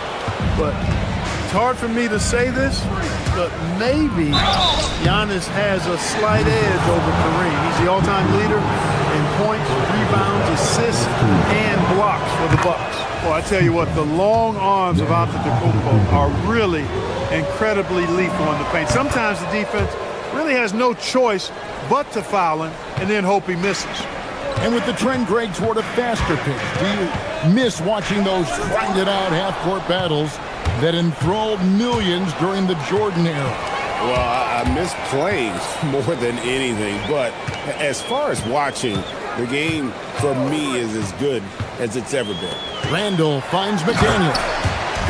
But it's hard for me to say this, but maybe Giannis has a slight edge over Kareem. He's the all-time leader in points, rebounds, assists, and blocks for the Bucks. Well, I tell you what, the long arms of Antetokounmpo are really incredibly lethal in the paint. Sometimes the defense really has no choice but to foul him and then hope he misses. And with the trend, Greg, toward a faster pitch, do you miss watching those grinded-out half-court battles that enthralled millions during the Jordan era? Well, I miss playing more than anything, but as far as watching, the game for me is as good as it's ever been. Randall finds McDaniel.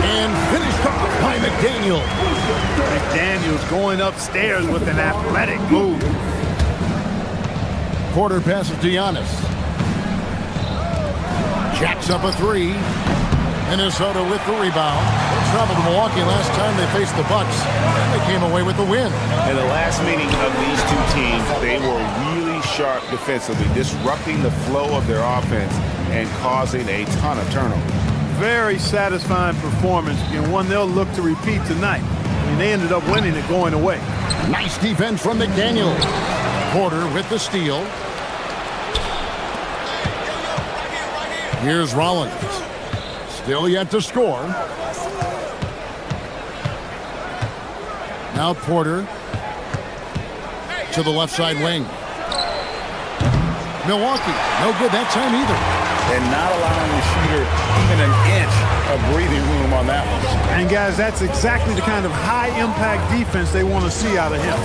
And finished off by McDaniel. McDaniel's going upstairs with an athletic move. Porter passes to Giannis. Jacks up a 3. Minnesota with the rebound. They traveled to Milwaukee last time they faced the Bucks. They came away with the win. In the last meeting of these two teams, they were really sharp defensively, disrupting the flow of their offense and causing a ton of turnovers. Very satisfying performance, and one they'll look to repeat tonight. I mean, they ended up winning it going away. Nice defense from McDaniel. Porter with the steal. Here's Rollins. Still yet to score. Now Porter to the left side wing. Milwaukee, no good that time either. And not allowing the shooter even an inch of breathing room on that one. And guys, that's exactly the kind of high-impact defense they want to see out of him.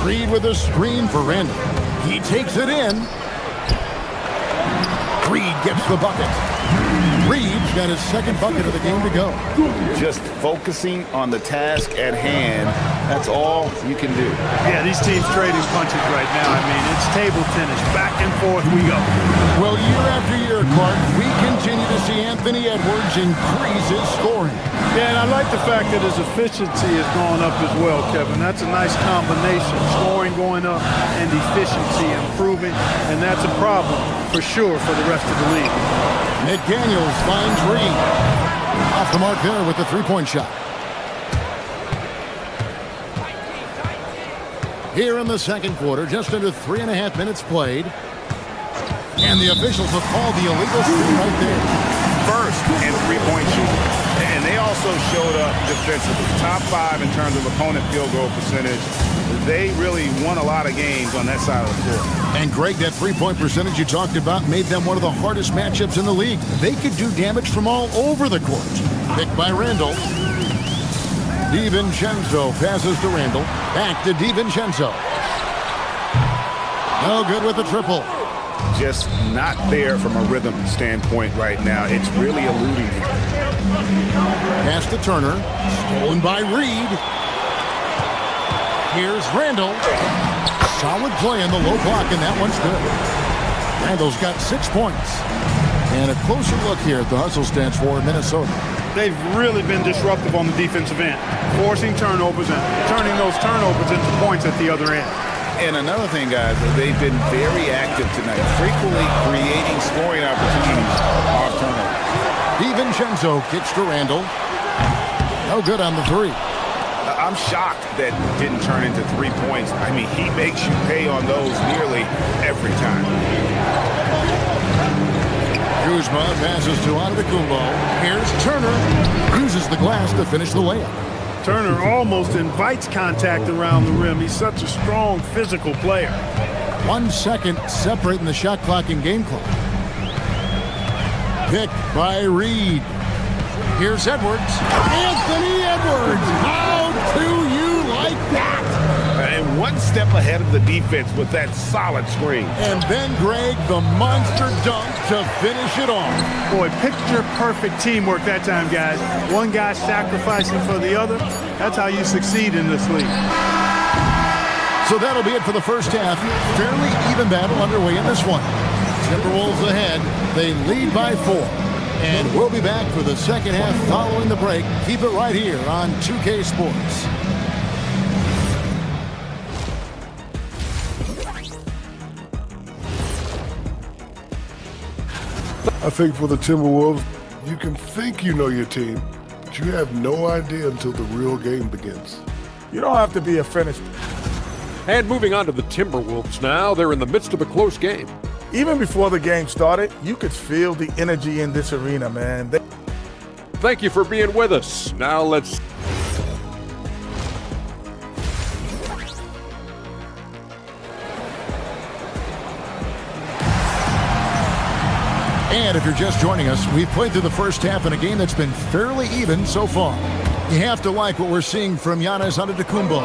Reed with a screen for Randall. He takes it in. Reed gets the bucket. Reed's got his second bucket of the game to go. Just focusing on the task at hand, that's all you can do. Yeah, these teams trading punches right now. I mean, it's table tennis. Back and forth we go. Well, year after year, Clark, we continue to see Anthony Edwards increase his scoring. Yeah, and I like the fact that his efficiency has gone up as well, Kevin. That's a nice combination. Scoring going up and efficiency improving, and that's a problem for sure for the rest of the league. McDaniels finds Reed. Off the mark there with the three-point shot. Here in the second quarter, just under 3.5 minutes played. And the officials have called the illegal steal right there. First and three-point shooting. And they also showed up defensively. Top 5 in terms of opponent field goal percentage. They really won a lot of games on that side of the floor. And Greg, that three-point percentage you talked about made them one of the hardest matchups in the league. They could do damage from all over the court. Picked by Randall. DiVincenzo passes to Randall. Back to DiVincenzo. No good with the triple. Just not there from a rhythm standpoint right now. It's really eluding him. Pass to Turner. Stolen by Reed. Here's Randall. Solid play in the low block, and that one's good. Randall's got 6 points. And a closer look here at the hustle stats for Minnesota. They've really been disruptive on the defensive end, forcing turnovers and turning those turnovers into points at the other end. And another thing, guys, they've been very active tonight, frequently creating scoring opportunities off turnover. DiVincenzo kicks to Randall. No good on the three. I'm shocked that didn't turn into 3 points. I mean, he makes you pay on those nearly every time. Kuzma passes to Antetokounmpo. Here's Turner. Uses the glass to finish the layup. Turner almost invites contact around the rim. He's such a strong physical player. 1 second separating the shot clock and game clock. Picked by Reed. Here's Edwards. Anthony Edwards. How do you like that? And one step ahead of the defense with that solid screen. And then Greg, the monster dunk to finish it off. Boy, picture-perfect teamwork that time, guys. One guy sacrificing for the other. That's how you succeed in this league. So that'll be it for the first half. Fairly even battle underway in this one. Timberwolves ahead. They lead by 4. And we'll be back for the second half following the break. Keep it right here on 2K Sports. I think for the Timberwolves, you can think you know your team, but you have no idea until the real game begins. You don't have to be a finished. And moving on to the Timberwolves now, they're in the midst of a close game. Even before the game started, you could feel the energy in this arena, man. Thank you for being with us. Now let's... And if you're just joining us, we've played through the first half in a game that's been fairly even so far. You have to like what we're seeing from Giannis Antetokounmpo.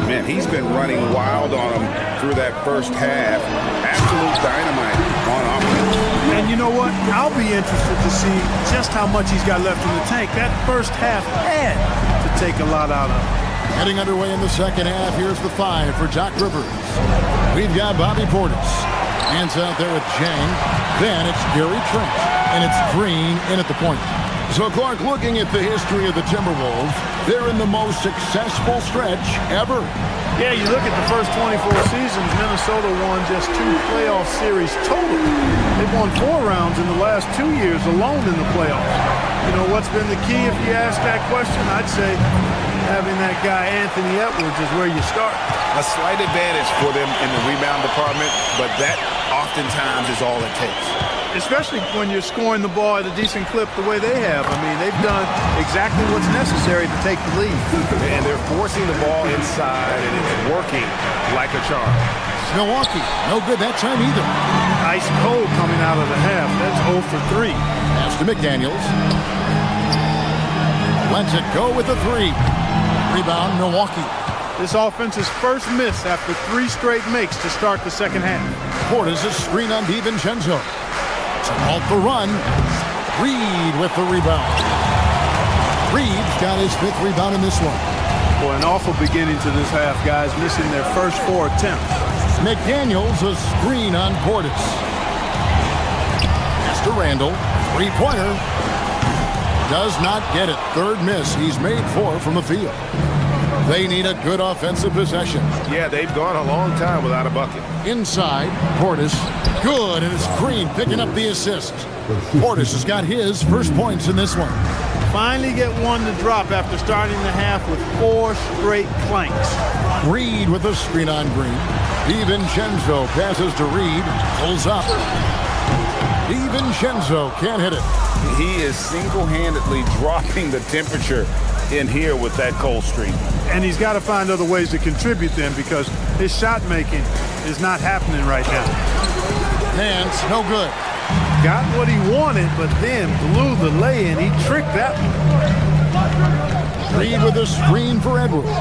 Man, he's been running wild on him through that first half. Absolute dynamite on offense. And you know what? I'll be interested to see just how much he's got left in the tank. That first half had to take a lot out of him. Heading underway in the second half, here's the 5 for Doc Rivers. We've got Bobby Portis. Hands out there with Jang. Then it's Gary Trent. And it's Green in at the point. So, Clark, looking at the history of the Timberwolves, they're in the most successful stretch ever. Yeah, you look at the first 24 seasons, Minnesota won just 2 playoff series total. They've won 4 rounds in the last 2 years alone in the playoffs. You know, what's been the key if you ask that question? I'd say having that guy Anthony Edwards is where you start. A slight advantage for them in the rebound department, but that oftentimes is all it takes. Especially when you're scoring the ball at a decent clip the way they have. I mean, they've done exactly what's necessary to take the lead. And they're forcing the ball inside, and it's working like a charm. Milwaukee, no good that time either. Ice cold coming out of the half. That's 0 for 3. Pass to McDaniels. Lets it go with the 3. Rebound, Milwaukee. This offense's first miss after 3 straight makes to start the second half. Portis' screen on DiVincenzo. To halt the run. Reed with the rebound. Reed's got his 5th rebound in this one. Boy, an awful beginning to this half, guys, missing their first 4 attempts. McDaniels a screen on Portis. Pass to Randall. 3-pointer. Does not get it. 3rd miss. He's made 4 from the field. They need a good offensive possession. Yeah, they've gone a long time without a bucket. Inside, Portis. Good, and it's Green picking up the assist. Portis has got his first points in this one. Finally get one to drop after starting the half with 4 straight clanks. Reed with a screen on Green. DiVincenzo passes to Reed. Pulls up. DiVincenzo can't hit it. He is single-handedly dropping the temperature in here with that cold streak. And he's got to find other ways to contribute then, because his shot making is not happening right now. Hands, no good. Got what he wanted, but then blew the lay-in. He tricked that one. Reed with a screen for Edwards.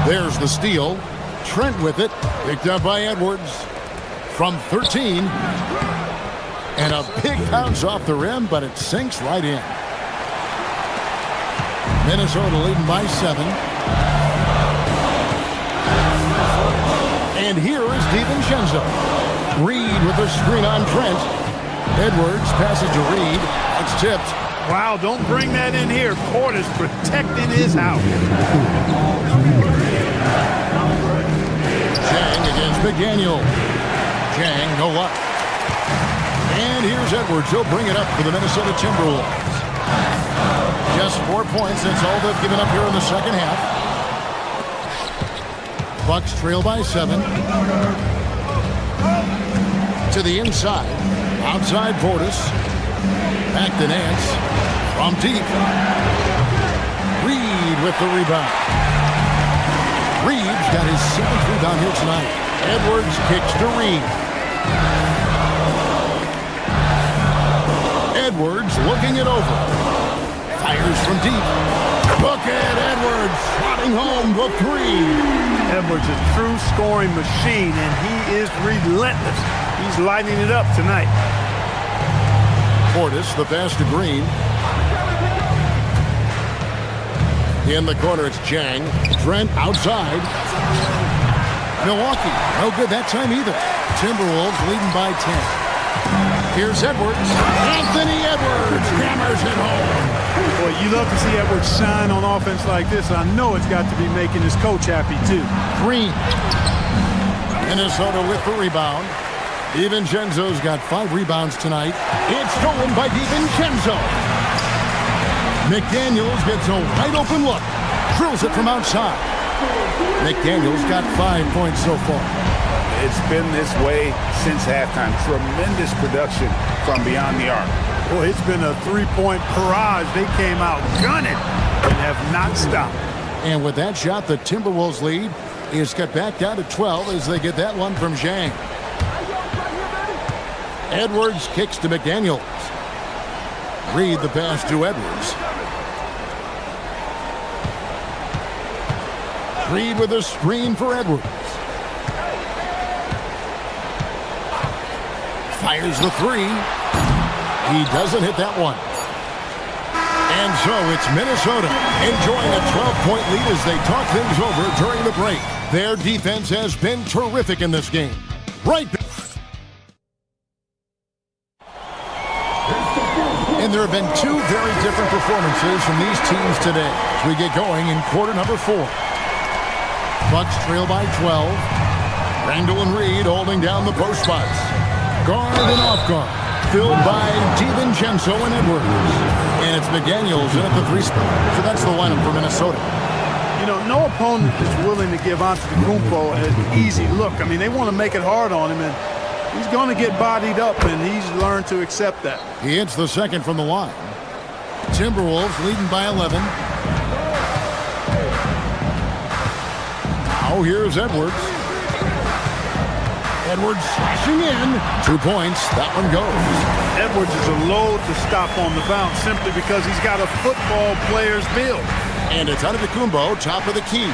There's the steal. Trent with it. Picked up by Edwards. From 13. And a big bounce off the rim, but it sinks right in. Minnesota leading by 7. And here is DiVincenzo. Reed with a screen on Trent. Edwards passes to Reed. It's tipped. Wow, don't bring that in here. Portis protecting his house. Chang against McDaniel. Chang, no luck. And here's Edwards. He'll bring it up for the Minnesota Timberwolves. Just 4 points. That's all they've given up here in the second half. Bucks trail by 7. To the inside. Outside Portis. Back to Nance. From deep. Reed with the rebound. Reed's got his 7th rebound here tonight. Edwards kicks to Reed. Edwards looking it over. Fires from deep. Look at Edwards slotting home the 3. Edwards is a true scoring machine, and he is relentless. He's lighting it up tonight. Portis, the pass to Green. In the corner, it's Chang. Trent outside. Milwaukee, no good that time either. Timberwolves leading by 10. Here's Edwards. Anthony Edwards hammers it home. Boy, you love to see Edwards shine on offense like this. I know it's got to be making his coach happy, too. Green. Minnesota with the rebound. DiVincenzo's got 5 rebounds tonight. It's stolen by DiVincenzo. McDaniels gets a wide-open look. Drills it from outside. McDaniels got 5 points so far. It's been this way since halftime. Tremendous production from beyond the arc. Boy, it's been a 3-point barrage. They came out gunning and have not stopped. And with that shot, the Timberwolves lead is cut back down to 12 as they get that one from Zhang. Edwards kicks to McDaniels. Reed the pass to Edwards. Reed with a screen for Edwards. Fires the 3. He doesn't hit that one. And so it's Minnesota enjoying a 12-point lead as they talk things over during the break. Their defense has been terrific in this game. Right back. And there have been 2 very different performances from these teams today as we get going in quarter number 4. Bucks trail by 12. Randall and Reed holding down the post spots. Guard and off guard. Filled by DiVincenzo and Edwards. And it's McDaniels in at the 3 spot. So that's the lineup for Minnesota. You know, no opponent is willing to give Antetokounmpo an easy look. I mean, they want to make it hard on him, and he's going to get bodied up, and he's learned to accept that. He hits the second from the line. Timberwolves leading by 11. Now here's Edwards. Edwards slashing in. 2 points. That one goes. Edwards is a load to stop on the bounce simply because he's got a football player's build. And it's Antetokounmpo, top of the key.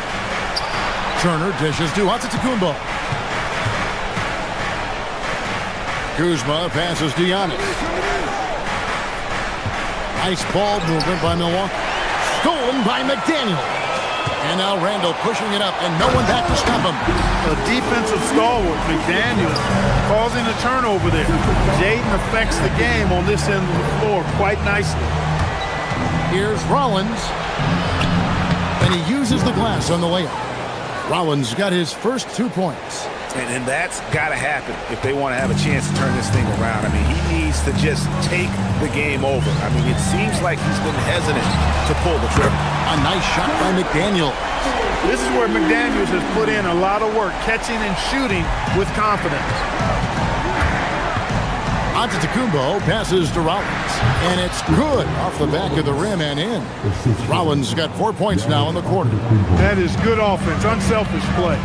Turner dishes to Antetokounmpo. Kuzma passes to Giannis. Nice ball movement by Milwaukee. Stolen by McDaniel. And now Randall pushing it up, and no one back to stop him. A defensive stalwart, McDaniel, causing a turnover there. Jaden affects the game on this end of the floor quite nicely. Here's Rollins. And he uses the glass on the layup. Rollins got his first 2 points. And that's got to happen if they want to have a chance to turn this thing around. I mean, he needs to just take the game over. I mean, it seems like he's been hesitant to pull the trigger. A nice shot by McDaniel. This is where McDaniels has put in a lot of work, catching and shooting with confidence. Antetokounmpo passes to Rollins, and it's good off the back of the rim and in. Rollins got 4 points now in the quarter. That is good offense, unselfish play.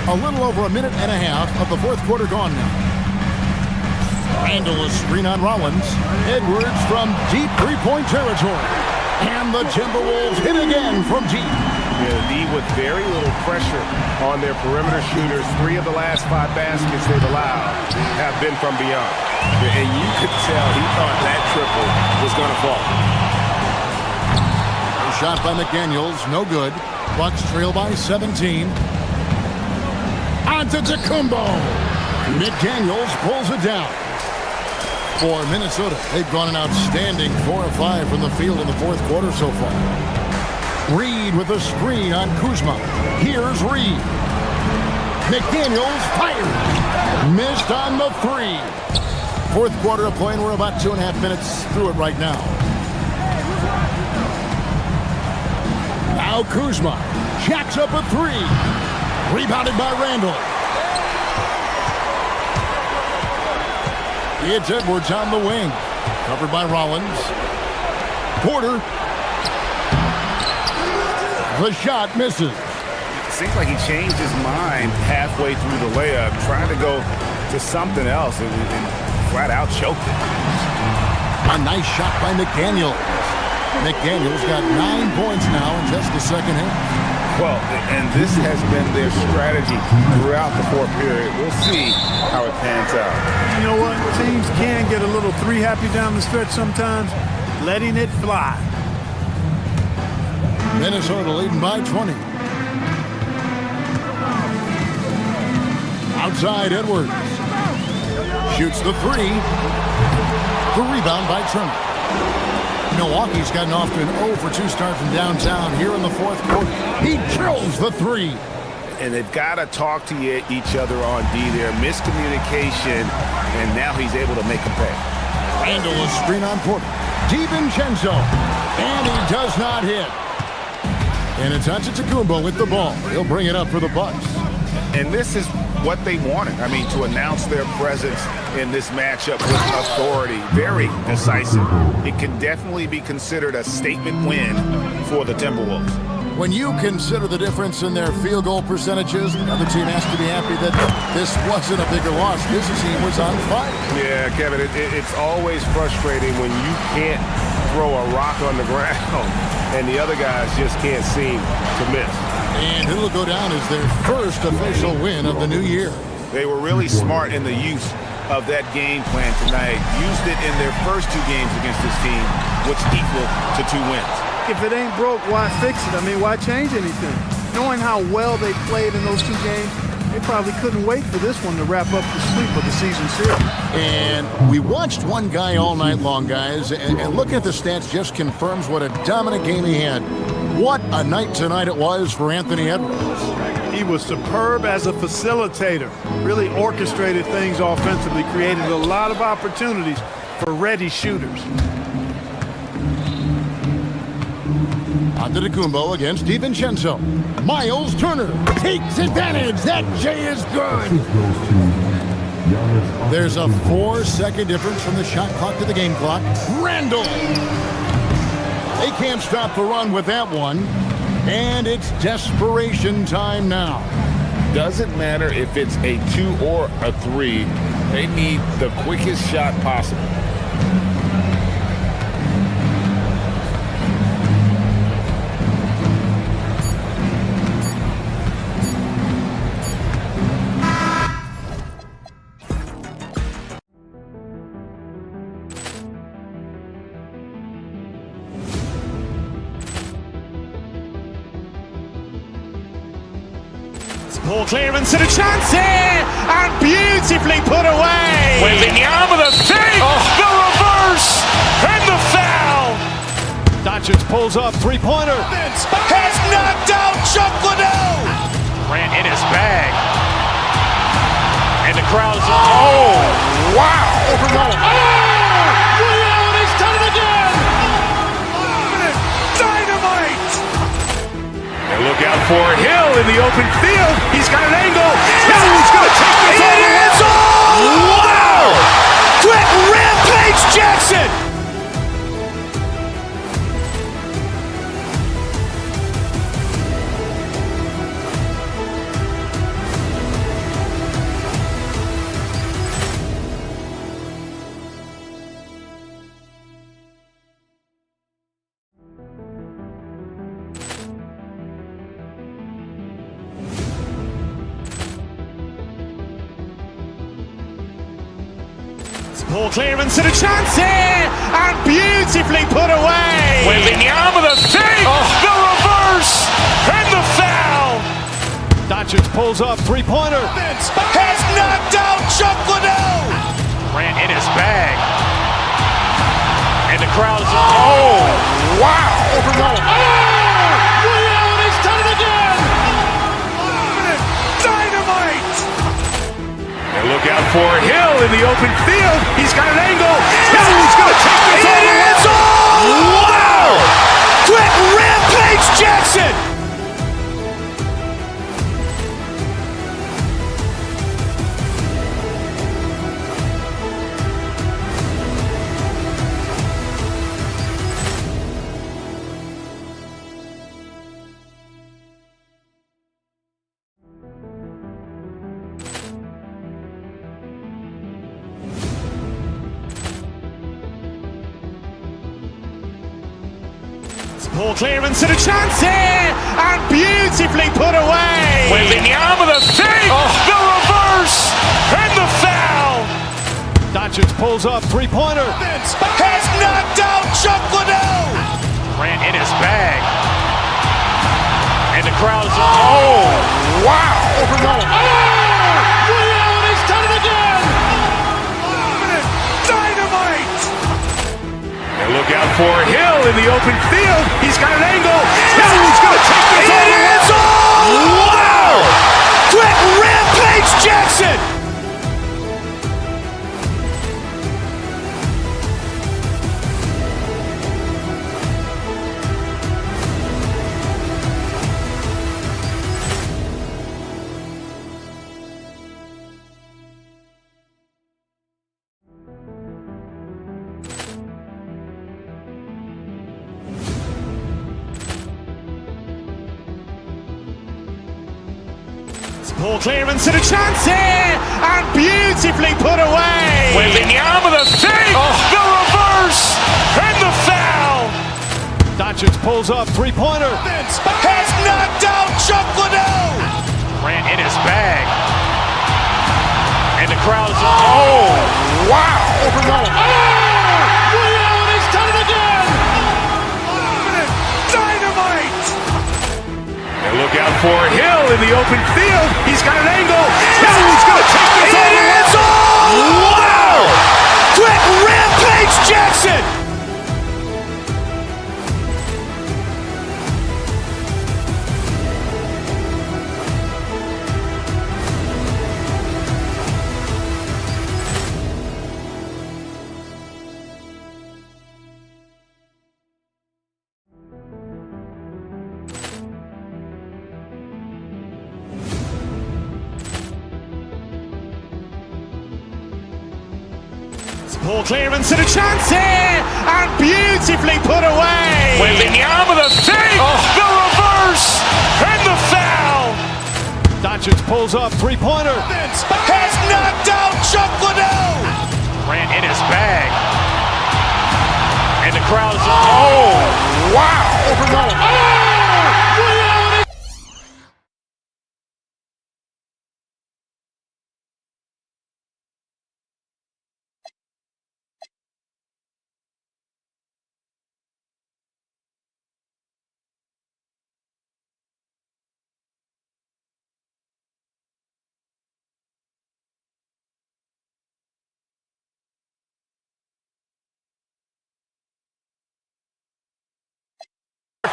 A little over a minute and a half of the fourth quarter gone now. Randall a screen on Rollins. Edwards from deep three-point territory. And the Timberwolves hit again from deep. Yeah, the D with very little pressure on their perimeter shooters. 3 of the last 5 baskets they've allowed have been from beyond. And you could tell he thought that triple was going to fall. A shot by McDaniels, no good. Bucks trail by 17. Antetokounmpo. McDaniels pulls it down. For Minnesota, they've gone an outstanding 4 of 5 from the field in the fourth quarter so far. Reed with a screen on Kuzma. Here's Reed. McDaniels fires. Missed on the 3. Fourth quarter of play, and we're about 2.5 minutes through it right now. Now Kuzma jacks up a 3. Rebounded by Randall. It's Edwards on the wing. Covered by Rollins. Porter. The shot misses. It seems like he changed his mind halfway through the layup, trying to go to something else, and flat out choked it. A nice shot by McDaniel. McDaniel's got 9 points now in just the second half. Well, and this has been their strategy throughout the fourth period. We'll see how it pans out. You know what? Teams can get a little 3-happy down the stretch sometimes, letting it fly. Minnesota leading by 20. Outside Edwards. Shoots the 3. The rebound by Turner. Milwaukee's gotten off to an 0-for-2 start from downtown here in the fourth quarter. He drills the 3. And they've got to talk to each other on D there. Miscommunication, and now he's able to make a pay. Randall a screen on Porter. DiVincenzo. And he does not hit. And it's Antetokounmpo with the ball. He'll bring it up for the Bucks. And this is what they wanted. I mean, to announce their presence in this matchup with authority. Very decisive. It can definitely be considered a statement win for the Timberwolves. When you consider the difference in their field goal percentages, the other team has to be happy that this wasn't a bigger loss. This team was on fire. Yeah, Kevin, it's always frustrating when you can't throw a rock on the ground and the other guys just can't seem to miss. And it'll go down as their first official win of the new year. They were really smart in the use of that game plan tonight. Used it in their first 2 games against this team, which equal to 2 wins. If it ain't broke, why fix it? I mean, why change anything? Knowing how well they played in those 2 games, they probably couldn't wait for this one to wrap up the sweep of the season series. And we watched one guy all night long, guys, and looking at the stats just confirms what a dominant game he had. What a night tonight it was for Anthony Edwards. He was superb as a facilitator, really orchestrated things offensively, created a lot of opportunities for ready shooters. Antetokounmpo against DiVincenzo. Miles Turner takes advantage. That J is good. There's a 4-second difference from the shot clock to the game clock. Randall. They can't stop the run with that one. And it's desperation time now. Doesn't matter if it's a 2 or a 3. They need the quickest shot possible. Poor clearance and a chance here, and beautifully put away. Wembanyama the fake, the reverse, and the foul. Doncic pulls up, three-pointer. Has knocked out Chuck Liddell. Grant in his bag. And the crowd's wow. He's done it again. Dynamite. And look out for Hill in the open field. He's got an angle. Hill's going to take this all the way. Wow. Quick rampage Jackson. Poor clearance and a chance here, and beautifully put away. Wembanyama the fake, the reverse, and the foul. Doncic pulls up, three-pointer. Has knocked out Chuck Liddell. Grant in his bag. And the crowd's wow. He's done it again. Dynamite. And look out for Hill in the open field. He's got an angle. Hill's going to take this all the way. Wow. Quick rampage Jackson. Poor clearance and a chance here, and beautifully put away. Wembanyama the fake, the reverse, and the foul. Doncic pulls up, three-pointer. Has knocked out Chuck Liddell. Grant in his bag. And the crowd's wow. He's done it again. Dynamite. And look out for Hill in the open field. He's got an angle. Hill's going to take this all the way. Wow. Quick rampage Jackson. Poor clearance and a chance here, and beautifully put away. Wembanyama the fake, the reverse, and the foul. Doncic pulls up, three-pointer. Has knocked out Chuck Liddell. Grant in his bag. And the crowd's wow. He's done it again. Dynamite. And look out for Hill in the open field. He's got an angle. Hill's going to take this all the way. Wow. Quick rampage Jackson. Poor clearance and a chance here, and beautifully put away. Wembanyama the fake, the reverse, and the foul. Doncic pulls up, three-pointer. Has knocked out Chuck Liddell. Grant in his bag. And the crowd's wow.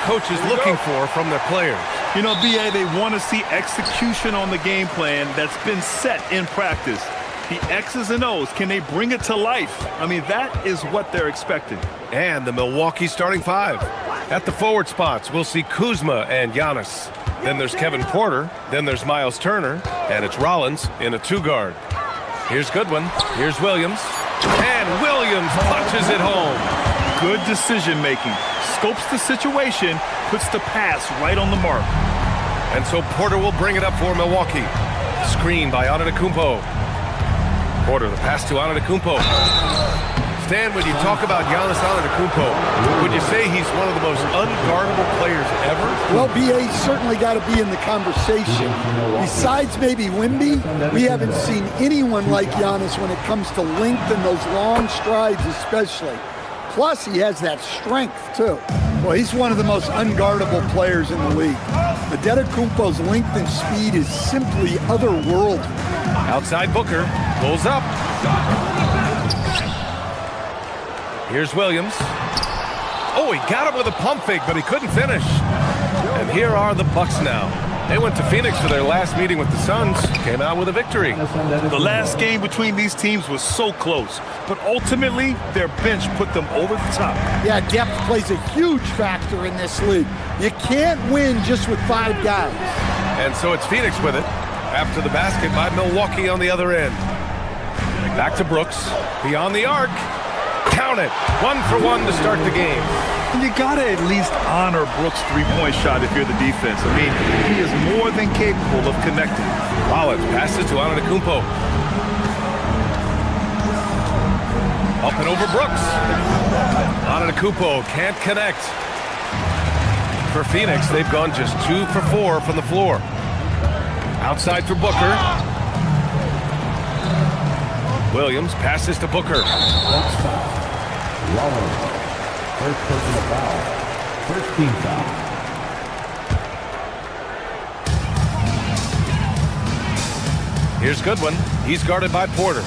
coach is looking for from their players. You know, BA, they want to see execution on the game plan that's been set in practice. The X's and O's, can they bring it to life? I mean, that is what they're expecting. And the Milwaukee starting five. At the forward spots, we'll see Kuzma and Giannis. Then there's Kevin Porter. Then there's Miles Turner. And it's Rollins in a two-guard. Here's Goodwin. Here's Williams. And Williams punches it home. Good decision-making. Scopes the situation, puts the pass right on the mark. And so Porter will bring it up for Milwaukee. Screen by Antetokounmpo. Porter, the pass to Antetokounmpo. Stan, when you talk about Giannis Antetokounmpo, would you say he's one of the most unguardable players ever? Well, BA's certainly got to be in the conversation. Besides maybe Wemby, we haven't seen anyone like Giannis when it comes to length and those long strides especially. Plus, he has that strength, too. Well, he's one of the most unguardable players in the league. Antetokounmpo's length and speed is simply otherworldly. Outside Booker, pulls up. Here's Williams. Oh, he got him with a pump fake, but he couldn't finish. And here are the Bucks now. They went to Phoenix for their last meeting with the Suns, came out with a victory. The last game between these teams was so close, but ultimately their bench put them over the top. Yeah, depth plays a huge factor in this league. You can't win just with 5 guys. And so it's Phoenix with it, after the basket by Milwaukee on the other end. Back to Brooks, beyond the arc. Count it, 1 for 1 to start the game. And you got to at least honor Brooks' three-point shot if you're the defense. I mean, he is more than capable of connecting. Rollins passes to Antetokounmpo. Up and over Brooks. Antetokounmpo can't connect. For Phoenix, they've gone just 2 for 4 from the floor. Outside for Booker. Williams passes to Booker. Rollins. First personal foul. First team foul. Here's Goodwin. He's guarded by Porter.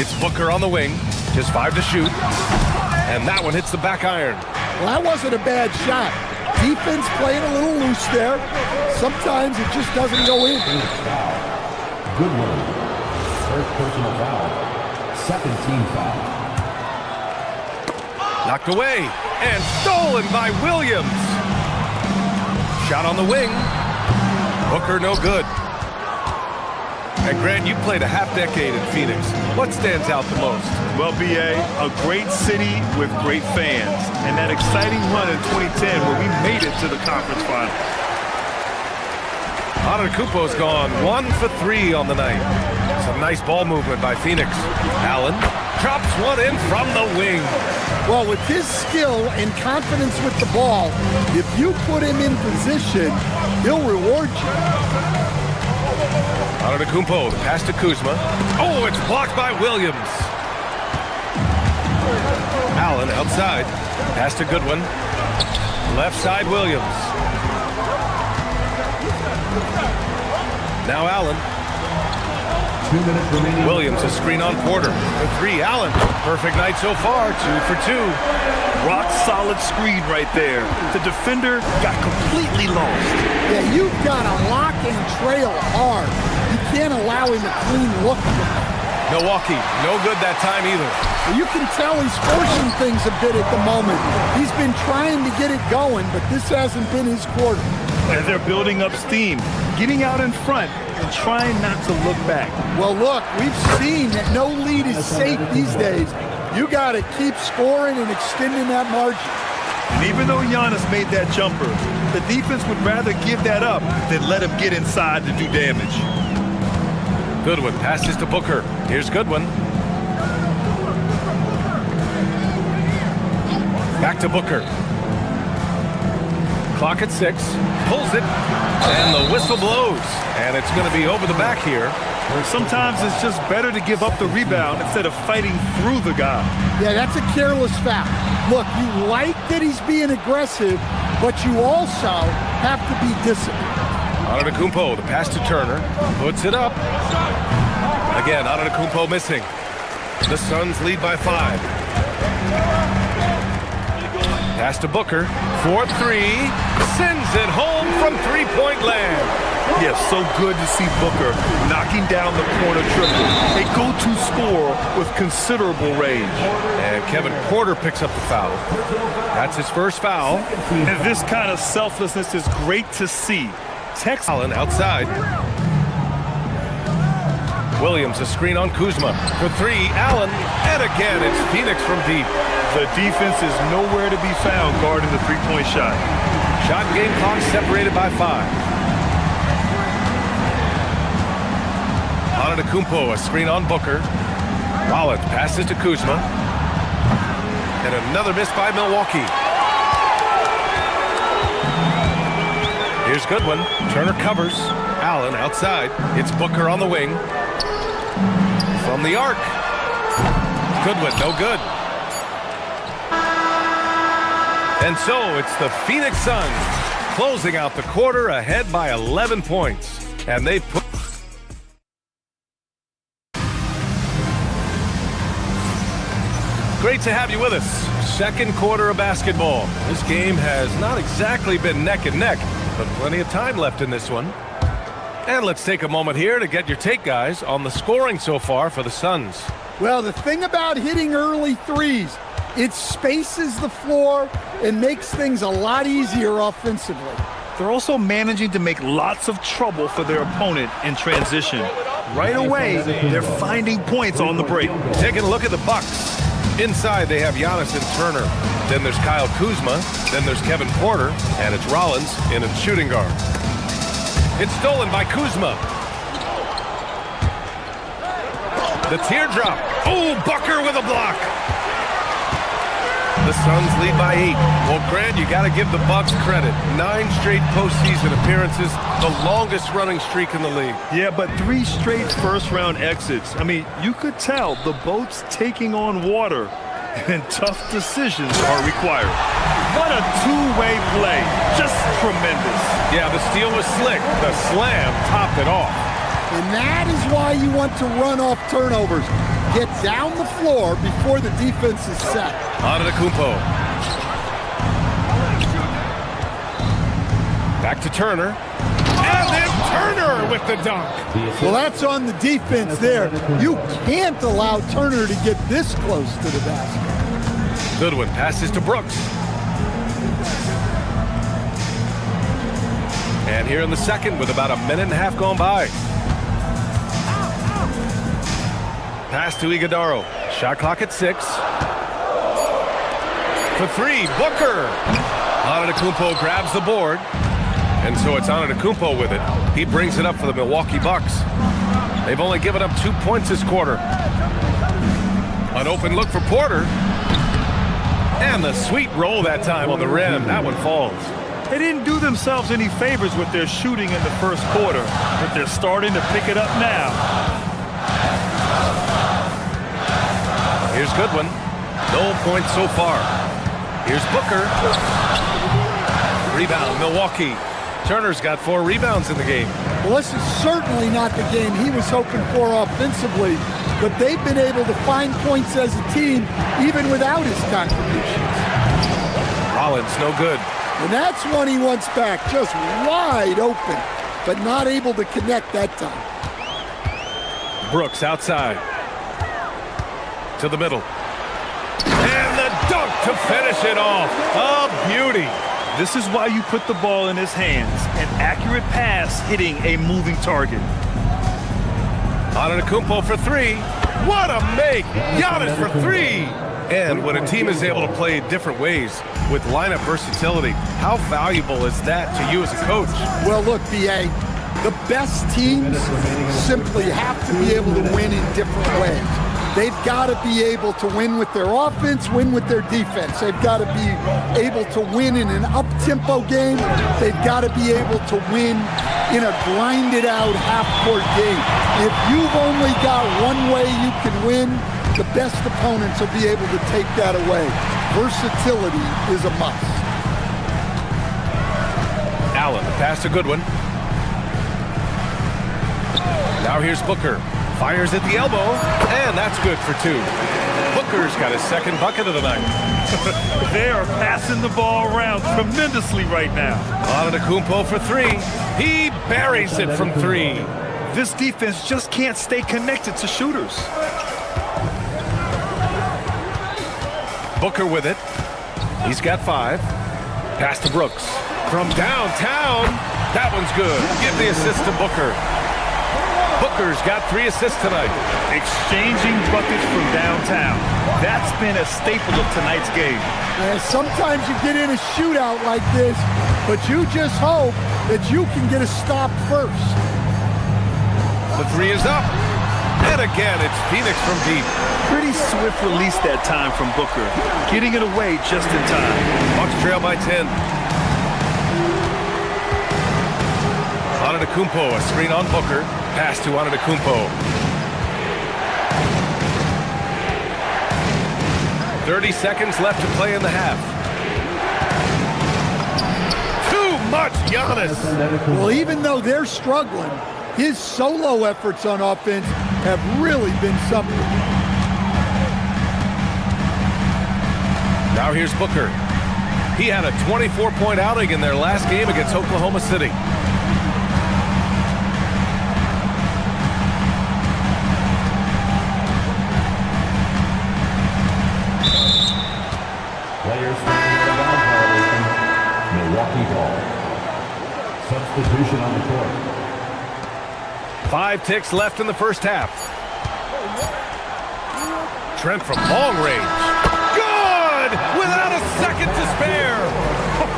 It's Booker on the wing. Just 5 to shoot. And that one hits the back iron. Well, that wasn't a bad shot. Defense playing a little loose there. Sometimes it just doesn't go in. Goodwin. First personal foul. Second team foul. Knocked away and stolen by Williams. Shot on the wing. Booker no good. And Grant, you played a half decade in Phoenix. What stands out the most? Well, BA, a great city with great fans. And that exciting run in 2010 where we made it to the conference final. Antetokounmpo's gone 1 for 3 on the night. Some nice ball movement by Phoenix. Allen drops one in from the wing. Well, with his skill and confidence with the ball, if you put him in position, he'll reward you. Antetokounmpo, pass to Kuzma. Oh, it's blocked by Williams. Allen outside. Pass to Goodwin. Left side, Williams. Now Allen. 2 minutes remaining. Williams, a screen on Porter. For 3, Allen. Perfect night so far, 2 for 2. Rock solid screen right there. The defender got completely lost. Yeah, you've got to lock and trail hard. You can't allow him a clean look. Milwaukee, no good that time either. Well, you can tell he's forcing things a bit at the moment. He's been trying to get it going, but this hasn't been his quarter. And they're building up steam, getting out in front and trying not to look back. Well, look, we've seen that no lead is safe these days. You got to keep scoring and extending that margin. And even though Giannis made that jumper, the defense would rather give that up than let him get inside to do damage. Goodwin passes to Booker. Here's Goodwin. Back to Booker. Clock at 6. Pulls it. And the whistle blows. And it's going to be over the back here. Sometimes it's just better to give up the rebound instead of fighting through the guy. Yeah, that's a careless foul. Look, you like that he's being aggressive, but you also have to be disciplined. Antetokounmpo, the pass to Turner. Puts it up. Again, Antetokounmpo missing. The Suns lead by 5. Pass to Booker for three. Sends it home from three-point land. Yes, so good to see Booker knocking down the corner triple. A go-to scorer with considerable range. And Kevin Porter picks up the foul. That's his first foul. And this kind of selflessness is great to see. Allen outside. Williams a screen on Kuzma for three. Allen, and again it's Phoenix from deep. The defense is nowhere to be found guarding the three-point shot. Shot game clock separated by 5. Antetokounmpo, a screen on Booker. Rollins passes to Kuzma. And another miss by Milwaukee. Here's Goodwin. Turner covers. Allen outside. It's Booker on the wing. From the arc. Goodwin, no good. And so it's the Phoenix Suns closing out the quarter ahead by 11 points. And they've put... Great to have you with us. Second quarter of basketball. This game has not exactly been neck and neck, but plenty of time left in this one. And let's take a moment here to get your take, guys, on the scoring so far for the Suns. Well, the thing about hitting early threes, it spaces the floor and makes things a lot easier offensively. They're also managing to make lots of trouble for their opponent in transition. Right away, they're finding points on the break. Taking a look at the Bucks. Inside, they have Giannis and Turner. Then there's Kyle Kuzma. Then there's Kevin Porter. And it's Rollins in a shooting guard. It's stolen by Kuzma. The teardrop. Oh, Booker with a block. The Suns lead by 8. Well, Grant, you got to give the Bucks credit. 9 straight postseason appearances, the longest running streak in the league. Yeah, but 3 straight first-round exits. I mean, you could tell the boat's taking on water, and tough decisions are required. What a two-way play. Just tremendous. Yeah, the steal was slick. The slam topped it off. And that is why you want to run off turnovers. Get down the floor before the defense is set. Antetokounmpo. Back to Turner. And then Turner with the dunk. Well, that's on the defense there. You can't allow Turner to get this close to the basket. Goodwin passes to Brooks. And here in the second with about a minute and a half gone by. Pass to Iguodala. Shot clock at 6. For 3, Booker. Antetokounmpo grabs the board. And so it's Antetokounmpo with it. He brings it up for the Milwaukee Bucks. They've only given up 2 points this quarter. An open look for Porter. And the sweet roll that time on the rim. That one falls. They didn't do themselves any favors with their shooting in the first quarter, but they're starting to pick it up now. Here's Goodwin. No points so far. Here's Booker. Rebound, Milwaukee. Turner's got 4 rebounds in the game. Well, this is certainly not the game he was hoping for offensively, but they've been able to find points as a team even without his contributions. Rollins, no good. And that's one he wants back, just wide open, but not able to connect that time. Brooks outside. To the middle. And the dunk to finish it off. A beauty. This is why you put the ball in his hands. An accurate pass hitting a moving target. Antetokounmpo for 3. What a make. Giannis for 3. And when a team is able to play different ways with lineup versatility, how valuable is that to you as a coach? Well, look, B.A., the best teams simply have to be able to win in different ways. They've got to be able to win with their offense, win with their defense. They've got to be able to win in an up-tempo game. They've got to be able to win in a grinded-out half-court game. If you've only got one way you can win, the best opponents will be able to take that away. Versatility is a must. Allen, the pass to Goodwin. Now here's Booker. Fires at the elbow, and that's good for 2. Booker's got his second bucket of the night. They are passing the ball around tremendously right now. Antetokounmpo for three. He buries it from three. This defense just can't stay connected to shooters. Booker with it. He's got 5. Pass to Brooks. From downtown. That one's good. Give the assist to Booker. Booker's got 3 assists tonight. Exchanging buckets from downtown. That's been a staple of tonight's game. Sometimes you get in a shootout like this, but you just hope that you can get a stop first. The 3 is up. And again, it's Phoenix from deep. Pretty swift release that time from Booker. Getting it away just in time. Bucks trail by 10. Antetokounmpo, a screen on Booker. Pass to Antetokounmpo. 30 seconds left to play in the half. Too much Giannis. Well, even though they're struggling, his solo efforts on offense have really been something. Now here's Booker. He had a 24-point outing in their last game against Oklahoma City. Players standing in the foul violation. Milwaukee ball. Substitution on the court. 5 ticks left in the first half. Trent from long range. Good! Without a second to spare.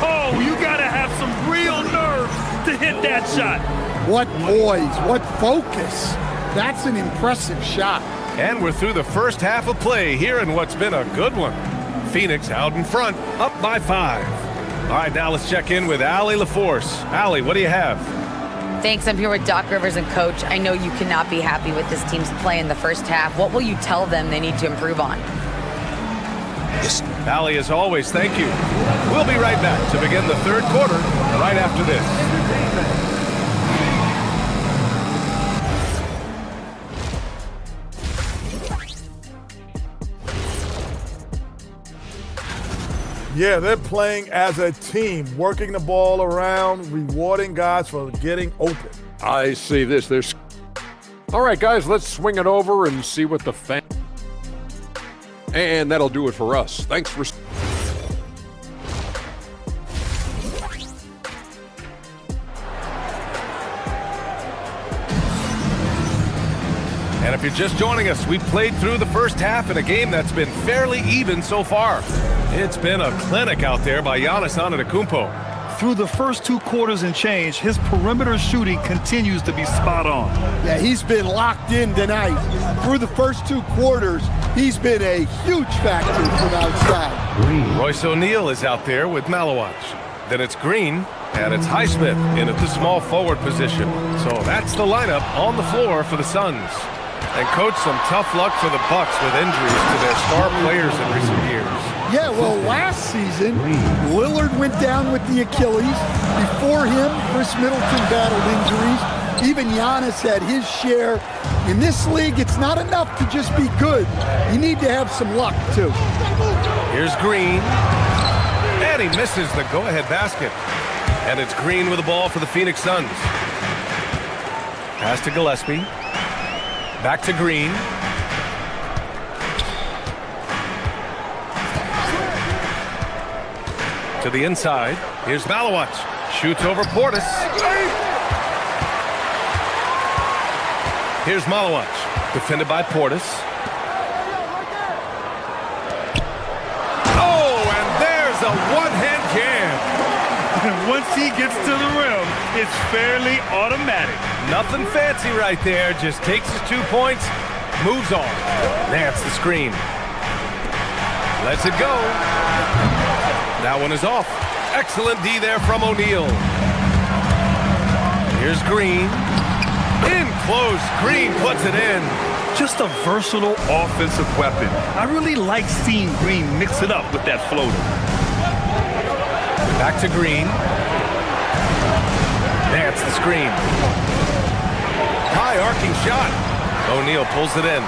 Oh, you gotta have some real nerve to hit that shot. What poise, what focus. That's an impressive shot. And we're through the first half of play here in what's been a good one. Phoenix out in front, up by 5. All right, now let's check in with Allie LaForce. Allie, what do you have? Thanks. I'm here with Doc Rivers and Coach. I know you cannot be happy with this team's play in the first half. What will you tell them they need to improve on? Allie, as always, thank you. We'll be right back to begin the third quarter right after this. Yeah, they're playing as a team, working the ball around, rewarding guys for getting open. I see this. All right, guys, let's swing it over and see what the fan. And that'll do it for us. Thanks for. And if you're just joining us, we played through the first half in a game that's been fairly even so far. It's been a clinic out there by Giannis Antetokounmpo. Through the first 2 quarters and change, his perimeter shooting continues to be spot on. Yeah, he's been locked in tonight. Through the first 2 quarters, he's been a huge factor from outside. Royce O'Neal is out there with Malawach. Then it's Green, and it's Highsmith in at the small forward position. So that's the lineup on the floor for the Suns. And Coach, some tough luck for the Bucks with injuries to their star players in recent years. Yeah, well, last season, Lillard went down with the Achilles. Before him, Chris Middleton battled injuries. Even Giannis had his share. In this league, it's not enough to just be good. You need to have some luck, too. Here's Green. And he misses the go-ahead basket. And it's Green with the ball for the Phoenix Suns. Pass to Gillespie. Back to Green. To the inside. Here's Malawach. Shoots over Portis. Here's Malawach. Defended by Portis. Oh, and there's a one-hand jam. Once he gets to the rim, it's fairly automatic. Nothing fancy right there. Just takes his 2 points, moves on. That's the screen. Lets it go. That one is off. Excellent D there from O'Neal. Here's Green. In close. Green puts it in. Just a versatile offensive weapon. I really like seeing Green mix it up with that floater. Back to Green. That's the screen. High arcing shot. O'Neal pulls it in.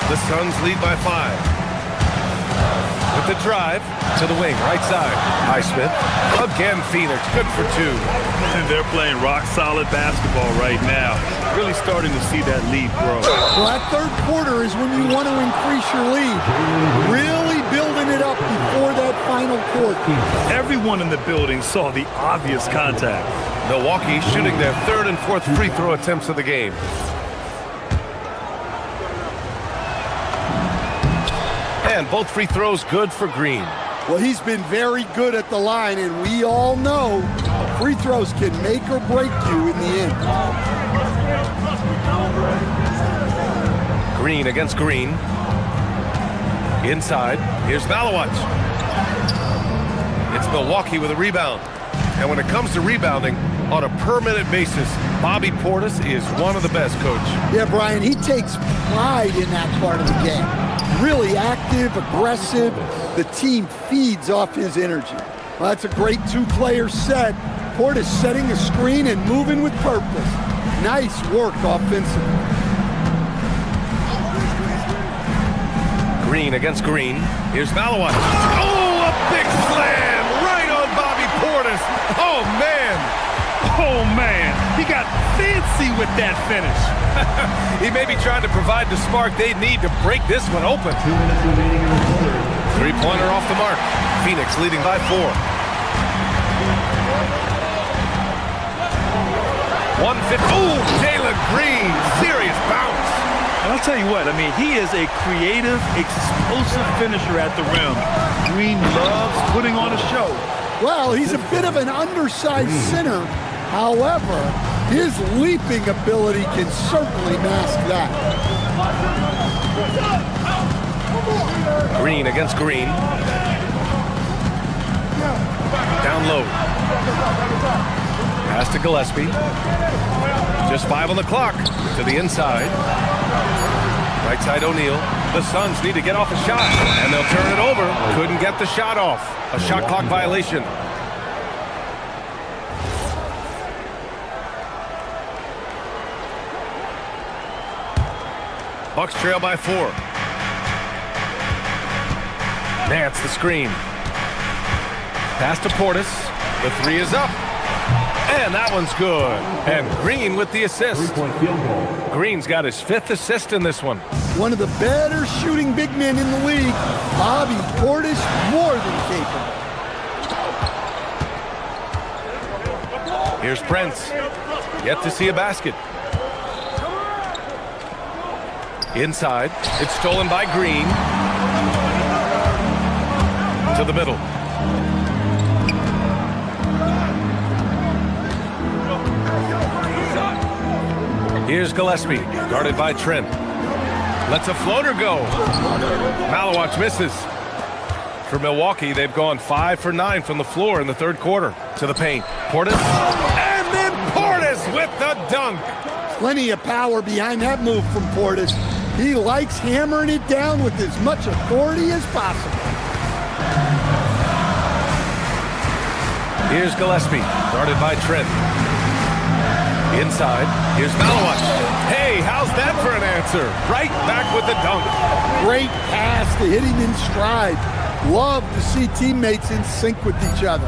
The Suns lead by 5. with the drive to the wing, right side. Highsmith. Again, Phoenix. Good for two. And they're playing rock-solid basketball right now. Really starting to see that lead grow. Well, that third quarter is when you want to increase your lead. Really building it up before that final quarter. Everyone in the building saw the obvious contact. Milwaukee shooting their third and fourth free throw attempts of the game. And both free throws good for Green. Well, he's been very good at the line, and we all know free throws can make or break you in the end. Green against Green. Inside, here's Malawatch. It's Milwaukee with a rebound. And when it comes to rebounding, on a per-minute basis, Bobby Portis is one of the best, Coach. Yeah, Brian, he takes pride in that part of the game. Really active, aggressive. The team feeds off his energy. Well, that's a great two-player set. Portis setting a screen and moving with purpose. Nice work offensively. Green against Green. Here's Malawatch. Oh, a big slam right on Bobby Portis. Oh, man. Oh, man. He got fancy with that finish. He may be trying to provide the spark they need to break this one open. 2 minutes remaining in the quarter. Three-pointer off the mark. Phoenix leading by 4. 150. Oh, Jalen Green. Serious bounce. And I'll tell you what, I mean, he is a creative, explosive finisher at the rim. Green loves putting on a show. Well, he's a bit of an undersized center. However, his leaping ability can certainly mask that. Green against Green. Down low. Pass to Gillespie. Just 5 on the clock. To the inside. Right side O'Neal. The Suns need to get off a shot, and they'll turn it over. Couldn't get the shot off. A shot clock violation. Bucks trail by 4. Nance the screen. Pass to Portis. The 3 is up. And that one's good. And Green with the assist. 3-point field goal. Green's got his 5th assist in this one. One of the better shooting big men in the league. Bobby Portis, more than capable. Here's Prince. Yet to see a basket. Inside. It's stolen by Green. To the middle. Here's Gillespie, guarded by Trent. Lets a floater go. Malawatch misses. For Milwaukee, they've gone 5 for 9 from the floor in the third quarter. To the paint. Portis. And then Portis with the dunk. Plenty of power behind that move from Portis. He likes hammering it down with as much authority as possible. Here's Gillespie, guarded by Trent. Inside, here's Malawatch. Hey, how's that for an answer? Right back with the dunk. Great pass to hit him in stride. Love to see teammates in sync with each other.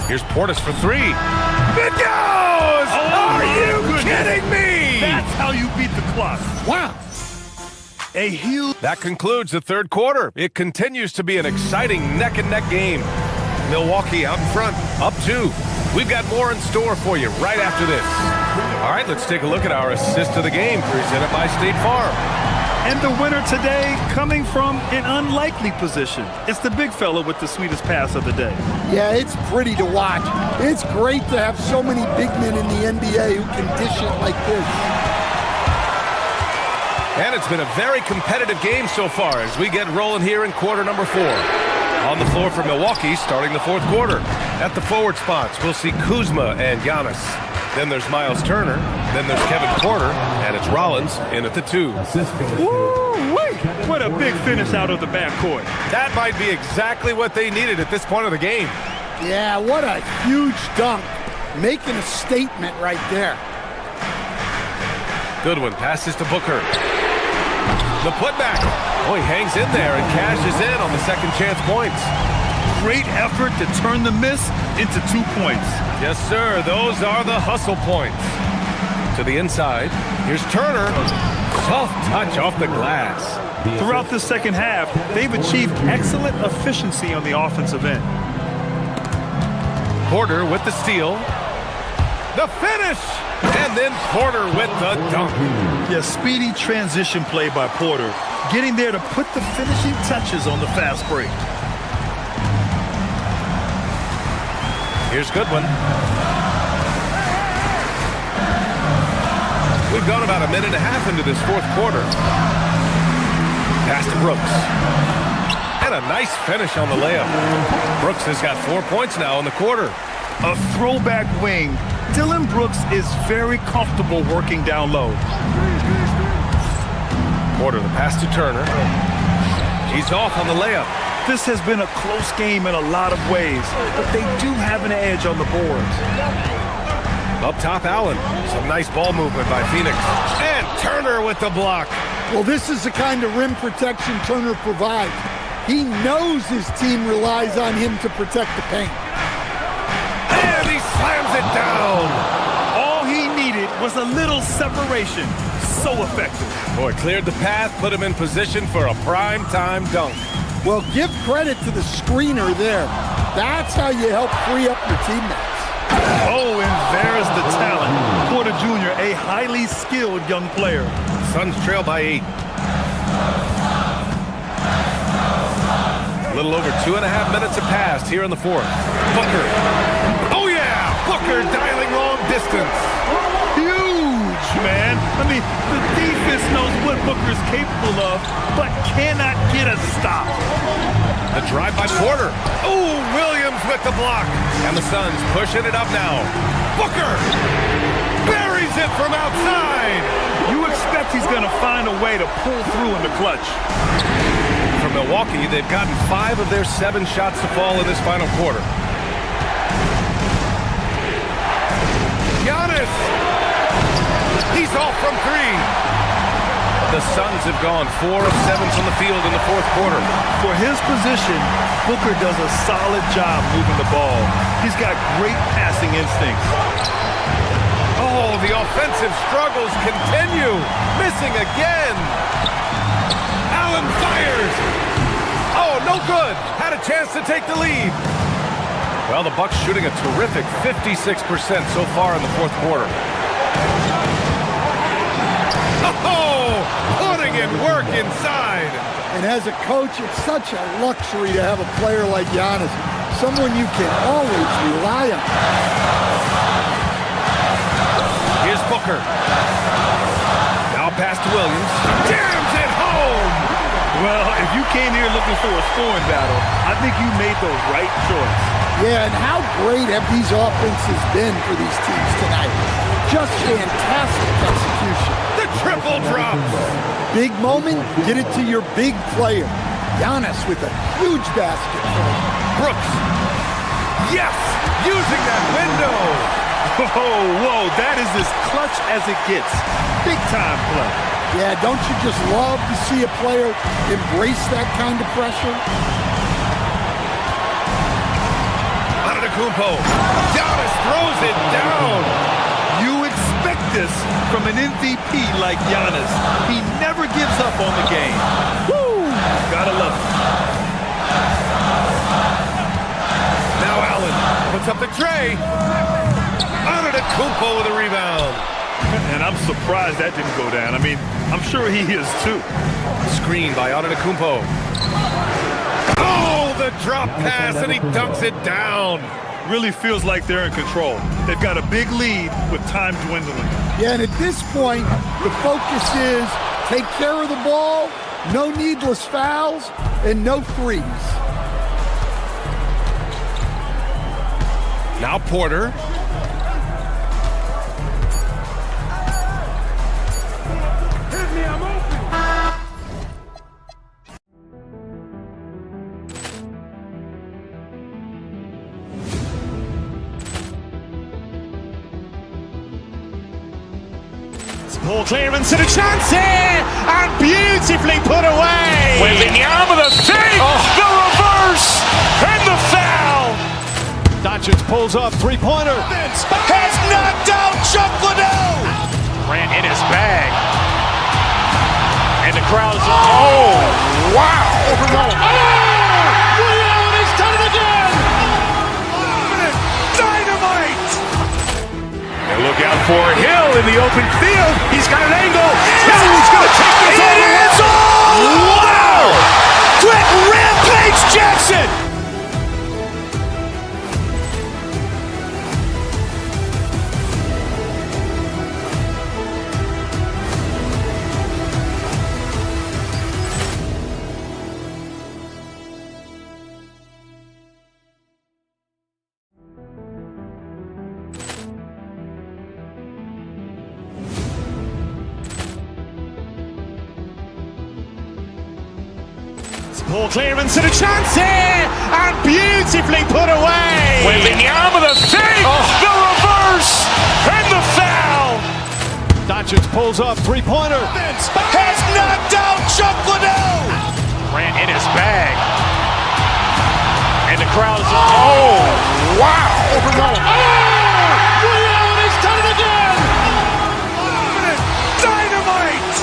Here's Portis for 3. It goes! Are you kidding me? That's how you beat the clock. Wow. A huge... That concludes the third quarter. It continues to be an exciting neck-and-neck game. Milwaukee out in front, up 2. We've got more in store for you right after this. All right, let's take a look at our assist of the game presented by State Farm. And the winner today coming from an unlikely position. It's the big fella with the sweetest pass of the day. Yeah, it's pretty to watch. It's great to have so many big men in the NBA who can dish it like this. And it's been a very competitive game so far as we get rolling here in quarter number 4. On the floor for Milwaukee starting the fourth quarter. At the forward spots, we'll see Kuzma and Giannis. Then there's Miles Turner. Then there's Kevin Porter. And it's Rollins in at the 2. Woo-wee! What a big finish out of the backcourt. That might be exactly what they needed at this point of the game. Yeah, what a huge dunk. Making a statement right there. Goodwin passes to Booker. The putback. Oh, he hangs in there and cashes in on the second chance points. Great effort to turn the miss into 2 points. Yes, sir. Those are the hustle points. To the inside. Here's Turner. Soft touch off the glass. Throughout the second half, they've achieved excellent efficiency on the offensive end. Porter with the steal. The finish! And then Porter with the dunk. Yeah, speedy transition play by Porter, getting there to put the finishing touches on the fast break. Here's Goodwin. We've gone about a minute and a half into this fourth quarter. Pass to Brooks. And a nice finish on the layup. Brooks has got 4 points now in the quarter. A throwback wing. Dylan Brooks is very comfortable working down low. Porter, the pass to Turner. He's off on the layup. This has been a close game in a lot of ways, but they do have an edge on the boards. Up top, Allen. Some nice ball movement by Phoenix. And Turner with the block. Well, this is the kind of rim protection Turner provides. He knows his team relies on him to protect the paint. And he slams it down. All he needed was a little separation. So effective. Boy, cleared the path, put him in position for a prime-time dunk. Well, give credit to the screener there. That's how you help free up your teammates. Oh, and there's the talent. Porter Jr., a highly skilled young player. Suns trail by 8. A little over 2.5 minutes have passed here in the fourth. Booker. Oh, yeah! Booker dialing long distance. Huge, man. I mean, the defense knows what Booker's capable of, but cannot get a stop. The drive by Porter. Oh, Williams with the block. And the Suns pushing it up now. Booker buries it from outside. You expect he's going to find a way to pull through in the clutch. For Milwaukee, they've gotten 5 of their 7 shots to fall in this final quarter. Giannis. He's off from 3. The Suns have gone 4 of 7 from the field in the fourth quarter. For his position, Booker does a solid job moving the ball. He's got great passing instincts. Oh, the offensive struggles continue. Missing again. Allen fires. Oh, no good. Had a chance to take the lead. Well, the Bucks shooting a terrific 56% so far in the fourth quarter. Oh, putting in work inside. And as a coach, it's such a luxury to have a player like Giannis, someone you can always rely on. Here's Booker. Now pass to Williams. Jams it home. Well, if you came here looking for a scoring battle, I think you made the right choice. Yeah, and how great have these offenses been for these teams tonight? Just fantastic execution. The triple drops. Big moment, get it to your big player. Giannis with a huge basket. Brooks. Yes, using that window. Whoa, that is as clutch as it gets. Big time play. Yeah, don't you just love to see a player embrace that kind of pressure? Antetokounmpo. Giannis throws it down. You expect this from an MVP like Giannis. He never gives up on the game. Woo! Gotta love it. Now Allen puts up the tray. Antetokounmpo with a rebound. And I'm surprised that didn't go down. I mean, I'm sure he is too. Screen by Antetokounmpo. Oh, the drop pass, and he dunks it down. Really feels like they're in control. They've got a big lead with time dwindling. Yeah, and at this point, the focus is take care of the ball, no needless fouls, and no threes. Now Porter. Ball clearance and a chance here, and beautifully put away. Wembanyama with a save, the reverse, and the foul. Doncic pulls up, three-pointer. Has knocked out Chuck Liddell. Grant in his bag. And the crowd is, oh, wow. Overall. Ray Allen has done it again. Dynamite. And look out for Hill in the open field. He's got an angle. Hill's going to take this all the way. Wow. Quick rampage Jackson. Ball clearance and a chance here, and beautifully put away. Wembanyama with a save, the reverse, and the foul. Doncic pulls up, three-pointer. Has knocked out Chuck Liddell. Grant in his bag. And the crowd is, oh, wow. Overall. Ray Allen has done it again. Dynamite.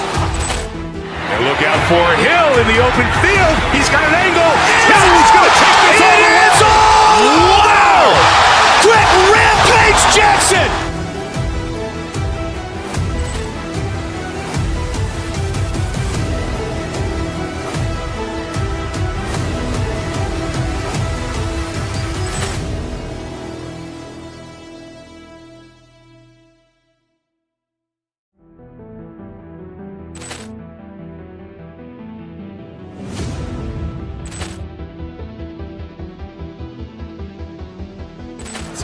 And look out for Hill in the open field. He's got an angle. Hill's going to take this all the way. Wow. Quick rampage Jackson.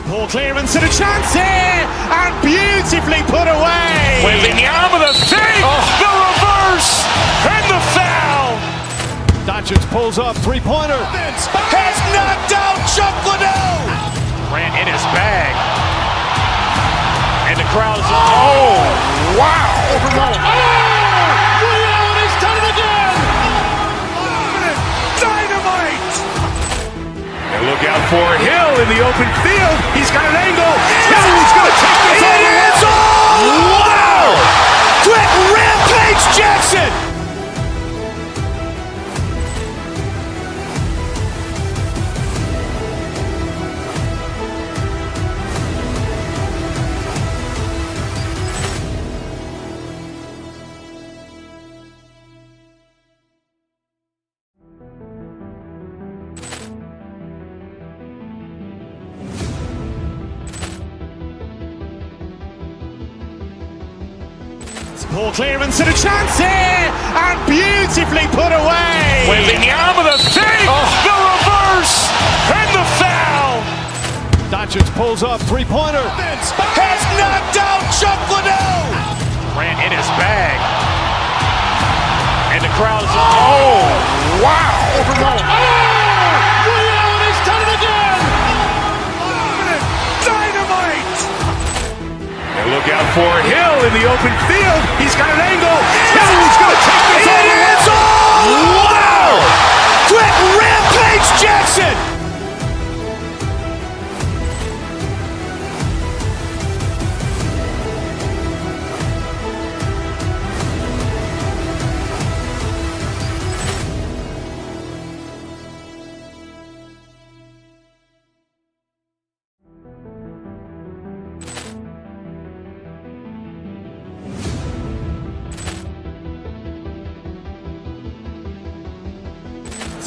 Ball clearance and a chance here, and beautifully put away. Wembanyama with a save, the reverse, and the foul. Doncic pulls up, three-pointer. Has knocked out Chuck Liddell. Grant in his bag. And the crowd is, oh, wow. Overall. Ray Allen has done it again. Dynamite. And look out for Hill in the open field. He's got an angle. Hill's going to take this all the way. Wow. Quick rampage Jackson. Ball clearance and a chance here, and beautifully put away. Wembanyama with a save, the reverse, and the foul. Doncic pulls up, three-pointer. Has knocked out Chuck Liddell. Grant in his bag. And the crowd is, oh, wow. Overall. Ray Allen has done it again. Dynamite. And look out for Hill in the open field. He's got an angle. Hill's going to take this all the way. Wow. Quick rampage Jackson.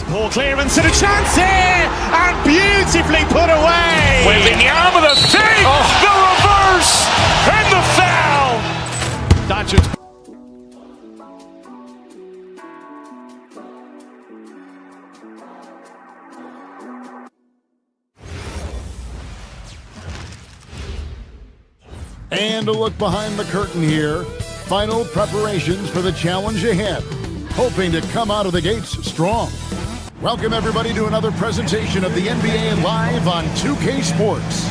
Ball clearance and a chance here, and beautifully put away. Wembanyama with a save, the reverse, and the foul. Doncic. And a look behind the curtain here. Final preparations for the challenge ahead. Hoping to come out of the gates strong. Welcome, everybody, to another presentation of the NBA Live on 2K Sports.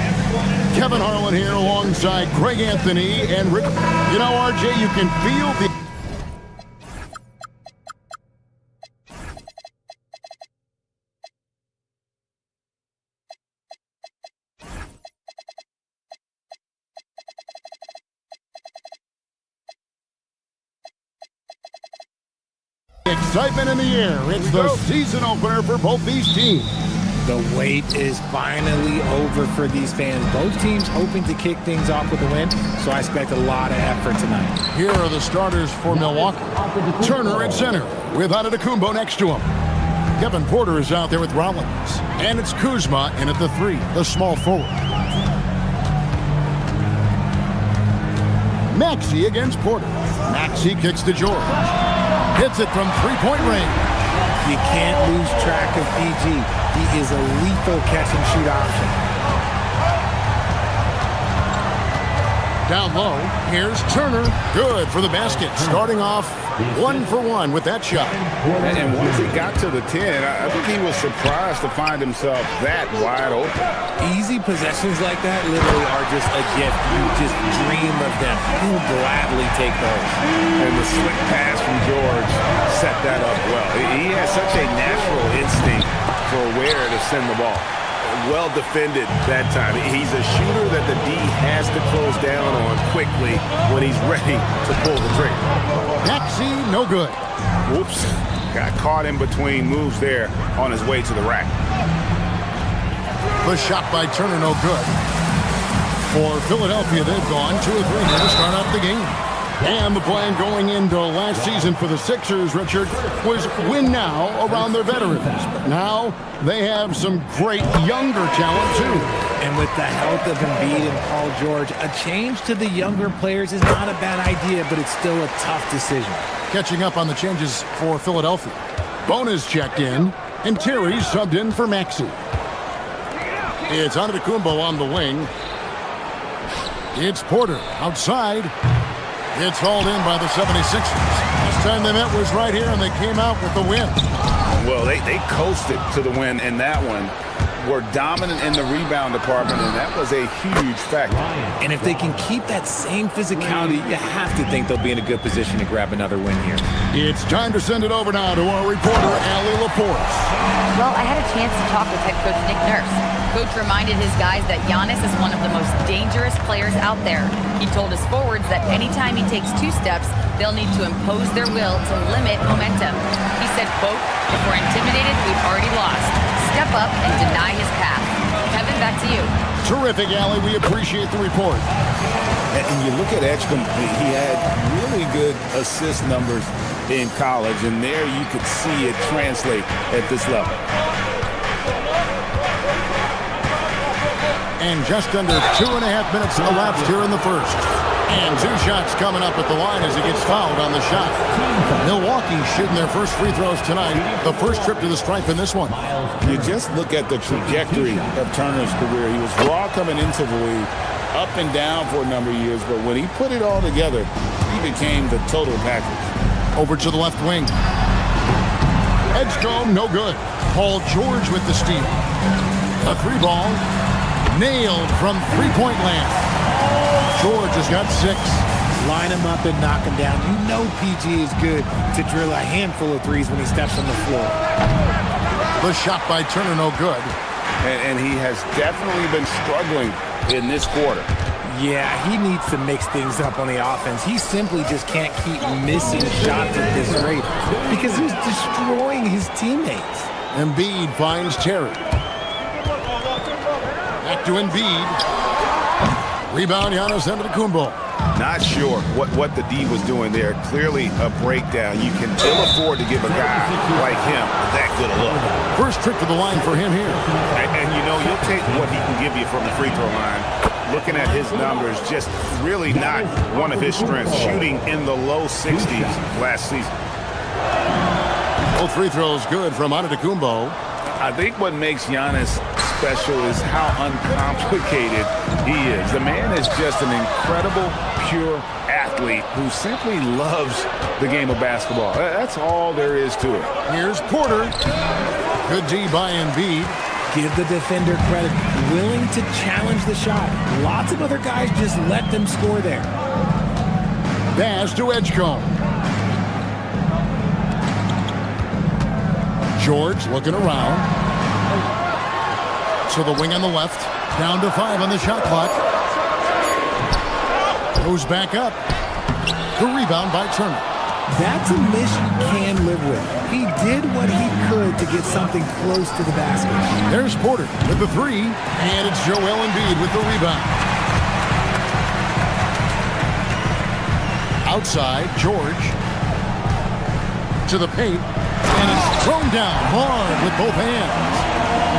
Kevin Harlan here alongside Greg Anthony and Rick. You know, RJ, you can feel the excitement in the air. It's the season opener for both these teams. The wait is finally over for these fans. Both teams hoping to kick things off with a win, so I expect a lot of effort tonight. Here are the starters for Milwaukee. Turner at center with Antetokounmpo next to him. Kevin Porter is out there with Rollins. And it's Kuzma in at the 3, the small forward. Maxey against Porter. Maxey kicks to George. Hits it from three-point range. You can't lose track of PG. He is a lethal catch-and-shoot option. Down low, here's Turner. Good for the basket. Starting off 1-for-1 with that shot. And once he got to the 10, I think he was surprised to find himself that wide open. Easy possessions like that literally are just a gift. You just dream of them. You will gladly take those. And the slick pass from George set that up well. He has such a natural instinct for where to send the ball. Well defended that time. He's a shooter that the D has to close down on quickly when he's ready to pull the trigger. Maxey, no good. Whoops. Got caught in between moves there on his way to the rack. The shot by Turner, no good. For Philadelphia, they've gone 2 or 3 here to start out the game. And the plan going into last season for the Sixers, Richard, was win now around their veterans. But now they have some great younger talent, too. And with the health of Embiid and Paul George, a change to the younger players is not a bad idea, but it's still a tough decision. Catching up on the changes for Philadelphia. Bona's checked in, and Terry's subbed in for Maxey. It's Antetokounmpo on the wing. It's Porter outside. It's hauled in by the 76ers. Last time they met was right here, and they came out with the win. Well, they coasted to the win in that one. Were dominant in the rebound department, and that was a huge factor. And if they can keep that same physicality, you have to think they'll be in a good position to grab another win here. It's time to send it over now to our reporter, Allie Laporte. Well, I had a chance to talk with head coach Nick Nurse. Coach reminded his guys that Giannis is one of the most dangerous players out there. He told his forwards that anytime he takes 2 steps, they'll need to impose their will to limit momentum. He said, quote, "If we're intimidated, we've already lost. Step up and deny his path." Kevin, back to you. Terrific, Allie. We appreciate the report. And you look at Edgecombe, he had really good assist numbers in college, and there you could see it translate at this level. And just under 2.5 minutes elapsed here in the first. And 2 shots coming up at the line as he gets fouled on the shot. Milwaukee shooting their first free throws tonight. The first trip to the stripe in this one. You just look at the trajectory of Turner's career. He was raw coming into the league, up and down for a number of years, but when he put it all together, he became the total package. Over to the left wing. Edgecombe, no good. Paul George with the steal. A 3 ball. Nailed from three-point land. George has got 6. Line him up and knock him down. You know PG is good to drill a handful of threes when he steps on the floor. The shot by Turner, no good. And he has definitely been struggling in this quarter. Yeah, he needs to mix things up on the offense. He simply just can't keep missing shots at this rate because he's destroying his teammates. Embiid finds Terry. Back to Embiid. Rebound, Giannis Antetokounmpo. Not sure what the D was doing there. Clearly a breakdown. You can ill afford to give a guy like him that good a look. First trip to the line for him here. And you know, you'll take what he can give you from the free throw line. Looking at his numbers, just really not one of his strengths. Shooting in the low 60s last season. Both free throws good from Antetokounmpo. I think what makes Giannis special is how uncomplicated he is. The man is just an incredible, pure athlete who simply loves the game of basketball. That's all there is to it. Here's Porter. Good D by Embiid. Give the defender credit. Willing to challenge the shot. Lots of other guys just let them score there. Pass to Edgecombe. George looking around. To the wing on the left. Down to 5 on the shot clock. Goes back up. The rebound by Turner. That's a miss you can live with. He did what he could to get something close to the basket. There's Porter with the 3. And it's Joel Embiid with the rebound. Outside, George. To the paint. And it's thrown down hard with both hands.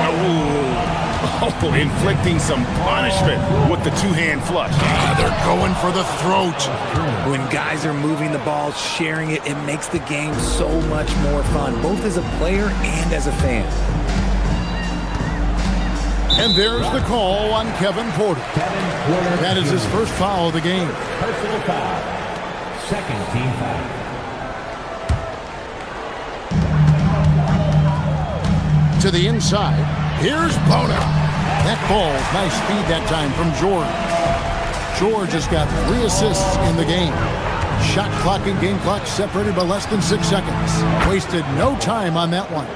Oh, inflicting some punishment with the two-hand flush. They're going for the throat. When guys are moving the ball, sharing it, it makes the game so much more fun, both as a player and as a fan. And there's the call on Kevin Porter. That is his first foul of the game. Personal foul. Second team foul. To the inside. Here's Bona. That ball, nice speed that time from George. George has got 3 assists in the game. Shot clock and game clock separated by less than 6 seconds. Wasted no time on that one.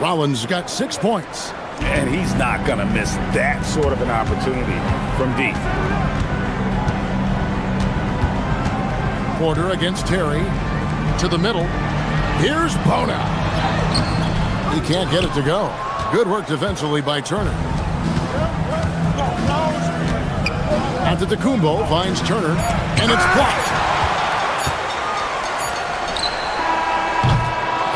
Rollins got 6 points. And he's not going to miss that sort of an opportunity from deep. Porter against Terry. To the middle. Here's Bona. He can't get it to go. Good work defensively by Turner. Antetokounmpo finds Turner, and it's blocked.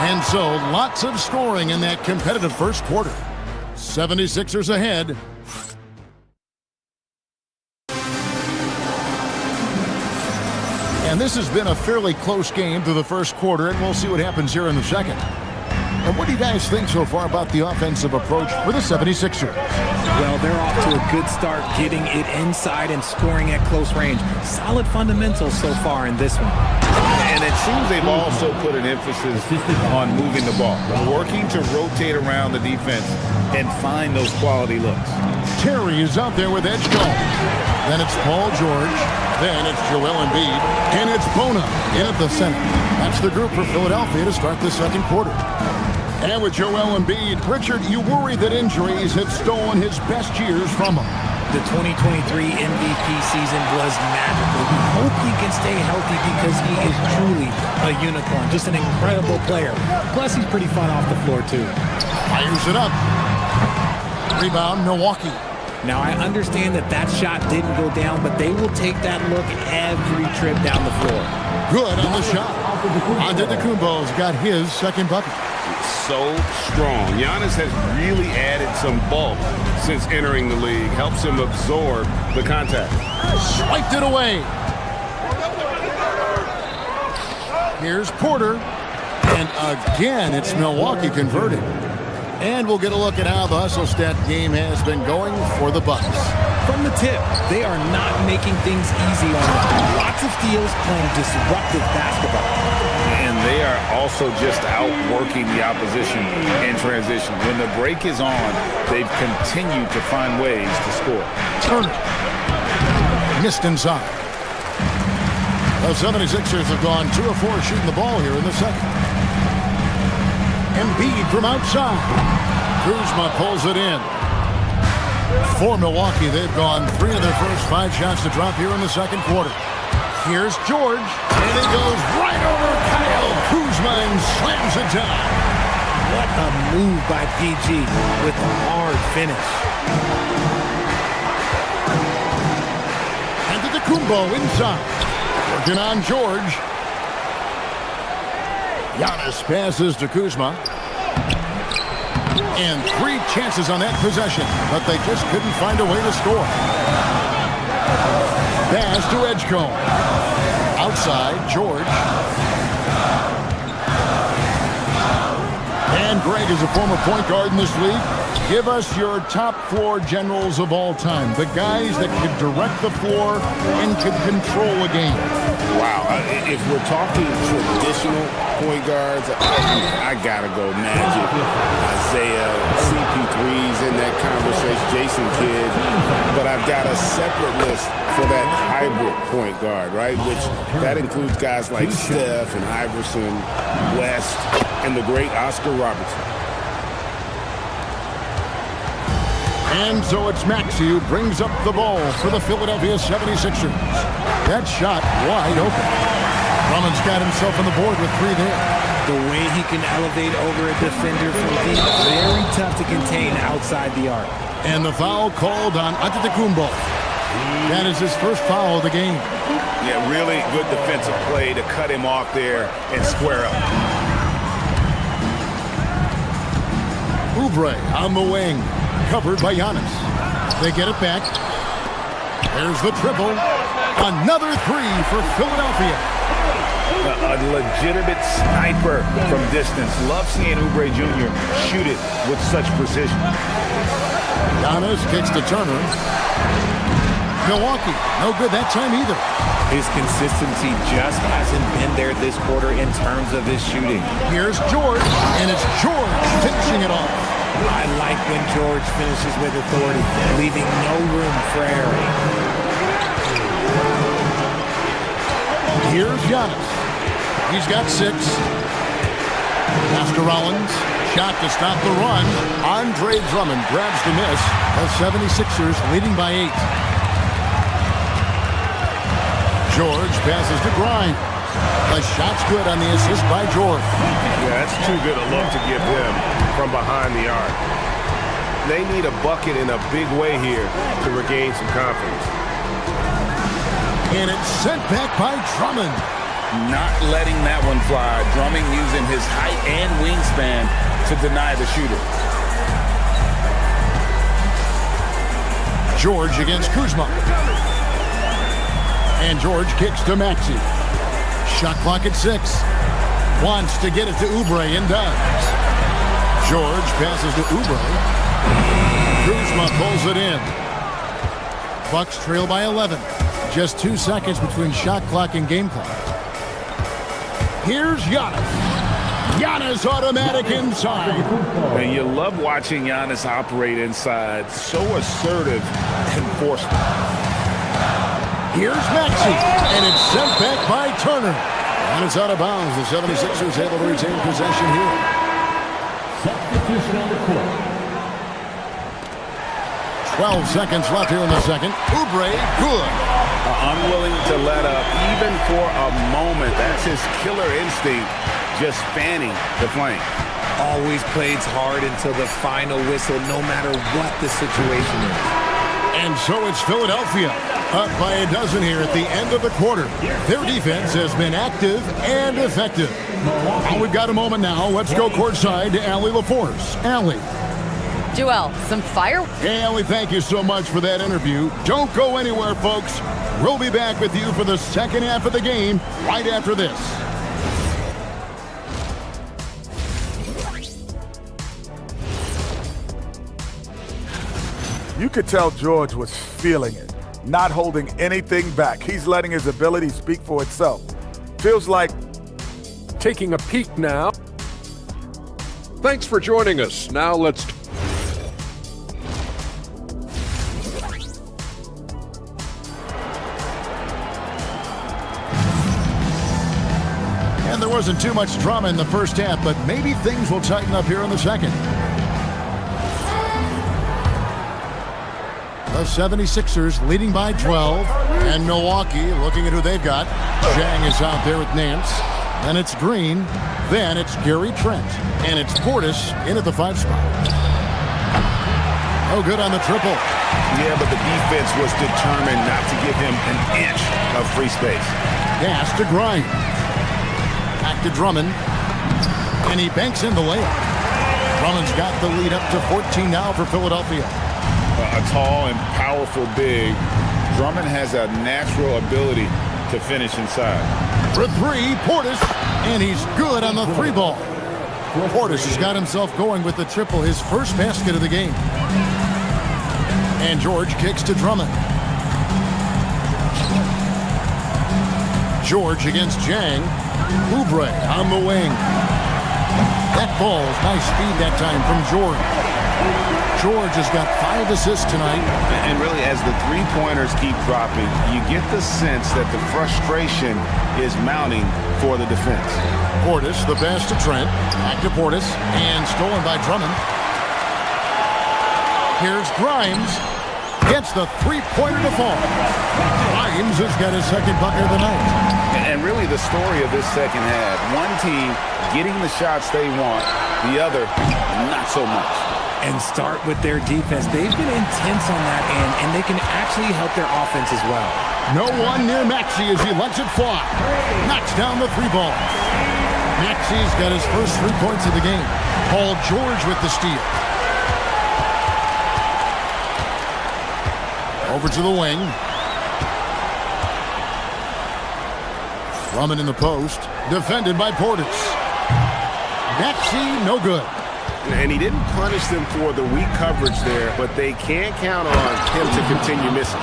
And so, lots of scoring in that competitive first quarter. 76ers ahead. And this has been a fairly close game through the first quarter, and we'll see what happens here in the second. And what do you guys think so far about the offensive approach for the 76ers? Well, they're off to a good start getting it inside and scoring at close range. Solid fundamentals so far in this one. And it seems they've also put an emphasis on moving the ball, working to rotate around the defense and find those quality looks. Terry is out there with Edgecombe. Then it's Paul George. Then it's Joel Embiid. And it's Bona in at the center. That's the group for Philadelphia to start the second quarter. And with Joel Embiid, Richard, you worry that injuries have stolen his best years from him. The 2023 MVP season was magical. We hope he can stay healthy because he is truly a unicorn. Just an incredible player. Plus, he's pretty fun off the floor, too. Fires it up. Rebound, Milwaukee. Now, I understand that that shot didn't go down, but they will take that look every trip down the floor. Good on the shot. Antetokounmpo's got his second bucket. So strong. Giannis has really added some bulk since entering the league. Helps him absorb the contact. Swiped it away. Here's Porter. And again, it's Milwaukee converted. And we'll get a look at how the hustle stat game has been going for the Bucks. From the tip, they are not making things easy on them. Lots of steals, playing disruptive basketball. And they are also just outworking the opposition in transition. When the break is on, they've continued to find ways to score. Turner. Missed inside. The 76ers have gone 2 of 4 shooting the ball here in the second. Embiid from outside. Kuzma pulls it in. For Milwaukee, they've gone 3 of their first 5 shots to drop here in the second quarter. Here's George, and he goes right over Kyle Kuzma and slams it down. What a move by PG with a hard finish. Antetokounmpo inside. Working on George. Giannis passes to Kuzma. And 3 chances on that possession, but they just couldn't find a way to score. Pass to Edgecombe. Outside, George. And Greg is a former point guard in this league. Give us your top floor generals of all time, the guys that could direct the floor and could control a game. Wow. If we're talking traditional point guards, I got to go Magic, Isaiah, CP3's in that conversation, Jason Kidd. But I've got a separate list for that hybrid point guard, right? Which that includes guys like Steph and Iverson, West, and the great Oscar Robertson. And so it's Maxey who brings up the ball for the Philadelphia 76ers. That shot wide open. Drummond's got himself on the board with 3 there. The way he can elevate over a defender from deep, very tough to contain outside the arc. And the foul called on Antetokounmpo. That is his first foul of the game. Yeah, really good defensive play to cut him off there and square up. Oubre on the wing. Covered by Giannis. They get it back. There's the triple. Another 3 for Philadelphia. A legitimate sniper from distance. Love seeing Oubre Jr. shoot it with such precision. Giannis kicks to Turner. Milwaukee, no good that time either. His consistency just hasn't been there this quarter in terms of his shooting. Here's George, and it's George finishing it off. I like when George finishes with authority, leaving no room for error. Here's Giannis. He's got 6. Pass to Rollins. Shot to stop the run. Andre Drummond grabs the miss. The 76ers leading by 8. George passes to Grimes. The shot's good on the assist by George. Yeah, that's too good a look to give them from behind the arc. They need a bucket in a big way here to regain some confidence. And it's sent back by Drummond. Not letting that one fly. Drummond using his height and wingspan to deny the shooter. George against Kuzma. And George kicks to Maxey. Shot clock at 6. Wants to get it to Oubre and does. George passes to Oubre. Kuzma pulls it in. Bucks trail by 11. Just 2 seconds between shot clock and game clock. Here's Giannis. Giannis automatic inside. And you love watching Giannis operate inside. So assertive and forceful. Here's Maxey, and it's sent back by Turner. And it's out of bounds. The 76ers able to retain possession here. Substitution on the court. 12 seconds left here in the second. Oubre, good. Unwilling to let up, even for a moment. That's his killer instinct, just fanning the flame. Always plays hard until the final whistle, no matter what the situation is. And so it's Philadelphia, up by a dozen here at the end of the quarter. Their defense has been active and effective. Well, we've got a moment now. Let's go courtside to Allie LaForce. Allie. Joel, some fire? Hey, Allie, thank you so much for that interview. Don't go anywhere, folks. We'll be back with you for the second half of the game right after this. You could tell George was feeling it, not holding anything back. He's letting his ability speak for itself. Feels like taking a peek now. Thanks for joining us. Now let's And there wasn't too much drama in the first half, but maybe things will tighten up here in the second. The 76ers leading by 12. And Milwaukee looking at who they've got. Zhang is out there with Nance. Then it's Green. Then it's Gary Trent. And it's Portis in at the 5 spot. Oh, good on the triple. Yeah, but the defense was determined not to give him an inch of free space. Pass to Grimes. Back to Drummond. And he banks in the layup. Drummond's got the lead up to 14 now for Philadelphia. A tall and powerful big. Drummond has a natural ability to finish inside. For 3, Portis. And he's good on the 3 ball. Portis has got himself going with the triple, his first basket of the game. And George kicks to Drummond. George against Jang. Oubre on the wing. That ball's nice speed that time from George. George has got 5 assists tonight. And really, as the three-pointers keep dropping, you get the sense that the frustration is mounting for the defense. Portis, the pass to Trent. Back to Portis, and stolen by Drummond. Here's Grimes. Gets the three-pointer to fall. Grimes has got his second bucket of the night. And really the story of this second half, one team getting the shots they want, the other not so much. And start with their defense. They've been intense on that end, and they can actually help their offense as well. No one near Maxey as he lets it fly. Knocks down the 3 ball. Maxey's got his first 3 points of the game. Paul George with the steal. Over to the wing. Drummond in the post. Defended by Portis. Maxey, no good. And he didn't punish them for the weak coverage there, but they can't count on him to continue missing.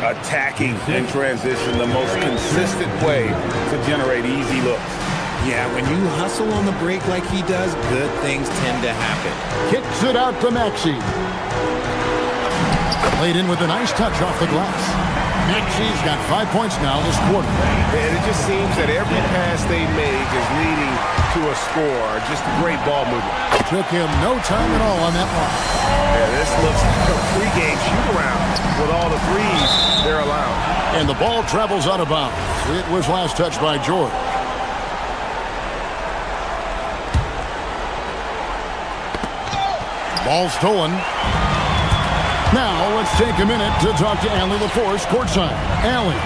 Attacking in transition, the most consistent way to generate easy looks. Yeah, when you hustle on the break like he does, good things tend to happen. Kicks it out to Maxey. Played in with a nice touch off the glass. Maxey's got 5 points now this quarter. And it just seems that every pass they make is leading to a score. Just great ball movement. Took him no time at all on that one. Yeah, this looks like a pregame shoot-around with all the threes they're allowed. And the ball travels out of bounds. It was last touched by George. Ball stolen. Now let's take a minute to talk to Allie LaForce courtside. Allie.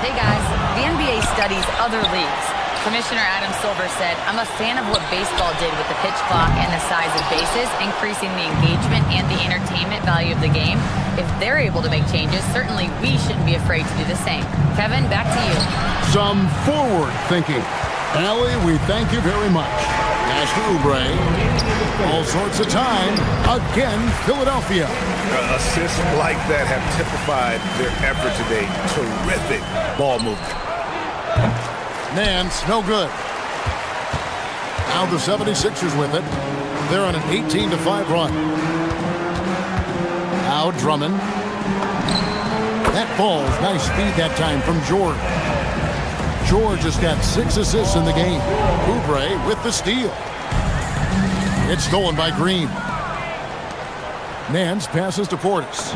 Hey guys, the NBA studies other leagues. Commissioner Adam Silver said, I'm a fan of what baseball did with the pitch clock and the size of bases, increasing the engagement and the entertainment value of the game. If they're able to make changes, certainly we shouldn't be afraid to do the same. Kevin, back to you. Some forward thinking. Allie, we thank you very much. Pass to Oubre. All sorts of time. Again, Philadelphia. Assists like that have typified their effort today. Terrific ball movement. Nance, no good. Now the 76ers with it. They're on an 18-5 run. Now Drummond. That ball's nice speed that time from George. George has got 6 assists in the game. Oubre with the steal. It's stolen by Green. Nance passes to Portis.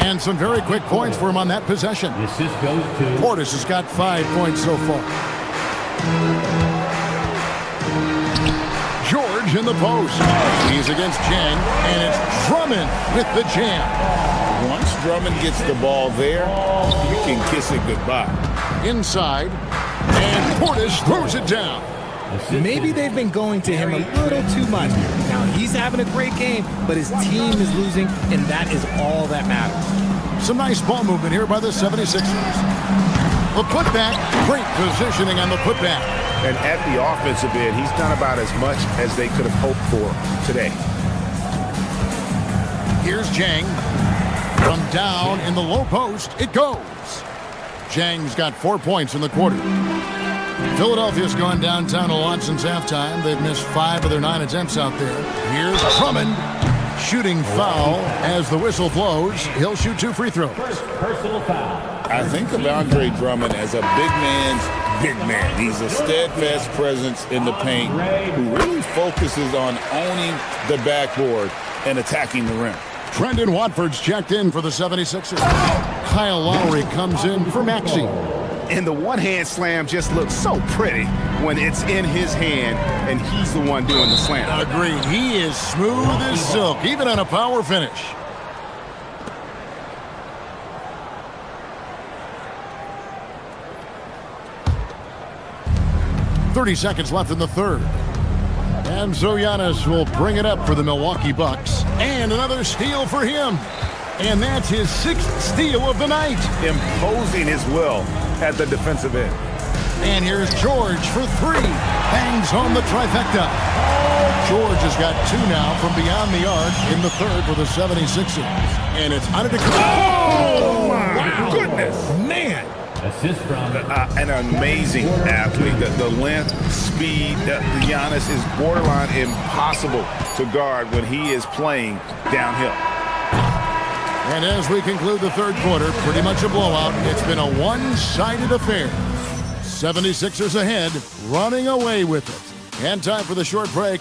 And some very quick points for him on that possession. Portis has got 5 points so far. George in the post. He's against Jang, and it's Drummond with the jam. Once Drummond gets the ball there, you can kiss it goodbye. Inside, and Portis throws it down. Maybe they've been going to him a little too much. Now, he's having a great game, but his team is losing, and that is all that matters. Some nice ball movement here by the 76ers. The putback, great positioning on the putback. And at the offensive end, he's done about as much as they could have hoped for today. Here's Jang. From down in the low post, it goes. Jang's got 4 points in the quarter. Philadelphia's gone downtown a lot since halftime. They've missed 5 of their 9 attempts out there. Here's Drummond. Shooting foul as the whistle blows. He'll shoot 2 free throws. Personal foul. I think of Andre Drummond as a big man's big man. He's a steadfast presence in the paint who really focuses on owning the backboard and attacking the rim. Trendon Watford's checked in for the 76ers. Kyle Lowry comes in for Maxey. And the one-hand slam just looks so pretty when it's in his hand and he's the one doing the slam. Agreed. He is smooth as silk, even on a power finish. .30 left in the third. And so Giannis will bring it up for the Milwaukee Bucks. And another steal for him. And that's his 6th steal of the night. Imposing his will at the defensive end. And here's George for three. Bangs home the trifecta. George has got two now from beyond the arc in the third for the 76ers. And it's Antetokounmpo. Oh, my goodness. Man. Assist from an amazing athlete. The length, speed, Giannis is borderline impossible to guard when he is playing downhill. And as we conclude the third quarter, pretty much a blowout. It's been a one-sided affair. 76ers ahead, running away with it. And time for the short break.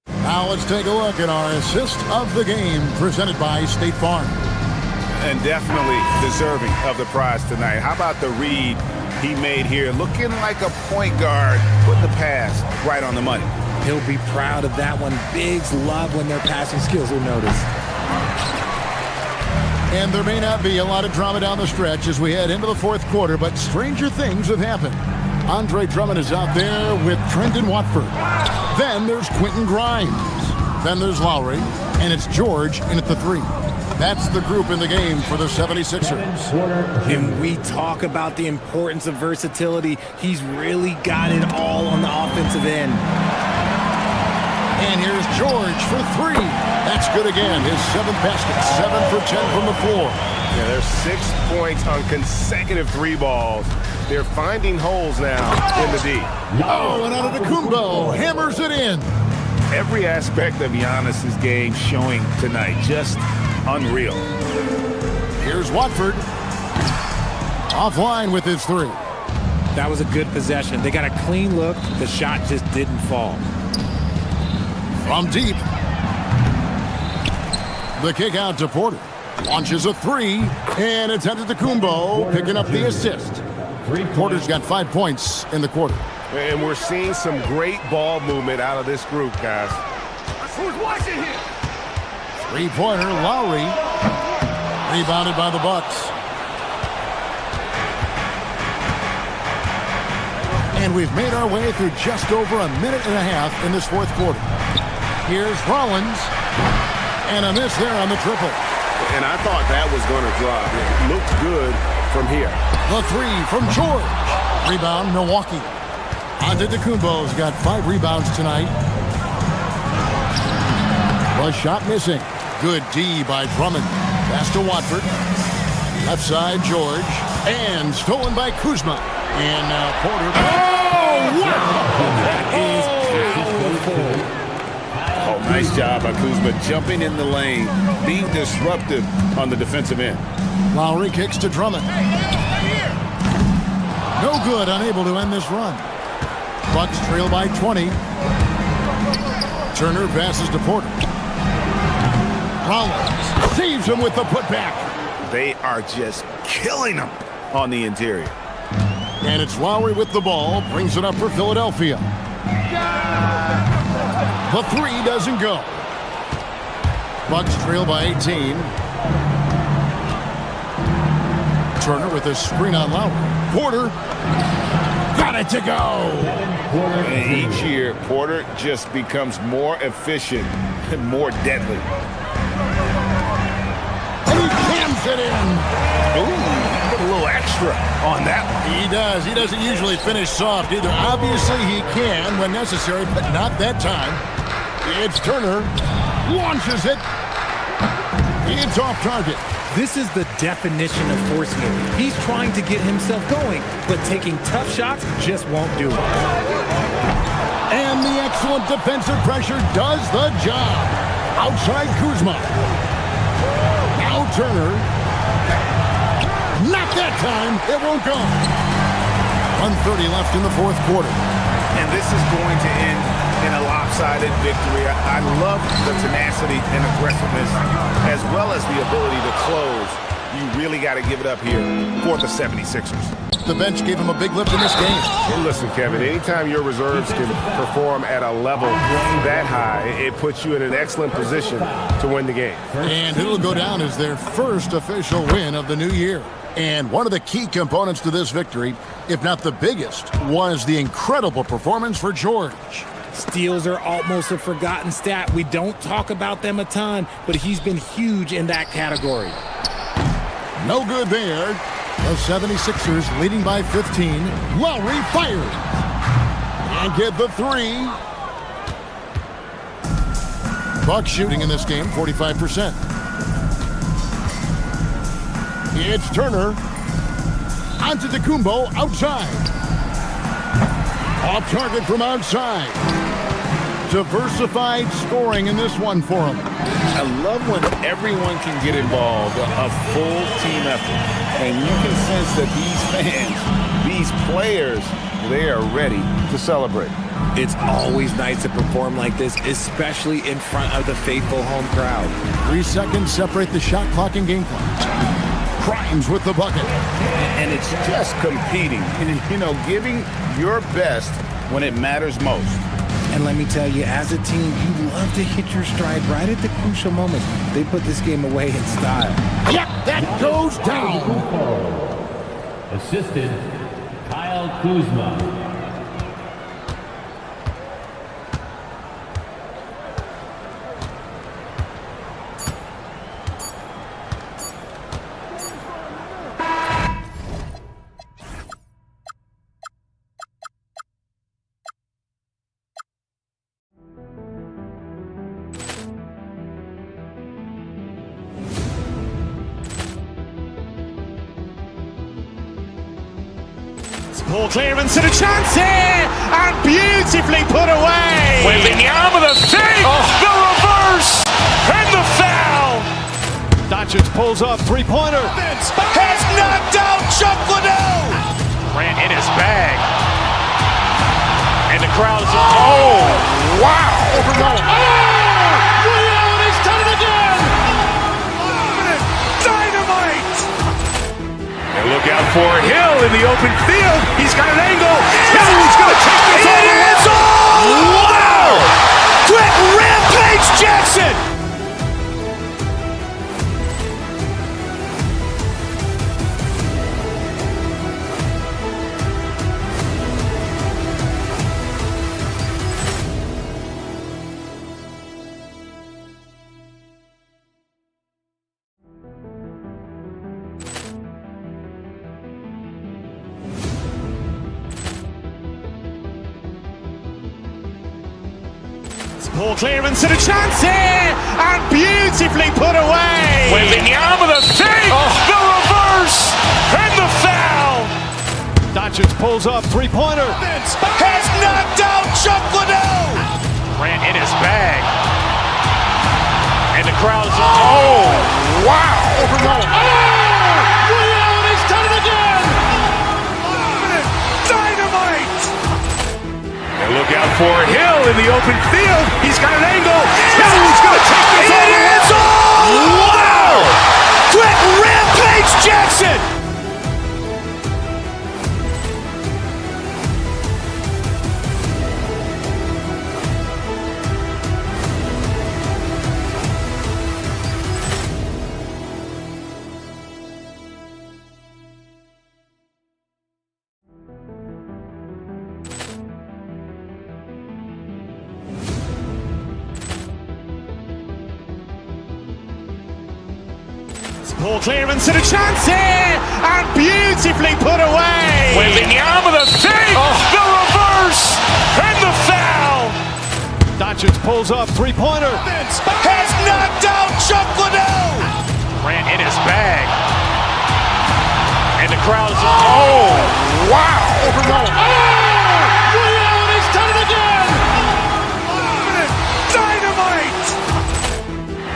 Now let's take a look at our assist of the game presented by State Farm. And definitely deserving of the prize tonight. How about the read he made here? Looking like a point guard, putting the pass right on the money. He'll be proud of that one. Bigs love when their passing skills are noticed. And there may not be a lot of drama down the stretch as we head into the fourth quarter, but stranger things have happened. Andre Drummond is out there with Trendon Watford. Then there's Quentin Grimes. Then there's Lowry. And it's George in at the three. That's the group in the game for the 76ers. And we talk about the importance of versatility. He's really got it all on the offensive end. And here's George for three. That's good again. His seventh basket. 7 for 10 from the floor. Yeah, there's 6 points on consecutive three balls. They're finding holes now in the D. Oh, and Antetokounmpo hammers it in. Every aspect of Giannis's game showing tonight. Just unreal. Here's Watford. Offline with his three. That was a good possession. They got a clean look. The shot just didn't fall. From deep. The kick out to Porter. Launches a three. And it's Antetokounmpo picking up the assist. Porter's got 5 points in the quarter. And we're seeing some great ball movement out of this group, guys. Who's watching here? Three-pointer, Lowry. Rebounded by the Bucks. And we've made our way through just over a minute and a half in this fourth quarter. Here's Rollins. And a miss there on the triple. And I thought that was going to drop. It looked good from here. The three from George. Rebound, Milwaukee. Antetokounmpo's got 5 rebounds tonight. The shot missing. Good D by Drummond. Pass to Watford. Left side, George. And stolen by Kuzma. And now Porter. Oh, wow! That is powerful. Oh, nice job by Kuzma jumping in the lane, being disruptive on the defensive end. Lowry kicks to Drummond. No good, unable to end this run. Bucks trail by 20. Turner passes to Porter. Rollins saves him with the putback. They are just killing them on the interior. And it's Lowry with the ball, brings it up for Philadelphia. The three doesn't go. Bucks trail by 18. Turner with a screen on Lowry. Porter got it to go. And each year, Porter just becomes more efficient and more deadly. And he jams it in. Ooh, put a little extra on that one. He does. He doesn't usually finish soft either. Obviously, he can when necessary, but not that time. It's Turner. Launches it. It's off target. This is the definition of forcing it. He's trying to get himself going, but taking tough shots just won't do it. And the excellent defensive pressure does the job. Outside Kuzma. Now Turner. Not that time. It won't go. 1:30 left in the fourth quarter. And this is going to end in a lopsided victory. I love the tenacity and aggressiveness as well as the ability to close. You really got to give it up here for the 76ers. The bench gave him a big lift in this game. Hey, listen, Kevin, anytime your reserves can perform at a level that high, it puts you in an excellent position to win the game. And it'll go down as their first official win of the new year. And one of the key components to this victory, if not the biggest, was the incredible performance for George. Steals are almost a forgotten stat. We don't talk about them a ton, but he's been huge in that category. No good there. The 76ers leading by 15. Lowry fires. And get the three. Bucks shooting in this game, 45%. It's Turner. Antetokounmpo outside. Off target from outside. Diversified scoring in this one for him. I love when everyone can get involved, a full team effort. And you can sense that these fans, these players, they are ready to celebrate. It's always nice to perform like this, especially in front of the faithful home crowd. 3 seconds separate the shot clock and game clock. Crimes with the bucket. And it's just competing, you know, giving your best when it matters most. And let me tell you, as a team, you love to hit your stride right at the crucial moments. They put this game away in style. Yep, that goes down. Assisted, Kyle Kuzma. Ball clearance and a chance here, and beautifully put away. With the arm of the fake, the reverse, and the foul. Doncic pulls up, three-pointer. Has knocked out Chuck Liddell. Grant in his bag. And the crowd is, oh, wow. Overrun. Leon has done it again. Dynamite. And look out for Hill in the open field. He's got an angle. Hill's going to take this all the way. Wow! Quick Rampage Jackson. Ball clearance and a chance here, and beautifully put away. With the arm of the fake, the reverse, and the foul. Doncic pulls up, three-pointer. Has knocked out Chuck Liddell. Grant in his bag. And the crowd is, oh, wow. Overrun. Leon has done it again. Dynamite. And look out for Hill in the open field. He's got an angle. Hill's going to take this all the way. Wow! Quick Rampage Jackson. Ball clearance and a chance here, and beautifully put away. With the arm of the fake, the reverse, and the foul. Doncic pulls up, three-pointer. Has knocked out Chuck Liddell. Grant in his bag. And the crowd is, oh, wow. Overrun. Leon has done it again. Dynamite.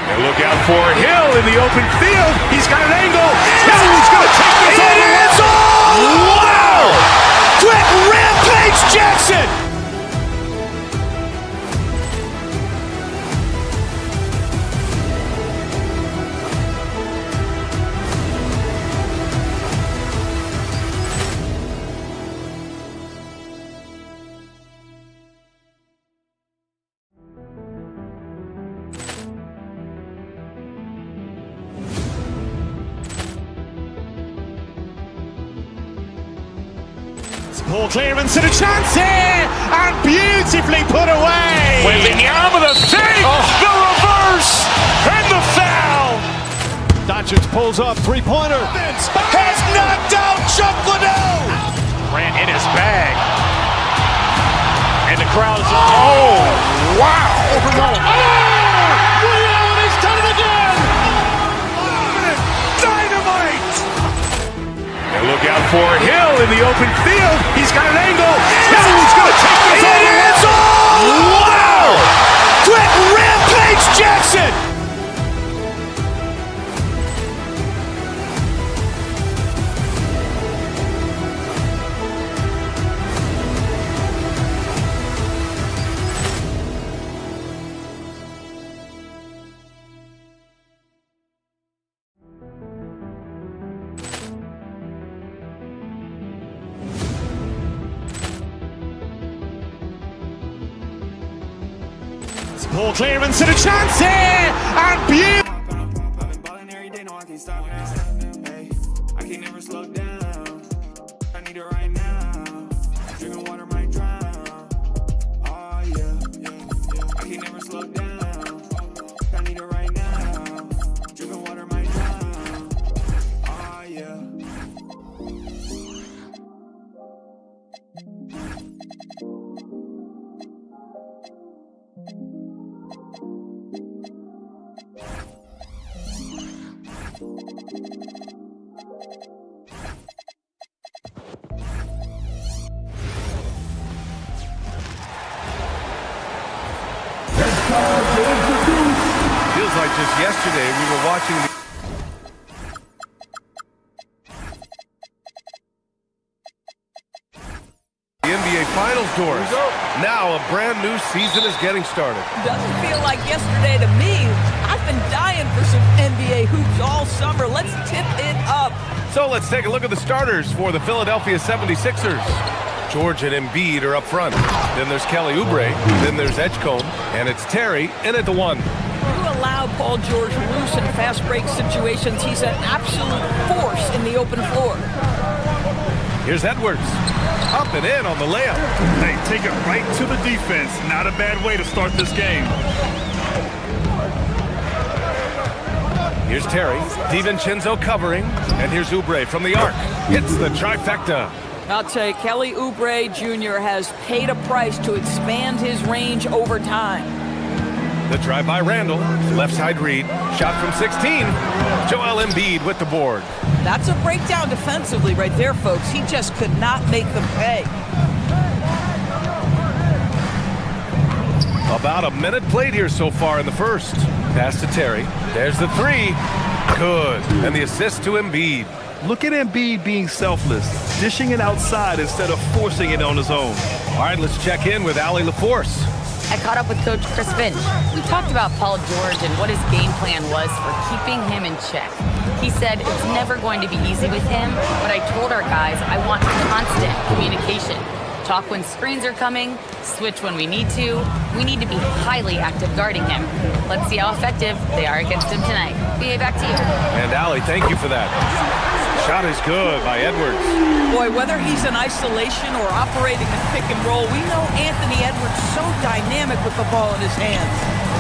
And look out for Hill in the open field. He's got an angle. Hill's going to take this all the way. Wow! Quick Rampage Jackson. Ball clearance and a chance here, and beautifully put away. With the arm of the fake, the reverse, and the foul. Doncic Richards pulls up, three-pointer. Vince has knocked out Chuck Liddell. Grant in his bag. And the crowd is... Oh, wow. Ray Allen, he's done it again. Dynamite. And look out for Hill in the open field. He's got an angle. Hill's going to take this all the way. Wow. Quick rampage Jackson. Ball clearance and a chance here, and beautiful. I can never slow down. I need it right now. Drinking water might drown. Oh yeah. I can never slow down. I need it right now. Drinking water might drown. Oh yeah. Feels like just yesterday we were watching the NBA Finals doors. Now a brand new season is getting started. Doesn't feel like yesterday to me. I've been dying for some NBA hoops all summer. Let's tip it up. So let's take a look at the starters for the Philadelphia 76ers. George and Embiid are up front. Then there's Kelly Oubre. Then there's Edgecombe. And it's Terry in at the 1. You allow Paul George loose in fast break situations. He's an absolute force in the open floor. Here's Edwards. Up and in on the layup. Hey, take it right to the defense. Not a bad way to start this game. Here's Terry. DiVincenzo covering. And here's Oubre from the arc. Hits the trifecta. I'll tell you, Kelly Oubre Jr. has paid a price to expand his range over time. The drive by Randall. Left side read. Shot from 16. Joel Embiid with the board. That's a breakdown defensively right there, folks. He just could not make them pay. About a minute played here so far in the first. Pass to Terry. There's the 3. Good. And the assist to Embiid. Look at Embiid being selfless, dishing it outside instead of forcing it on his own. All right, let's check in with Allie LaForce. I caught up with Coach Chris Finch. We talked about Paul George and what his game plan was for keeping him in check. He said it's never going to be easy with him, but I told our guys I want constant communication. Talk when screens are coming, switch when we need to. We need to be highly active guarding him. Let's see how effective they are against him tonight. BA, back to you. And Allie, thank you for that. Shot is good by Edwards. Boy, whether he's in isolation or operating the pick and roll, we know Anthony Edwards so dynamic with the ball in his hands.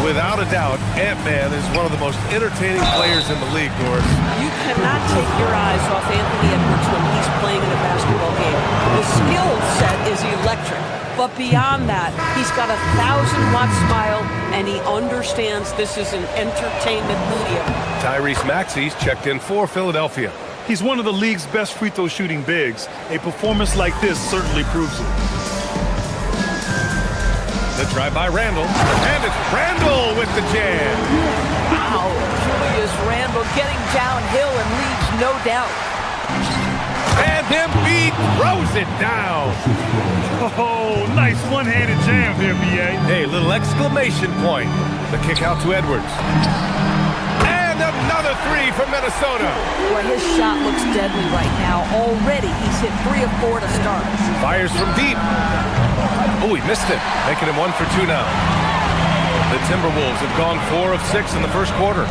Without a doubt, Ant-Man is one of the most entertaining players in the league, Doris. You cannot take your eyes off Anthony Edwards when he's playing in a basketball game. The skill set is electric. But beyond that, he's got a 1,000-watt smile, and he understands this is an entertainment medium. Tyrese Maxey's checked in for Philadelphia. He's one of the league's best free throw shooting bigs. A performance like this certainly proves it. The drive by Randall, and it's Randall with the jam. Wow, Julius Randle getting downhill and leaves no doubt. And Embiid throws it down. Oh, nice one-handed jam there, B.A. Hey, little exclamation point. The kick out to Edwards. And another 3 from Minnesota. Boy, his shot looks deadly right now. Already, he's hit 3 of 4 to start. Fires from deep. Oh, he missed it. Making him 1 for 2 now. The Timberwolves have gone 4 of 6 in the first quarter.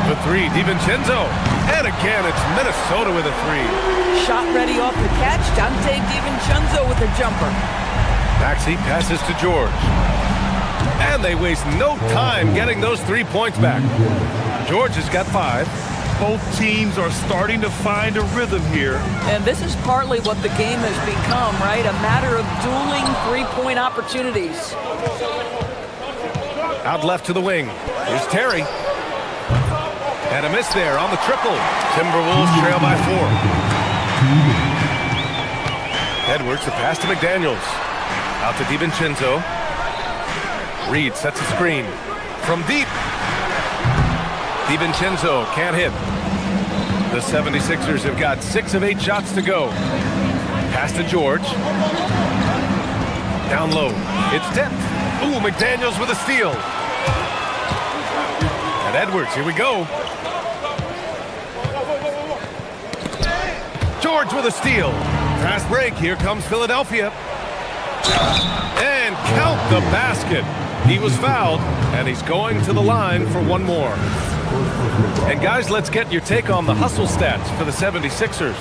The 3, DiVincenzo. And again, it's Minnesota with a 3. Shot ready off the catch. Dante DiVincenzo with a jumper. Maxey passes to George. And they waste no time getting those 3 points back. George has got 5. Both teams are starting to find a rhythm here. And this is partly what the game has become, right? A matter of dueling three-point opportunities. Out left to the wing. Here's Terry. And a miss there on the triple. Timberwolves trail by 4. Edwards, the pass to McDaniels. Out to DiVincenzo. Reed sets a screen. From deep. DiVincenzo can't hit. The 76ers have got 6 of 8 shots to go. Pass to George. Down low. It's tipped. Ooh, McDaniels with a steal. And Edwards, here we go. George with a steal. Fast break. Here comes Philadelphia. And count the basket. He was fouled, and he's going to the line for one more. And guys, let's get your take on the hustle stats for the 76ers.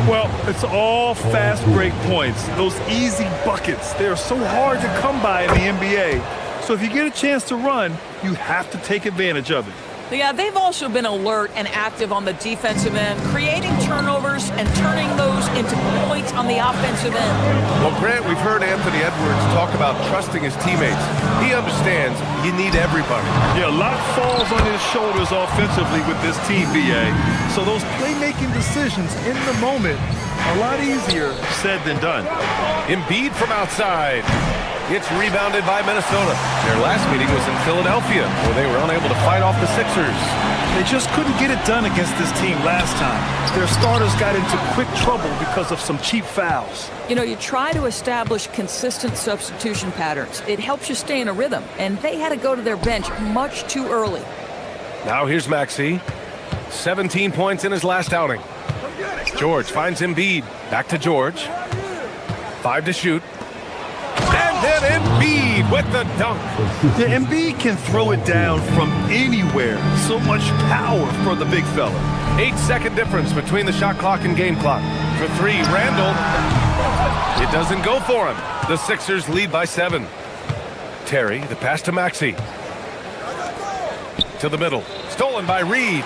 Well, it's all fast break points. Those easy buckets, they're so hard to come by in the NBA. So if you get a chance to run, you have to take advantage of it. Yeah, they've also been alert and active on the defensive end, creating turnovers and turning those into points on the offensive end. Well, Grant, we've heard Anthony Edwards talk about trusting his teammates. He understands you need everybody. Yeah, a lot falls on his shoulders offensively with this team, BA. So those playmaking decisions in the moment are a lot easier said than done. Embiid from outside. It's rebounded by Minnesota. Their last meeting was in Philadelphia, where they were unable to fight off the Sixers. They just couldn't get it done against this team last time. Their starters got into quick trouble because of some cheap fouls. You know, you try to establish consistent substitution patterns. It helps you stay in a rhythm, and they had to go to their bench much too early. Now here's Maxey. 17 points in his last outing. George finds Embiid. Back to George. 5 to shoot. And then Embiid with the dunk. Yeah, Embiid can throw it down from anywhere. So much power for the big fella. 8-second difference between the shot clock and game clock. For 3, Randall. It doesn't go for him. The Sixers lead by 7. Terry, the pass to Maxey. To the middle. Stolen by Reed.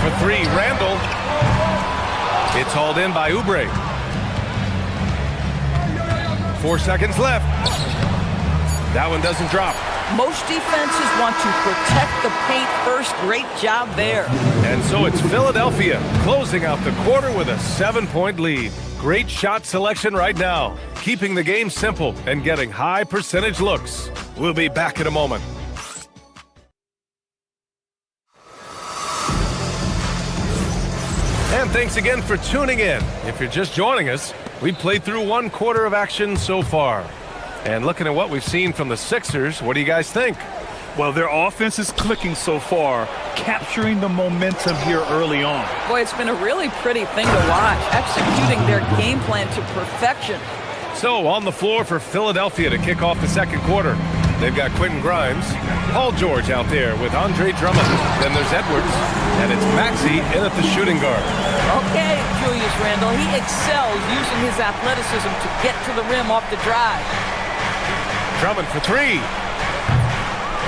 For 3, Randall. It's hauled in by Oubre. 4 seconds left. That one doesn't drop. Most defenses want to protect the paint first. Great job there. And so it's Philadelphia closing out the quarter with a 7-point lead. Great shot selection right now, keeping the game simple and getting high percentage looks. We'll be back in a moment. And thanks again for tuning in. If you're just joining us, we've played through 1 quarter of action so far. And looking at what we've seen from the Sixers, what do you guys think? Well, their offense is clicking so far, capturing the momentum here early on. Boy, it's been a really pretty thing to watch, executing their game plan to perfection. So on the floor for Philadelphia to kick off the second quarter. They've got Quentin Grimes, Paul George out there with Andre Drummond. Then there's Edwards, and it's Maxey in at the shooting guard. Okay, Julius Randle, he excels using his athleticism to get to the rim off the drive. Drummond for 3.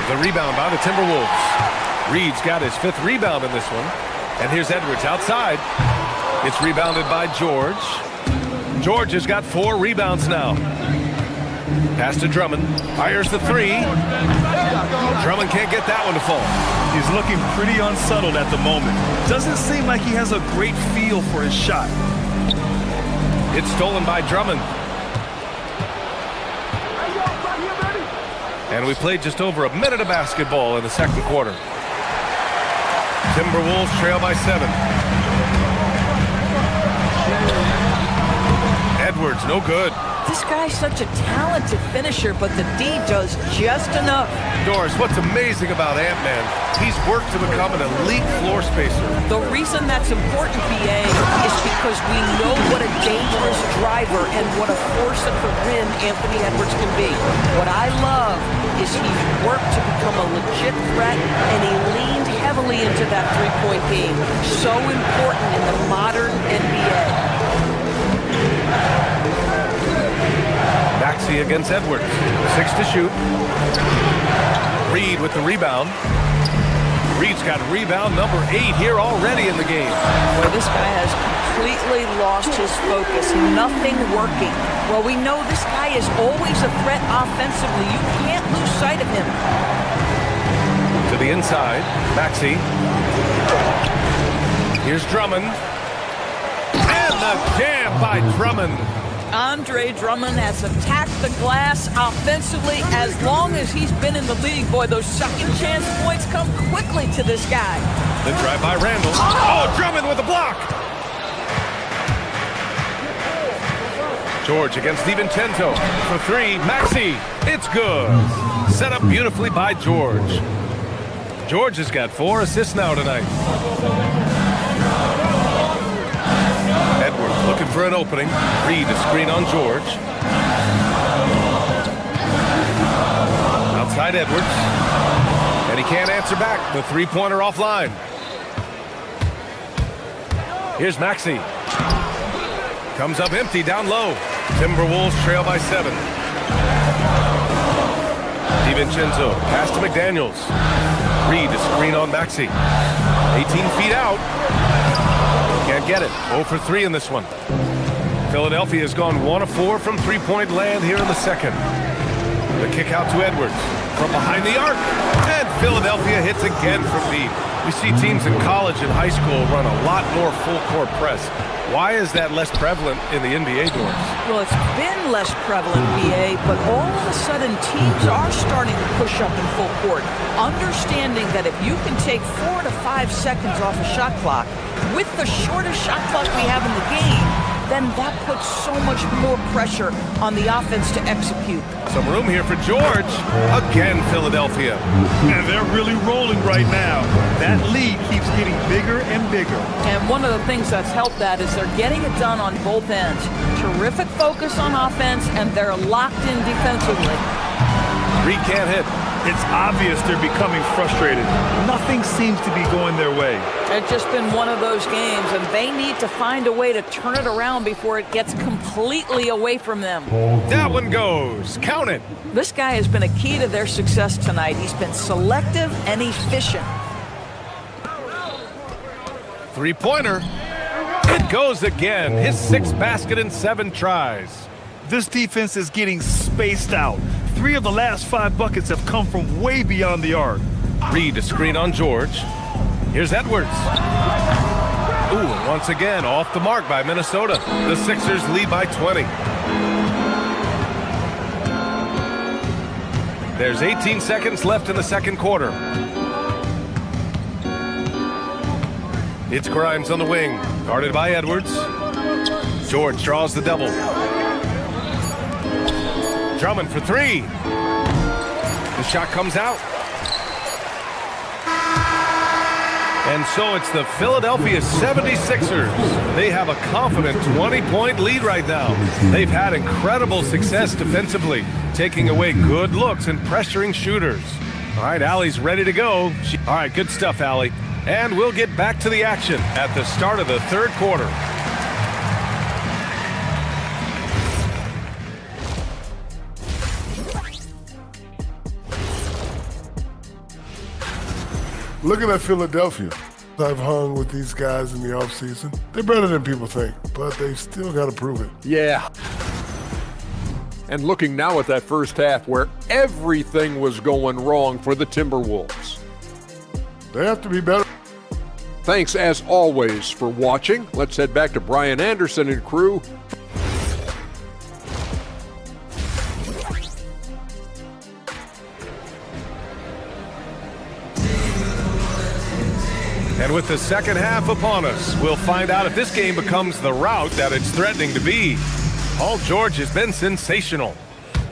The rebound by the Timberwolves. Reed's got his 5th rebound in this one. And here's Edwards outside. It's rebounded by George. George has got 4 rebounds now. Pass to Drummond. Fires the 3. Drummond can't get that one to fall. He's looking pretty unsettled at the moment. Doesn't seem like he has a great feel for his shot. It's stolen by Drummond. And we played just over a minute of basketball in the second quarter. Timberwolves trail by 7. Edwards, no good. This guy's such a talented finisher, but the D does just enough. Doris, what's amazing about Ant-Man, he's worked to become an elite floor spacer. The reason that's important, BA, is because we know what a dangerous driver and what a force at the rim Anthony Edwards can be. What I love is he's worked to become a legit threat, and he leaned heavily into that three-point game. So important in the modern NBA. Maxey against Edwards. 6 to shoot. Reed with the rebound. Reed's got rebound number 8 here already in the game. Boy, this guy has completely lost his focus. Nothing working. Well, we know this guy is always a threat offensively. You can't lose sight of him. To the inside, Maxey. Here's Drummond. And the jam by Drummond. Andre Drummond has attacked the glass offensively as long as he's been in the league. Boy, those second chance points come quickly to this guy. The drive by Randall. Oh, Drummond with a block. George against DiVincenzo for 3. Maxey, it's good. Set up beautifully by George. George has got 4 assists now tonight. Edwards looking for an opening. Reed a screen on George. Outside Edwards. And he can't answer back. The three-pointer offline. Here's Maxey. Comes up empty down low. Timberwolves trail by 7. DiVincenzo pass to McDaniels. Reed a screen on Maxey. 18 feet out. Can't get it. 0 for 3 in this one. Philadelphia has gone 1 of 4 from three-point land here in the second. The kick out to Edwards from behind the arc. And Philadelphia hits again from deep. We see teams in college and high school run a lot more full-court press. Why is that less prevalent in the NBA doors? Well, it's been less prevalent, BA, but all of a sudden teams are starting to push up in full court, understanding that if you can take 4 to 5 seconds off a shot clock, with the shortest shot clock we have in the game, then that puts so much more pressure on the offense to execute. Some room here for George. Again, Philadelphia. And they're really rolling right now. That lead keeps getting bigger and bigger. And one of the things that's helped that is they're getting it done on both ends. Terrific focus on offense, and they're locked in defensively. Reed can't hit. It's obvious they're becoming frustrated. Nothing seems to be going their way. It's just been one of those games, and they need to find a way to turn it around before it gets completely away from them. That one goes. Count it. This guy has been a key to their success tonight. He's been selective and efficient. Three-pointer. It goes again. His 6th basket in 7 tries. This defense is getting spaced out. 3 of the last 5 buckets have come from way beyond the arc. Reed a screen on George. Here's Edwards. Ooh, once again, off the mark by Minnesota. The Sixers lead by 20. There's 18 seconds left in the second quarter. It's Grimes on the wing, guarded by Edwards. George draws the double. Drummond for 3. The shot comes out. And so it's the Philadelphia 76ers. They have a confident 20-point lead right now. They've had incredible success defensively, taking away good looks and pressuring shooters. All right, Allie's ready to go. All right, good stuff, Allie. And we'll get back to the action at the start of the third quarter. Looking at Philadelphia, I've hung with these guys in the offseason. They're better than people think, but they still got to prove it. Yeah. And looking now at that first half where everything was going wrong for the Timberwolves. They have to be better. Thanks, as always, for watching. Let's head back to Brian Anderson and crew. And with the second half upon us, we'll find out if this game becomes the rout that it's threatening to be. Paul George has been sensational.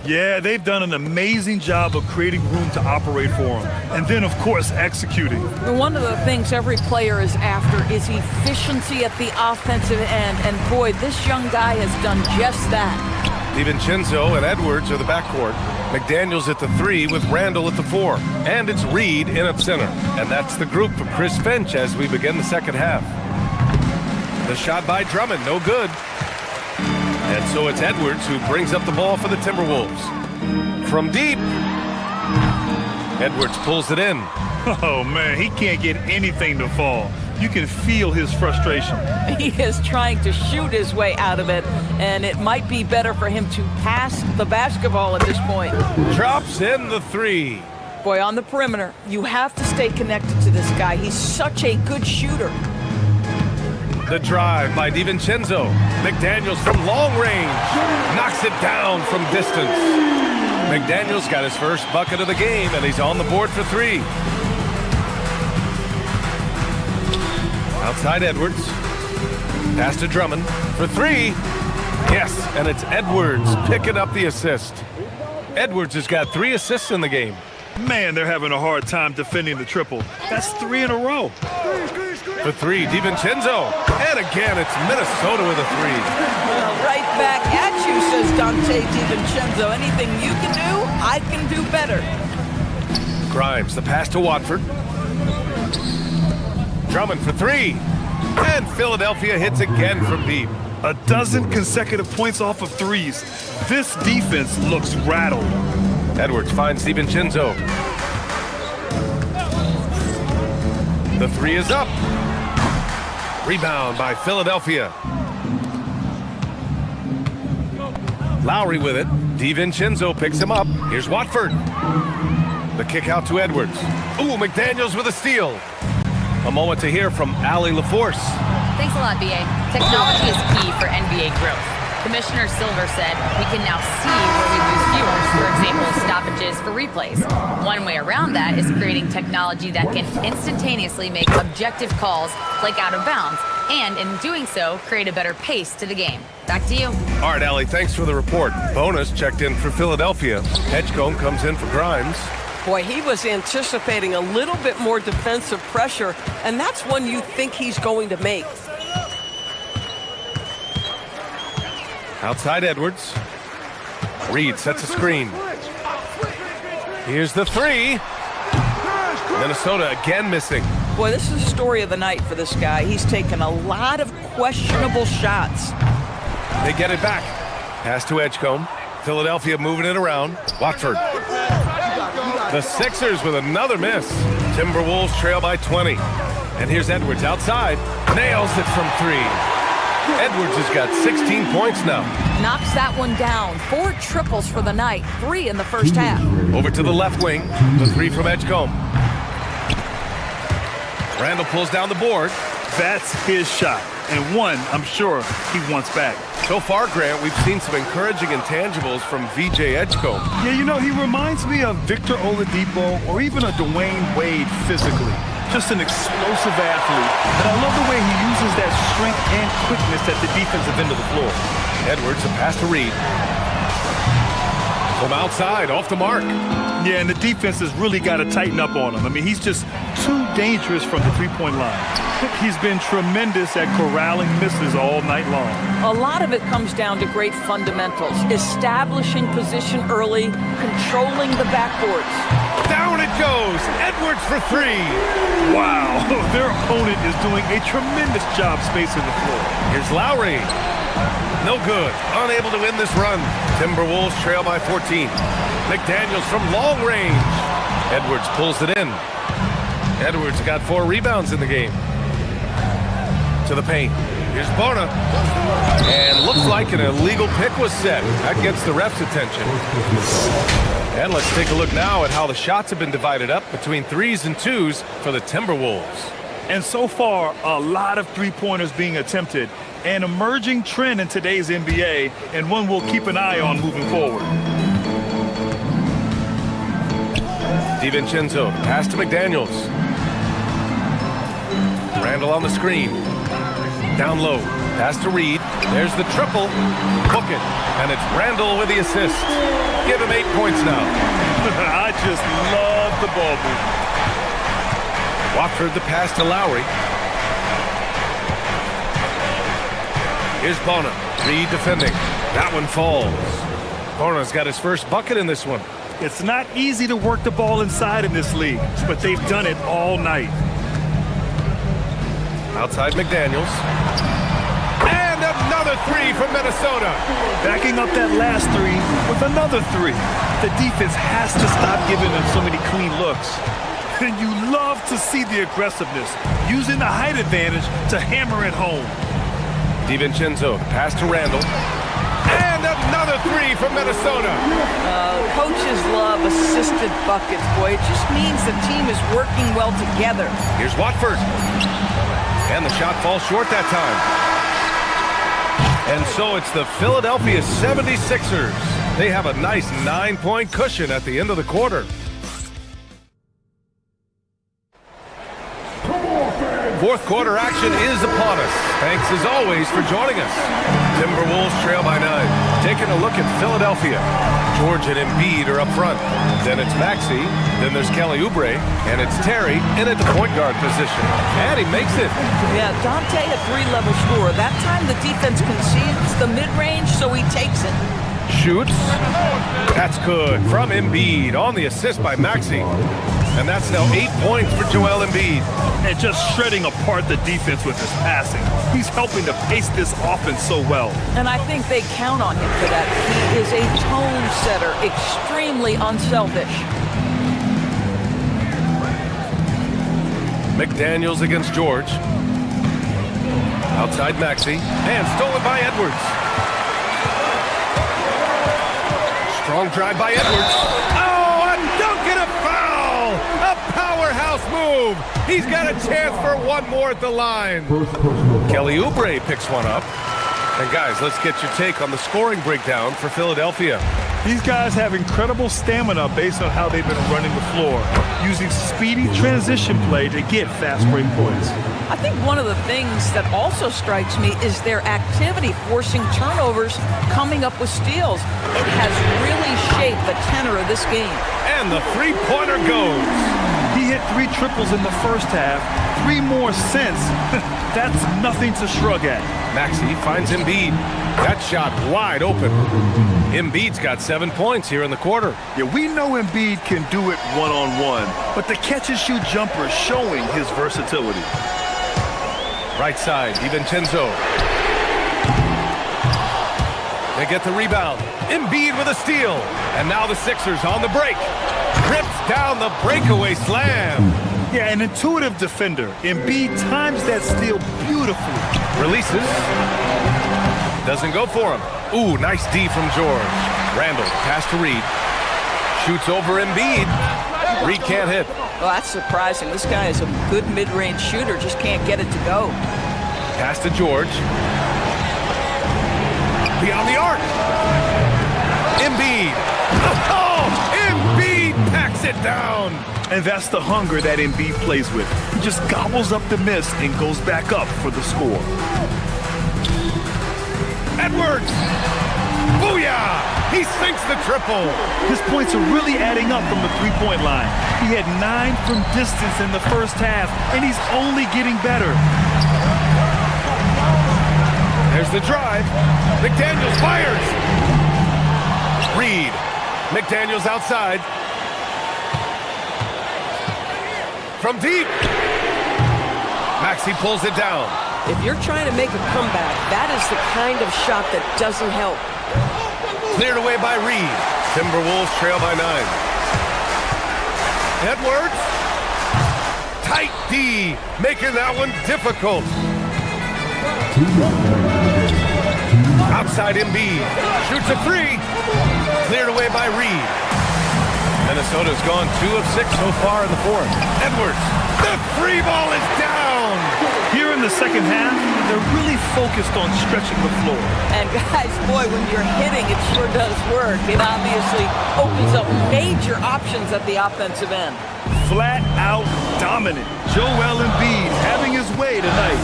Yeah, they've done an amazing job of creating room to operate for him. And then, of course, executing. One of the things every player is after is efficiency at the offensive end. And boy, this young guy has done just that. DiVincenzo and Edwards are the backcourt. McDaniels at the 3 with Randall at the 4. And it's Reed in at center. And that's the group from Chris Finch as we begin the second half. The shot by Drummond, no good. And so it's Edwards who brings up the ball for the Timberwolves. From deep, Edwards pulls it in. Oh, man, he can't get anything to fall. You can feel his frustration. He is trying to shoot his way out of it, and it might be better for him to pass the basketball at this point. Drops in the three. Boy, on the perimeter, you have to stay connected to this guy. He's such a good shooter. The drive by DiVincenzo. McDaniels from long range. Knocks it down from distance. McDaniels got his first bucket of the game, and he's on the board for three. Outside Edwards. Pass to Drummond for three. Yes, and it's Edwards picking up the assist. Edwards has got 3 assists in the game. Man, they're having a hard time defending the triple. That's 3 in a row. For three, DiVincenzo. And again, it's Minnesota with a three. Well, right back at you, says Dante DiVincenzo. Anything you can do, I can do better. Grimes, the pass to Watford. Drummond for three. And Philadelphia hits again from deep. A dozen consecutive points off of threes. This defense looks rattled. Edwards finds DiVincenzo. The three is up. Rebound by Philadelphia. Lowry with it. DiVincenzo picks him up. Here's Watford. The kick out to Edwards. Ooh, McDaniels with a steal. A moment to hear from Allie LaForce. Thanks a lot, BA. Technology is key for NBA growth. Commissioner Silver said we can now see where we lose viewers, for example, stoppages for replays. One way around that is creating technology that can instantaneously make objective calls like out of bounds, and in doing so, create a better pace to the game. Back to you. All right, Allie, thanks for the report. Bonus checked in for Philadelphia. Edgecombe comes in for Grimes. Boy, he was anticipating a little bit more defensive pressure, and that's one you think he's going to make. Outside Edwards. Reed sets a screen. Here's the three. Minnesota again missing. Boy, this is the story of the night for this guy. He's taken a lot of questionable shots. They get it back. Pass to Edgecombe. Philadelphia moving it around. Watford. The Sixers with another miss. Timberwolves trail by 20. And here's Edwards outside. Nails it from three. Edwards has got 16 points now. Knocks that one down. 4 triples for the night. 3 in the first half. Over to the left wing. The three from Edgecombe. Randall pulls down the board. That's his shot, and one I'm sure he wants back. So far, Grant, we've seen some encouraging intangibles from VJ Edgecombe. Yeah, you know, he reminds me of Victor Oladipo or even a Dwayne Wade physically. Just an explosive athlete, and I love the way he uses that strength and quickness at the defensive end of the floor. Edwards, a pass to Reed. From outside, off the mark. Yeah, and the defense has really got to tighten up on him. I mean, he's just too dangerous from the three-point line. He's been tremendous at corralling misses all night long. A lot of it comes down to great fundamentals. Establishing position early, controlling the backboards. Down it goes. Edwards for three. Wow, their opponent is doing a tremendous job spacing the floor. Here's Lowry. No good. Unable to win this run. Timberwolves trail by 14. McDaniels from long range. Edwards pulls it in. Edwards got 4 rebounds in the game. To the paint. Here's Bona. And looks like an illegal pick was set. That gets the ref's attention. And let's take a look now at how the shots have been divided up between 3s and 2s for the Timberwolves. And so far, a lot of three-pointers being attempted. An emerging trend in today's NBA, and one we'll keep an eye on moving forward. DiVincenzo, pass to McDaniels. Randall on the screen. Down low, pass to Reed. There's the triple. Book it. And it's Randall with the assist. Give him 8 points now. I just love the ball movement. Watford the pass to Lowry. Here's Bona. Reed defending. That one falls. Bona's got his first bucket in this one. It's not easy to work the ball inside in this league, but they've done it all night. Outside McDaniels. And another three from Minnesota. Backing up that last three with another three. The defense has to stop giving them so many clean looks. And you love to see the aggressiveness, using the height advantage to hammer it home. DiVincenzo, pass to Randall. And another three from Minnesota. Coaches love assisted buckets, boy. It just means the team is working well together. Here's Watford. And the shot falls short that time. And so it's the Philadelphia 76ers. They have a nice 9-point cushion at the end of the quarter. Fourth quarter action is upon us. Thanks as always for joining us. Timberwolves trail by 9. Taking a look at Philadelphia. George and Embiid are up front. Then it's Maxey. Then there's Kelly Oubre. And it's Terry in at the point guard position. And he makes it. Yeah, Dante a three-level scorer. That time the defense concedes the mid-range, so he takes it. Shoots. That's good from Embiid on the assist by Maxey. And that's now 8 points for Joel Embiid. And just shredding apart the defense with his passing. He's helping to pace this offense so well. And I think they count on him for that. He is a tone setter, extremely unselfish. McDaniels against George. Outside Maxey. And stolen by Edwards. Strong drive by Edwards. Oh, a dunk and a foul! A powerhouse move! He's got a chance for one more at the line. Kelly Oubre picks one up. And guys, let's get your take on the scoring breakdown for Philadelphia. These guys have incredible stamina based on how they've been running the floor, using speedy transition play to get fast break points. I think one of the things that also strikes me is their activity, forcing turnovers, coming up with steals. It has really shaped the tenor of this game. And the three-pointer goes. He hit 3 triples in the first half, 3 more since. That's nothing to shrug at. Maxey finds Embiid. That shot wide open. Embiid's got 7 points here in the quarter. Yeah, we know Embiid can do it one-on-one, but the catch-and-shoot jumper is showing his versatility. Right side, DiVincenzo. They get the rebound. Embiid with a steal. And now the Sixers on the break. Rips down the breakaway slam. Yeah, an intuitive defender. Embiid times that steal beautifully. Releases. Doesn't go for him. Ooh, nice D from George. Randall, pass to Reed. Shoots over Embiid. Reed can't hit. Well, that's surprising. This guy is a good mid-range shooter, just can't get it to go. Pass to George. Beyond the arc. Embiid. Oh, Embiid packs it down. And that's the hunger that Embiid plays with. He just gobbles up the miss and goes back up for the score. Edwards. Booyah! He sinks the triple. His points are really adding up from the three-point line. He had 9 from distance in the first half, and he's only getting better. There's the drive. McDaniels fires. Reed. McDaniels outside. From deep. Maxey pulls it down. If you're trying to make a comeback, that is the kind of shot that doesn't help. Cleared away by Reed. Timberwolves trail by 9. Edwards. Tight D, making that one difficult. Outside Embiid. Shoots a 3. Cleared away by Reed. Minnesota's gone 2 of 6 so far in the fourth. Edwards. The free ball is down. Here in the second half, they're really focused on stretching the floor. And guys, boy, when you're hitting, it sure does work. It obviously opens up major options at the offensive end. Flat out dominant. Joel Embiid having his way tonight.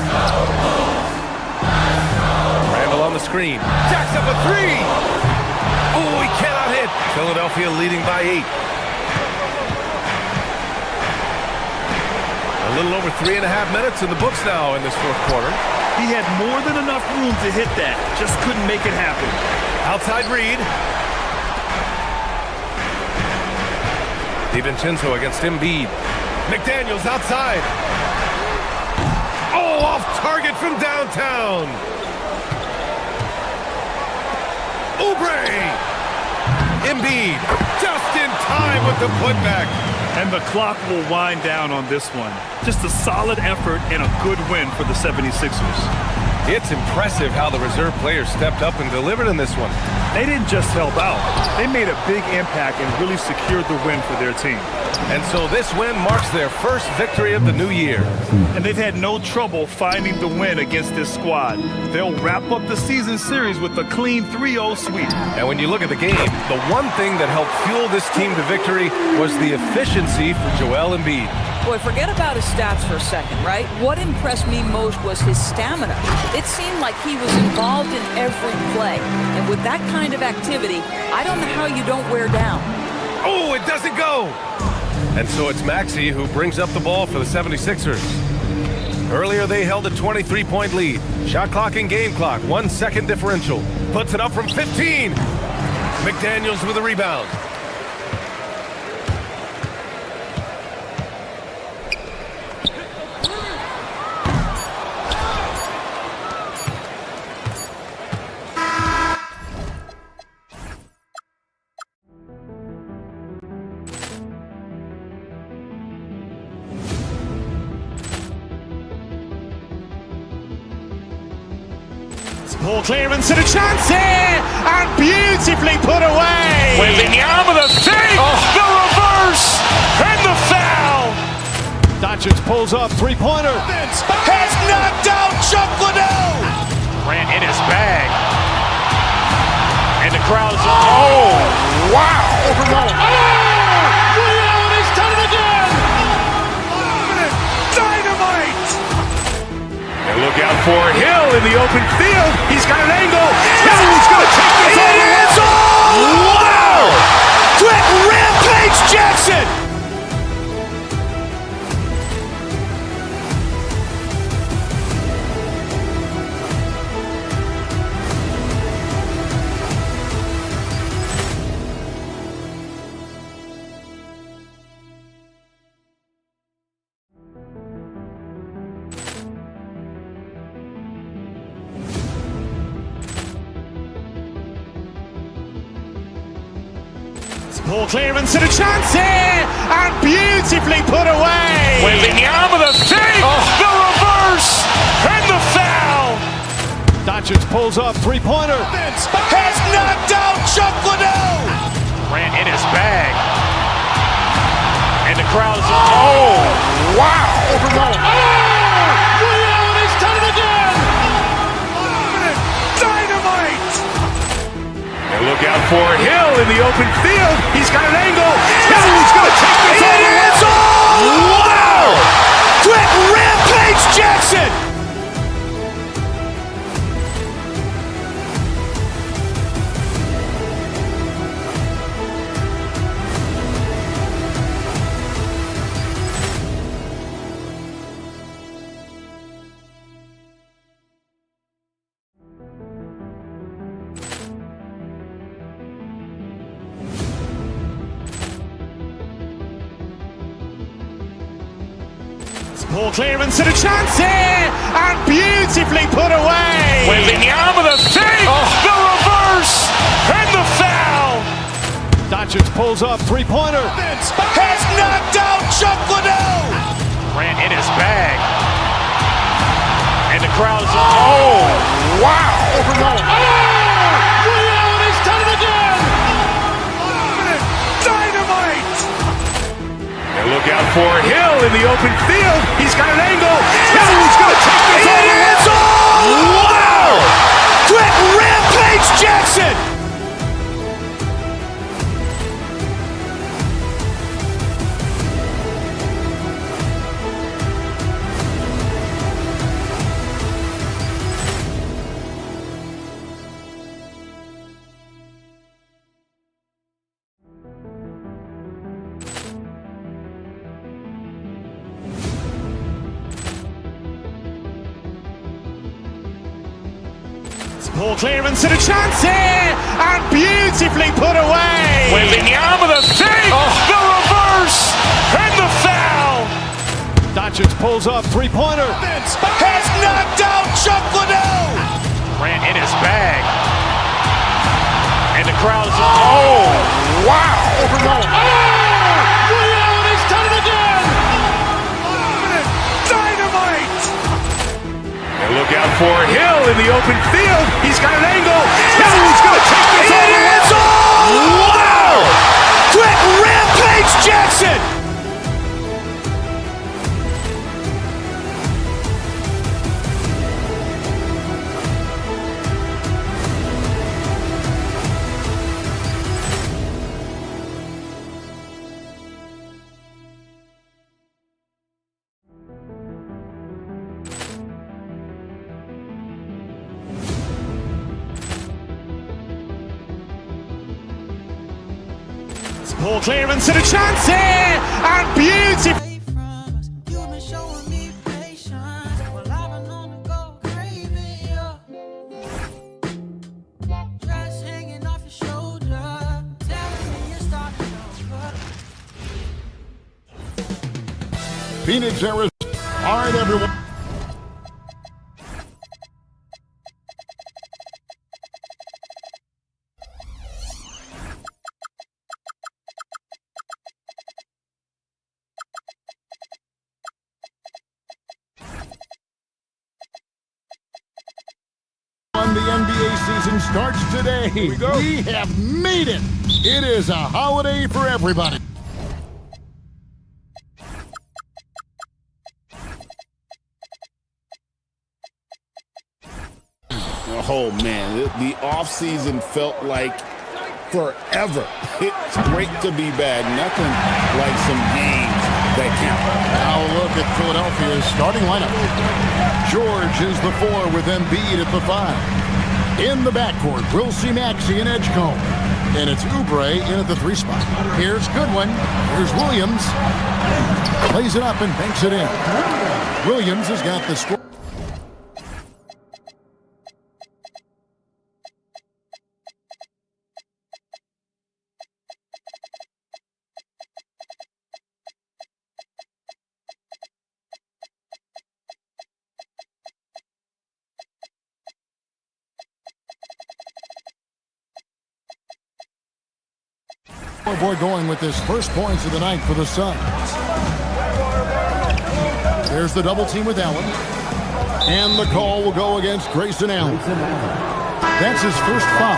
Randall on the screen. Jacks up a 3. Oh, he cannot hit. Philadelphia leading by 8. A little over 3.5 minutes in the books now in this fourth quarter. He had more than enough room to hit that. Just couldn't make it happen. Outside Reed. DiVincenzo against Embiid. McDaniels outside. Oh, off target from downtown. Oubre. Embiid just in time with the putback. And the clock will wind down on this one. Just a solid effort and a good win for the 76ers. It's impressive how the reserve players stepped up and delivered in this one. They didn't just help out. They made a big impact and really secured the win for their team. And so this win marks their first victory of the new year. And they've had no trouble finding the win against this squad. They'll wrap up the season series with a clean 3-0 sweep. And when you look at the game, the one thing that helped fuel this team to victory was the efficiency for Joel Embiid. Boy, forget about his stats for a second, right? What impressed me most was his stamina. It seemed like he was involved in every play. And with that kind of activity, I don't know how you don't wear down. Oh, it doesn't go! And so it's Maxey who brings up the ball for the 76ers. Earlier, they held a 23-point lead. Shot clock and game clock, 1 second differential. Puts it up from 15. McDaniels with a rebound. Ball clearance and a chance here, and beautifully put away. Wembanyama the fake, the reverse, and the foul. Doncic pulls up, three-pointer. Has knocked out Chuck Liddell. Grant in his bag, and the crowd is wow! He's done it again. Dynamite. And look out for Hill in the open field. He's got an angle. He's going to take this all the way. Wow! Quick rampage Jackson. Ball clearance and a chance here, and beautifully put away. Wembanyama the fake, the reverse, and the foul. Doncic pulls up, three-pointer. Has knocked out Chuck Liddell. Grant in his bag, and the crowd is wow! He's done it again. Dynamite. And look out for Hill in the open field. He's got an angle. He's going to take this all the way. Wow! Quick rampage Jackson. Ball clearance and a chance here, and beautifully put away. Wembanyama the fake, the reverse, and the foul. Doncic pulls up, three-pointer. Has knocked out Chuck Liddell. Grant in his bag, and the crowd is wow! He's done it again. Dynamite. And look out for Hill in the open field. He's got an angle. He's going to take this all the way. Wow! Quick rampage Jackson. Ball clearance and a chance here, and beautifully put away. Wembanyama the fake, the reverse, and the foul. Doncic pulls up, three-pointer. Has knocked out Chuck Liddell. Grant in his bag, and the crowd is wow! He's for Hill in the open field. He's got an angle. Hill's going to take this all the way. Wow! Quick rampage Jackson! Poor clearance and a chance here, and beautiful. Phoenix, Arizona. All right, everyone. The NBA season starts today. Here we go. We have made it. It is a holiday for everybody. Oh, man, the offseason felt like forever. It's great to be back. Nothing like some games that count. Now look at Philadelphia's starting lineup. George is the 4 with Embiid at the 5. In the backcourt, we'll see Maxey and Edgecombe. And it's Oubre in at the 3 spot. Here's Goodwin. Here's Williams. Plays it up and banks it in. Williams has got the score. Boy going with his first points of the night for the Suns. There's the double team with Allen. And the call will go against Grayson Allen. That's his first foul.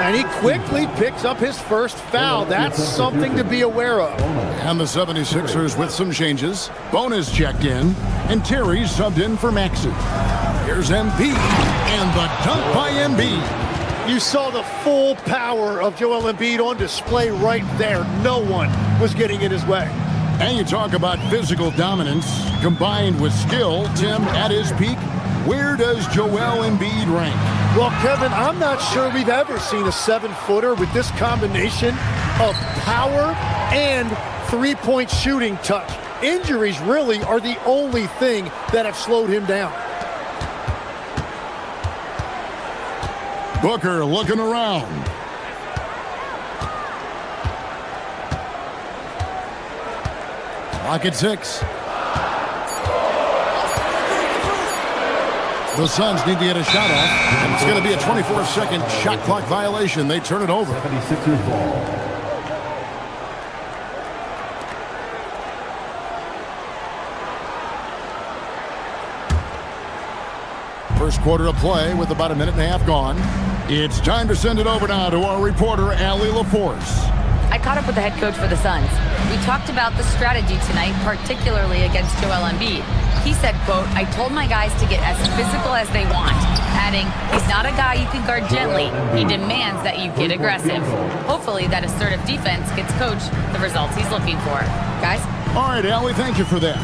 And he quickly picks up his first foul. That's something to be aware of. And the 76ers with some changes. Bonus checked in, and Terry subbed in for Maxey. Here's Embiid, and the dunk by Embiid. You saw the full power of Joel Embiid on display right there. No one was getting in his way. And you talk about physical dominance combined with skill. Tim, at his peak, where does Joel Embiid rank? Well, Kevin, I'm not sure we've ever seen a 7-footer with this combination of power and three-point shooting touch. Injuries really are the only thing that have slowed him down. Booker looking around. Clock at 6. The Suns need to get a shot off, and it's going to be a 24-second shot clock violation. They turn it over. 76ers ball. First quarter of play with about a minute and a half gone. It's time to send it over now to our reporter, Allie LaForce. I caught up with the head coach for the Suns. We talked about the strategy tonight, particularly against Joel Embiid. He said, quote, "I told my guys to get as physical as they want," adding, "He's not a guy you can guard gently. He demands that you get aggressive." Hopefully that assertive defense gets Coach the results he's looking for. Guys? All right, Allie, thank you for that.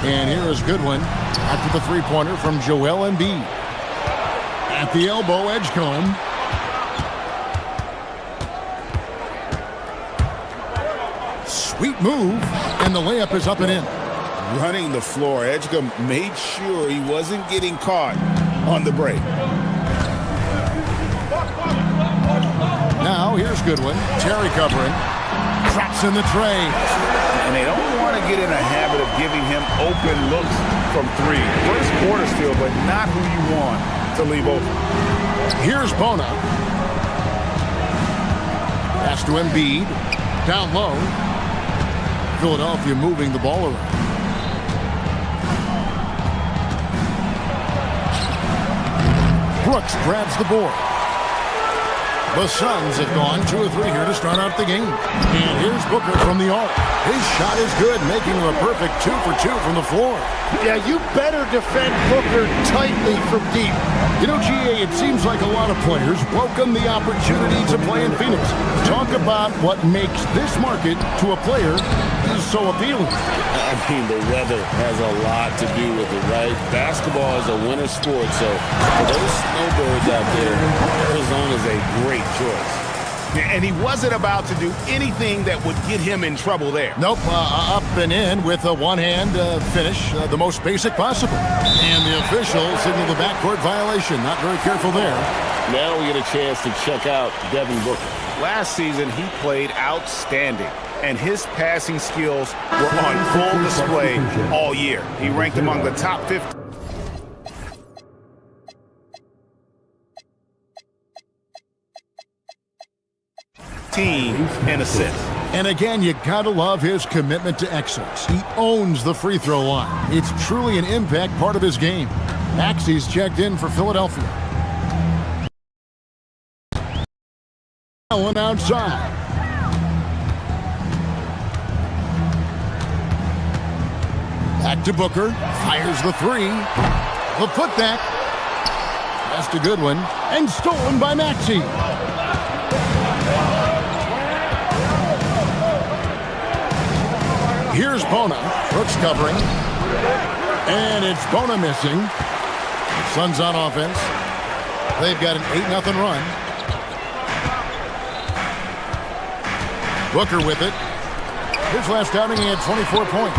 And here is Goodwin after the three-pointer from Joel Embiid. At the elbow, Edgecombe. Sweet move, and the layup is up and in. Running the floor, Edgecombe made sure he wasn't getting caught on the break. Now, here's Goodwin. Terry covering. Traps in the tray. And they don't want to get in a habit of giving him open looks from 3. First quarter still, but not who you want to leave open. Here's Bona. Pass to Embiid. Down low. Philadelphia moving the ball around. Brooks grabs the board. The Suns have gone 2 of 3 here to start out the game. And here's Booker from the arc. His shot is good, making him a perfect 2 for 2 from the floor. Yeah, you better defend Booker tightly from deep. You know, GA, it seems like a lot of players welcome the opportunity to play in Phoenix. Talk about what makes this market to a player is so appealing. I mean, the weather has a lot to do with it, right? Basketball is a winter sport, so for those snowbirds out there, Arizona's a great choice. And he wasn't about to do anything that would get him in trouble there. Nope, up and in with a one-hand finish, the most basic possible. And the officials signal the backcourt violation. Not very careful there. Now we get a chance to check out Devin Booker. Last season, he played outstanding, and his passing skills were on full display all year. He ranked among the top 50. In assists. And again, you gotta love his commitment to excellence. He owns the free throw line. It's truly an impact part of his game. Maxey's checked in for Philadelphia. Allen outside. Back to Booker. Fires the 3. The putback. That's a good one. And stolen by Maxey. Here's Bona. Brooks covering. And it's Bona missing. Suns on offense. They've got an 8-0 run. Booker with it. His last outing, he had 24 points.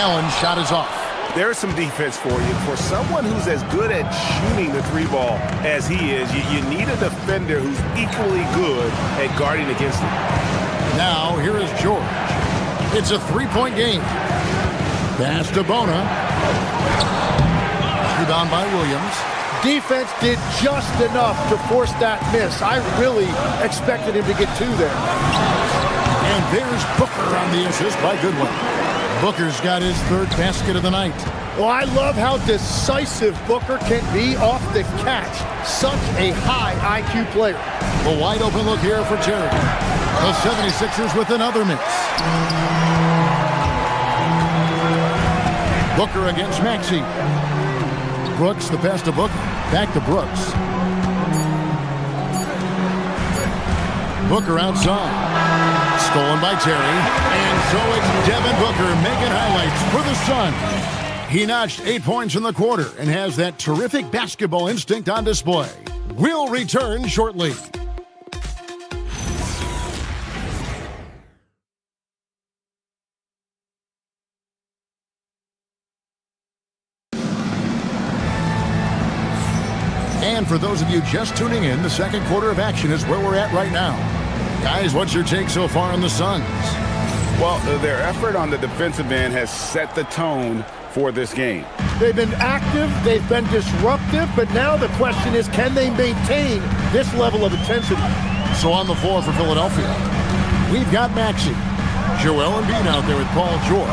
Allen's shot is off. There's some defense for you. For someone who's as good at shooting the 3-ball as he is, you need a defender who's equally good at guarding against him. Now, here is George. It's a 3-point game. Pass to Bona. Rebound by Williams. Defense did just enough to force that miss. I really expected him to get 2 there. And there's Booker on the assist by Goodwin. Booker's got his 3rd basket of the night. Well, I love how decisive Booker can be off the catch. Such a high IQ player. A wide open look here for Terry. The 76ers with another miss. Booker against Maxey. Brooks, the pass to Booker. Back to Brooks. Booker outside. Stolen by Terry. And so it's Devin Booker making highlights for the Suns. He notched 8 points in the quarter and has that terrific basketball instinct on display. We'll return shortly. And for those of you just tuning in, the second quarter of action is where we're at right now. Guys, what's your take so far on the Suns? Well, their effort on the defensive end has set the tone for this game. They've been active, they've been disruptive, but now the question is, can they maintain this level of intensity? So on the floor for Philadelphia, we've got Maxey. Joel Embiid out there with Paul George.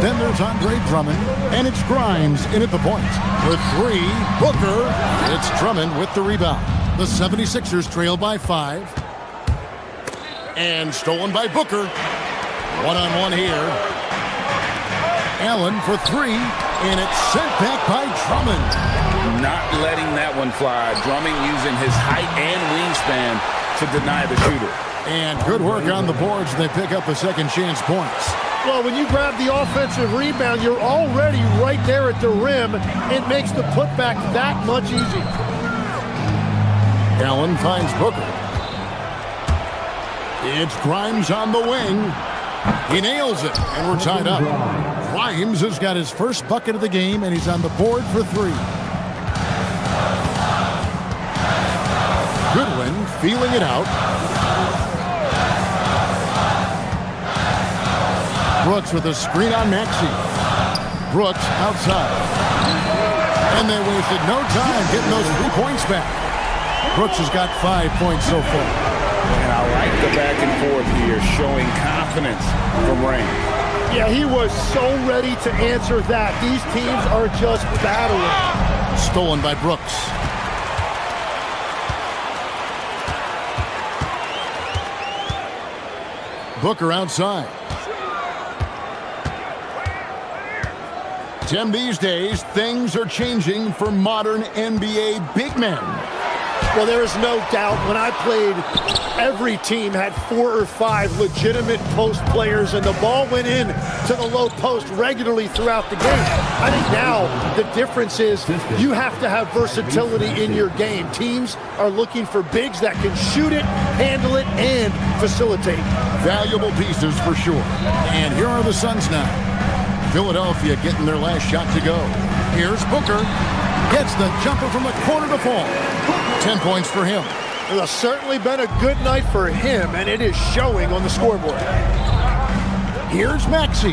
Then there's Andre Drummond, and it's Grimes in at the point. With 3, Booker. It's Drummond with the rebound. The 76ers trail by 5. And stolen by Booker. One-on-one here. Allen for 3, and it's sent back by Drummond. Not letting that one fly. Drummond using his height and wingspan to deny the shooter. And good work on the boards. They pick up a second chance points. Well, when you grab the offensive rebound, you're already right there at the rim. It makes the putback that much easier. Allen finds Booker. It's Grimes on the wing. He nails it, and we're tied up. Grimes has got his first bucket of the game, and he's on the board for 3. Goodwin feeling it out. Brooks with a screen on Maxey. Brooks outside. And they wasted no time getting those 3 points back. Brooks has got 5 points so far. And I like the back and forth here, showing confidence from Rain. Yeah, he was so ready to answer that. These teams are just battling. Stolen by Brooks. Booker outside. Tim, these days, things are changing for modern NBA big men. Well, there is no doubt when I played, every team had 4 or 5 legitimate post players, and the ball went in to the low post regularly throughout the game. I think now the difference is you have to have versatility in your game. Teams are looking for bigs that can shoot it, handle it, and facilitate. Valuable pieces for sure. And here are the Suns now. Philadelphia getting their last shot to go. Here's Booker. Gets the jumper from the corner to fall. 10 points for him. It has certainly been a good night for him, and it is showing on the scoreboard. Here's Maxey.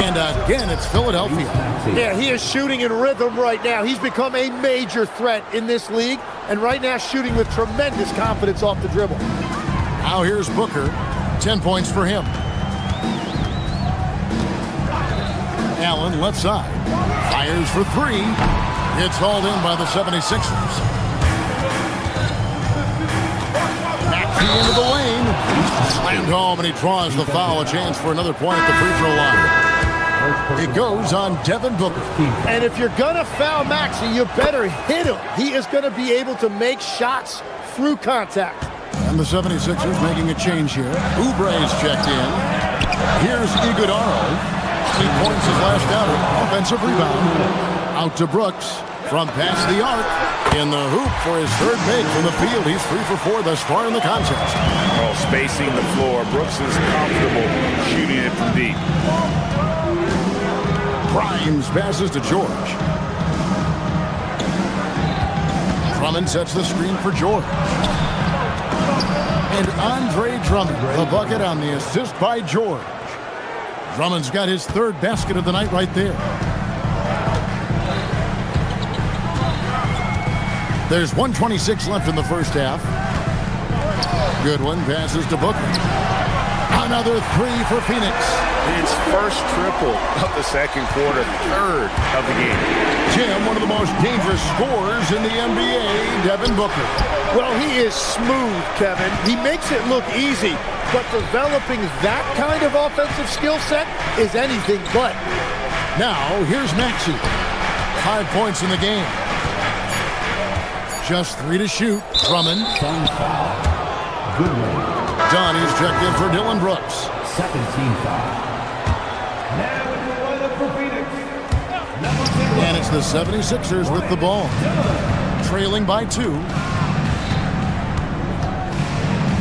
And again, it's Philadelphia. Yeah, he is shooting in rhythm right now. He's become a major threat in this league, and right now shooting with tremendous confidence off the dribble. Now here's Booker. 10 points for him. Allen left side. Fires for 3. It's hauled in by the 76ers. Maxey into the lane. Slammed home, and he draws the foul. A chance for another point at the free throw line. It goes on Devin Booker. And if you're going to foul Maxey, you better hit him. He is going to be able to make shots through contact. And the 76ers making a change here. Oubre's checked in. Here's Iguodala. 8 points his last outing. Offensive rebound. Out to Brooks. From past the arc. In the hoop for his third make from the field. He's 3 for 4 thus far in the contest. Well, spacing the floor. Brooks is comfortable shooting it from deep. Grimes passes to George. Drummond sets the screen for George. And Andre Drummond, the bucket on the assist by George. Drummond's got his third basket of the night right there. There's 1:26 left in the first half. Goodwin passes to Booker. Another 3 for Phoenix. His first triple of the second quarter, third of the game. Jim, one of the most dangerous scorers in the NBA, Devin Booker. Well, he is smooth, Kevin. He makes it look easy, but developing that kind of offensive skill set is anything but. Now, here's Maxey. 5 points in the game. Just 3 to shoot. Drummond. Donnie's checked in for Dylan Brooks. Second team foul. And it's the 76ers with the ball. Trailing by 2.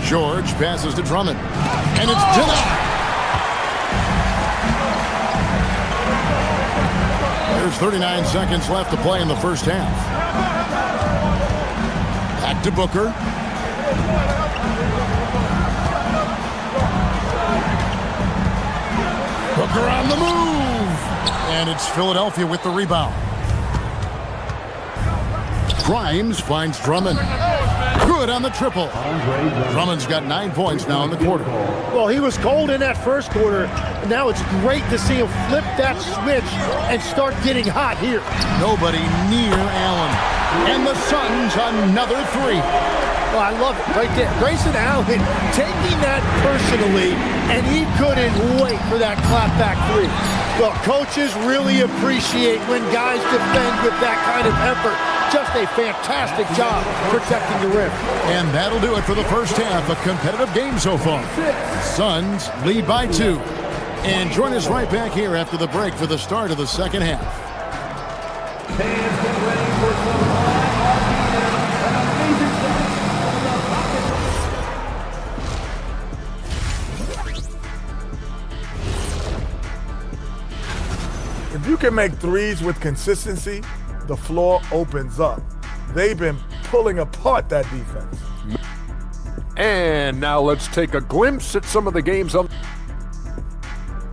George passes to Drummond. And it's denied. There's 39 seconds left to play in the first half. Back to Booker. Booker on the move. And it's Philadelphia with the rebound. Grimes finds Drummond. Good on the triple. Drummond's got 9 points now in the quarter. Well, he was cold in that first quarter. And now it's great to see him flip that switch and start getting hot here. Nobody near Allen. And the Suns another 3. Oh, I love it right there. Grayson Allen taking that personally, and he couldn't wait for that clapback 3. Well, coaches really appreciate when guys defend with that kind of effort. Just a fantastic job protecting the rim. And that'll do it for the first half. A competitive game so far. Suns lead by 2. And join us right back here after the break for the start of the second half. If you can make threes with consistency, the floor opens up. They've been pulling apart that defense. And now let's take a glimpse at some of the games on.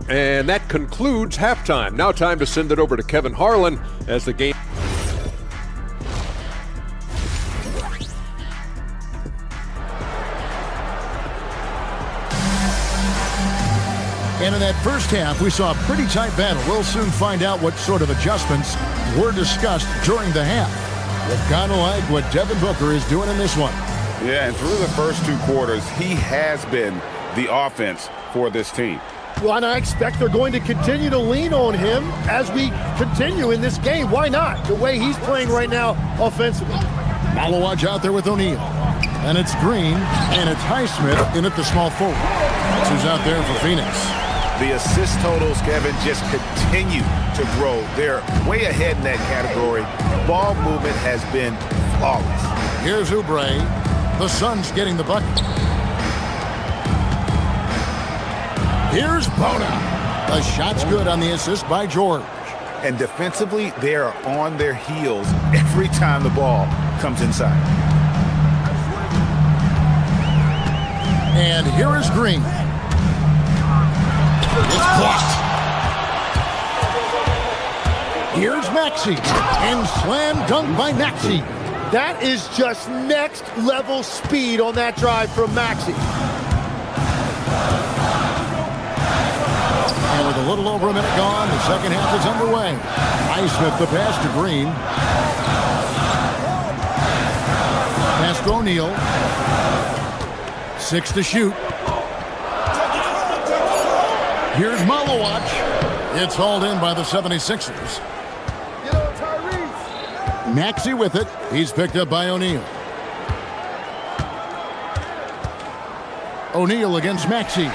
And that concludes halftime. Now time to send it over to Kevin Harlan as the game. And in that first half, we saw a pretty tight battle. We'll soon find out what sort of adjustments were discussed during the half. We've kind of like what Devin Booker is doing in this one. Yeah, and through the first 2 quarters, he has been the offense for this team. Well, and I expect they're going to continue to lean on him as we continue in this game. Why not? The way he's playing right now offensively. Malawaj out there with O'Neal. And it's Green, and it's Highsmith in at the small forward. That's who's out there for Phoenix. The assist totals, Kevin, just continue to grow. They're way ahead in that category. Ball movement has been flawless. Here's Oubre. The Suns getting the bucket. Here's Bona. The shot's good on the assist by George. And defensively, they are on their heels every time the ball comes inside. And here is Green. It's blocked. Here's Maxey. And slam dunk by Maxey. That is just next level speed on that drive from Maxey. And with a little over a minute gone, the second half is underway. Highsmith the pass to Green. Pass to O'Neal. 6 to shoot. Here's Malawaj. It's hauled in by the 76ers. Maxey with it. He's picked up by O'Neal. O'Neal against Maxey.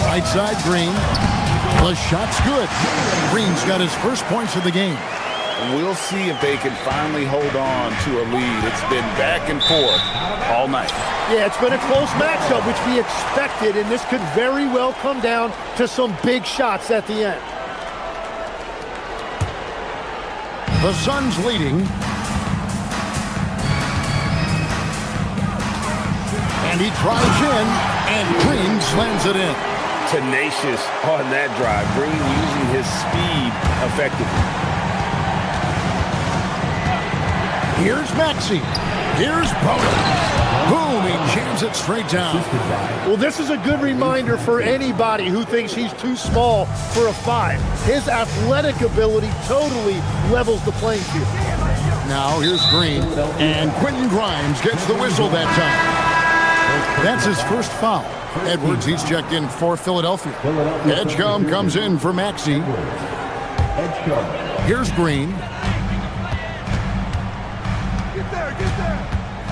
Right side, Green. The shot's good. Green's got his first points of the game. We'll see if they can finally hold on to a lead. It's been back and forth all night. Yeah, it's been a close matchup, which we expected, and this could very well come down to some big shots at the end. The Suns leading. And he drives in, and Green slams it in. Tenacious on that drive. Green using his speed effectively. Here's Maxey. Here's Bona. Boom, he jams it straight down. Well, this is a good reminder for anybody who thinks he's too small for a 5. His athletic ability totally levels the playing field. Now here's Green, and Quentin Grimes gets the whistle that time. That's his first foul. Edwards, he's checked in for Philadelphia. Edgecombe comes in for Maxey. Here's Green.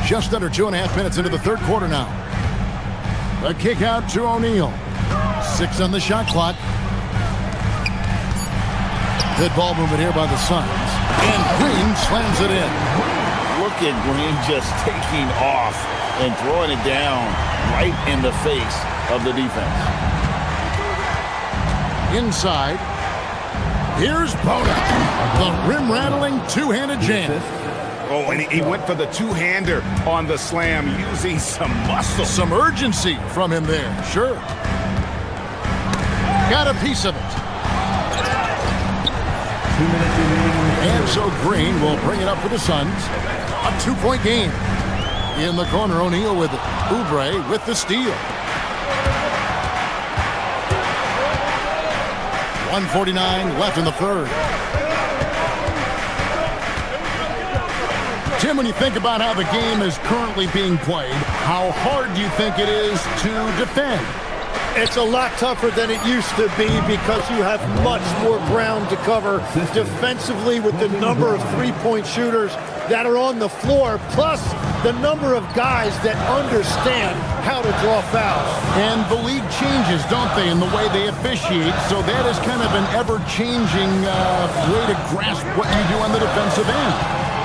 Just under 2.5 minutes into the third quarter now. A kick out to O'Neal. 6 on the shot clock. Good ball movement here by the Suns. And Green slams it in. Look at Green just taking off and throwing it down right in the face of the defense. Inside. Here's Bona. The rim-rattling two-handed jam. Oh, and he went for the two-hander on the slam using some muscle. Some urgency from him there, sure. Got a piece of it. 2 minutes remaining. And so Green will bring it up for the Suns. A 2-point game. In the corner, O'Neal with it. Oubre with the steal. 1:49 left in the third. Tim, when you think about how the game is currently being played, how hard do you think it is to defend? It's a lot tougher than it used to be because you have much more ground to cover defensively with the number of three-point shooters that are on the floor, plus the number of guys that understand how to draw fouls. And the league changes, don't they, in the way they officiate, so that is kind of an ever-changing way to grasp what you do on the defensive end.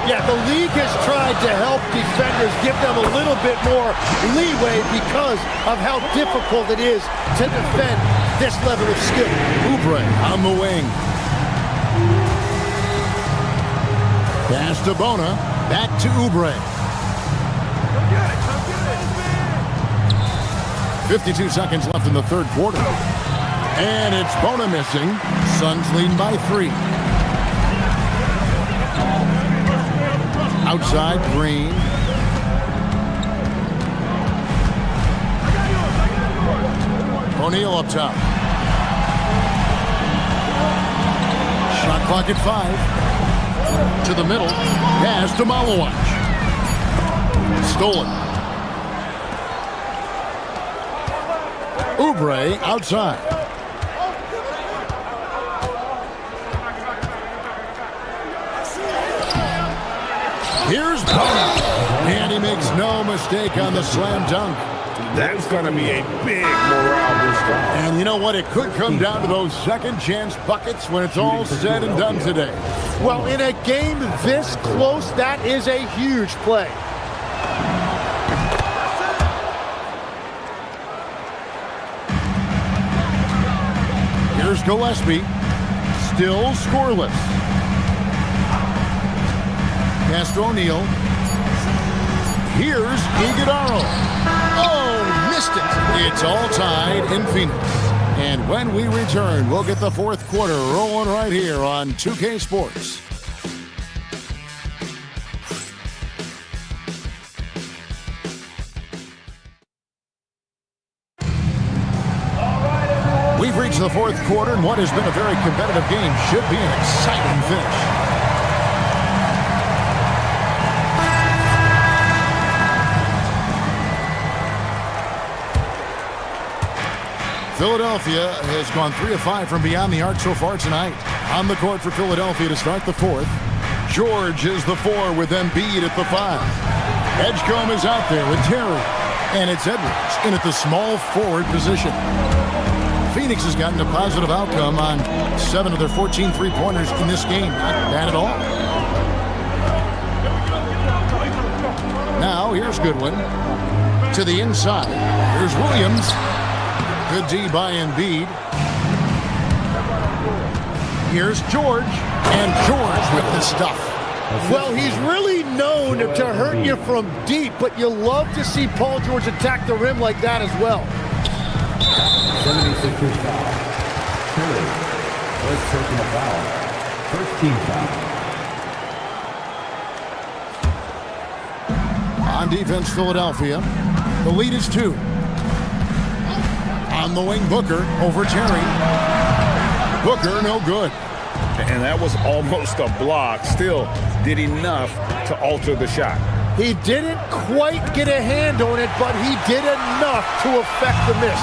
Yeah, the league has tried to help defenders, give them a little bit more leeway because of how difficult it is to defend this level of skill. Oubre on the wing. Pass to Bona, back to Oubre. 52 seconds left in the third quarter. And it's Bona missing. Suns lead by 3. Outside, Green. O'Neal up top. Shot clock at 5. To the middle. Pass to Malawaj. Stolen. Oubre outside. Here's Bono. And he makes no mistake on the slam dunk. That's going to be a big morale booster. And you know what? It could come down to those second chance buckets when it's all said and done today. Well, in a game this close, that is a huge play. Here's Gillespie. Still scoreless. Pass to O'Neal. Here's Iguodaro. Oh, missed it. It's all tied in Phoenix. And when we return, we'll get the fourth quarter rolling right here on 2K Sports. We've reached the fourth quarter, and what has been a very competitive game should be an exciting finish. Philadelphia has gone 3 of 5 from beyond the arc so far tonight. On the court for Philadelphia to start the fourth. George is the 4 with Embiid at the 5. Edgecombe is out there with Terry. And it's Edwards in at the small forward position. Phoenix has gotten a positive outcome on 7 of their 14 three-pointers in this game. Not bad at all. Now, here's Goodwin. To the inside. Here's Williams. Good D by Embiid. Here's George. And George with the stuff. Well, he's really known to hurt you from deep, but you love to see Paul George attack the rim like that as well. 76ers foul. Terry. First personal foul. First team foul. On defense, Philadelphia. The lead is 2. On the wing, Booker over Terry. Booker, no good. And that was almost a block. Still did enough to alter the shot. He didn't quite get a hand on it, but he did enough to affect the miss.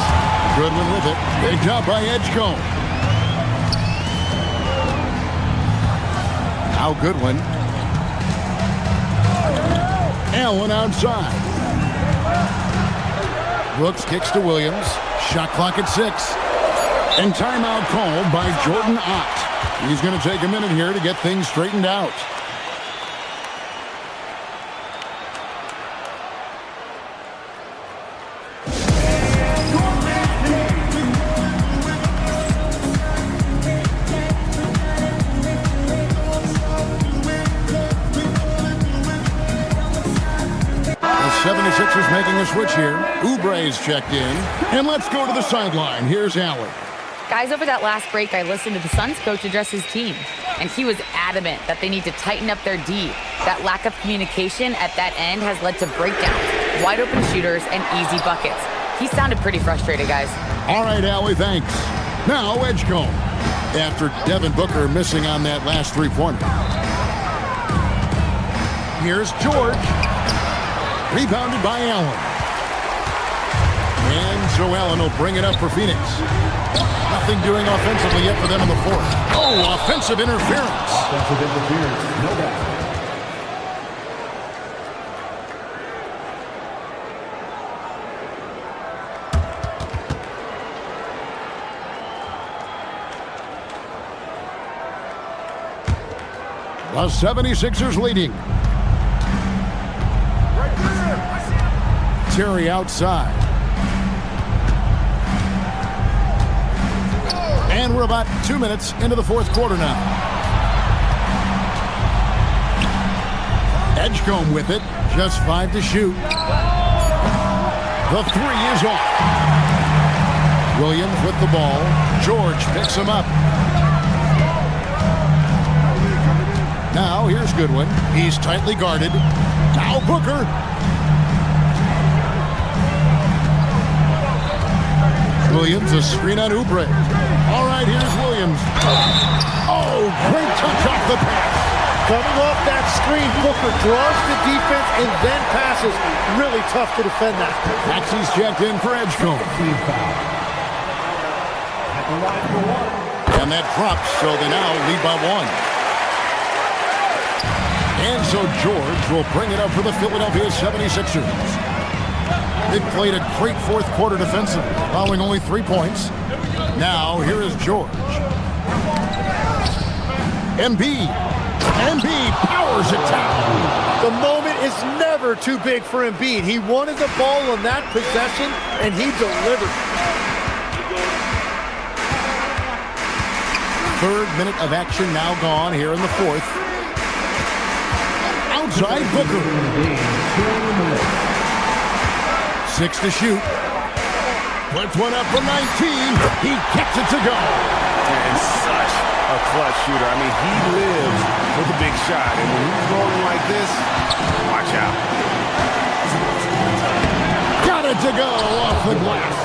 Goodwin with it. Big job by Edgecombe. Now Goodwin. Allen outside. Brooks kicks to Williams. Shot clock at 6. And timeout called by Jordan Ott. He's going to take a minute here to get things straightened out. The 76ers making a switch here. Oubre's checked in. And let's go to the sideline. Here's Allen. Guys, over that last break, I listened to the Suns coach address his team, and he was adamant that they need to tighten up their D. That lack of communication at that end has led to breakdowns, wide open shooters, and easy buckets. He sounded pretty frustrated, guys. All right, Allie, thanks. Now, Edgecombe. After Devin Booker missing on that last three-pointer. Here's George. Rebounded by Allen. And so Allen will bring it up for Phoenix. Nothing doing offensively yet for them in the fourth. Oh, offensive interference. Offensive interference, no basket. The 76ers leading. Terry outside. And we're about 2 minutes into the fourth quarter now. Edgecombe with it. Just 5 to shoot. The 3 is off. Williams with the ball. George picks him up. Now here's Goodwin. He's tightly guarded. Now Booker. Williams, a screen on Oubre. All right, here's Williams. Oh, great touch off the pass. Coming off that screen, Booker draws the defense and then passes. Really tough to defend that. Maxey's checked in for Edgecombe. And that drops, so they now lead by 1. And so George will bring it up for the Philadelphia 76ers. They played a great fourth quarter defensively, allowing only 3 points. Now, here is George. Embiid powers it down. The moment is never too big for Embiid. He wanted the ball on that possession, and he delivered. Third minute of action now gone here in the fourth. Outside Booker. 6 to shoot. Puts one up from 19. He gets it to go. And such a clutch shooter. I mean, he lives for the big shot. And when he's rolling like this, watch out. Got it to go off the glass.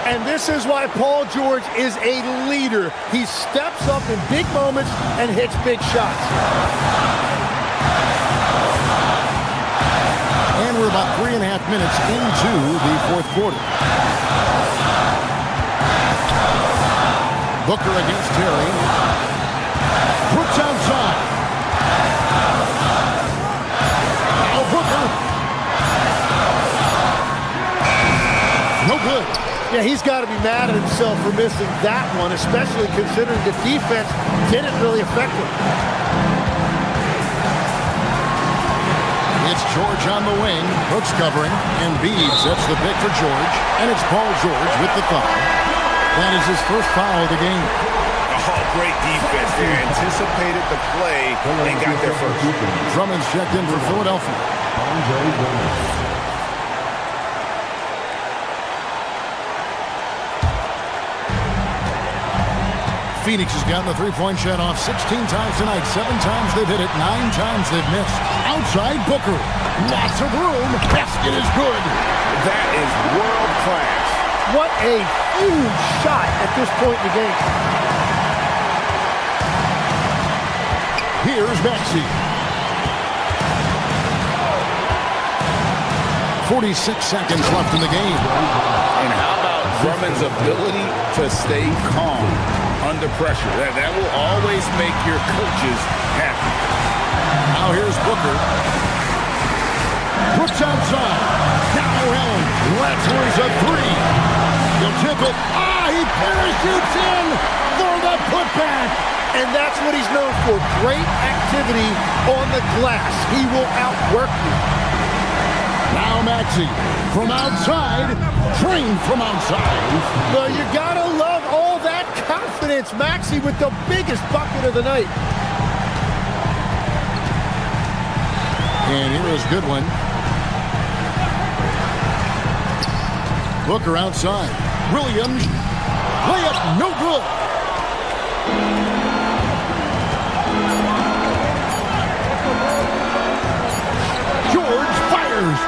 And this is why Paul George is a leader. He steps up in big moments and hits big shots. And we're about 3.5 minutes into the fourth quarter. Booker against Terry. Puts outside. Now Booker. No good. Yeah, he's got to be mad at himself for missing that one, especially considering the defense didn't really affect him. It's George on the wing. Brooks covering. Embiid sets the pick for George. And it's Paul George with the foul. That is his first foul of the game. Oh, great defense there. Anticipated the play and got there first. Drummond's checked in for Philadelphia. Phoenix has gotten the three-point shot off 16 times tonight. 7 times they've hit it. 9 times they've missed. Outside Booker. Lots of room. Basket is good. That is world class. What a huge shot at this point in the game. Here's Maxey. 46 seconds left in the game. And how about Drummond's ability to stay calm under pressure? That will always make your coaches happy. Now here's Booker. Puts outside. Now Allen. That's where he's a 3. He'll tip it. He parachutes in for the putback. And that's what he's known for. Great activity on the glass. He will outwork you. Now Maxey from outside. Trained from outside. Well, you gotta love all that confidence. Maxey with the biggest bucket of the night. And here is Goodwin. Booker outside. Williams. Layup no good. George fires.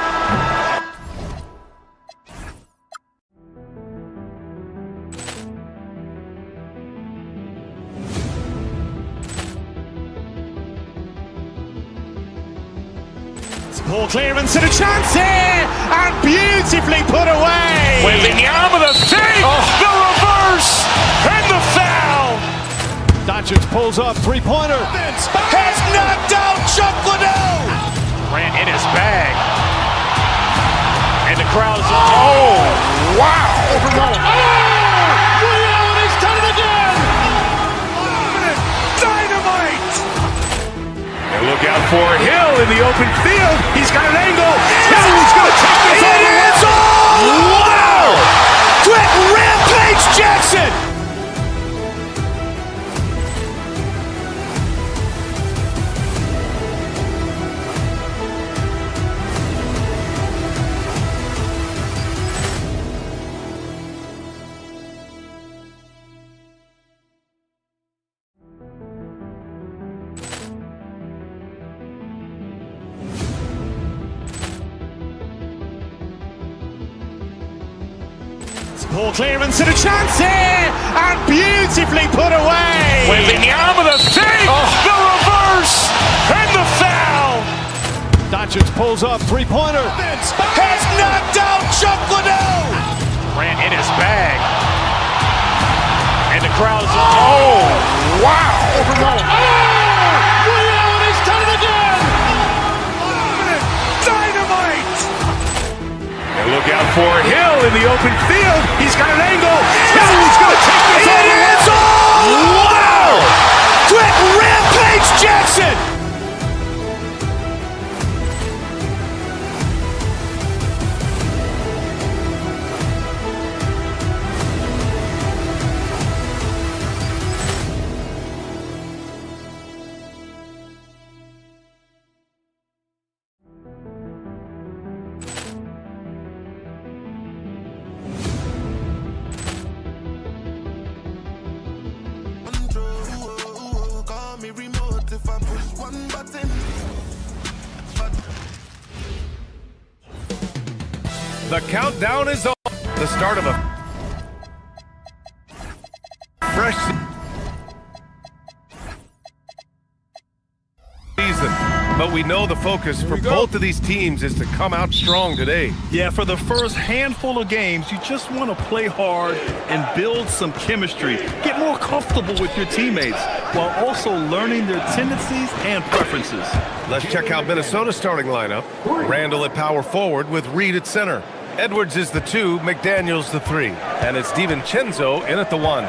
Ball clearance and a chance here, and beautifully put away. Wembanyama the save, the reverse, and the foul. Doncic pulls up, three-pointer. Has knocked out Chuck Liddell. Grant in his bag, and the crowd is wow! He's done it again. Dynamite! And look out for Hill in the open field. He's got an angle. Hill's going to take this all the way. Wow! Quick rampage Jackson! Ball clearance and a chance here, and beautifully put away. Wembanyama the save, the reverse, and the foul. Doncic pulls up, three-pointer. Has knocked out Chuck Liddell. Grant in his bag, and And the crowd's wow! over Nolan. Ray Allen, he's done it again! Dynamite! And look out for Hill in the open field. He's got an angle. Hill's going to take this all the way. Wow! Quick rampage Jackson! The countdown is on. The start of a fresh season. But we know the focus for both of these teams is to come out strong today. Yeah, for the first handful of games, you just want to play hard and build some chemistry. Get more comfortable with your teammates while also learning their tendencies and preferences. Let's check out Minnesota's starting lineup. Randall at power forward with Reed at center. Edwards is the 2, McDaniels the 3. And it's DiVincenzo in at the 1.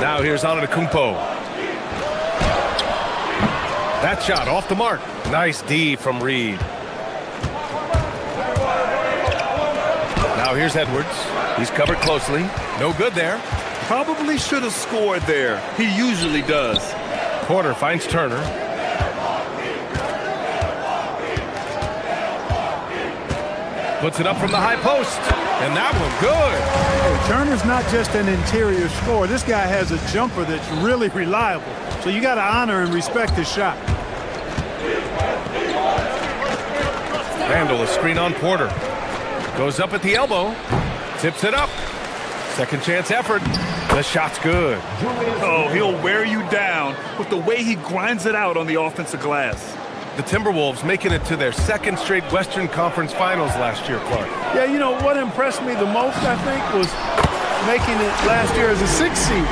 Now here's Antetokounmpo. That shot off the mark. Nice D from Reed. Now here's Edwards. He's covered closely. No good there. Probably should have scored there. He usually does. Porter finds Turner. Puts it up from the high post. And that one good. Hey, Turner's not just an interior scorer. This guy has a jumper that's really reliable. So you got to honor and respect his shot. Randall, a screen on Porter. Goes up at the elbow. Tips it up. Second chance effort. The shot's good. Oh, he'll wear you down with the way he grinds it out on the offensive glass. The Timberwolves making it to their second straight Western Conference Finals last year, Clark. Yeah, you know, what impressed me the most, I think, was making it last year as a 6th seed.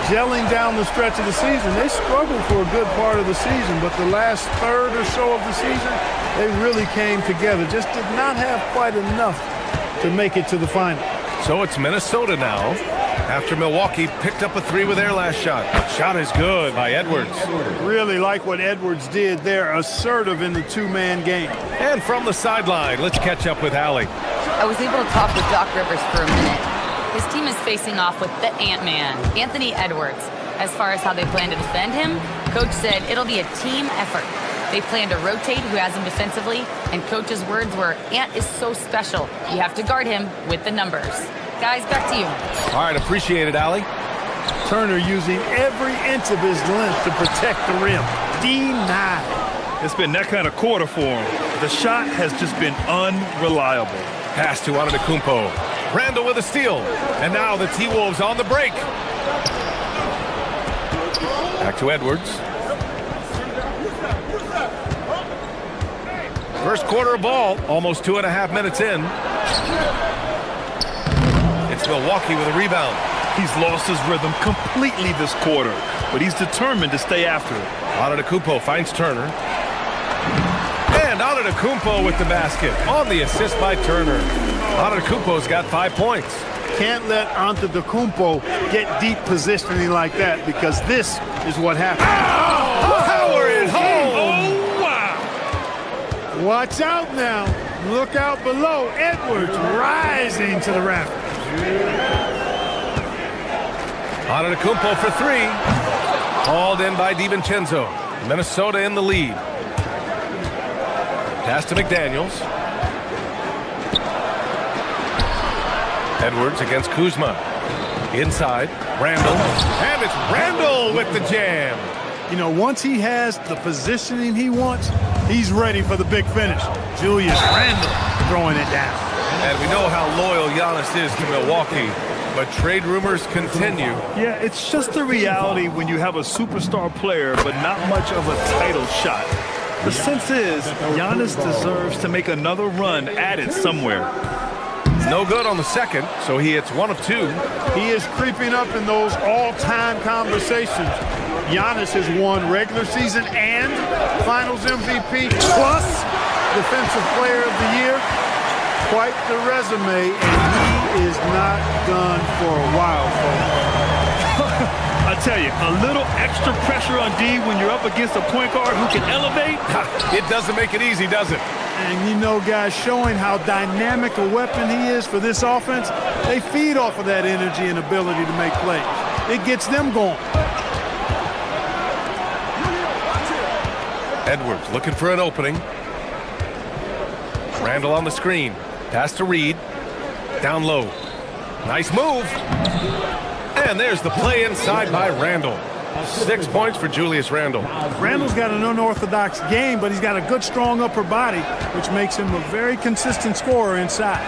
Gelling down the stretch of the season. They struggled for a good part of the season, but the last third or so of the season, they really came together. Just did not have quite enough to make it to the final. So it's Minnesota now, after Milwaukee picked up a 3 with their last shot. Shot is good by Edwards. Really like what Edwards did there, assertive in the 2-man game. And from the sideline, let's catch up with Allie. I was able to talk with Doc Rivers for a minute. His team is facing off with the Ant-Man, Anthony Edwards. As far as how they plan to defend him, Coach said it'll be a team effort. They plan to rotate who has him defensively, and Coach's words were, Ant is so special. You have to guard him with the numbers. Guys, back to you. All right, appreciate it, Allie. Turner using every inch of his length to protect the rim. Denied. It's been that kind of quarter for him. The shot has just been unreliable. Pass to Antetokounmpo. Randall with a steal. And now the T-Wolves on the break. Back to Edwards. First quarter of ball, almost 2.5 minutes in. It's Milwaukee with a rebound. He's lost his rhythm completely this quarter, but he's determined to stay after it. Antetokounmpo finds Turner. And Antetokounmpo with the basket on the assist by Turner. Antetokounmpo's got 5 points. Can't let Antetokounmpo get deep positioning like that, because this is what happens. Power it home! Oh, wow! Watch out now. Look out below. Edwards rising to the rafters. Antetokounmpo for 3. Hauled in by DiVincenzo. Minnesota in the lead. Pass to McDaniels. Edwards against Kuzma. Inside, Randall. And it's Randall with the jam. You know, once he has the positioning he wants, he's ready for the big finish. Julius Randall throwing it down. And we know how loyal Giannis is to Milwaukee, but trade rumors continue. Yeah, it's just the reality when you have a superstar player, but not much of a title shot. The sense is Giannis deserves to make another run at it somewhere. No good on the second, so he hits 1 of 2. He is creeping up in those all-time conversations. Giannis has won regular season and Finals MVP plus Defensive Player of the Year. Quite the resume, and he is not done for a while, folks. I tell you, a little extra pressure on D when you're up against a point guard who can elevate. It doesn't make it easy, does it? And you know, guys, showing how dynamic a weapon he is for this offense, they feed off of that energy and ability to make plays. It gets them going. Edwards looking for an opening. Randall on the screen. Pass to Reed. Down low. Nice move. And there's the play inside by Randall. 6 points for Julius Randle. Randall's got an unorthodox game, but he's got a good, strong upper body, which makes him a very consistent scorer inside.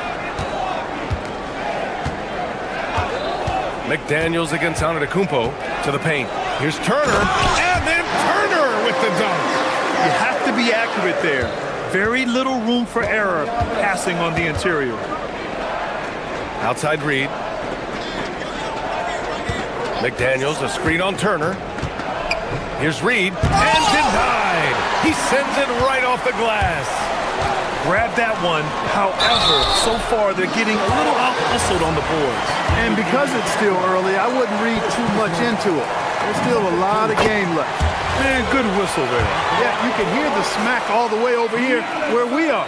McDaniels against Antetokounmpo to the paint. Here's Turner, and then Turner with the dunk. You have to be accurate there. Very little room for error passing on the interior. Outside Reed. McDaniels, a screen on Turner. Here's Reed, and denied. He sends it right off the glass. Grab that one. However, so far they're getting a little out-hustled on the boards. And because it's still early, I wouldn't read too much into it. There's still a lot of game left. Man, good whistle there. Yeah, you can hear the smack all the way over here where we are.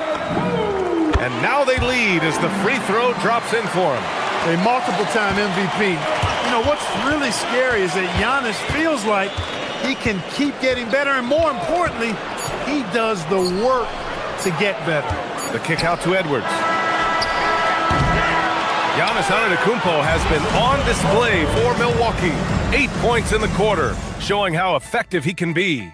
And now they lead as the free throw drops in for him. A multiple-time MVP. You know, what's really scary is that Giannis feels like he can keep getting better, and more importantly, he does the work to get better. The kick out to Edwards. Giannis Antetokounmpo has been on display for Milwaukee. 8 points in the quarter, showing how effective he can be.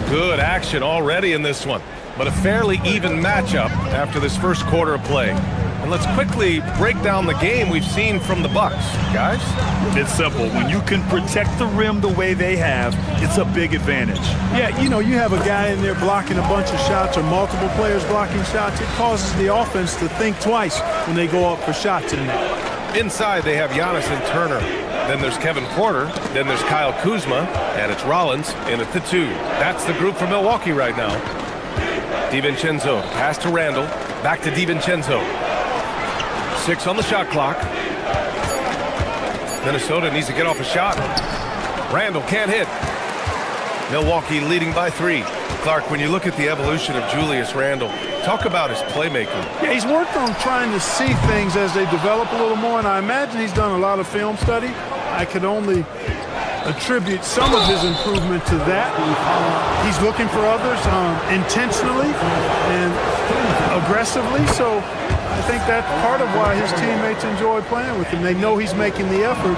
Good action already in this one, but a fairly even matchup after this first quarter of play. And let's quickly break down the game we've seen from the Bucks, guys. It's simple. When you can protect the rim the way they have, it's a big advantage. Yeah, you know, you have a guy in there blocking a bunch of shots or multiple players blocking shots. It causes the offense to think twice when they go up for shots in there. Inside, they have Giannis and Turner. Then there's Kevin Porter. Then there's Kyle Kuzma. And it's Rollins in at the 2. That's the group for Milwaukee right now. DiVincenzo, pass to Randall. Back to DiVincenzo. 6 on the shot clock. Minnesota needs to get off a shot. Randall can't hit. Milwaukee leading by 3. Clark, when you look at the evolution of Julius Randle, talk about his playmaking. Yeah, he's worked on trying to see things as they develop a little more, and I imagine he's done a lot of film study. I could only attribute some of his improvement to that. He's looking for others intentionally and aggressively, so I think that's part of why his teammates enjoy playing with him. They know he's making the effort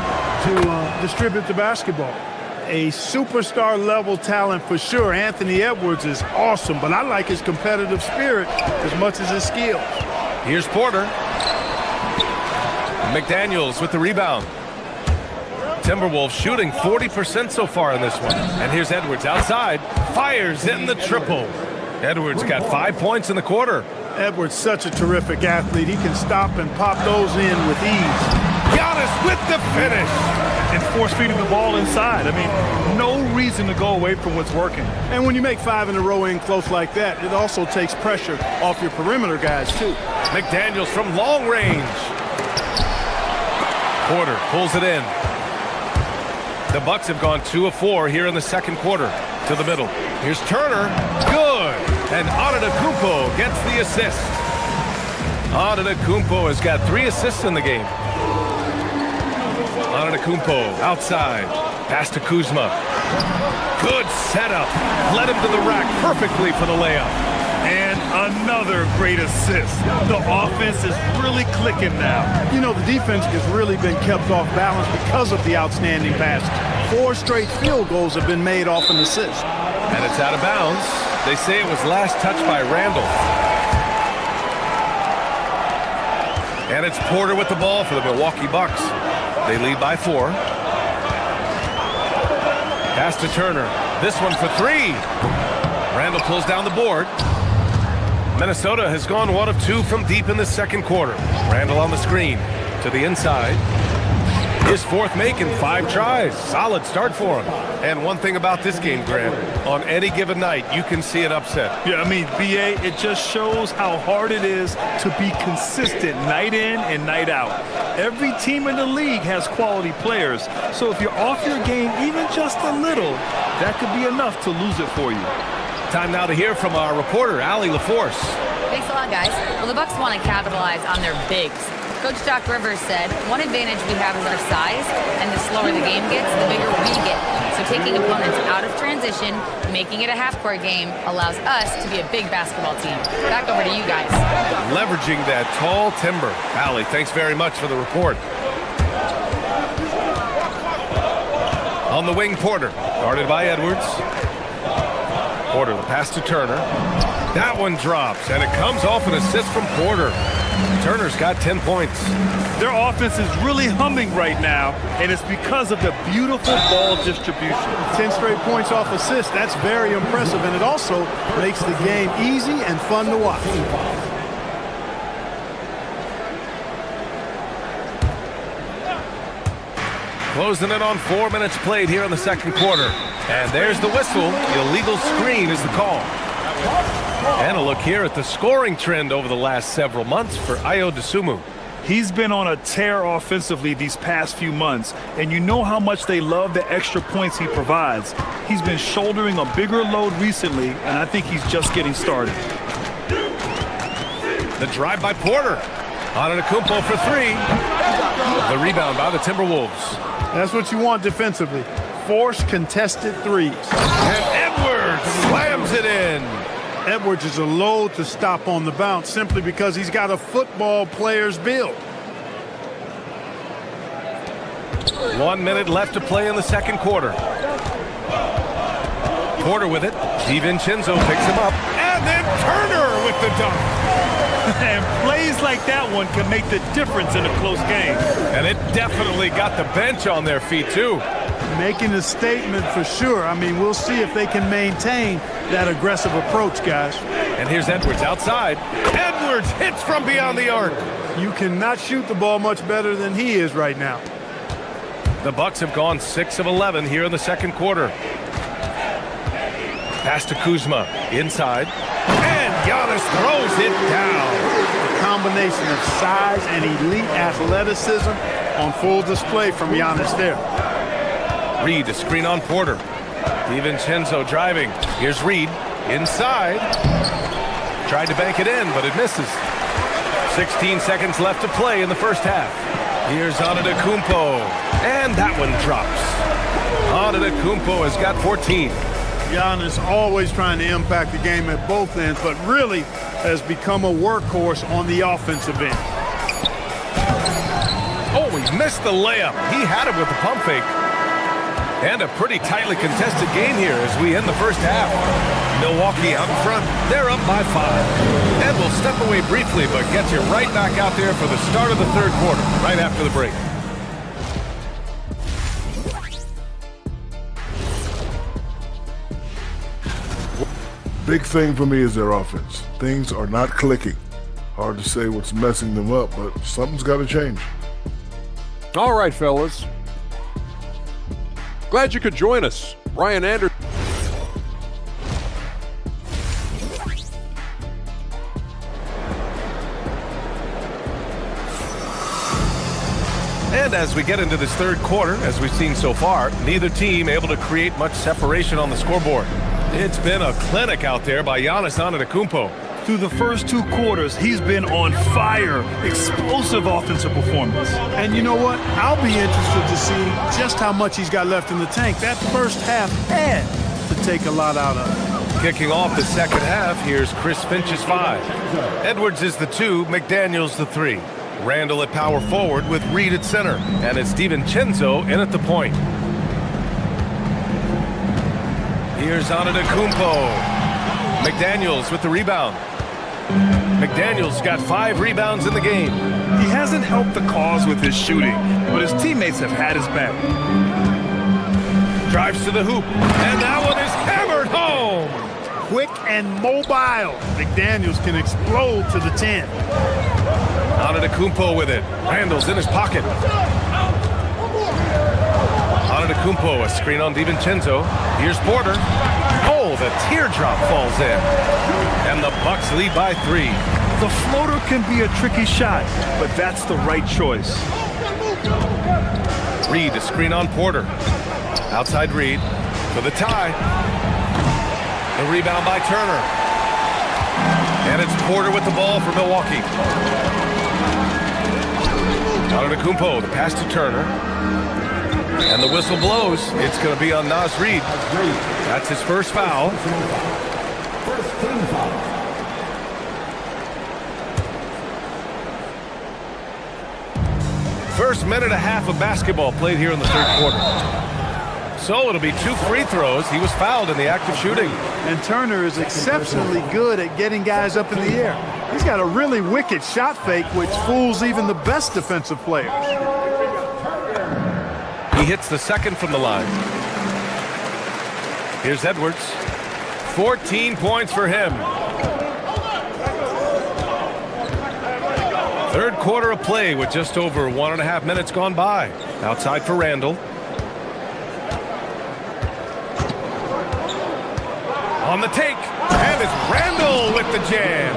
to distribute the basketball. A superstar-level talent for sure. Anthony Edwards is awesome, but I like his competitive spirit as much as his skill. Here's Porter. McDaniels with the rebound. Timberwolves shooting 40% so far in this one. And here's Edwards outside. Fires in the triple. Edwards got 5 points in the quarter. Edwards, such a terrific athlete. He can stop and pop those in with ease. Giannis with the finish. And force-feeding the ball inside. I mean, no reason to go away from what's working. And when you make 5 in a row in close like that, it also takes pressure off your perimeter guys, too. McDaniels from long range. Porter pulls it in. The Bucks have gone 2 of 4 here in the second quarter. To the middle. Here's Turner. Good. And Antetokounmpo gets the assist. Antetokounmpo has got 3 assists in the game. Antetokounmpo outside. Pass to Kuzma. Good setup. Led him to the rack perfectly for the layup. And another great assist. The offense is really clicking now. You know, the defense has really been kept off balance because of the outstanding passes. 4 straight field goals have been made off an assist. And it's out of bounds. They say it was last touched by Randall. And it's Porter with the ball for the Milwaukee Bucks. They lead by 4. Pass to Turner. This one for 3. Randall pulls down the board. Minnesota has gone 1 of 2 from deep in the second quarter. Randall on the screen to the inside. His fourth make in 5 tries. Solid start for him. And one thing about this game, Grant, on any given night, you can see an upset. Yeah, I mean, BA, it just shows how hard it is to be consistent night in and night out. Every team in the league has quality players. So if you're off your game even just a little, that could be enough to lose it for you. Time now to hear from our reporter, Allie LaForce. Thanks a lot, guys. Well, the Bucks want to capitalize on their bigs. Coach Doc Rivers said, one advantage we have is our size, and the slower the game gets, the bigger we get. So taking opponents out of transition, making it a half-court game, allows us to be a big basketball team. Back over to you guys. Leveraging that tall timber. Allie, thanks very much for the report. On the wing, Porter, guarded by Edwards. Porter, the pass to Turner. That one drops, and it comes off an assist from Porter. Turner's got 10 points. Their offense is really humming right now, and it's because of the beautiful ball distribution. 10 straight points off assists, that's very impressive, and it also makes the game easy and fun to watch. Closing in on 4 minutes played here in the second quarter. And there's the whistle. Illegal screen is the call. And a look here at the scoring trend over the last several months for Ayo Dosunmu. He's been on a tear offensively these past few months, and you know how much they love the extra points he provides. He's been shouldering a bigger load recently, and I think he's just getting started. The drive by Porter. Antetokounmpo for 3. The rebound by the Timberwolves. That's what you want defensively. Force contested threes. And Edwards slams it in. Edwards is a load to stop on the bounce simply because he's got a football player's build. 1 minute left to play in the second quarter. Porter with it. DiVincenzo picks him up. And then Turner with the dunk. And plays like that one can make the difference in a close game. And it definitely got the bench on their feet, too. Making a statement for sure. I mean, we'll see if they can maintain that aggressive approach, guys. And here's Edwards outside. Edwards hits from beyond the arc. You cannot shoot the ball much better than he is right now. The Bucks have gone 6 of 11 here in the second quarter. Pass to Kuzma, inside. And Giannis throws it down. The combination of size and elite athleticism on full display from Giannis there. Reed, a screen on Porter. DiVincenzo driving. Here's Reed, inside. Tried to bank it in, but it misses. 16 seconds left to play in the first half. Here's Antetokounmpo, and that one drops. Antetokounmpo has got 14. Giannis always trying to impact the game at both ends, but really has become a workhorse on the offensive end. Oh, he missed the layup. He had it with the pump fake. And a pretty tightly contested game here as we end the first half. Milwaukee out in front. They're up by 5. And we'll step away briefly, but get you right back out there for the start of the third quarter, right after the break. Big thing for me is their offense. Things are not clicking. Hard to say what's messing them up, but something's got to change. All right, fellas. Glad you could join us. Ryan Anderson. And as we get into this third quarter, as we've seen so far, neither team able to create much separation on the scoreboard. It's been a clinic out there by Giannis Antetokounmpo. Through the first 2 quarters, he's been on fire. Explosive offensive performance. And you know what? I'll be interested to see just how much he's got left in the tank. That first half had to take a lot out of it. Kicking off the second half, here's Chris Finch's 5. Edwards is the 2, McDaniels the 3. Randall at power forward with Reed at center. And it's DiVincenzo in at the point. Here's Antetokounmpo. McDaniels with the rebound. McDaniels got 5 rebounds in the game. He hasn't helped the cause with his shooting, but his teammates have had his back. Drives to the hoop, and that one is hammered home. quick and mobile. McDaniels can explode to the 10. Antetokounmpo with it. Randall's in his pocket. Antetokounmpo, a screen on DiVincenzo. Here's Porter. Oh, the teardrop falls in. And the Bucks lead by 3. The floater can be a tricky shot, but that's the right choice. Reed, a screen on Porter. Outside Reed for the tie. The rebound by Turner. And it's Porter with the ball for Milwaukee. Antetokounmpo, the pass to Turner. And the whistle blows. It's going to be on Naz Reid. That's his first foul. First minute and a half of basketball played here in the third quarter. So it'll be 2 free throws. He was fouled in the act of shooting. And Turner is exceptionally good at getting guys up in the air. He's got a really wicked shot fake, which fools even the best defensive players. He hits the second from the line. Here's Edwards. 14 points for him. Third quarter of play with just over 1.5 minutes gone by. Outside for Randall. On the take, and it's Randall with the jam.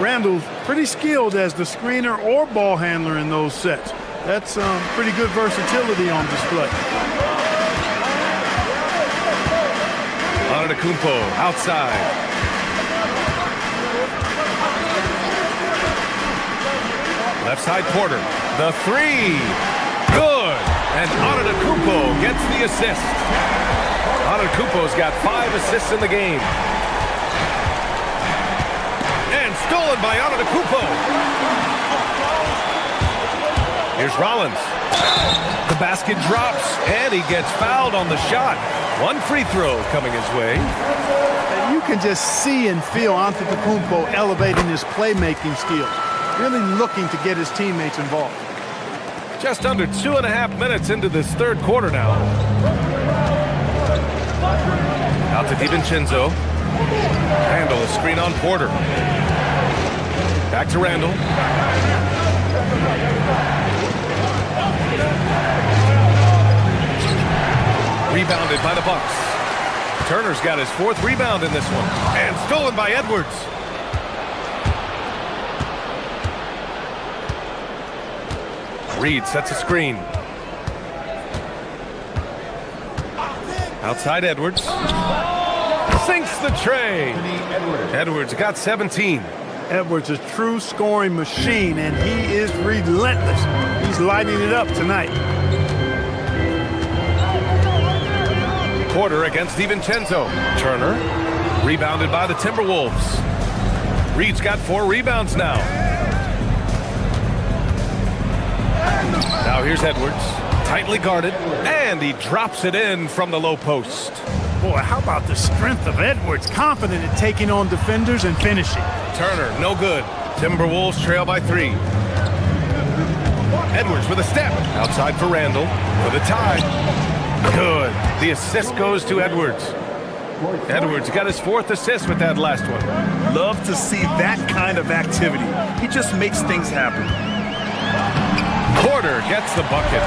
Randall's pretty skilled as the screener or ball handler in those sets. That's pretty good versatility on display. Antetokounmpo outside. Left side Porter. The 3. Good. And Antetokounmpo gets the assist. Antetokounmpo's got 5 assists in the game. And stolen by Antetokounmpo. Here's Rollins. The basket drops, and he gets fouled on the shot. 1 free throw coming his way. And you can just see and feel Antetokounmpo elevating his playmaking skills, really looking to get his teammates involved. Just under 2.5 minutes into this third quarter now. Out to DiVincenzo. Randall, a screen on Porter. Back to Randall. Rebounded by the Bucks. Turner's got his 4th rebound in this one. And stolen by Edwards. Reed sets a screen. Outside Edwards. Sinks the tray. Edwards got 17. Edwards is a true scoring machine, and he is relentless. He's lighting it up tonight. Porter against DiVincenzo. Turner. Rebounded by the Timberwolves. Reed's got 4 rebounds now. Now here's Edwards. Tightly guarded. And he drops it in from the low post. Boy, how about the strength of Edwards? Confident in taking on defenders and finishing. Turner, no good. Timberwolves trail by 3. Edwards with a step. Outside for Randall. For the tie. Good. The assist goes to Edwards. Edwards got his 4th assist with that last one. Love to see that kind of activity. He just makes things happen. Porter gets the bucket.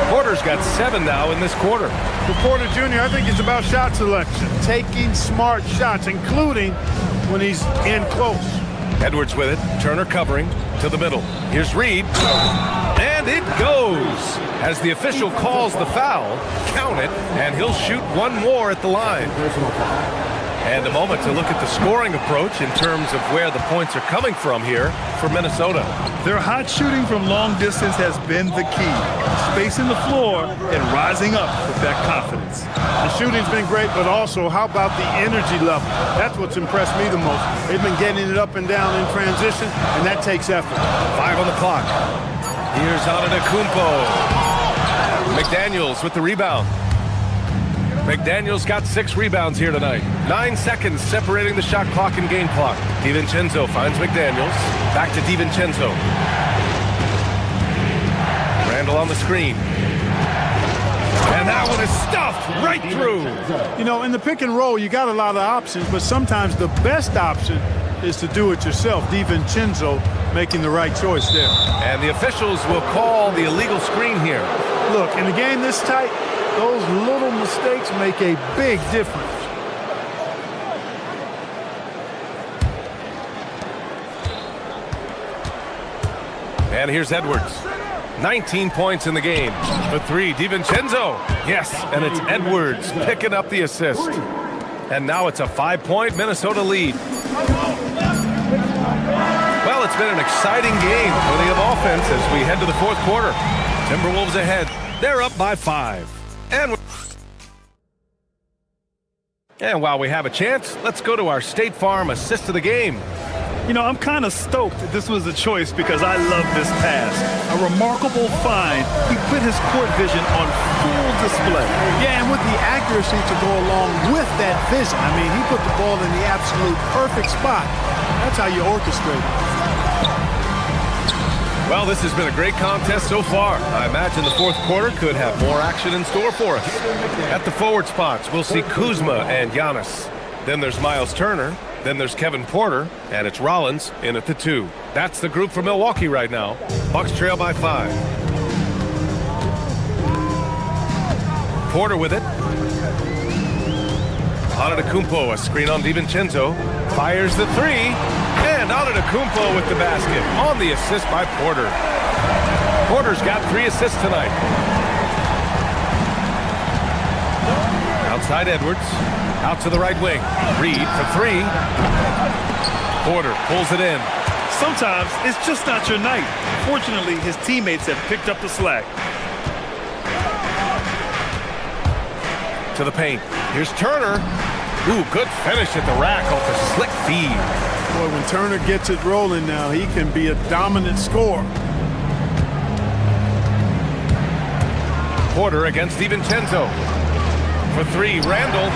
Porter's got 7 now in this quarter. For Porter Jr., I think it's about shot selection. Taking smart shots, including when he's in close. Edwards with it. Turner covering to the middle. Here's Reed. And it goes. As the official calls the foul, count it, and he'll shoot 1 more at the line. And a moment to look at the scoring approach in terms of where the points are coming from here for Minnesota. Their hot shooting from long distance has been the key. Spacing the floor and rising up with that confidence. The shooting's been great, but also how about the energy level? That's what's impressed me the most. They've been getting it up and down in transition, and that takes effort. 5 on the clock. Here's Antetokounmpo. McDaniels with the rebound. McDaniels got 6 rebounds here tonight. 9 seconds separating the shot clock and game clock. DiVincenzo finds McDaniels. Back to DiVincenzo. Randall on the screen. And and that one is stuffed right through. You know, in the pick and roll, you got a lot of options, but sometimes the best option is to do it yourself. DiVincenzo making the right choice there. And the officials will call the illegal screen here. Look, in a game this tight, those little mistakes make a big difference. And here's Edwards. 19 points in the game. For three, DiVincenzo. Yes, and it's Edwards picking up the assist. And now it's a 5-point Minnesota lead. Well, it's been an exciting game. Plenty of offense as we head to the fourth quarter. Timberwolves ahead. They're up by 5. And while we have a chance, let's go to our State Farm assist of the game. You know, I'm kind of stoked that this was a choice because I love this pass. A remarkable find. He put his court vision on full display. Yeah, and with the accuracy to go along with that vision. I mean, he put the ball in the absolute perfect spot. That's how you orchestrate it. Well, this has been a great contest so far. I imagine the fourth quarter could have more action in store for us. At the forward spots, we'll see Kuzma and Giannis. Then there's Miles Turner. Then there's Kevin Porter, and it's Rollins in at the 2. That's the group for Milwaukee right now. Bucks trail by 5. Porter with it. Antetokounmpo, a screen on DiVincenzo. Fires the 3. And Antetokounmpo with the basket. On the assist by Porter. Porter's got 3 assists tonight. Outside Edwards. Out to the right wing. Reed for 3. Porter pulls it in. Sometimes it's just not your night. Fortunately, his teammates have picked up the slack. To the paint. Here's Turner. Ooh, good finish at the rack off a slick feed. Boy, when Turner gets it rolling now, he can be a dominant scorer. Porter against DiVincenzo. For 3, Randall.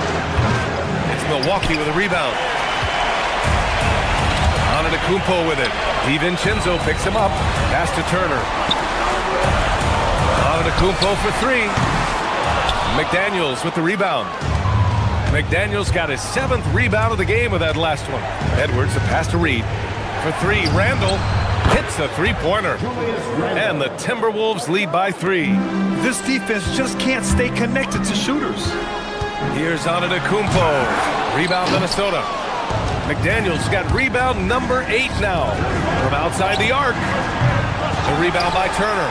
It's Milwaukee with a rebound. Antetokounmpo with it. DiVincenzo picks him up. Pass to Turner. Antetokounmpo for 3. McDaniels with the rebound. McDaniels got his 7th rebound of the game with that last one. Edwards, the pass to Reed. For 3, Randall hits a 3-pointer. And the Timberwolves lead by 3. This defense just can't stay connected to shooters. Here's Antetokounmpo. Rebound Minnesota. McDaniels got rebound number 8 now. From outside the arc. The rebound by Turner.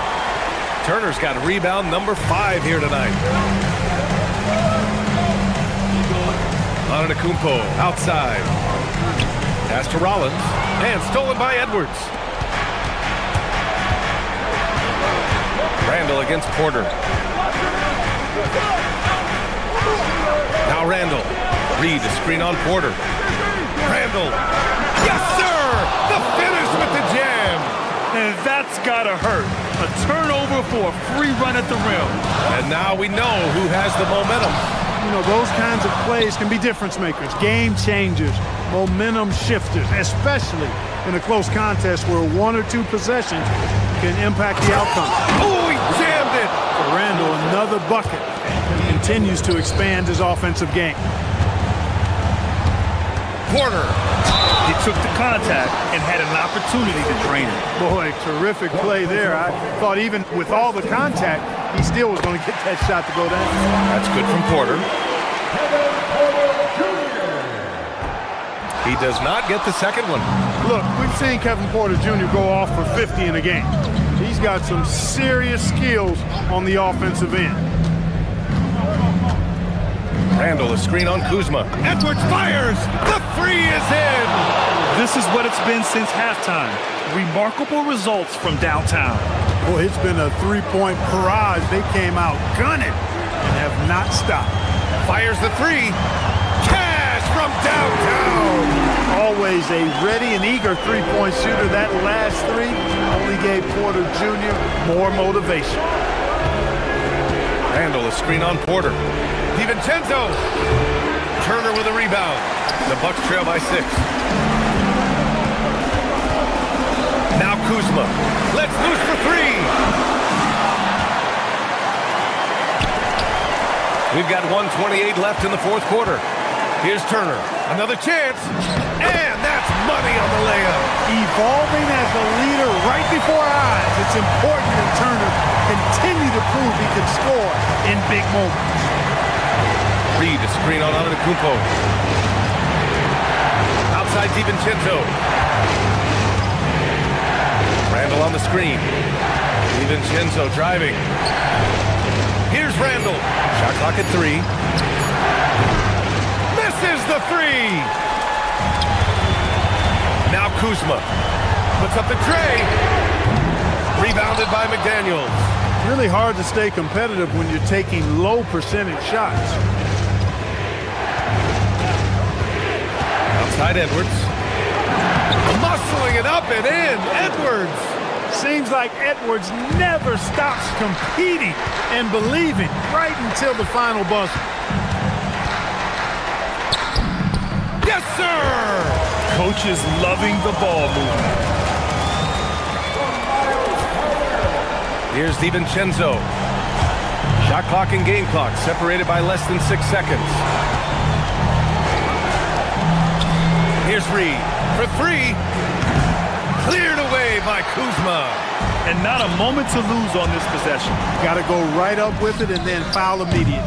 Turner's got rebound number 5 here tonight. Antetokounmpo outside. Pass to Rollins. And stolen by Edwards. Randall against Porter. Now Randall. Reed, the screen on Porter. Randall. Yes, sir! The finish with the jam. And that's gotta hurt. A turnover for a free run at the rim. And now we know who has the momentum. You know, those kinds of plays can be difference makers, game changers, momentum shifters, especially in a close contest where 1 or 2 possessions can impact the outcome. Oh, he jammed it! For Randall, another bucket. He continues to expand his offensive game. Porter. He took the contact and had an opportunity to drain it. Boy, terrific play there. I thought even with all the contact, he still was going to get that shot to go down. That's good from Porter. He does not get the second one. Look, we've seen Kevin Porter Jr. go off for 50 in a game. He's got some serious skills on the offensive end. Randall, a screen on Kuzma. Edwards fires! The 3 is in! This is what it's been since halftime. Remarkable results from downtown. Boy, it's been a 3-point barrage. They came out gunning and have not stopped. Fires the 3. Cash from downtown! Always a ready and eager 3-point shooter. That last 3 only gave Porter Jr. more motivation. Randall, a screen on Porter. DiVincenzo. Turner with a rebound. The Bucks trail by 6. Now Kuzma. Let's loose for 3. We've got 1:28 left in the fourth quarter. Here's Turner. Another chance. And that's money on the layup. Evolving as a leader right before our eyes. It's important that Turner continue to prove he can score in big moments. Reed, a screen on Antetokounmpo. Outside DiVincenzo. Randall on the screen. DiVincenzo driving. Here's Randall. Shot clock at 3. Misses the 3. Now Kuzma. Puts up the tray. Rebounded by McDaniels. Really hard to stay competitive when you're taking low percentage shots. Outside Edwards. Muscling it up and in. Edwards. Seems like Edwards never stops competing and believing right until the final buzzer. Yes, sir! Coach is loving the ball movement. Here's DiVincenzo. Shot clock and game clock separated by less than 6 seconds. Here's Reed for 3. Cleared away by Kuzma. And not a moment to lose on this possession. Got to go right up with it and then foul immediately.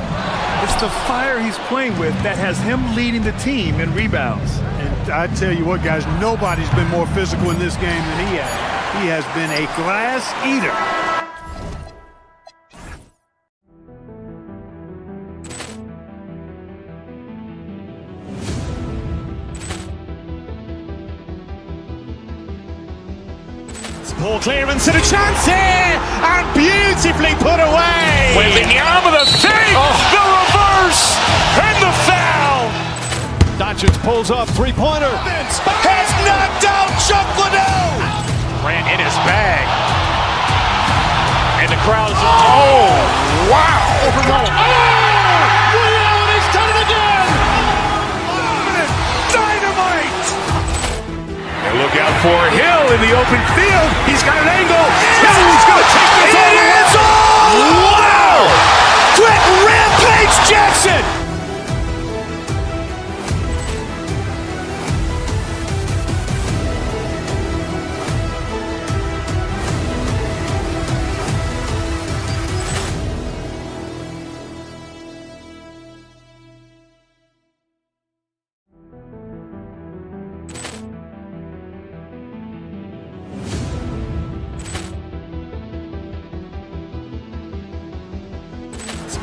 It's the fire he's playing with that has him leading the team in rebounds. And I tell you what, guys, nobody's been more physical in this game than he has. He has been a glass eater. Ball clearance and a chance here, and beautifully put away. Wembanyama with a save, the reverse, and the foul. Doncic pulls up, three-pointer. Has knocked out Chuck Liddell. Grant in his bag. And the crowd's, oh, wow. He's done it again. Dynamite. And look out for Hill in the open field. He's got an angle. Hill's going to take this all the way. Wow! Quick rampage Jackson.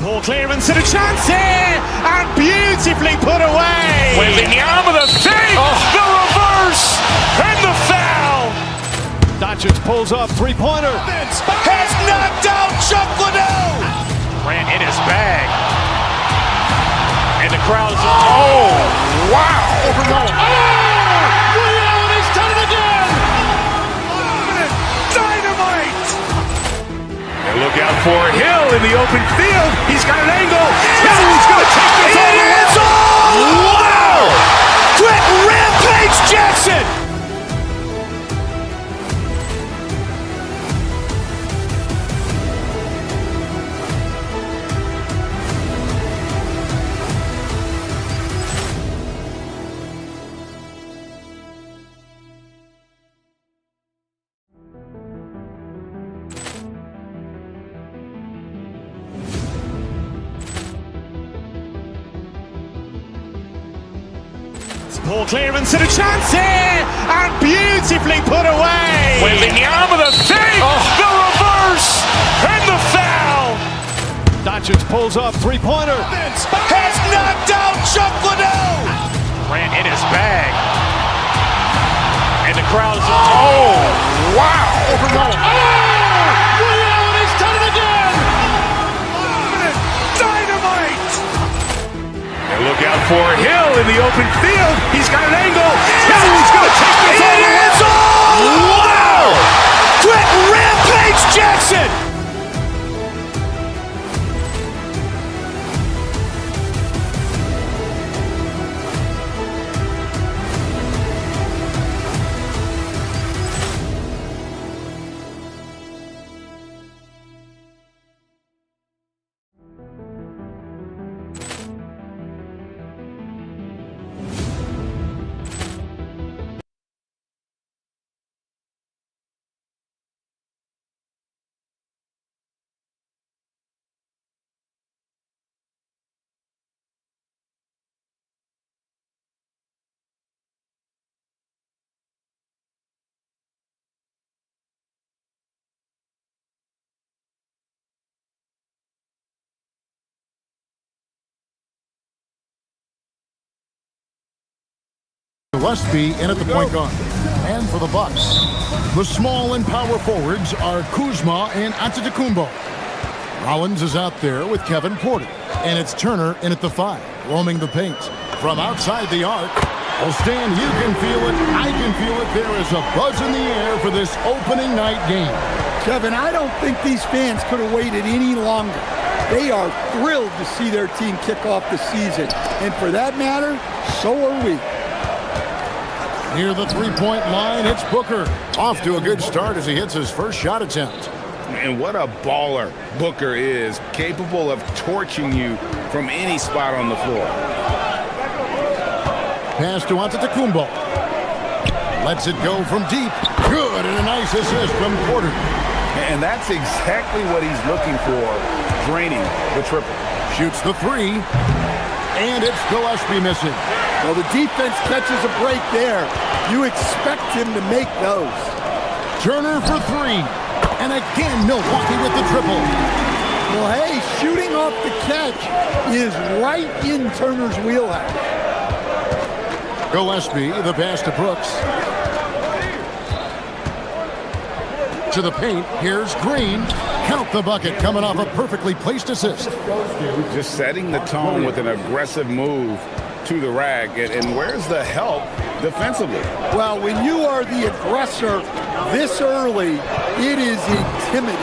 Ball clearance and a chance here, and beautifully put away. Wembanyama with a save, the reverse, and the foul. Doncic pulls up, three-pointer. Has knocked out Chuck Liddell. Grant in his bag. And the crowd's, oh, wow. He's done it again. Dynamite. And look out for Hill in the open field. He's got an angle. Hill's going to take this all the way. Wow! Quick rampage Jackson. Ball clearance and a chance here, and beautifully put away. Wembanyama with a save, the reverse, and the foul. Doncic pulls up, three-pointer. Has knocked out Chuck Liddell. Grant in his bag. And the crowd's, oh, wow. He's done it again. Dynamite. And look out for Hill in the open field. He's got an angle. Hill's going to take this all the way. Wow! Quick rampage Jackson. Gillespie in at the point guard. And for the Bucks, the small and power forwards are Kuzma and Antetokounmpo. Rollins is out there with Kevin Porter. And it's Turner in at the 5, roaming the paint. From outside the arc, well, Stan, you can feel it. I can feel it. There is a buzz in the air for this opening night game. Kevin, I don't think these fans could have waited any longer. They are thrilled to see their team kick off the season. And for that matter, so are we. Near the three-point line, it's Booker. Off to a good start as he hits his first shot attempt. And what a baller Booker is, capable of torching you from any spot on the floor. Pass to Antetokounmpo. Lets it go from deep. Good, and a nice assist from Porter. And that's exactly what he's looking for, draining the triple. Shoots the 3, and it's Gillespie missing. Well, the defense catches a break there. You expect him to make those. Turner for 3, and again Milwaukee with the triple. Well, hey, shooting off the catch is right in Turner's wheelhouse. Gillespie, the pass to Brooks. To the paint, here's Green. Count the bucket, coming off a perfectly placed assist. Just setting the tone with an aggressive move to the rack. And where's the help defensively? Well, when you are the aggressor this early, it is intimidating.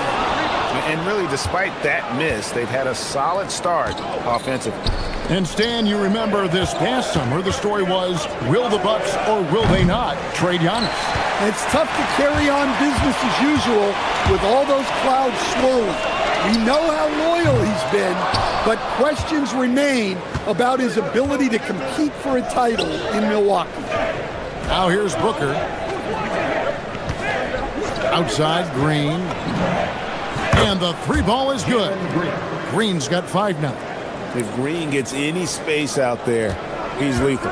And really, despite that miss, they've had a solid start offensively. And Stan, you remember this past summer, the story was, will the Bucks or will they not trade Giannis? It's tough to carry on business as usual with all those clouds swirling. We know how loyal he's been, but questions remain about his ability to compete for a title in Milwaukee. Now here's Booker. Outside, Green. And the 3 ball is good. Green's got 5 now. If Green gets any space out there, he's lethal.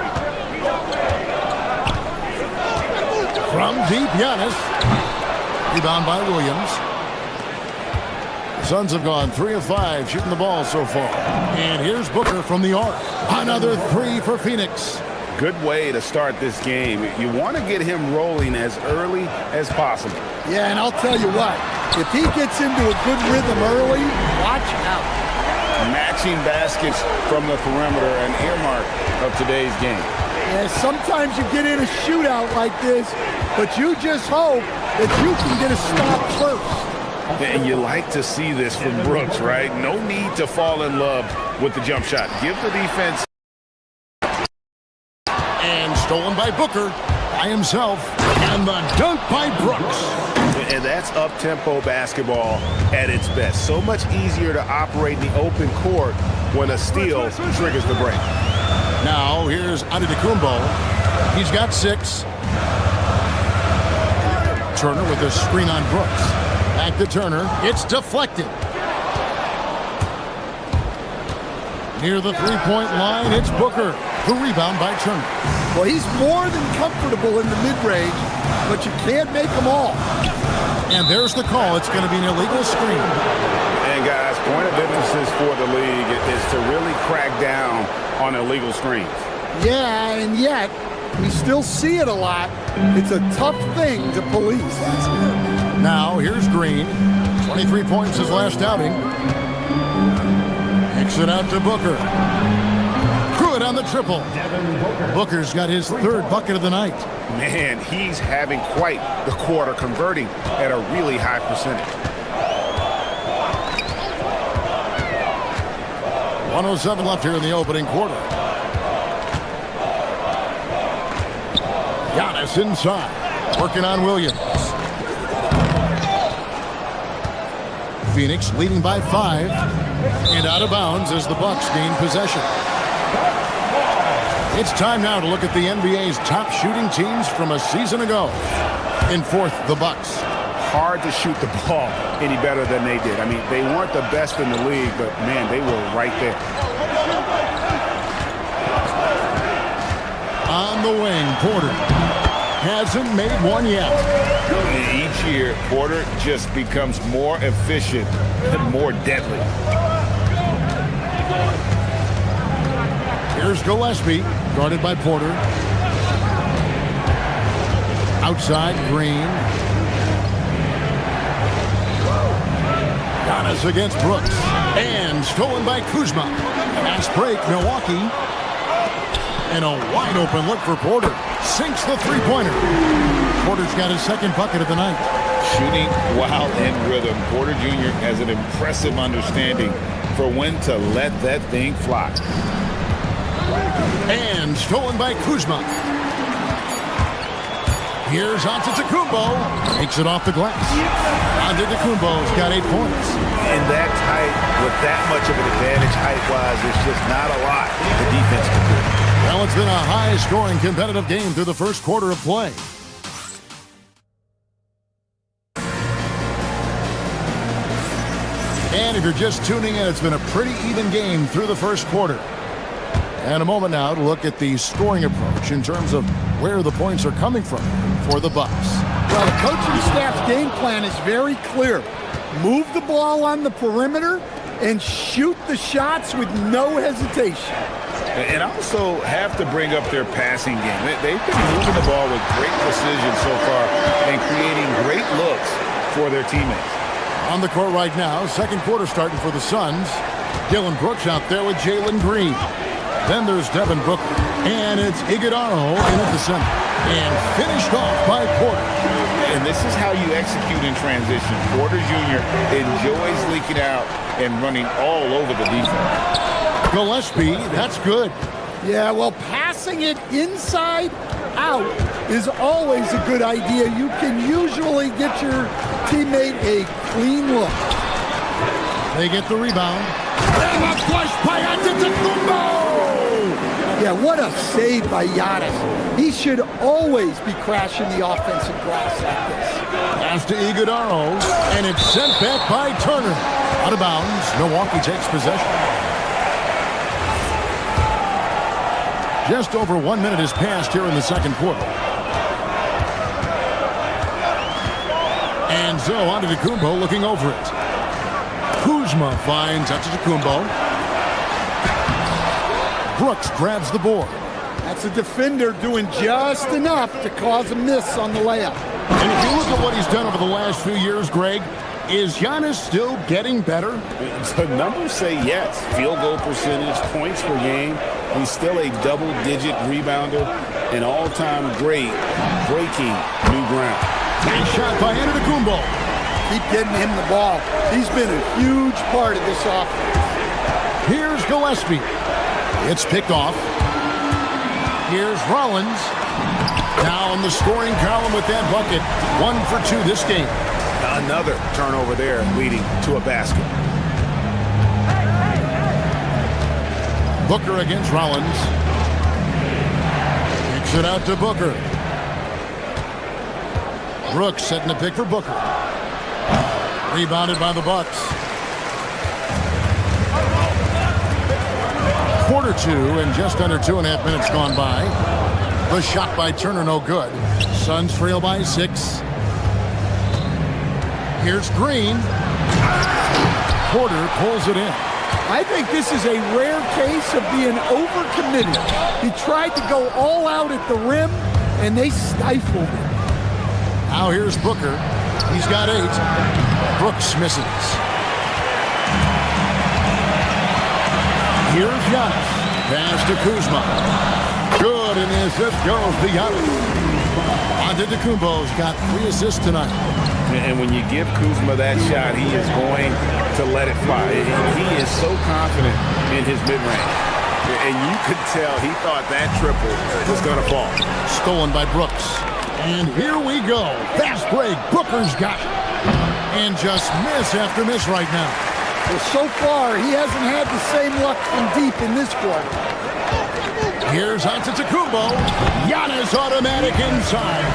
From deep, Giannis. Rebound by Williams. The Suns have gone 3 of 5 shooting the ball so far. And here's Booker from the arc. Another 3 for Phoenix. Good way to start this game. You want to get him rolling as early as possible. Yeah, and I'll tell you what, if he gets into a good rhythm early, watch out. Matching baskets from the perimeter, an earmark of today's game. Yeah, sometimes you get in a shootout like this, but you just hope that you can get a stop first. And you like to see this from Brooks, right? No need to fall in love with the jump shot. Give the defense. And stolen by Booker by himself. And the dunk by Brooks. And that's up-tempo basketball at its best. So much easier to operate in the open court when a steal triggers the break. Now here's Antetokounmpo. He's got 6. Turner with a screen on Brooks. Back to Turner. It's deflected. Near the 3-point line, it's Booker. The rebound by Turner. Well, he's more than comfortable in the mid-range, but you can't make them all. And there's the call. It's going to be an illegal screen. And guys, point of emphasis for the league is to really crack down on illegal screens. Yeah, and yet we still see it a lot. It's a tough thing to police. Now here's Green. 23 points his last outing. Kicks it out to Booker. Good on the triple. Booker's got his 3rd bucket of the night. Man, he's having quite the quarter, converting at a really high percentage. 1:07 left here in the opening quarter. Giannis inside, working on Williams. Phoenix leading by 5, and out of bounds as the Bucks gain possession. It's time now to look at the NBA's top shooting teams from a season ago. In 4th, the Bucks. Hard to shoot the ball any better than they did. I mean, they weren't the best in the league, but man, they were right there. On the wing, Porter hasn't made one yet. Each year, Porter just becomes more efficient and more deadly. Here's Gillespie, guarded by Porter. Outside, Green. Giannis against Brooks. And stolen by Kuzma. Fast break, Milwaukee. And a wide open look for Porter. Sinks the three-pointer. Porter's got his second bucket of the night. Shooting while in rhythm. Porter Jr. has an impressive understanding for when to let that thing fly. And stolen by Kuzma. Here's Antetokounmpo. Takes it off the glass. Antetokounmpo's got 8 points. In that tight, with that much of an advantage height-wise, there's just not a lot the defense can do. Well, it's been a high-scoring competitive game through the first quarter of play. And if you're just tuning in, it's been a pretty even game through the first quarter. And a moment now to look at the scoring approach in terms of where the points are coming from for the Bucks. Well, the coaching staff's game plan is very clear. Move the ball on the perimeter and shoot the shots with no hesitation. And also have to bring up their passing game. They've been moving the ball with great precision so far and creating great looks for their teammates. On the court right now, second quarter starting for the Suns. Dylan Brooks out there with Jalen Green. Then there's Devin Booker. And it's Iguodala in at the center. And finished off by Porter. And this is how you execute in transition. Porter Jr. enjoys leaking out and running all over the defense. Gillespie, that's good. Yeah, well, passing it inside out is always a good idea. You can usually get your teammate a clean look. They get the rebound. And a flush by Antetokounmpo! Yeah, what a save by Giannis. He should always be crashing the offensive glass like this. Pass to Iguodala, and it's sent back by Turner. Out of bounds, Milwaukee takes possession. Just over 1 minute has passed here in the second quarter. And so Antetokounmpo looking over it. Kuzma finds Antetokounmpo. Brooks grabs the board. That's a defender doing just enough to cause a miss on the layup. And if you look at what he's done over the last few years, Greg, is Giannis still getting better? The numbers say yes. Field goal percentage, points per game. He's still a double-digit rebounder, an all-time great, breaking new ground. Nice shot by Antetokounmpo. Keep getting him the ball. He's been a huge part of this offense. Here's Gillespie. It's picked off. Here's Rollins. Now in the scoring column with that bucket. 1 for 2 this game. Another turnover there leading to a basket. Booker against Rollins. Kicks it out to Booker. Brooks setting the pick for Booker. Rebounded by the Bucks. Quarter 2 and just under 2.5 minutes gone by. The shot by Turner no good. Suns trail by 6. Here's Green. Porter pulls it in. I think this is a rare case of being overcommitted. He tried to go all out at the rim, and they stifled him. Now here's Booker. He's got 8. Brooks misses. Here's Giannis. Pass to Kuzma. Good, and the assist goes to Giannis. Antetokounmpo's got 3 assists tonight. And when you give Kuzma that shot, he is going to let it fly. He is so confident in his mid-range. And you could tell he thought that triple was going to fall. Stolen by Brooks. And here we go. Fast break. Booker's got it. And just miss after miss right now. Well, so far, he hasn't had the same luck from deep in this quarter. Here's Antetokounmpo. Giannis automatic inside.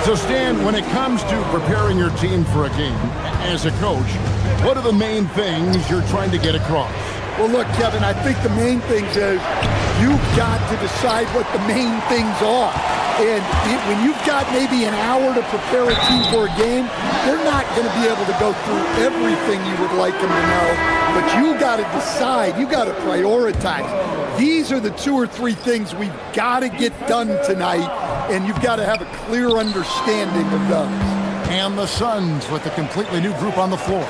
So, Stan, when it comes to preparing your team for a game, as a coach, what are the main things you're trying to get across? Well, look, Kevin, I think the main things is you've got to decide what the main things are. And when you've got maybe an hour to prepare a team for a game, they're not going to be able to go through everything you would like them to know. But you got to decide. You got to prioritize. These are the 2 or 3 things we've got to get done tonight and you've got to have a clear understanding of those. And the Suns with a completely new group on the floor.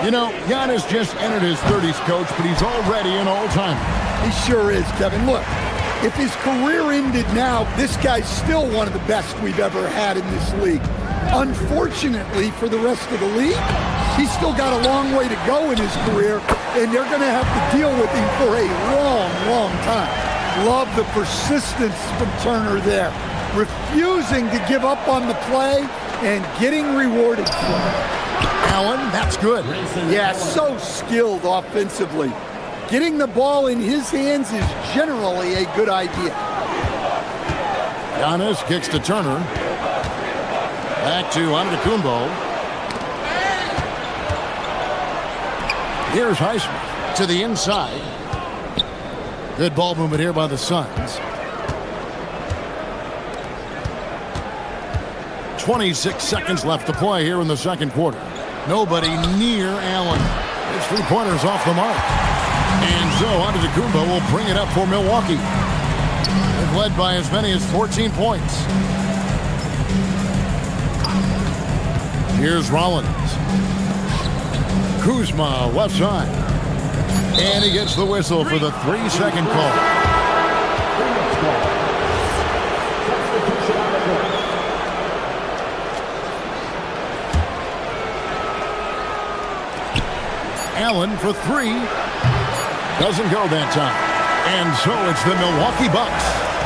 You know, Giannis just entered his 30s, Coach, but he's already an all-timer. He sure is, Kevin. Look, if his career ended now, this guy's still one of the best we've ever had in this league. Unfortunately for the rest of the league, he's still got a long way to go in his career, and they're going to have to deal with him for a long, long time. Love the persistence from Turner there, refusing to give up on the play and getting rewarded for it. Allen, that's good. Yeah, so skilled offensively. Getting the ball in his hands is generally a good idea. Giannis kicks to Turner. Back to Antetokounmpo. Here's Highsmith to the inside. Good ball movement here by the Suns. 26 seconds left to play here in the second quarter. Nobody near Allen. His three-pointer's off the mark. And so Antetokounmpo will bring it up for Milwaukee. They've led by as many as 14 points. Here's Rollins. Kuzma, left side. And he gets the whistle for the 3-second call. Allen for three. Doesn't go that time. And so it's the Milwaukee Bucks.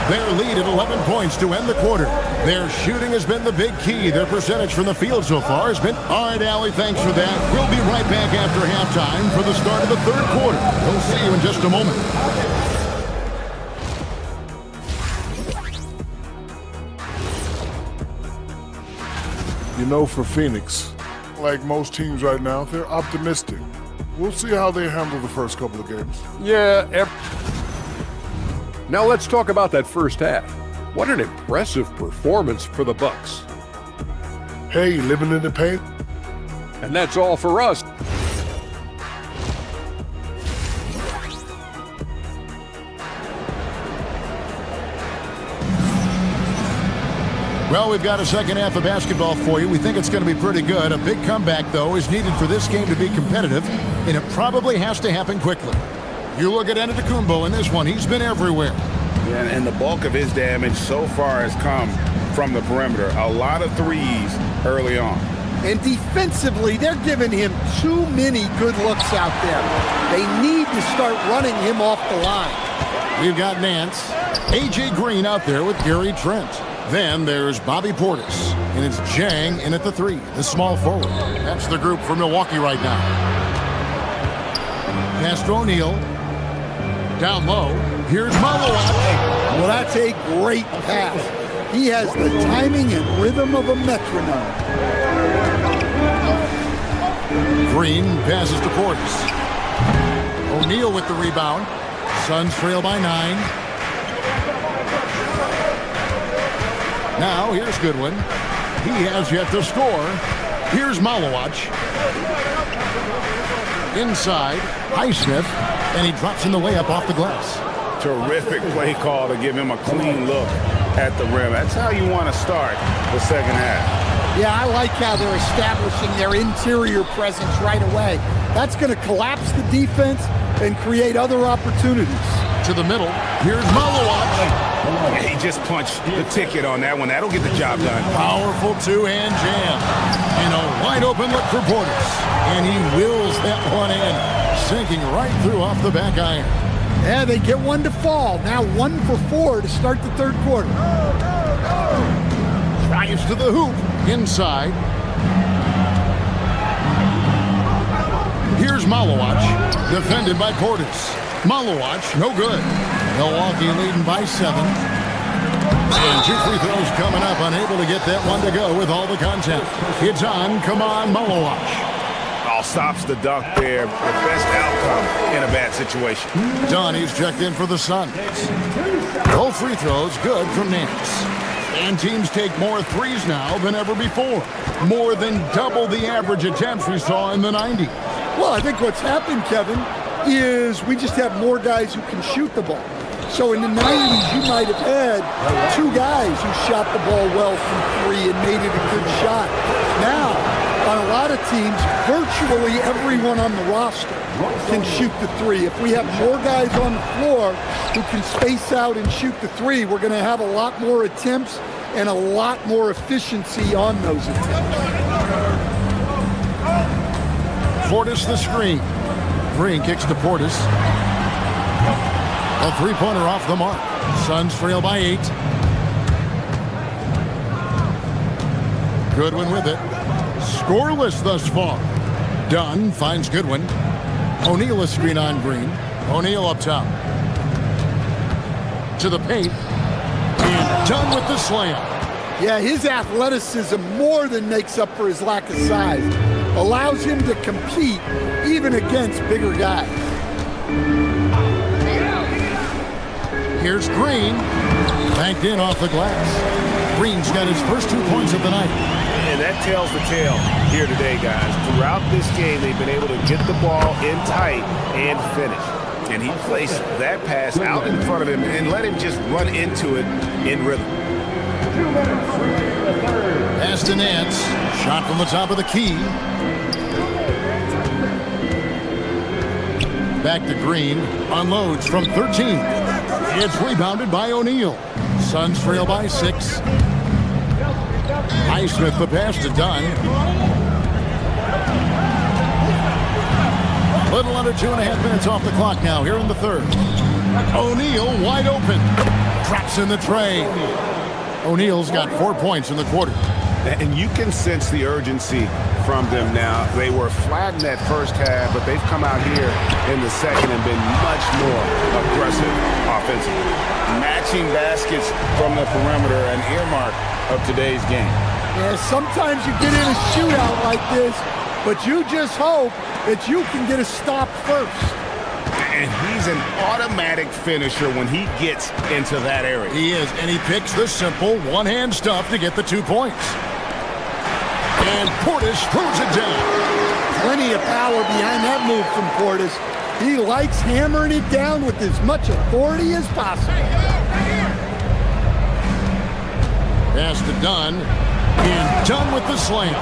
Their lead at 11 points to end the quarter. Their shooting has been the big key. Their percentage from the field so far has been... All right, Allie, thanks for that. We'll be right back after halftime for the start of the third quarter. We'll see you in just a moment. You know, for Phoenix, like most teams right now, they're optimistic. We'll see how they handle the first couple of games. Yeah. Now let's talk about that first half. What an impressive performance for the Bucks. Hey, living in the paint. And that's all for us. Well, we've got a second half of basketball for you. We think it's going to be pretty good. A big comeback, though, is needed for this game to be competitive, and it probably has to happen quickly. You look at Antetokounmpo in this one. He's been everywhere. Yeah, and the bulk of his damage so far has come from the perimeter. A lot of threes early on. And defensively, they're giving him too many good looks out there. They need to start running him off the line. We've got Nance. A.J. Green out there with Gary Trent. Then there's Bobby Portis, and it's Jang in at the three, the small forward. That's the group for Milwaukee right now. Pass to O'Neal. Down low. Here's Malawat. Well, that's a great pass. He has the timing and rhythm of a metronome. Green passes to Portis. O'Neal with the rebound. Suns trail by 9. Now, here's Goodwin. He has yet to score. Here's Malawat. Inside, Highsmith, and he drops in the layup off the glass. Terrific play call to give him a clean look at the rim. That's how you want to start the second half. Yeah, I like how they're establishing their interior presence right away. That's going to collapse the defense and create other opportunities. To the middle, here's Malawat. He just punched the ticket on that one. That'll get the job done. Powerful two-hand jam. And a wide-open look for Portis. And he wills that one in, sinking right through off the back iron. Yeah, they get one to fall. Now 1 for 4 to start the third quarter. Drives to the hoop. Inside. Here's Malawat. Defended by Portis. Malawat, no good. Milwaukee leading by 7. And 2 free throws coming up, unable to get that one to go with all the contact. It's on, come on, Malawat. All stops the dunk there. The best outcome in a bad situation. Donnie's checked in for the Suns. Both free throws good from Nance. And teams take more threes now than ever before. More than double the average attempts we saw in the 90s. Well, I think what's happened, Kevin, is we just have more guys who can shoot the ball. So in the 90s, you might have had two guys who shot the ball well from three and made it a good shot. Now, on a lot of teams, virtually everyone on the roster can shoot the three. If we have more guys on the floor who can space out and shoot the three, we're going to have a lot more attempts and a lot more efficiency on those attempts. Portis the screen. Green kicks to Portis. A three-pointer off the mark. Suns trail by 8. Goodwin with it. Scoreless thus far. Dunn finds Goodwin. O'Neal a screen on Green. O'Neal up top. To the paint. And Dunn with the slam. Yeah, his athleticism more than makes up for his lack of size. Allows him to compete even against bigger guys. Here's Green. Banked in off the glass. Green's got his first 2 points of the night. And that tells the tale here today, guys. Throughout this game, they've been able to get the ball in tight and finish. And he placed that pass out in front of him and let him just run into it in rhythm. Pass to Nance. Shot from the top of the key. Back to Green. Unloads from 13. It's rebounded by O'Neal. Suns trail by 6. Highsmith the pass to Dunn. Little under 2.5 minutes off the clock now here in the third. O'Neal wide open. Drops in the tray. O'Neal's got 4 points in the quarter. And you can sense the urgency from them now. They were flat in that first half, but they've come out here in the second and been much more aggressive offensively. Matching baskets from the perimeter, an earmark of today's game. Yeah, sometimes you get in a shootout like this, but you just hope that you can get a stop first. And he's an automatic finisher when he gets into that area. He is, and he picks the simple one-hand stuff to get the 2 points. And Portis throws it down. Plenty of power behind that move from Portis. He likes hammering it down with as much authority as possible. Pass to Dunn. And Dunn with the slam.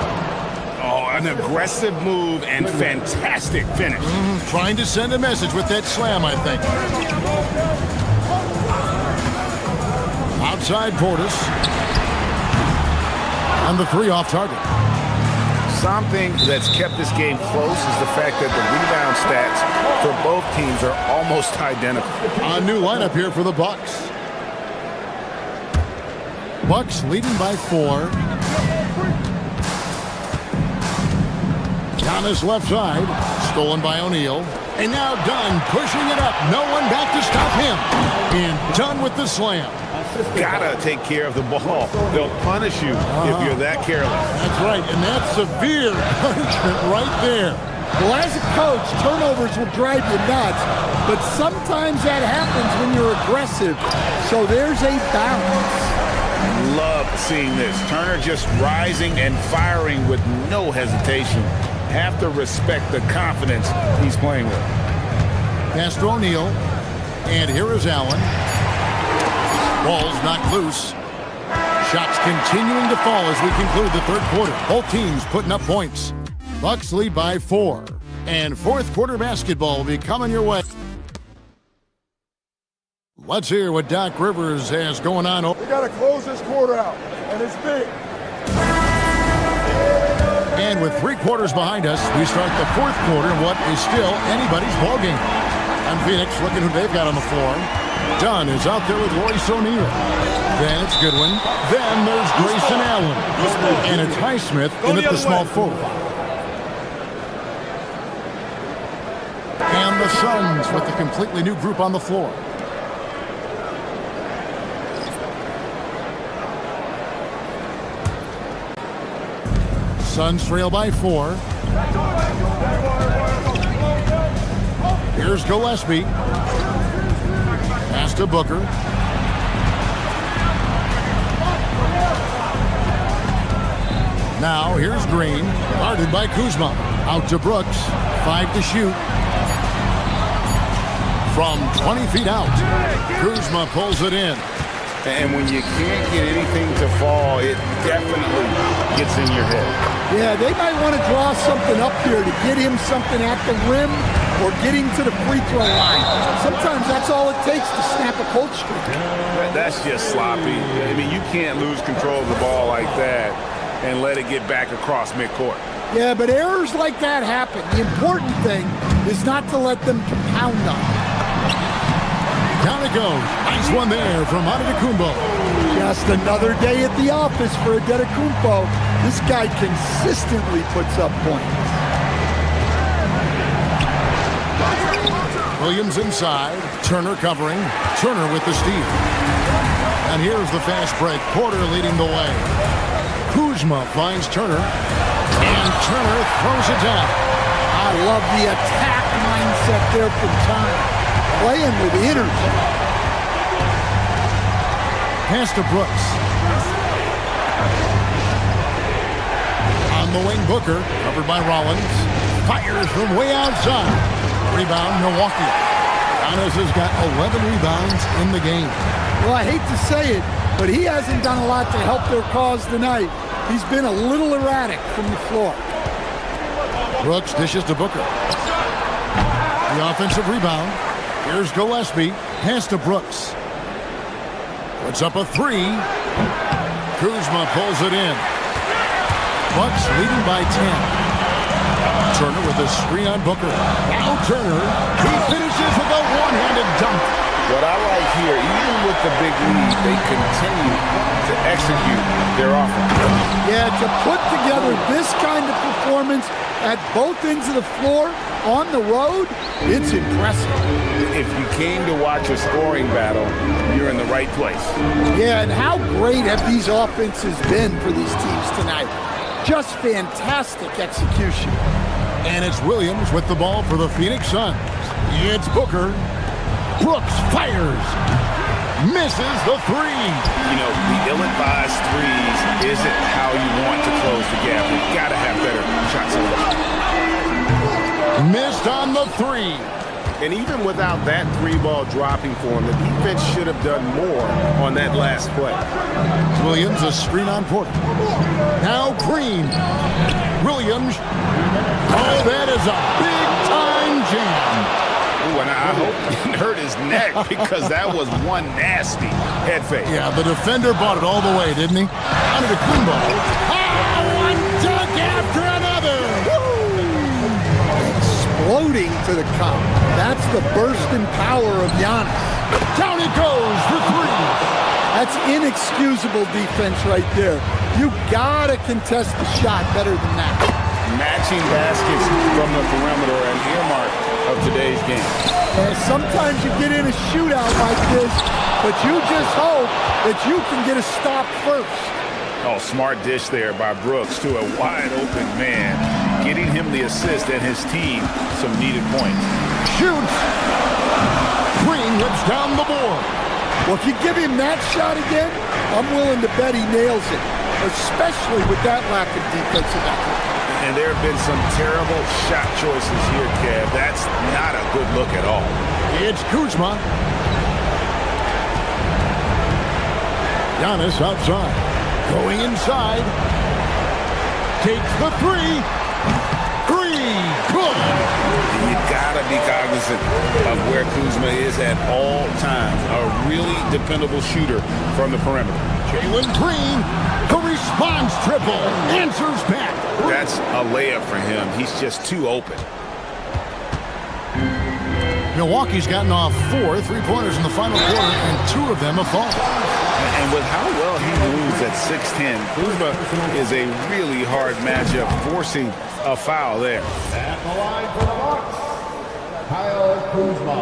Oh, an aggressive move and fantastic finish. Trying to send a message with that slam, I think. Outside Portis. And the 3 off target. Something that's kept this game close is the fact that the rebound stats for both teams are almost identical. A new lineup here for the Bucks. Bucks leading by 4. Giannis left side. Stolen by O'Neal. And now Dunn pushing it up. No one back to stop him. And Dunn with the slam. Gotta take care of the ball. They'll punish you if you're that careless. That's right, and that's severe punishment right there. Well, as a coach, turnovers will drive you nuts, but sometimes that happens when you're aggressive. So there's a balance. Love seeing this. Turner just rising and firing with no hesitation. Have to respect the confidence he's playing with. Pass to O'Neal, and here is Allen. Ball's knocked loose. Shots continuing to fall as we conclude the third quarter. Both teams putting up points. Bucks lead by 4. And fourth quarter basketball will be coming your way. Let's hear what Doc Rivers has going on. We got to close this quarter out, and it's big. And with 3 quarters behind us, we start the fourth quarter in what is still anybody's ballgame. And Phoenix looking who they've got on the floor. Dunn is out there with Royce O'Neal. Then it's Goodwin. Then there's Grayson Allen. And it's Highsmith in at the small forward. And the Suns with a completely new group on the floor. Suns trail by 4. Here's Gillespie. Pass to Booker. Now here's Green. Guarded by Kuzma. Out to Brooks. 5 to shoot. from 20 feet out. Kuzma pulls it in. And when you can't get anything to fall, it definitely gets in your head. Yeah, they might want to draw something up here to get him something at the rim or get him to the free throw line. Sometimes that's all it takes to snap a cold streak. That's just sloppy. I mean, you can't lose control of the ball like that and let it get back across midcourt. Yeah, but errors like that happen. The important thing is not to let them compound on it. Down it goes. Nice one there from Antetokounmpo. Just another day at the office for Antetokounmpo. This guy consistently puts up points. Williams inside. Turner covering. Turner with the steal. And here's the fast break. Porter leading the way. Kuzma finds Turner. And Turner throws it down. I love the attack mindset there from Turner. Playing with energy. Pass to Brooks. On the wing, Booker, covered by Rollins. Fires from way outside. Rebound, Milwaukee. Giannis has got 11 rebounds in the game. Well, I hate to say it, but he hasn't done a lot to help their cause tonight. He's been a little erratic from the floor. Brooks dishes to Booker. The offensive rebound. Here's Gillespie. Pass to Brooks. Puts up a three. Kuzma pulls it in. Bucks leading by 10. Turner with a screen on Booker. Now Turner. He finishes with a one-handed dunk. What I like here, even with the big lead, they continue to execute their offense. Yeah, to put together this kind of performance at both ends of the floor on the road, it's impressive. If you came to watch a scoring battle, you're in the right place. Yeah, and how great have these offenses been for these teams tonight? Just fantastic execution. And it's Williams with the ball for the Phoenix Suns. It's Booker. Brooks fires. Misses the three. You know, the ill-advised threes isn't how you want to close the gap. You've got to have better shot selection. Missed on the three. And even without that three ball dropping for him, the defense should have done more on that last play. Williams a screen on Porter. Now Green. Williams. Oh, that is a big-time jam. Ooh, and I hope he hurt his neck because that was one nasty head fake. Yeah, the defender bought it all the way, didn't he? Antetokounmpo. Oh, one dunk after another. Woo! Exploding to the cup. That's the bursting power of Giannis. Down it goes for three. That's inexcusable defense right there. You gotta contest the shot better than that. Matching baskets from the perimeter, an earmark of today's game. Sometimes you get in a shootout like this, but you just hope that you can get a stop first. Oh, smart dish there by Brooks to a wide open man, getting him the assist and his team some needed points. Shoots. Green rips down the board. Well, if you give him that shot again, I'm willing to bet he nails it, especially with that lack of defensive effort. And there have been some terrible shot choices here, Kev. That's not a good look at all. It's Kuzma. Giannis outside. Going inside. Takes the three. Three. Good. You gotta be cognizant of where Kuzma is at all times. A really dependable shooter from the perimeter. Jalen Green, the response triple, answers back. That's a layup for him. He's just too open. Milwaukee's gotten off 4 3-pointers in the final quarter, and 2 of them have fallen. And with how well he moves at 6'10", Kuzma is a really hard matchup, forcing a foul there. At the line for the Bucks, Kyle Kuzma.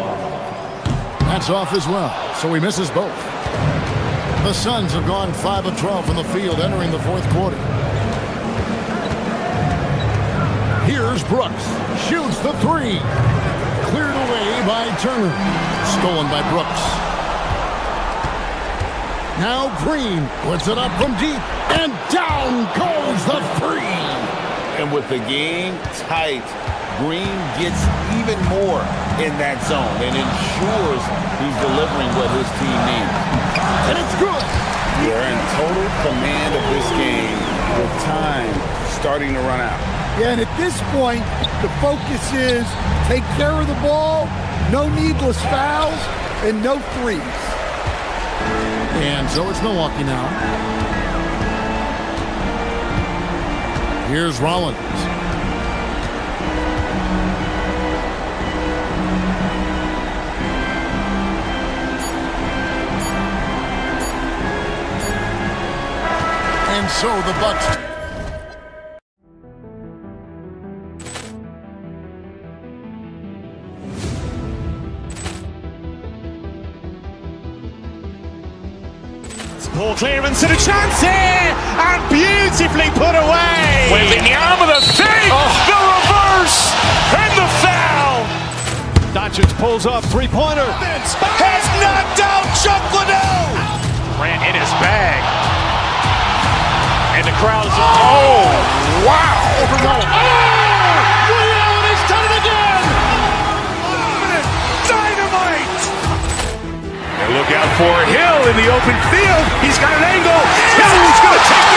That's off as well, so he misses both. The Suns have gone 5 of 12 from the field entering the fourth quarter. Here's Brooks. Shoots the three. Cleared away by Turner. Stolen by Brooks. Now Green puts it up from deep. And down goes the three. And with the game tight, Green gets even more in that zone and ensures he's delivering what his team needs. And it's good. They're in total command of this game with time starting to run out. Yeah, and at this point, the focus is take care of the ball, no needless fouls, and no threes. And so it's Milwaukee now. Here's Rollins. And so the Bucks. Poor clearance and a chance here, and beautifully put away. Wembanyama the save, the reverse, and the foul. Doncic pulls up, three-pointer. Has knocked out Chuck Liddell. Grant in his bag. And the crowd is, oh, wow. Liddell has done it again. Dynamite. And look out for Hill in the open field. He's got an angle. Hill's going to take